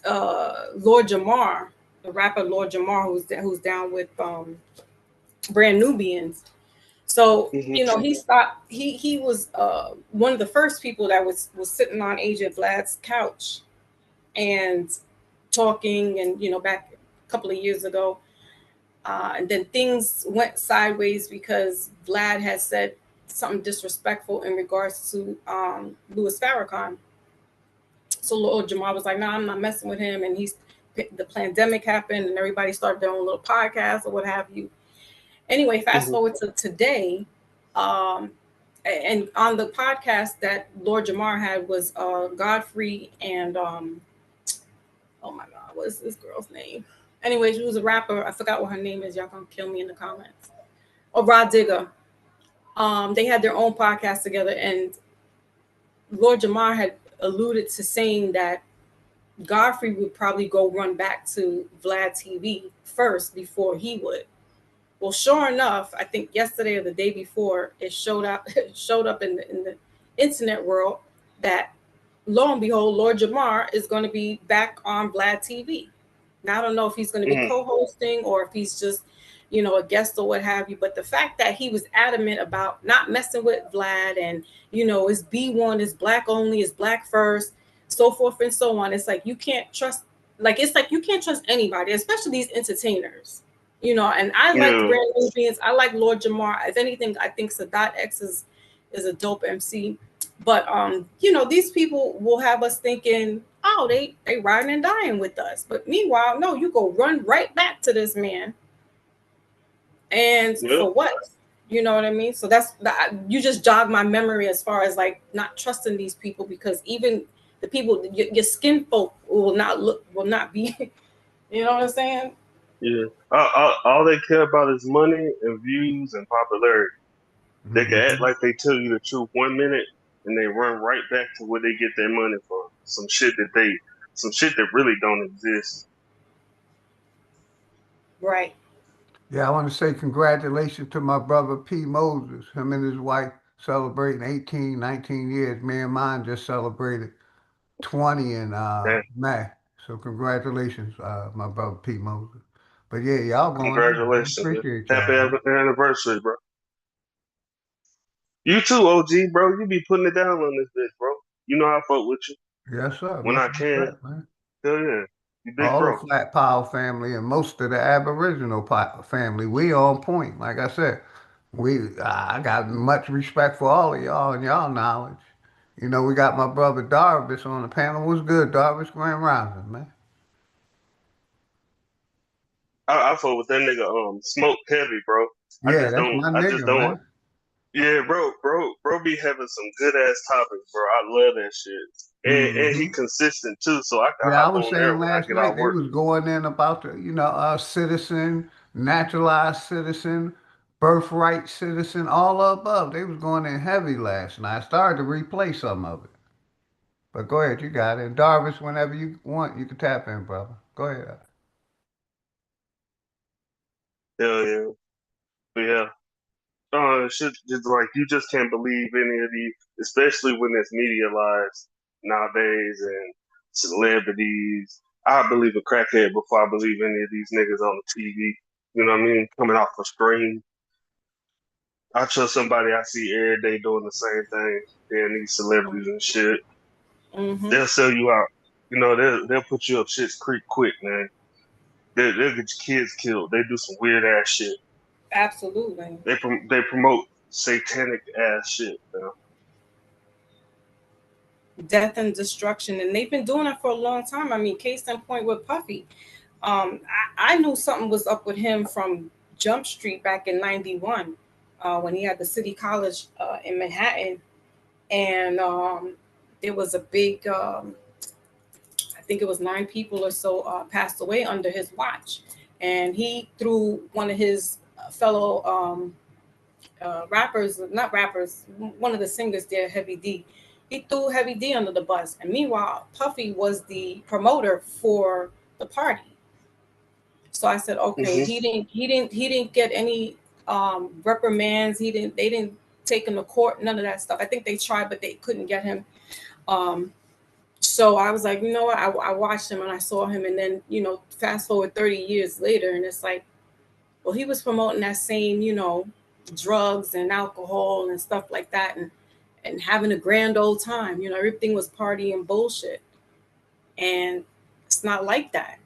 Jamar, the rapper Lord Jamar, who's down with Brand Nubians. So you know he was one of the first people that was sitting on Agent Vlad's couch and talking, and you know, back a couple of years ago, and then things went sideways because Vlad had said something disrespectful in regards to Louis Farrakhan. So Lord Jamar was like, "No, I'm not messing with him." And the pandemic happened, and everybody started their own little podcast or what have you. Anyway, fast forward to today, and on the podcast that Lord Jamar had was Godfrey and oh my God, what's this girl's name? Anyway, she was a rapper. I forgot what her name is. Y'all gonna kill me in the comments. Oh, Rod Digger. They had their own podcast together, and Lord Jamar had alluded to saying that Godfrey would probably go run back to Vlad TV first before he would. Well, sure enough, I think yesterday or the day before, it showed up in the internet world that lo and behold, Lord Jamar is going to be back on Vlad TV. Now I don't know if he's going to be co-hosting or if he's just, you know, a guest or what have you. But the fact that he was adamant about not messing with Vlad, and you know, it's B1, it's black only, it's black first, so forth and so on. It's like you can't trust, anybody, especially these entertainers. You know, and I like Brand Nubians. I like Lord Jamar. If anything, I think Sadat X is a dope MC. But you know, these people will have us thinking, oh, they riding and dying with us. But meanwhile, no, you go run right back to this man. And for what? You know what I mean? So you just jog my memory as far as like not trusting these people, because even the people, your skin folk will not be, you know what I'm saying? Yeah. All they care about is money and views and popularity. They can act like they tell you the truth 1 minute, and they run right back to where they get their money from. Some shit that really don't exist. Right. Yeah, I want to say congratulations to my brother P. Moses. Him and his wife celebrating 18, 19 years. Me and mine just celebrated 20 in May. So congratulations, my brother P. Moses. But yeah, y'all going on. Congratulations. Appreciate y'all. Happy anniversary, bro. You too, OG, bro. You be putting it down on this bitch, bro. You know I fuck with you. Yes, sir. When I can. Respect, man. Hell yeah. You big All bro. the Flat Powell family and most of the Aboriginal family, we on point. Like I said, I got much respect for all of y'all and y'all knowledge. You know, we got my brother Darvis on the panel. What's good, Darvis? Grand Rising, man. I fuck with that nigga Smoke Heavy, bro. Yeah, that's my nigga, man. Yeah, bro be having some good ass topics, bro. I love that shit. And he consistent too, so I can Yeah, I hop was on there saying when I last get night out they work. was going in about the, citizen, naturalized citizen, birthright citizen, all above. They was going in heavy last night. I started to replay some of it. But go ahead, you got it. And Darvis, whenever you want, you can tap in, brother. Go ahead. Hell yeah. But yeah. Shit, just like you just can't believe any of these, especially when it's medialized nowadays and celebrities. I believe a crackhead before I believe any of these niggas on the TV. You know what I mean? Coming off the screen. I trust somebody I see every day doing the same thing. Than these celebrities and shit. They'll sell you out. You know, they'll put you up shit's creek quick, man. They'll get your kids killed. They do some weird ass shit. Absolutely. They promote satanic ass shit, man. Death and destruction, and they've been doing it for a long time. I mean, case in point with Puffy. I knew something was up with him from Jump Street back in '91 when he had the City College in Manhattan, and there was a big, I think it was 9 people or so passed away under his watch, and he threw one of his fellow one of the singers there, Heavy D. He threw Heavy D under the bus, and meanwhile, Puffy was the promoter for the party. So I said, okay, he didn't get any reprimands. They didn't take him to court, none of that stuff. I think they tried, but they couldn't get him. So I was like, you know what? I watched him and I saw him, and then, you know, fast forward 30 years later, and it's like, well, he was promoting that same, you know, drugs and alcohol and stuff like that, and having a grand old time. You know, everything was party and bullshit, and it's not like that.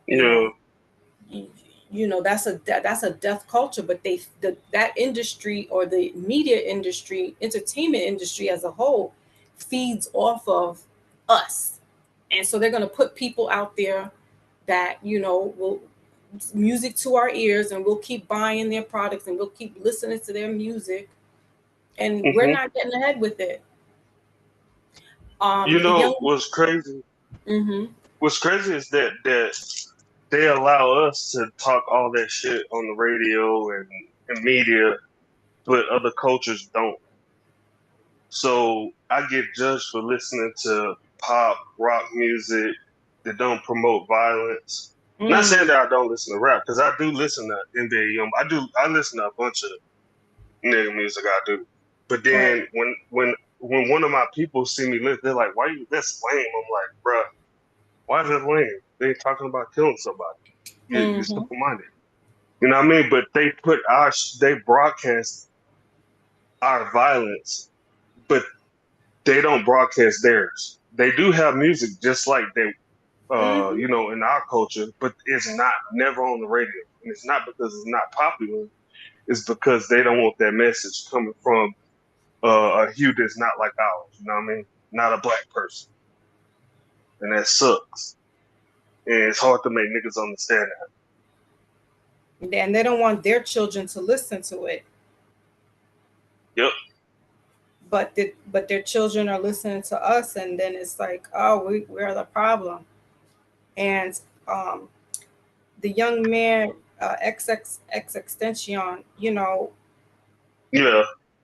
Yeah. You know, that's a death culture. But that industry, or the media industry, entertainment industry as a whole, feeds off of us, and so they're going to put people out there that, you know, will music to our ears, and we'll keep buying their products, and we'll keep listening to their music, and we're not getting ahead with it. You know what's crazy? What's crazy is that they allow us to talk all that shit on the radio and media, but other cultures don't. So I get judged for listening to pop, rock music that don't promote violence. Not saying that I don't listen to rap, because I do listen to NBA Young. I listen to a bunch of nigga music. I do. But then when one of my people see me listen, they're like, "Why you? That's lame." I'm like, "Bruh, why is that lame? They ain't talking about killing somebody. You're simple minded." You know what I mean? But they they broadcast our violence, but they don't broadcast theirs. They do have music just like they, you know, in our culture, but it's never on the radio. And it's not because it's not popular. It's because they don't want that message coming from a hue that's not like ours. You know what I mean? Not a black person, and that sucks. And it's hard to make niggas understand that. And they don't want their children to listen to it. Yep. But their children are listening to us, and then it's like, oh, we're the problem. And the young man, XX Extension, you know,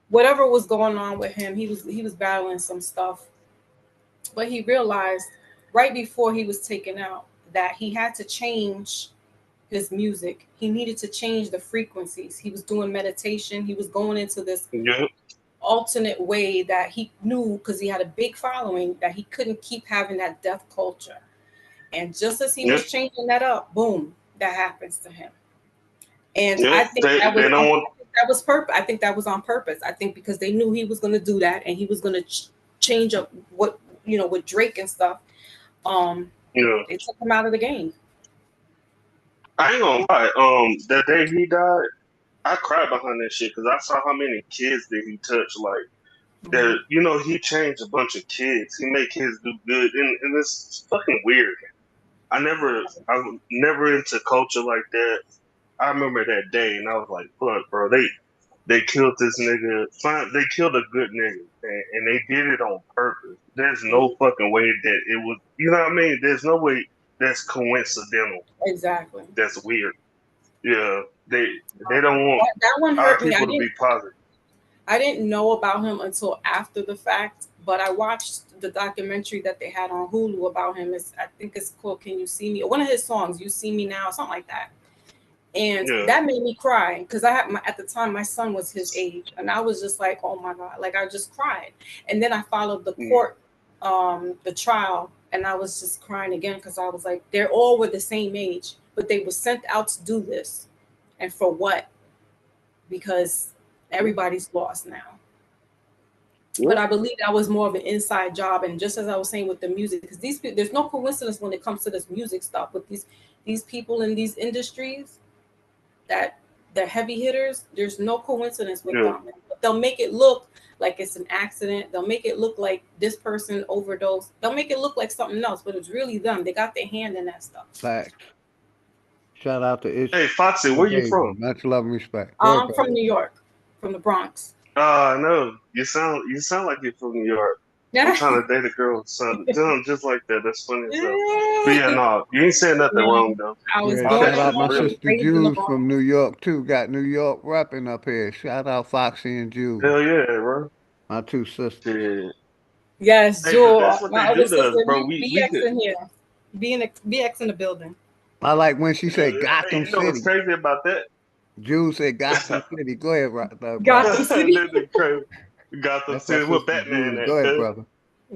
whatever was going on with him, he was battling some stuff, but he realized right before he was taken out that he had to change his music. He needed to change the frequencies. He was doing meditation. He was going into this alternate way that he knew, because he had a big following, that he couldn't keep having that death culture. And just as he was changing that up, boom, that happens to him. And I think that was purpose. I think that was on purpose. I think because they knew he was going to do that, and he was going to change up what, you know, with Drake and stuff. They took him out of the game. I ain't gonna lie. That day he died, I cried behind that shit, because I saw how many kids that he touched. Like that, you know, he changed a bunch of kids. He made kids do good, and it's fucking weird. I'm never into culture like that. I remember that day, and I was like, "Fuck, bro! They killed this nigga. They killed a good nigga, and they did it on purpose. There's no fucking way that it was. You know what I mean? There's no way that's coincidental. Exactly. That's weird. Yeah, they don't want that one our hurt me. people to be positive. I didn't know about him until after the fact, but I watched the documentary that they had on Hulu about him. I think it's called "Can You See Me?" or one of his songs, "You See Me Now," something like that. And that made me cry, because I had at the time my son was his age, and I was just like, oh my God, like I just cried. And then I followed the court, the trial, and I was just crying again, because I was like, they're all were the same age, but they were sent out to do this, and for what? Because everybody's lost now. But I believe that was more of an inside job. And just as I was saying with the music, because these people, there's no coincidence when it comes to this music stuff with these people in these industries, that they're heavy hitters. There's no coincidence with them. They'll make it look like it's an accident. They'll make it look like this person overdosed. They'll make it look like something else, but it's really them. They got their hand in that stuff. Facts. Shout out to Ish. Hey, Foxy, where you from? Much love and respect. I'm from New York, from the Bronx. No, you sound like you're from New York. I'm trying to date a girl sound just like that. That's funny as hell. But yeah, no, you ain't saying nothing wrong though. Shout out my sister Jules from New York too. Got New York rapping up here. Shout out Foxy and Jules. Hell yeah, bro. My two sisters. Yeah. Yes, hey, Jules. That's what my they other do to us, sister, bro. We BX in here. BX in the building. I like when she said Gotham You know what's City. crazy about that? Jules said Gotham City. Go ahead, brother. Gotham City. Gotham That's my City with sister Batman Jules. at. Go ahead, brother.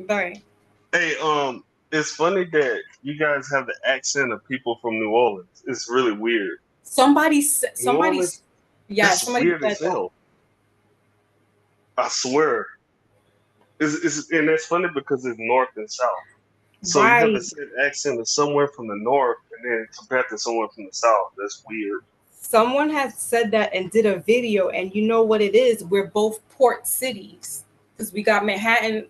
Right. Hey, it's funny that you guys have the accent of people from New Orleans. It's really weird. Somebody, New Orleans, yeah, that's somebody weird said as that. hell. I swear. And that's funny because it's north and south. So you have Right. the same accent of somewhere from the north, and then compared to someone from the south. That's weird. Someone has said that and did a video, and you know what it is? We're both port cities because we got Manhattan,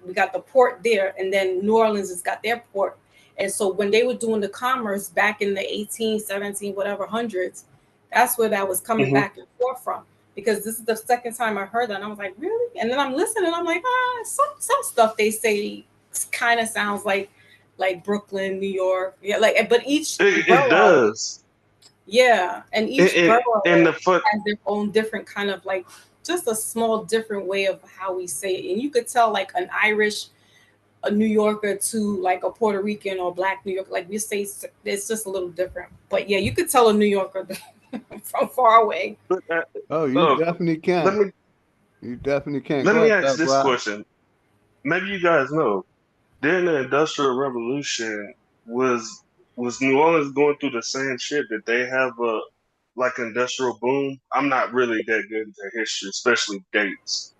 we got the port there, and then New Orleans has got their port. And so when they were doing the commerce back in the 18, 17, whatever hundreds, that's where that was coming back and forth from. Because this is the second time I heard that, and I was like, really? And then I'm listening, and I'm like, some stuff they say kind of sounds like Brooklyn, New York, yeah, like, but each It borough. does. Yeah, and each borough And the has their own different kind of like just a small different way of how we say it. And you could tell like an Irish, a New Yorker to like a Puerto Rican or Black New York, like we say it's just a little different. But yeah, you could tell a New Yorker from far away. Oh, you definitely can. You definitely can. Let Go me ahead, ask this Rob. question. Maybe you guys know. During the Industrial Revolution, was New Orleans going through the same shit? Did they have a like industrial boom? I'm not really that good into history, especially dates.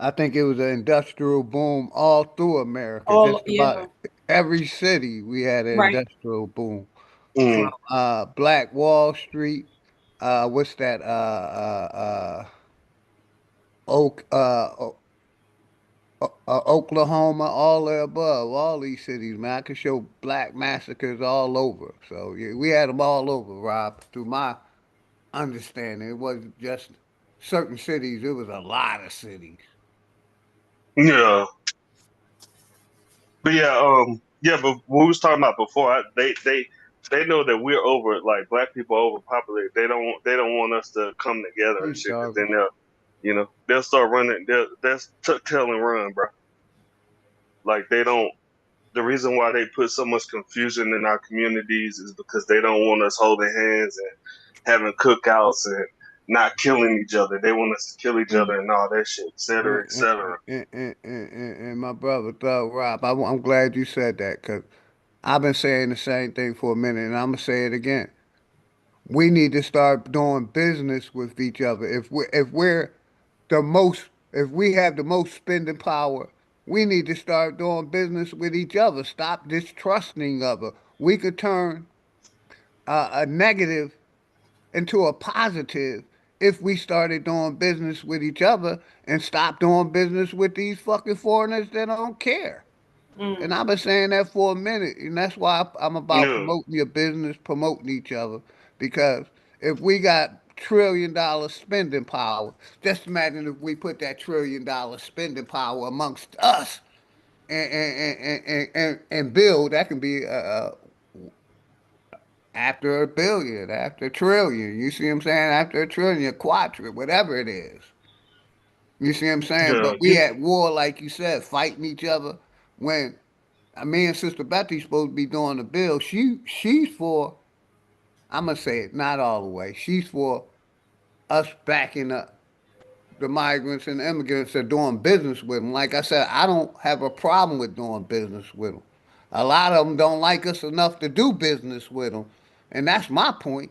I think it was an industrial boom all through America. All Just yeah, about every city we had an right. industrial boom. From Mm. Black Wall Street, what's that? Oak, Oklahoma, all the above, all these cities, man. I could show black massacres all over. So yeah, we had them all over, Rob. Through my understanding, it wasn't just certain cities; it was a lot of cities. Yeah, but yeah, but what we was talking about before, they know that we're over, like black people are overpopulated. They don't want us to come together and Peace, shit, because dog. then they'll start running. They'll tuck tail and run, bro. Like they don't. The reason why they put so much confusion in our communities is because they don't want us holding hands and having cookouts and not killing each other. They want us to kill each other and all that shit, et cetera, et And, cetera. and my brother, Thug Rob, I'm glad you said that because I've been saying the same thing for a minute, and I'm gonna say it again. We need to start doing business with each other. If we're the most, if we have the most spending power, we need to start doing business with each other. Stop distrusting other. We could turn a negative into a positive if we started doing business with each other and stop doing business with these fucking foreigners that don't care. And I've been saying that for a minute, and that's why I'm about No, promoting your business, promoting each other. Because if we got $1 trillion spending power, just imagine if we put that $1 trillion spending power amongst us and build. That can be after a billion, after a trillion. You see what I'm saying? After a trillion, a quadrillion, whatever it is. You see what I'm saying? yeah, But we at war, like you said, fighting each other when me and Sister Betty's supposed to be doing the bill. She's for, I'm gonna say it, not all the way. She's for us backing up the migrants and the immigrants that are doing business with them. Like I said, I don't have a problem with doing business with them. A lot of them don't like us enough to do business with them, and that's my point.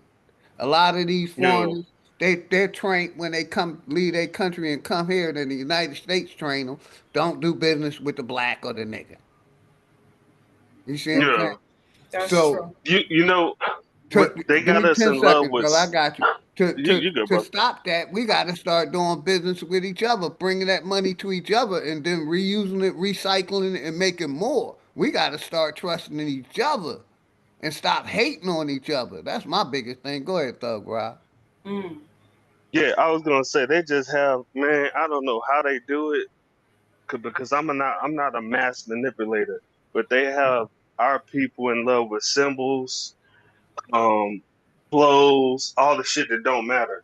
A lot of these no, foreigners, they're trained when they come leave their country and come here. Then the United States train them. Don't do business with the black or the nigga. You see what I'm saying? yeah. That's So true. You know what they give got me us 10 in love seconds, with. brother. I got you. You good, To brother? stop that, we got to start doing business with each other, bringing that money to each other, and then reusing it, recycling it, and making more. We got to start trusting in each other and stop hating on each other. That's my biggest thing. Go ahead, Thug Rob. Yeah, I was gonna say they just have, man. I don't know how they do it, because I'm not a mass manipulator, but they have our people in love with symbols, um, clothes, all the shit that don't matter.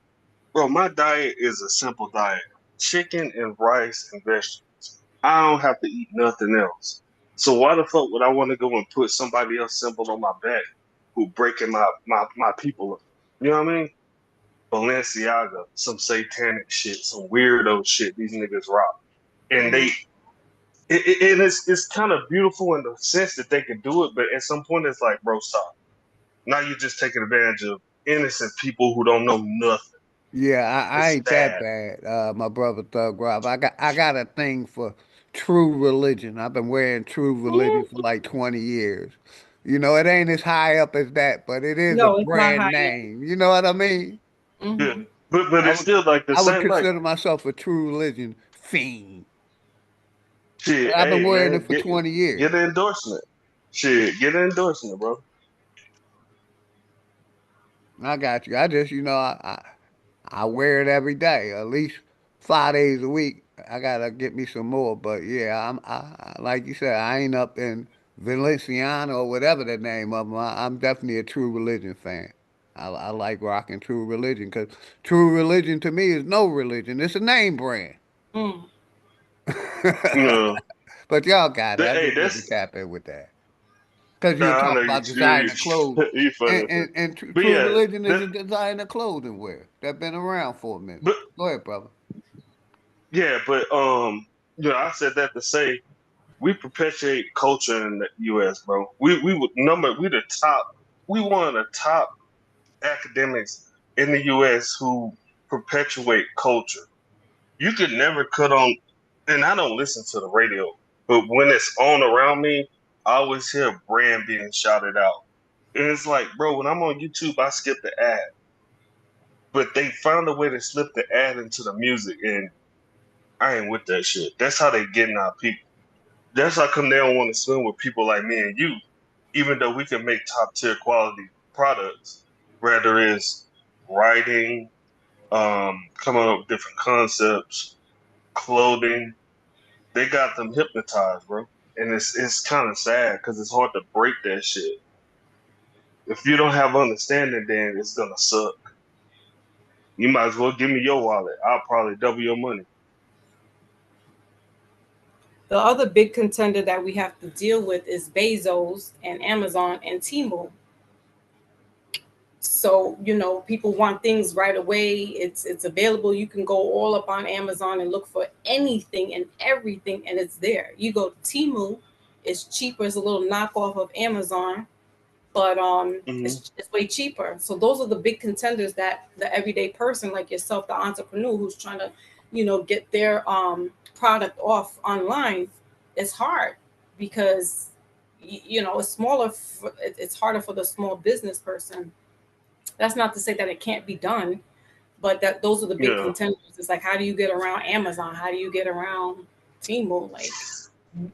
Bro, my diet is a simple diet: chicken and rice and vegetables. I don't have to eat nothing else. So why the fuck would I want to go and put somebody else's symbol on my back who breaking my people? You know what I mean? Balenciaga, some satanic shit, some weirdo shit these niggas rock. And it's kind of beautiful in the sense that they can do it, but at some point it's like, bro, stop. Now you're just taking advantage of innocent people who don't know nothing. Yeah, I It's ain't that sad. bad, my brother Thug Rob. I got a thing for true religion. I've been wearing true religion for like 20 years. You know, it ain't as high up as that, but it is a No, it's not high brand name. You know what I mean? end. Yeah. Hmm. But I it's would still like the I would same, like, consider myself a true religion fiend. shit, I've been hey wearing it man, for 20 get years. an endorsement. Shit, get an endorsement, bro. I got you. I just, I wear it every day, at least 5 days a week. I gotta get me some more. But yeah, like you said, I ain't up in Valenciano or whatever the name of them. I'm definitely a True Religion fan. I like rocking True Religion because True Religion to me is no religion. It's a name brand. Mm. No. But y'all got it. I Hey, just had to that's tap in with that. Because you were nah, I know talking about you designer clothes. you funny. And But True yeah, Religion is that a designer clothing wear that been around for a minute. but Go ahead, brother. yeah, but I said that to say we perpetuate culture in the US, bro. We the top, we one of the top academics in the US who perpetuate culture. You could never cut on, and I don't listen to the radio, but when it's on around me, I always hear a brand being shouted out. And it's like, bro, when I'm on YouTube, I skip the ad. But they found a way to slip the ad into the music, and I ain't with that shit. That's how they getting our people. That's how come they don't want to swim with people like me and you, even though we can make top tier quality products. Rather is writing, coming up with different concepts, clothing. They got them hypnotized, bro. And it's kind of sad because it's hard to break that shit. If you don't have understanding, then it's gonna suck. You might as well give me your wallet. I'll probably double your money. The other big contender that we have to deal with is Bezos and Amazon and Temu. So, people want things right away. It's available. You can go all up on Amazon and look for anything and everything, and it's there. You go to Temu, it's cheaper. It's a little knockoff of Amazon, but Mm-hmm. it's way cheaper. So those are the big contenders that the everyday person like yourself, the entrepreneur who's trying to, get their product off online, it's hard because it's smaller. It's harder for the small business person. That's not to say that it can't be done, but that those are the big Yeah. contenders. It's like, how do you get around Amazon? How do you get around Temu? Like,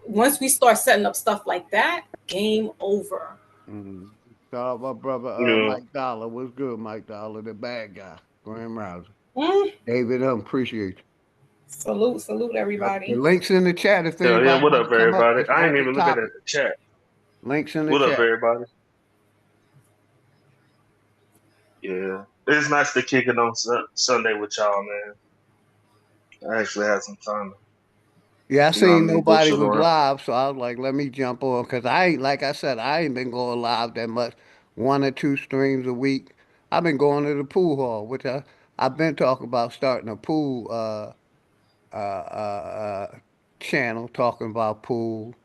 once we start setting up stuff like that, game over. Mm-hmm. Shout out my brother Yeah. Mike Dollar. What's good, Mike Dollar, the bad guy. Grand Rouser. Mm. David, appreciate you. Salute, The everybody. links in the chat if Yeah, yeah. anybody What want up, to come up everybody? to I ain't smoke the even looking at the topic. chat. Links in the What up, chat. everybody? Yeah. It's nice to kick it on Sunday with y'all, man. I actually had some time. Yeah, I You know what I seen mean? nobody Bullshit was around. live, so I was like, let me jump on because like I said, I ain't been going live that much. 1 or 2 streams a week. I've been going to the pool hall, which I've been talking about starting a pool channel, talking about pool,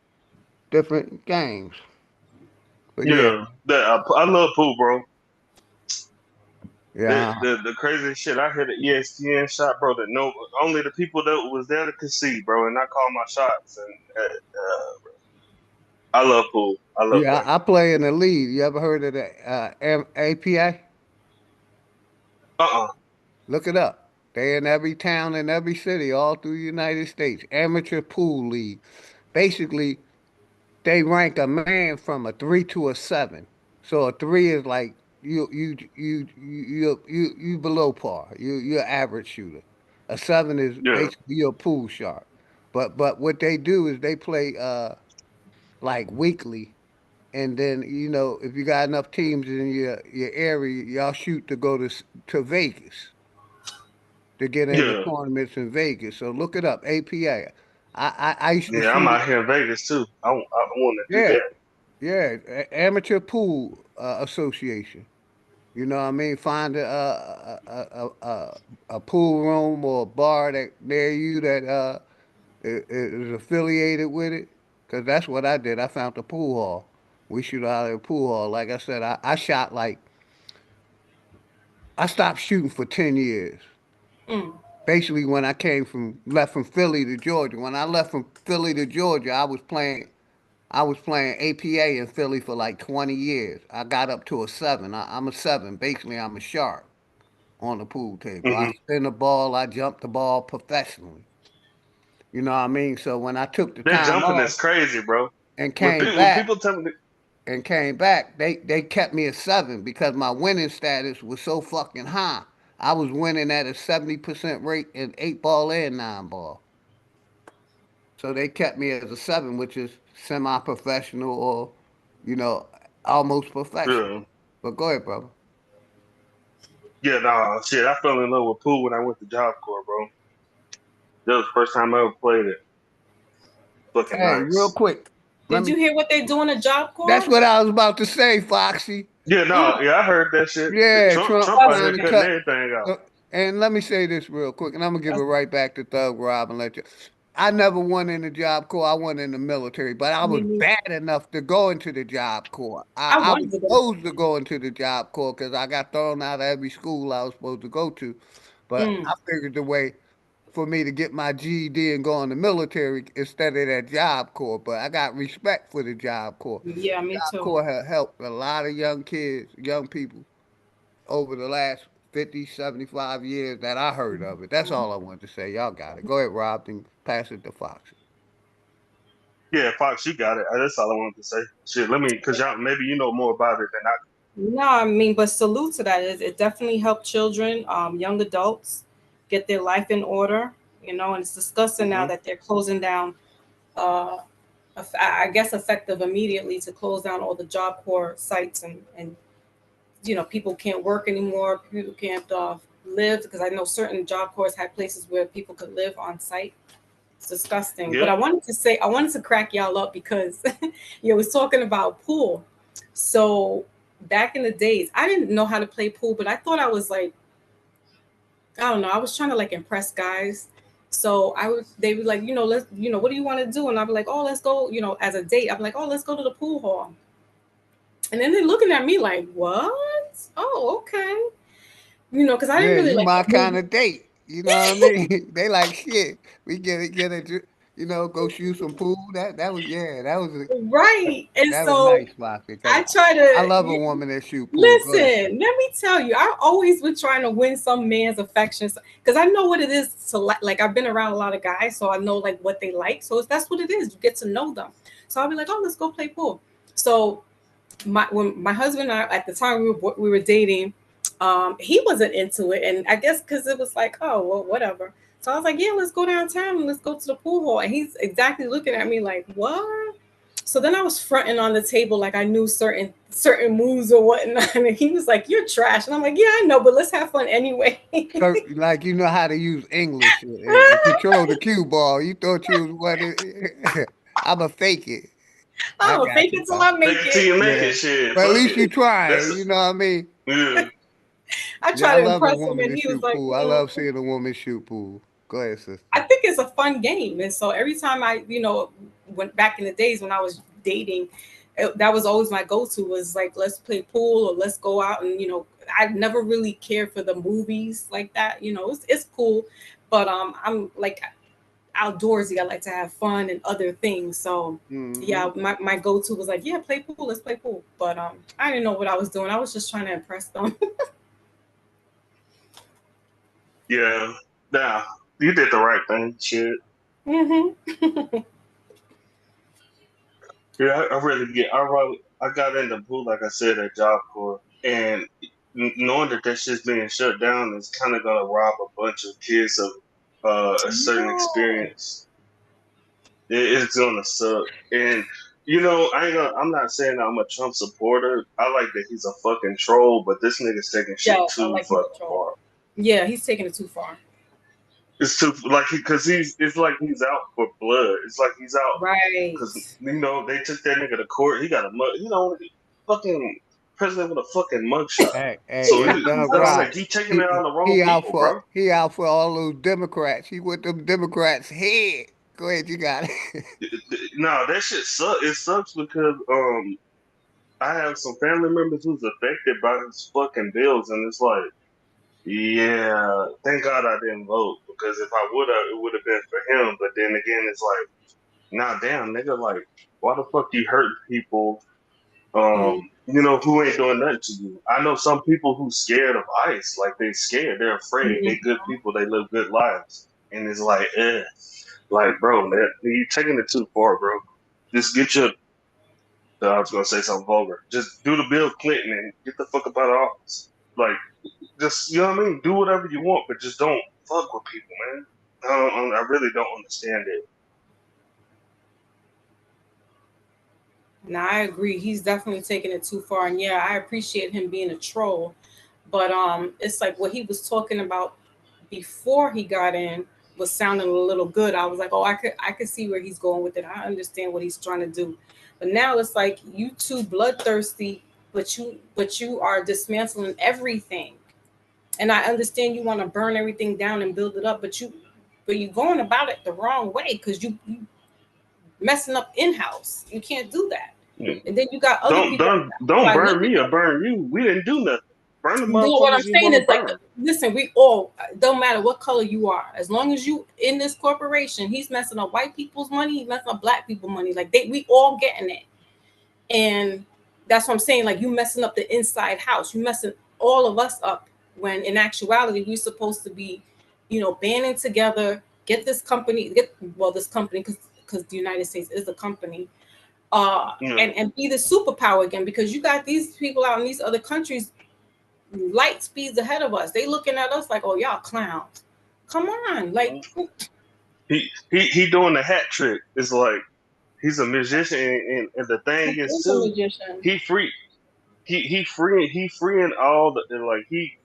different games. But yeah, Yeah. I love pool, bro. yeah, The crazy shit I hit an ESPN shot, bro. That no, only the people that was there to concede, bro, and I call my shots. And I love pool. I love yeah. playing I play in the league. You ever heard of the APA? pool. Look it up. They in every town in every city all through the United States. Amateur pool league. Basically, they rank a man from a 3 to a 7. So a 3 is like you below par. You're average shooter. A 7 is Yeah. basically you're a pool shark. But what they do is they play like weekly, and then if you got enough teams in your area, y'all shoot to go to Vegas to get into Yeah. tournaments in Vegas. So look it up, APA. I used to Yeah. I'm shoot it. out here in Vegas too. I want to do Yeah, that. yeah, Amateur Pool Association. You know what I mean? Find a pool room or a bar that near you that is affiliated with it. Cause that's what I did. I found the pool hall. We shoot out at a pool hall. Like I said, I shot like I stopped shooting for 10 years. Mm. Basically, when I left from Philly to Georgia. When I left from Philly to Georgia, I was playing APA in Philly for like 20 years. I got up to a 7. I'm a 7. Basically, I'm a shark on the pool table. I Mm-hmm. spin the ball, I jump the ball professionally. You know what I mean? So when I took the That time jumping off is crazy, bro. and When, came when back, people tell me, they kept me at 7 because my winning status was so fucking high. I was winning at a 70% rate in 8 ball and 9 ball. So they kept me as a 7, which is semi-professional or, you know, almost professional. yeah, But go ahead, brother. yeah, nah, shit. I fell in love with pool when I went to Job Corps, bro. That was the first time I ever played it. Fucking Hey, real nice. quick, let Did me. you hear what they do in a Job That's Corps? what I was about to say, Foxy. Yeah, no, Mm. yeah, I heard that shit. Yeah, Trump, Trump Trump out Trust here trying to me. cutting cut. everything out. And let me say this real quick, and I'm gonna give it Trust right back to Thug Rob and let you. I never won in the Job Corps. I won in the military, but I was me. bad enough to go into the Job Corps. I I was wanted to go. supposed to go into the Job Corps because I got thrown out of every school I was supposed to go to. But Mm. I figured the way for me to get my GED and go in the military instead of that Job Corps. But I got respect for the Job Corps. Yeah, me Job too. Corps has helped a lot of young kids, young people over the last 50, 75 years that I heard of it. That's all I wanted to say. Y'all got it. Go ahead, Rob, and pass it to Fox. Yeah, Fox, you got it. That's all I wanted to say. Shit, let me, cause y'all maybe you know more about it than I. No, I mean, but salute to that. It definitely helped children, young adults, get their life in order. You know, and it's disgusting now Mm-hmm. that they're closing down. I guess effective immediately to close down all the Job Corps sites and you know people can't work anymore. People can't live because I know certain Job Corps had places where people could live on site. It's disgusting. But Yep. I wanted to crack y'all up because you was talking about pool. So back in the days, I didn't know how to play pool, but I thought I was like, I don't know, I was trying to like impress guys. So they were like, what do you want to do? And I'd be like, oh, let's go, as a date. I'm like, oh, let's go to the pool hall. And then they're looking at me like, what? Oh, okay. Because I didn't Yeah, really you like my the kind movie. of date. You know what I mean? They like shit. We get it, go shoot some pool. That was yeah, Right. And that was so nice, Foxy. Because I try I to love a woman that shoot pool. Go ahead, sis. listen. Let me tell you, I always was trying to win some man's affections because I know what it is to like. I've been around a lot of guys, so I know like what they like. So that's what it is. You get to know them. So I'll be like, oh, let's go play pool. So when my husband and I at the time we were dating, he wasn't into it, and I guess because it was like, oh well, whatever. So I was like, yeah, let's go downtown and let's go to the pool hall. And he's exactly looking at me like, what? So then I was fronting on the table like I knew certain moves or whatnot. And he was like, you're trash. And I'm like, yeah, I know, but let's have fun anyway. So, like you know how to use English and control the cue ball. You thought you was what? I'ma fake it. I Oh, got fake you, it till Fox. I Take make it till it. you make Yeah, it. Shit, but at fuck least it. you trying. That's You know what I mean? yeah. I Yeah, try I to love a impress him woman and to he was shoot like, pool. I love seeing a woman shoot pool. Go ahead, sister. I think it's a fun game. And so every time I, went back in the days when I was dating, that was always my go-to was like, let's play pool or let's go out. And, I never really cared for the movies like that. It's cool. But I'm like outdoorsy. I like to have fun and other things. So Mm-hmm. yeah, my go-to was like, yeah, play pool, let's play pool. But I didn't know what I was doing. I was just trying to impress them. Yeah. Nah, you did the right thing. Shit. Mm-hmm. Yeah, I got into pool like I said at Job Corps, and knowing that shit's being shut down is kind of gonna rob a bunch of kids of a certain No. experience. It's gonna suck, and I'm not saying I'm a Trump supporter. I like that he's a fucking troll, but this nigga's taking shit Yes, I too like his fucking control. far. Yeah, he's taking it too far. It's too like because it's like he's out for blood. It's like he's out Right. because they took that nigga to court. He got fucking president with a fucking mugshot. Hey, So he done like I right. said, he taking it on the wrong He out people, bro. for all those Democrats. He with them Democrats' head. Go ahead, you got it. No, that shit sucks. It sucks because I have some family members who's affected by his fucking bills, and it's like, yeah, thank God I didn't vote, because if I would have, it would have been for him. But then again, it's like, nah, damn, nigga, like, why the fuck you hurt people? You know, who ain't doing nothing to you. I know some people who scared of ICE, like they scared, they're afraid. They good people, they live good lives, and it's like, like, bro, man, you taking it too far, bro. Just get your. I was gonna say something vulgar. Just do the Bill Clinton and get the fuck up out of office. Like, just, you know what I mean? Do whatever you want, but just don't fuck with people, man. I really don't understand it. No, I agree. He's definitely taking it too far. And yeah, I appreciate him being a troll. But it's like what he was talking about before he got in was sounding a little good. I was like, oh, I could see where he's going with it. I understand what he's trying to do. But now it's like you too bloodthirsty, but you are dismantling everything. And I understand you want to burn everything down and build it up, but you're going about it the wrong way, because you messing up in-house. You can't do that. Yeah. And then you got other people Don't burn me or burn you. We didn't do nothing. Burn the No, what I'm motherfuckers you saying want to is, like, burn. listen, we all, don't matter what color you are, as long as you in this corporation, he's messing up white people's money, he's messing up black people's money. Like, we all getting it. And that's what I'm saying. Like, you messing up the inside house. You messing all of us up, when in actuality we're supposed to be, banding together, get this company, because the United States is a company, and be the superpower again, because you got these people out in these other countries light speeds ahead of us. They looking at us like, oh, y'all clowns. Come on, like, He doing the hat trick. It's like he's a musician, and the thing is a too, magician. he freeing all the, like, he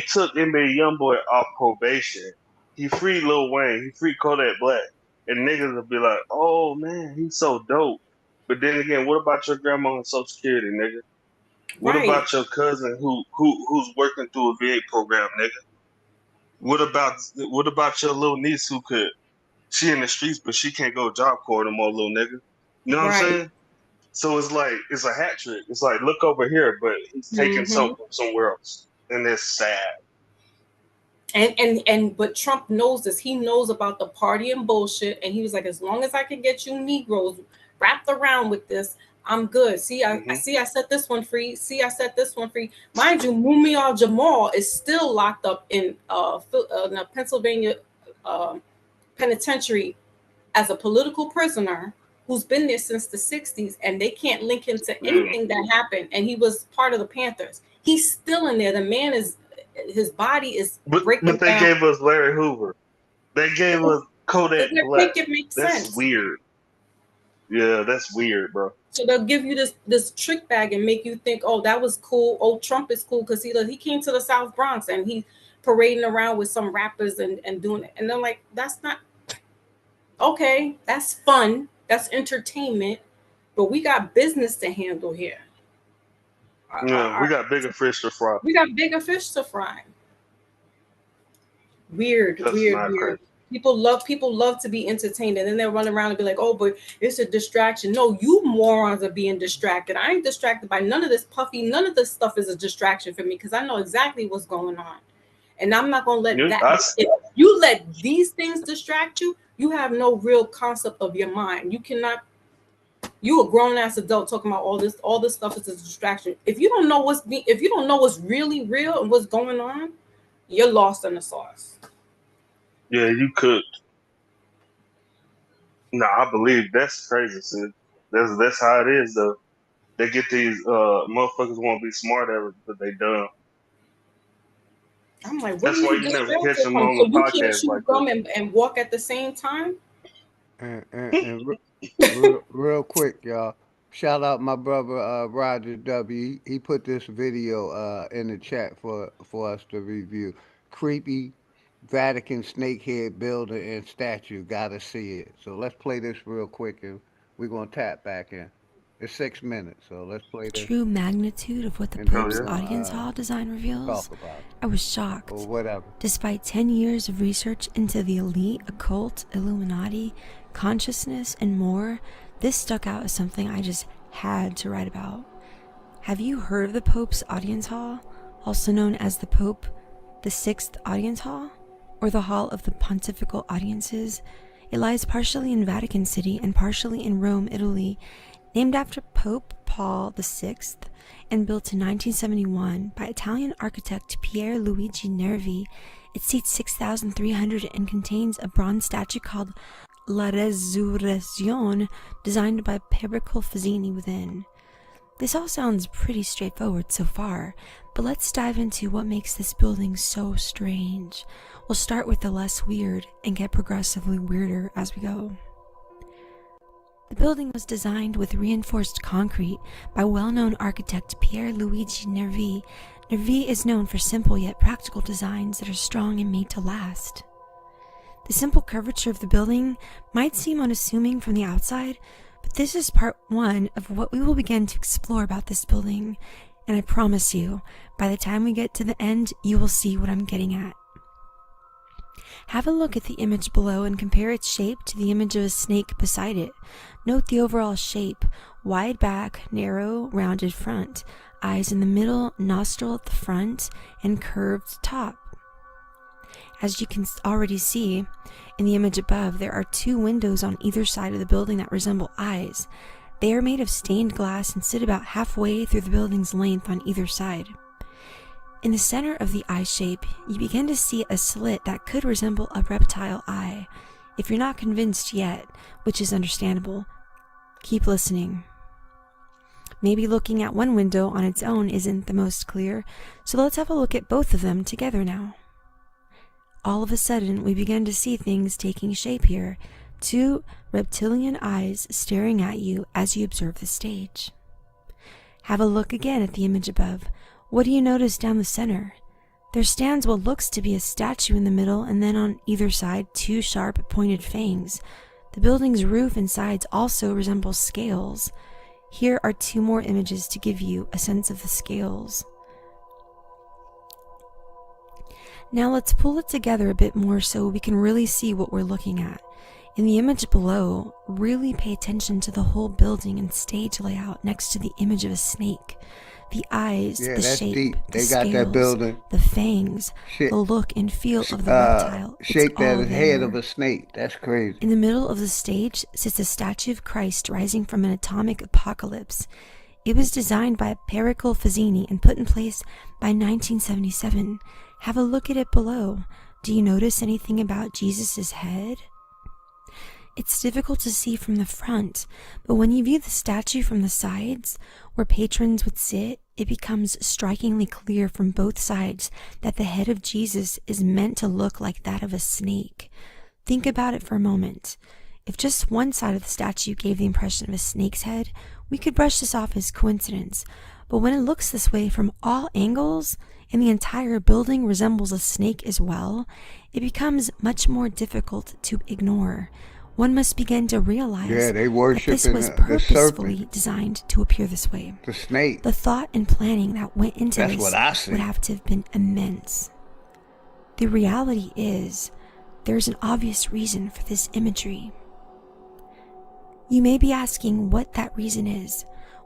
took NBA YoungBoy off probation. He freed Lil Wayne. He freed Kodak Black, and niggas will be like, oh man, he's so dope. But then again, what about your grandma on Social Security, nigga? What Right. about your cousin who's working through a VA program, nigga? What about your little niece who could, she in the streets but she can't go job corps no more, little nigga? You know what I'm Right. saying? So it's like, it's a hat trick. It's like, look over here, but he's taking some from somewhere else, and it's sad. But Trump knows this. He knows about the party and bullshit, and he was like, as long as I can get you Negroes wrapped around with this, I'm good. See, I set this one free. See, I set this one free. Mind you, Mumia Jamal is still locked up in a Pennsylvania penitentiary as a political prisoner who's been there since the 60s, and they can't link him to anything that happened. And he was part of the Panthers. He's still in there. The man his body is breaking But they down. gave us Larry Hoover. They gave us Kodak Black. Make it make That's sense. weird. Yeah, that's weird, bro. So they'll give you this trick bag and make you think, oh, that was cool. Oh, Trump is cool because he came to the South Bronx and he parading around with some rappers and doing it. And they're like, that's not okay. That's fun. That's entertainment. But we got business to handle here. Yeah, we got bigger fish to fry. We got bigger fish to fry. Weird. People love to be entertained, and then they run around and be like, oh, but it's a distraction. No, you morons are being distracted. I ain't distracted by none of this puffy. None of this stuff is a distraction for me, because I know exactly what's going on. And I'm not going to let if you let these things distract you, you have no real concept of your mind. You cannot, you a grown ass adult talking about all this stuff is a distraction. If you don't know what's really real and what's going on, you're lost in the sauce. Yeah, you could. No, I believe that's crazy, sis. That's how it is, though. They get these motherfuckers want to be smart at it, but they dumb. I'm like, what that's are why you you never distracted catch them from? on So the you can't podcast chew like gum this. and walk at the same time? And real quick, y'all. Shout out my brother Roger W. He put this video in the chat for us to review. Creepy Vatican snakehead building and statue. Gotta see it. So let's play this real quick, and we're gonna tap back in. It's 6 minutes, so let's play this. True magnitude of what the And Pope's then, audience hall design reveals, talk about it. I was shocked. Or whatever. Despite 10 years of research into the elite, occult, Illuminati, consciousness, and more, this stuck out as something I just had to write about. Have you heard of the Pope's audience hall, also known as the Pope the Sixth Audience Hall, or the Hall of the Pontifical Audiences? It lies partially in Vatican City and partially in Rome, Italy. Named after Pope Paul VI and built in 1971 by Italian architect Pier Luigi Nervi, it seats 6,300 and contains a bronze statue called La Resurrezione, designed by Pericle Fazzini within. This all sounds pretty straightforward so far, but let's dive into what makes this building so strange. We'll start with the less weird and get progressively weirder as we go. The building was designed with reinforced concrete by well-known architect Pier Luigi Nervi. Nervi is known for simple yet practical designs that are strong and made to last. The simple curvature of the building might seem unassuming from the outside, but this is part one of what we will begin to explore about this building, and I promise you, by the time we get to the end, you will see what I'm getting at. Have a look at the image below and compare its shape to the image of a snake beside it. Note the overall shape: wide back, narrow, rounded front, eyes in the middle, nostril at the front, and curved top. As you can already see in the image above, there are 2 windows on either side of the building that resemble eyes. They are made of stained glass and sit about halfway through the building's length on either side. In the center of the eye shape, you begin to see a slit that could resemble a reptile eye. If you're not convinced yet, which is understandable, keep listening. Maybe looking at one window on its own isn't the most clear, so let's have a look at both of them together now. All of a sudden, we begin to see things taking shape here. 2 reptilian eyes staring at you as you observe the stage. Have a look again at the image above. What do you notice down the center? There stands what looks to be a statue in the middle, and then on either side 2 sharp pointed fangs. The building's roof and sides also resemble scales. Here are 2 more images to give you a sense of the scales. Now let's pull it together a bit more so we can really see what we're looking at. In the image below, really pay attention to the whole building and stage layout next to the image of a snake. The eyes, the shape, deep. The They scales, got that building. the fangs, the look and feel of the reptile. Shaped it's all as the head there. of a snake. That's crazy. In the middle of the stage sits a statue of Christ rising from an atomic apocalypse. It was designed by Pericle Fazzini and put in place by 1977. Have a look at it below. Do you notice anything about Jesus' head? It's difficult to see from the front, but when you view the statue from the sides, where patrons would sit, it becomes strikingly clear from both sides that the head of Jesus is meant to look like that of a snake. Think about it for a moment. If just one side of the statue gave the impression of a snake's head, we could brush this off as coincidence, but when it looks this way from all angles, and the entire building resembles a snake as well, it becomes much more difficult to ignore. One must begin to realize they that this was the purposefully serpent. designed to appear this way. The snake. The thought and planning that went into That's this what I see. would have to have been immense. The reality is, there's an obvious reason for this imagery. You may be asking what that reason is.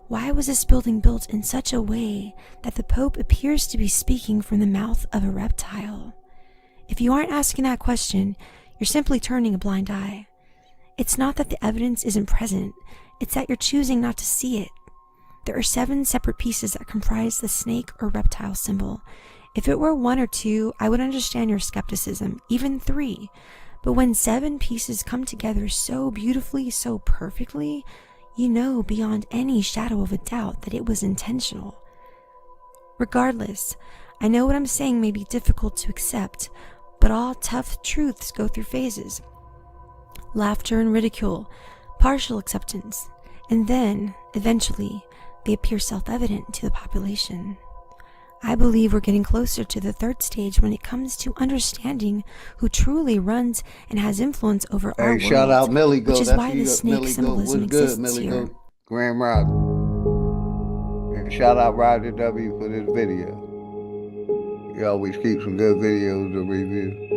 Why was this building built in such a way that the Pope appears to be speaking from the mouth of a reptile? If you aren't asking that question, you're simply turning a blind eye. It's not that the evidence isn't present, it's that you're choosing not to see it. There are 7 separate pieces that comprise the snake or reptile symbol. If it were 1 or 2, I would understand your skepticism, even 3. But when 7 pieces come together so beautifully, so perfectly, you know beyond any shadow of a doubt that it was intentional. Regardless, I know what I'm saying may be difficult to accept, but all tough truths go through phases. Laughter and ridicule, partial acceptance, and then, eventually, they appear self-evident to the population. I believe we're getting closer to the 3rd stage when it comes to understanding who truly runs and has influence over our world, shout out Millie Go. which is That's why you, the snake Millie Go. symbolism What's good, exists Millie here. Go? Grand Rising. And shout out Roger W for this video. He always keeps some good videos to review.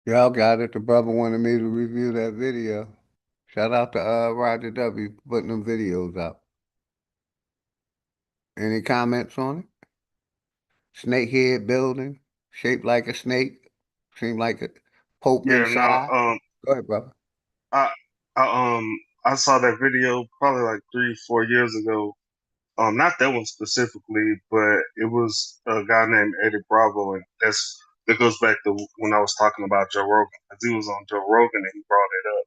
Y'all got it. The brother wanted me to review that video. Shout out to Roger W for putting them videos out. Any comments on it? Snakehead building, shaped like a snake, seemed like a Pope Yeah, inside. no, Go ahead, brother. I, I saw that video probably like 3-4 years ago. Not that one specifically, but it was a guy named Eddie Bravo, and that goes back to when I was talking about Joe Rogan, because he was on Joe Rogan and he brought it up.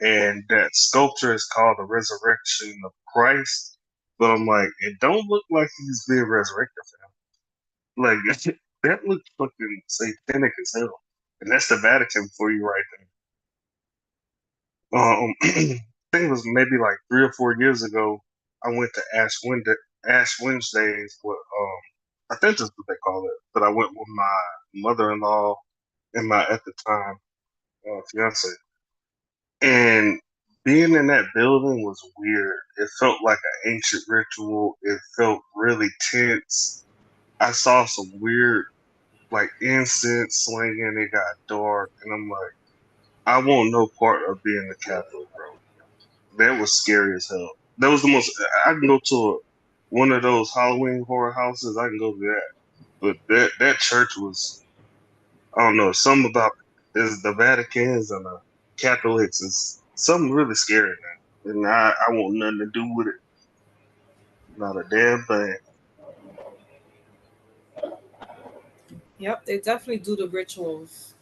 And that sculpture is called the Resurrection of Christ, but I'm like, it don't look like he's being resurrected, fam. Like that looks fucking satanic as hell, and that's the Vatican for you right there. I think it was maybe like 3 or 4 years ago. I went to Ash Wednesdays. I think that's what they call it. But I went with my mother-in-law and my at the time fiance, and being in that building was weird. It felt like an ancient ritual. It felt really tense. I saw some weird like incense slinging. It got dark, and I'm like, I want no part of being the Catholic, bro. That was scary as hell. That was the most. I can go to one of those Halloween horror houses. I can go to that. But that church was. I don't know. Something about is the Vatican's and the Catholics is something really scary, man. And I want nothing to do with it. Not a damn thing. Yep, they definitely do the rituals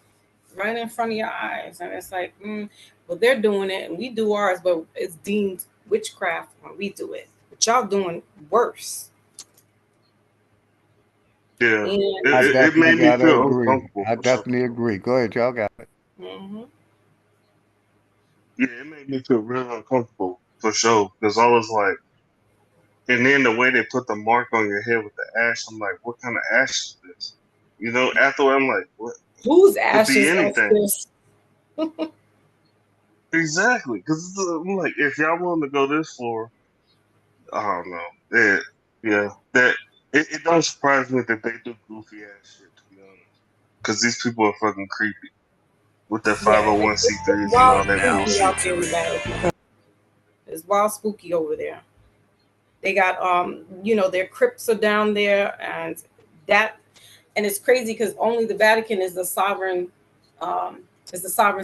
right in front of your eyes, and it's like, well, they're doing it, and we do ours, but it's deemed witchcraft when we do it. But y'all doing worse. Yeah, And it made me feel uncomfortable. I For sure. definitely agree. Go ahead, y'all got it. Yeah, it made me feel real uncomfortable for sure. Because I was like, and then the way they put the mark on your head with the ash, I'm like, what kind of ash is this? You know, after I'm like, what? Whose Could be ashes are anything. this? Exactly. Because I'm like, if y'all willing to go this far, I don't know. It don't surprise me that they do goofy ass shit, to be honest. Because these people are fucking creepy with their Yeah, 501c3s and wild all that spooky bullshit. out there with that. It's wild spooky over there. They got their crypts are down there, and it's crazy because only the Vatican is the sovereign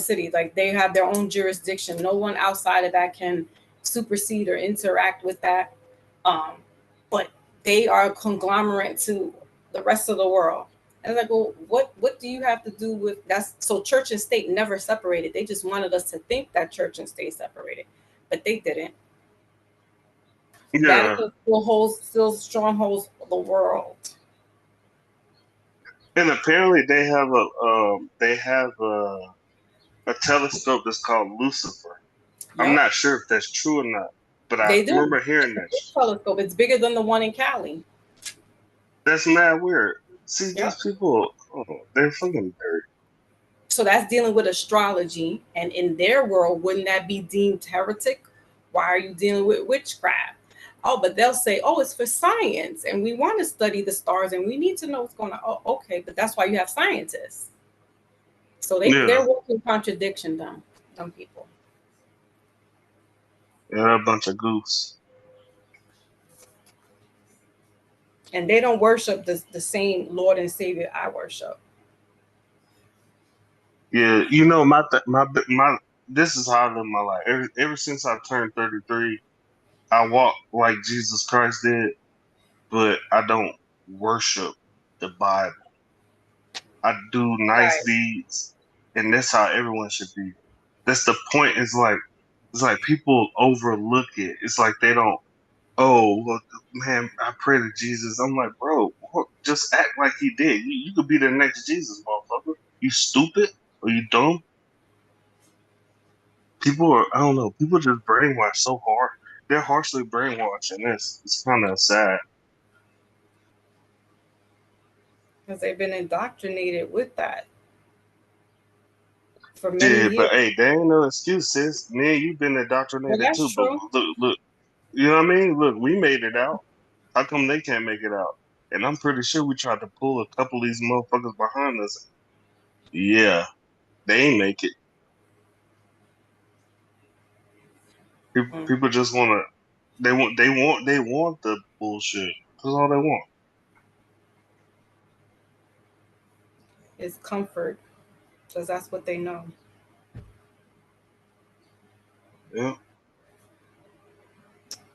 city. Like they have their own jurisdiction. No one outside of that can supersede or interact with that. But they are a conglomerate to the rest of the world. And it's like, well, what do you have to do with that? So church and state never separated. They just wanted us to think that church and state separated, but they didn't. Yeah. Vatican still strongholds the world. And apparently they have a telescope that's called Lucifer. I'm Yep. not sure if that's true or not, but I They do. remember hearing that. It's a telescope. It's bigger than the one in Cali. That's mad weird. See, Yep. these people, they're fucking dirty. So that's dealing with astrology, and in their world, wouldn't that be deemed heretic? Why are you dealing with witchcraft? Oh, but they'll say, oh, it's for science, and we want to study the stars, and we need to know what's going on. Oh, okay, but that's why you have scientists. So they're working contradiction, dumb people. They're a bunch of goofs. And they don't worship the same Lord and Savior I worship. Yeah, you know, my this is how I live my life. Ever since I turned 33, I walk like Jesus Christ did, but I don't worship the Bible. I do nice Right. deeds, and that's how everyone should be. That's the point. It's like people overlook it. It's like they don't. Oh, well, man, I pray to Jesus. I'm like, bro, just act like he did. You could be the next Jesus, motherfucker. You stupid or you dumb? People are, I don't know, people just brainwash so hard. They're harshly brainwashed, and it's kind of sad. Because they've been indoctrinated with that for many Yeah, years. but hey, there ain't no excuse, sis. Me and you been Well, indoctrinated too. that's But true. look, you know what I mean? Look, we made it out. How come they can't make it out? And I'm pretty sure we tried to pull a couple of these motherfuckers behind us. Yeah, they ain't make it. People just wanna, they want the bullshit. That's all they want. It's comfort because that's what they know. Yeah,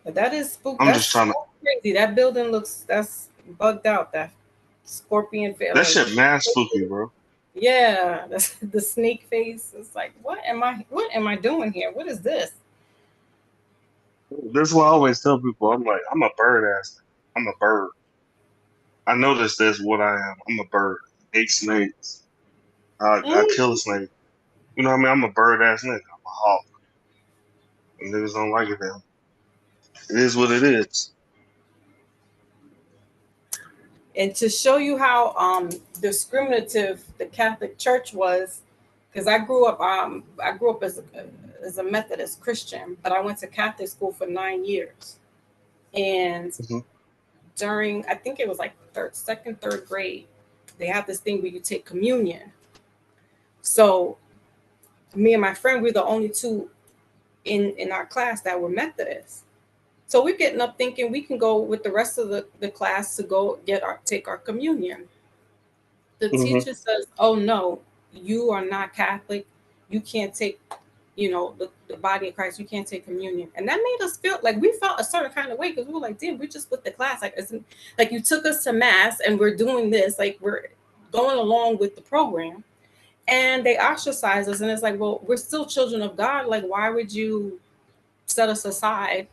But that is spook. I'm just That's trying to. crazy. That building looks that's bugged out. That scorpion face. That shit mad spooky, bro. Yeah, that's the snake face. It's like, what am I doing here? What is this? That's why I always tell people. I'm like, I'm a bird ass. I'm a bird. I noticed that's what I am. I'm a bird. I hate snakes. I kill a snake. You know what I mean? I'm a bird ass nigga. I'm a hawk. And niggas don't like it then. It is what it is. And to show you how discriminative the Catholic Church was, because I grew up as a Methodist Christian, but I went to Catholic school for 9 years. And during, I think it was like second, third grade, they have this thing where you take communion. So me and my friend, we're the only two in our class that were Methodists. So we're getting up thinking we can go with the rest of the class to go take our communion. The teacher says, "Oh no, you are not Catholic. You can't take, the body of Christ. You can't take communion." And that made us feel like we felt a certain kind of way because we were like, "Damn, we're just with the class. Like, isn't like you took us to mass and we're doing this. Like we're going along with the program." And they ostracize us, and it's like, well, we're still children of God. Like, why would you set us aside?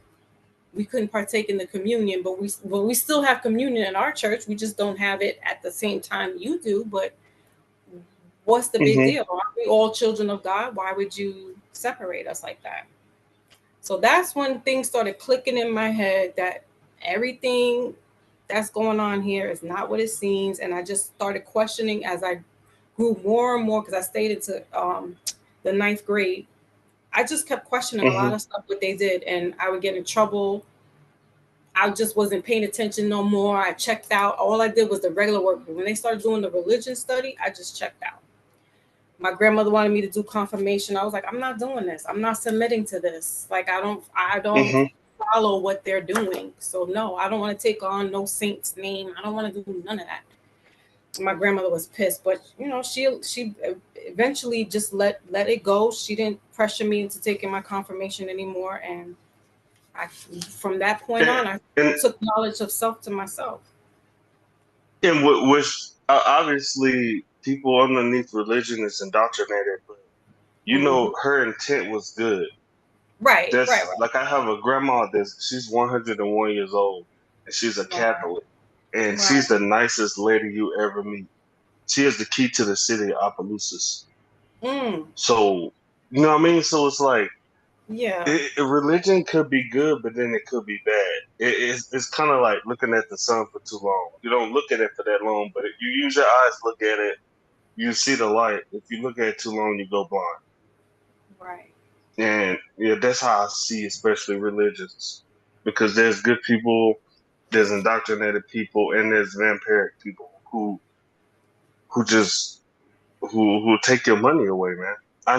We couldn't partake in the communion, but we still have communion in our church. We just don't have it at the same time you do. But what's the big deal? Aren't we all children of God? Why would you separate us like that? So that's when things started clicking in my head that everything that's going on here is not what it seems. And I just started questioning as I grew more and more because I stayed into the 9th grade. I just kept questioning a lot of stuff what they did, and I would get in trouble. I just wasn't paying attention no more. I checked out. All I did was the regular work. When they started doing the religion study, I just checked out. My grandmother wanted me to do confirmation. I was like, I'm not doing this. I'm not submitting to this. Like I don't follow what they're doing. So no, I don't want to take on no saint's name. I don't want to do none of that. My grandmother was pissed, but she eventually just let it go. She didn't pressure me into taking my confirmation anymore, and from that point on, I took knowledge of self to myself. And which obviously people underneath religion is indoctrinated, but you know her intent was good. Right. Like I have a grandma she's 101 years old, and she's a Catholic, and she's the nicest lady you ever meet. She has the key to the city of Opelousas. So you know what I mean. So it's like, religion could be good, but then it could be bad. It's kind of like looking at the sun for too long. You don't look at it for that long, but if you use your eyes, look at it, you see the light. If you look at it too long, you go blind. Right. And yeah, that's how I see, especially religions, because there's good people, there's indoctrinated people, and there's vampiric people who just who take your money away, man. I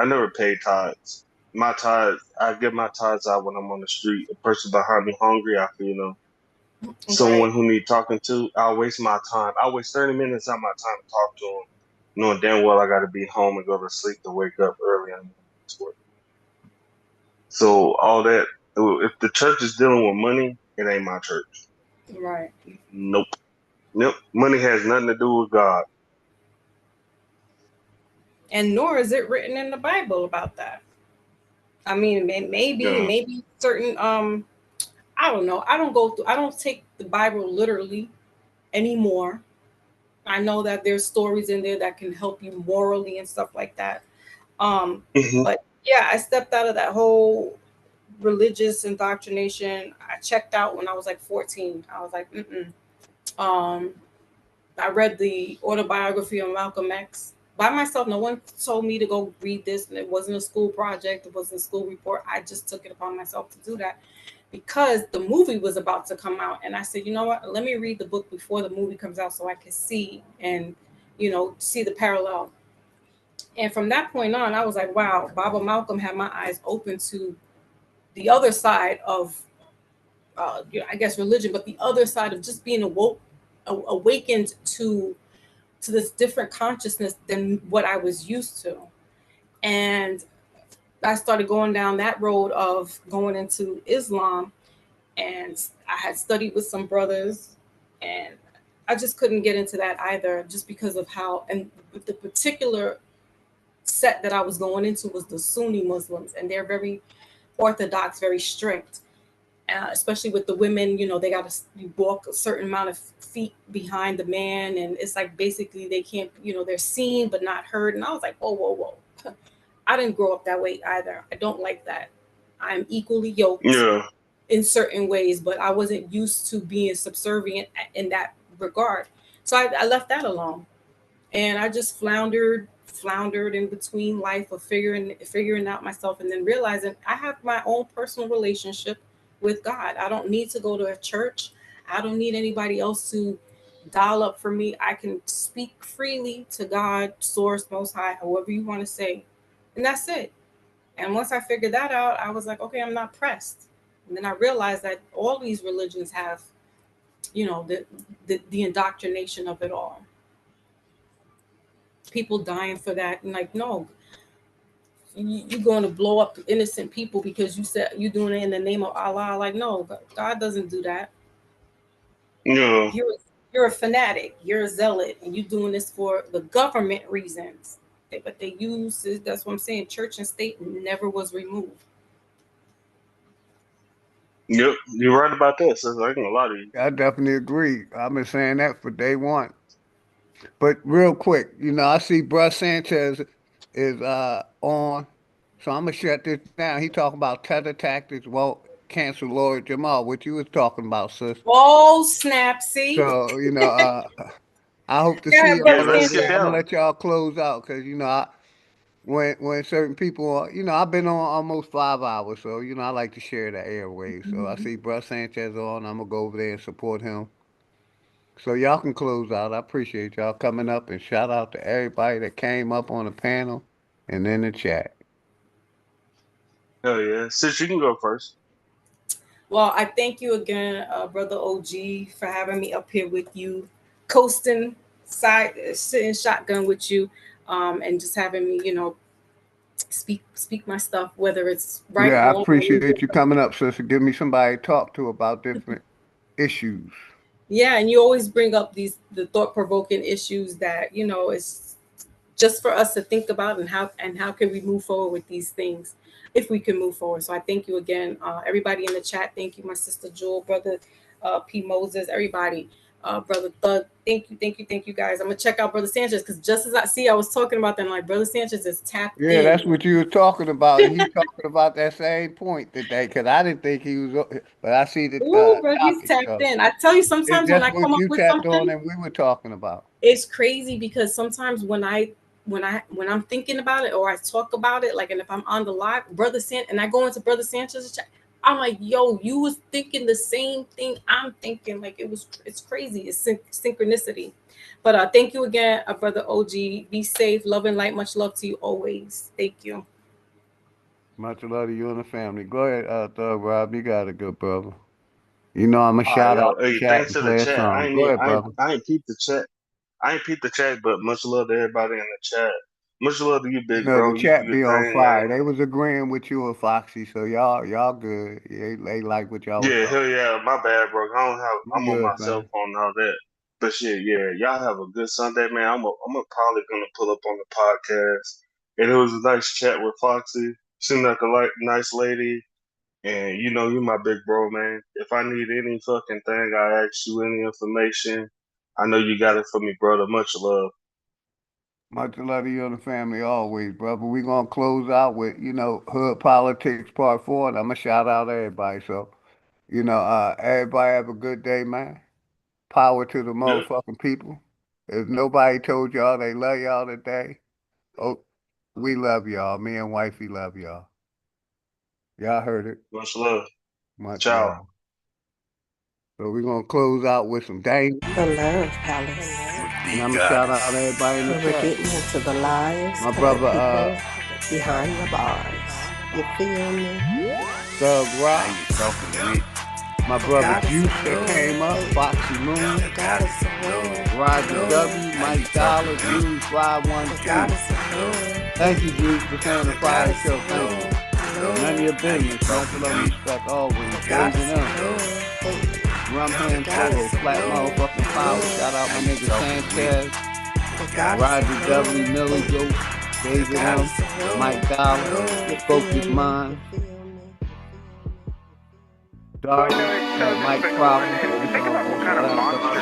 never paid tithes. My tithes, I get my tithes out when I'm on the street. A person behind me hungry, I feed them. someone who need talking to, I'll waste my time. I'll waste 30 minutes of my time to talk to them, knowing damn well I got to be home and go to sleep to wake up early in the morning to work. So all that, if the church is dealing with money, it ain't my church. Right. Nope. Nope. Money has nothing to do with God. And nor is it written in the Bible about that. I mean, maybe certain I don't know. I don't take the Bible literally anymore. I know that there's stories in there that can help you morally and stuff like that. But yeah, I stepped out of that whole religious indoctrination. I checked out when I was like 14. I was like, I read the autobiography of Malcolm X by myself. No one told me to go read this, and it wasn't a school project. It wasn't a school report. I just took it upon myself to do that because the movie was about to come out, and I said, you know what? Let me read the book before the movie comes out so I can see and see the parallel. And from that point on, I was like, wow, Baba Malcolm had my eyes open to the other side of, I guess, religion, but the other side of just being awakened to this different consciousness than what I was used to. And I started going down that road of going into Islam, and I had studied with some brothers, and I just couldn't get into that either, just because of how, and the particular set that I was going into was the Sunni Muslims, and they're very orthodox, very strict. Especially with the women, they got to walk a certain amount of feet behind the man, and it's like basically they can't, they're seen but not heard. And I was like, whoa. I didn't grow up that way either. I don't like that. I'm equally yoked in certain ways, but I wasn't used to being subservient in that regard. So I left that alone, and I just floundered in between life of figuring out myself, and then realizing I have my own personal relationship with God. I don't need to go to a church. I don't need anybody else to dial up for me. I can speak freely to God, source, most high, however you want to say. And that's it. And once I figured that out, I was like, okay, I'm not pressed. And then I realized that all these religions have, the indoctrination of it all. People dying for that. And like, no, you're going to blow up innocent people because you said you're doing it in the name of Allah. Like, no, God doesn't do that. No. You're a fanatic. You're a zealot, and you're doing this for the government reasons. But they use, that's what I'm saying, church and state never was removed. Yep, you're right about that, sis. I ain't gonna lie to you. I definitely agree. I've been saying that for day one. But real quick, I see Bruh Sanchez is on, so I'm gonna shut this down. He talking about tether tactics. Well, cancel Lord Jamal, what you was talking about, sis. Oh, snap! See. So I hope to Yeah, see Brother y'all over Sanchez. there. I'm gonna let y'all close out because when certain people are, I've been on almost 5 hours, so I like to share the airwaves. So I see Bruh Sanchez on. I'm gonna go over there and support him. So y'all can close out. I appreciate y'all coming up, and shout out to everybody that came up on the panel and in the chat. Hell yeah. Sis, you can go first. Well, I thank you again, Brother OG, for having me up here with you, coasting, sitting shotgun with you, and just having me, speak my stuff, whether it's right, Yeah, I wrong, or appreciate you coming up, sister. Give me somebody to talk to about different issues. yeah, and you always bring up the thought-provoking issues that it's just for us to think about, and how can we move forward with these things, if we can move forward. So I thank you again, everybody in the chat. Thank you, my sister Jewel, brother P Moses, everybody, brother Thug. Thank you guys. I'm gonna check out Brother Sanchez, because just as I was talking about them, like Brother Sanchez is tapped Yeah, in. that's what you were talking about, and he talking about that same point today. Because I didn't think he was, but I see the Ooh, bro, he's topic. tapped So in. I tell you, sometimes when that's I what come up you with tapped on, something, and we were talking about. it's crazy, because sometimes when I'm thinking about it, or I talk about it, like, and if I'm on the live, and I go into Brother Sanchez's chat, I'm like, yo, you was thinking the same thing I'm thinking. Like, it's crazy. It's synchronicity. But thank you again, Brother OG. Be safe, love and light. Much love to you always. Thank you. Much love to you and the family. Go ahead, Thug Rob. You got it, good brother. You know, I'm a shout out Hey, chat thanks and to the play a chat. song. Go ahead, brother. I ain't peeped the chat. I ain't peeped the chat, but much love to everybody in the chat. Much love to you, You big know, bro. the You do chat your be on thing, fire. man. They was agreeing with you and Foxy, so y'all good. They like what y'all was Yeah, talking. hell yeah. My bad, bro. I'm on Good, my cell man. phone and all that. But shit, yeah, y'all have a good Sunday, man. I'm probably gonna pull up on the podcast. And it was a nice chat with Foxy. Seemed like a nice lady. And you know, you my big bro, man. If I need any fucking thing, I ask you any information. I know you got it for me, brother. Much love. Much love to you and the family always, brother. We gonna close out with, Hood Politics Part 4, and I'm gonna shout out everybody. So, everybody have a good day, man. Power to the Yep. motherfucking people. If nobody told y'all they love y'all today, oh, we love y'all. Me and wifey love y'all. Y'all heard it. Much love. Much Ciao. love. So we're gonna close out with some dang. The Love Palace. And I'm gonna shout out everybody in the Where we're chat. getting into the lives My of brother, the people behind the bars. You feel me? Thug Rock. My brother Juice that came up, Foxy Moon, Roger W, Mike Dollar, Jimmy 512. Thank you, Juice, for saying the fire show. Thank you. None of your business. Much love and respect always. Raising up. Rum Hand Solo, Flat Motherfucking Power. Shout out my nigga Sanchez, Roger W, Millie Joe, David M, Mike Dollar, Focus Mind. Dark, Mike Problem, Think about what kind of monster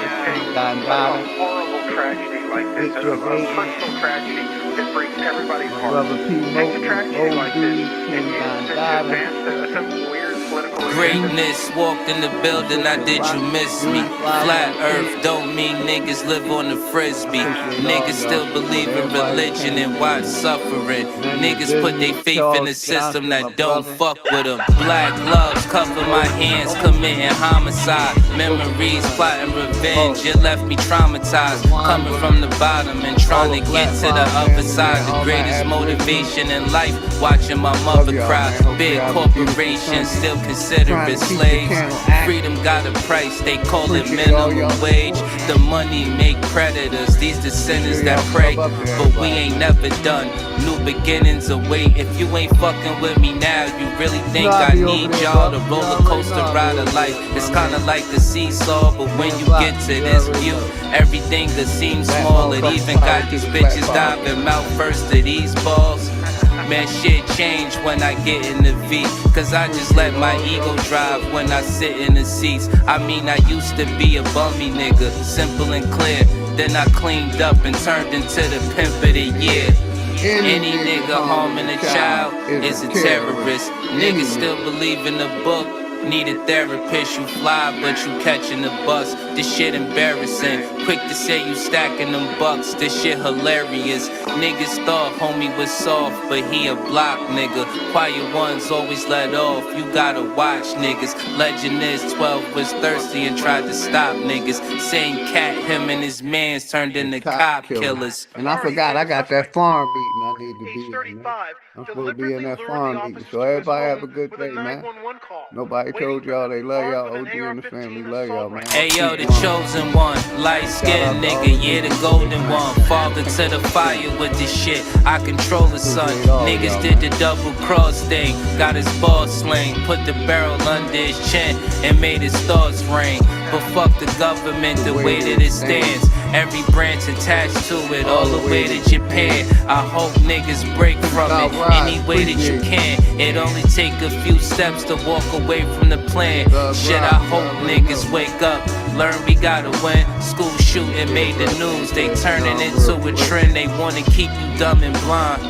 a horrible tragedy like this, a personal tragedy that breaks everybody's heart. Takes a tragedy like this and uses it to advance some weird political Greatness walked in the building, I did you miss me? Flat earth don't mean niggas live on the frisbee. Niggas still believe in religion and watch suffering. Niggas put their faith in a system that don't fuck with them. Black gloves cover my hands, committing homicide. Memories plotting revenge, it left me traumatized. Coming from the bottom and trying to get to the other side. The greatest motivation in life, watching my mother cry. Big corporations still consider it slaves. Freedom got a price, they call it minimum wage. The money make predators, these the sinners that pray. But we ain't never done, new beginnings await. If you ain't fucking with me now, you really think I need y'all? The roller coaster ride of life, it's kinda like the seesaw. But when you get to this view, everything that seems small. It even got these bitches diving mouth first to these balls. Man, shit changed when I get in the V. Cause I just let my ego drive when I sit in the seats. I mean, I used to be a bummy nigga, simple and clear. Then I cleaned up and turned into the pimp of the year. Any nigga harming a child is a terrorist. Niggas still believe in the book. Need a therapist, you fly, but you catching the bus. This shit embarrassing. Quick to say you stacking them bucks. This shit hilarious. Niggas thought homie was soft, but he a block nigga. Quiet ones always let off. You gotta watch niggas. Legend is 12 was thirsty and tried to stop niggas. Same cat, him and his mans turned into cop killers. And I forgot, I got that farm meeting I need to be in, man. I'm supposed to be in that farm meeting. So everybody have a good day, man. Nobody told y'all they love y'all. OG and the family love y'all, man. Hey yo, the chosen one, light skinned nigga, yeah, the golden one. Father to the fire with this shit. I control the sun. Niggas did the double cross thing. Got his ball sling, put the barrel under his chin and made his thoughts ring. But fuck the government, the way that it stands. Every branch attached to it, all the way to Japan. I hope niggas break from it any way that you can. It only take a few steps to walk away from the plan. Shit, I hope niggas wake up, learn we gotta win. School shooting made the news, they turning into a trend. They wanna keep you dumb and blind.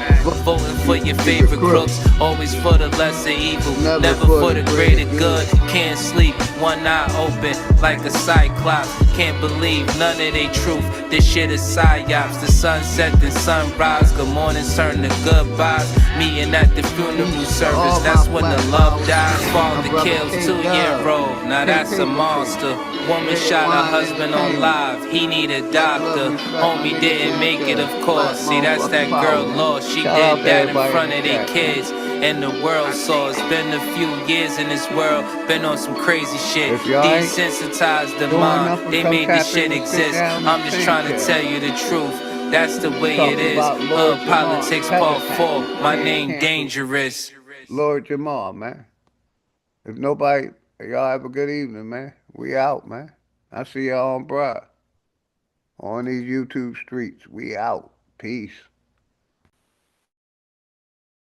Voting for your favorite crooks, always for the lesser evil, never for the greater good. Can't sleep, one eye open like like a cyclops. Can't believe none of they truth. This shit is psyops. The sunset and sunrise. Good mornings turn to goodbyes. Meeting at the funeral service. That's when the love dies. Father kills 2-year-old. Now that's a monster. Woman shot her husband on live. He need a doctor. Homie didn't make it, of course. See, that's that girl lost. She did that in front of their kids. And the world saw. It's been a few years in this world. Been on some crazy shit. Desensitized the mind. They made this shit exist. I'm just trying to tell you the truth. That's the way it is. Politics Part 4. My name Dangerous. Lord Jamal, man. If nobody, y'all have a good evening, man. We out, man. I see y'all on Broad. On these YouTube streets. We out. Peace.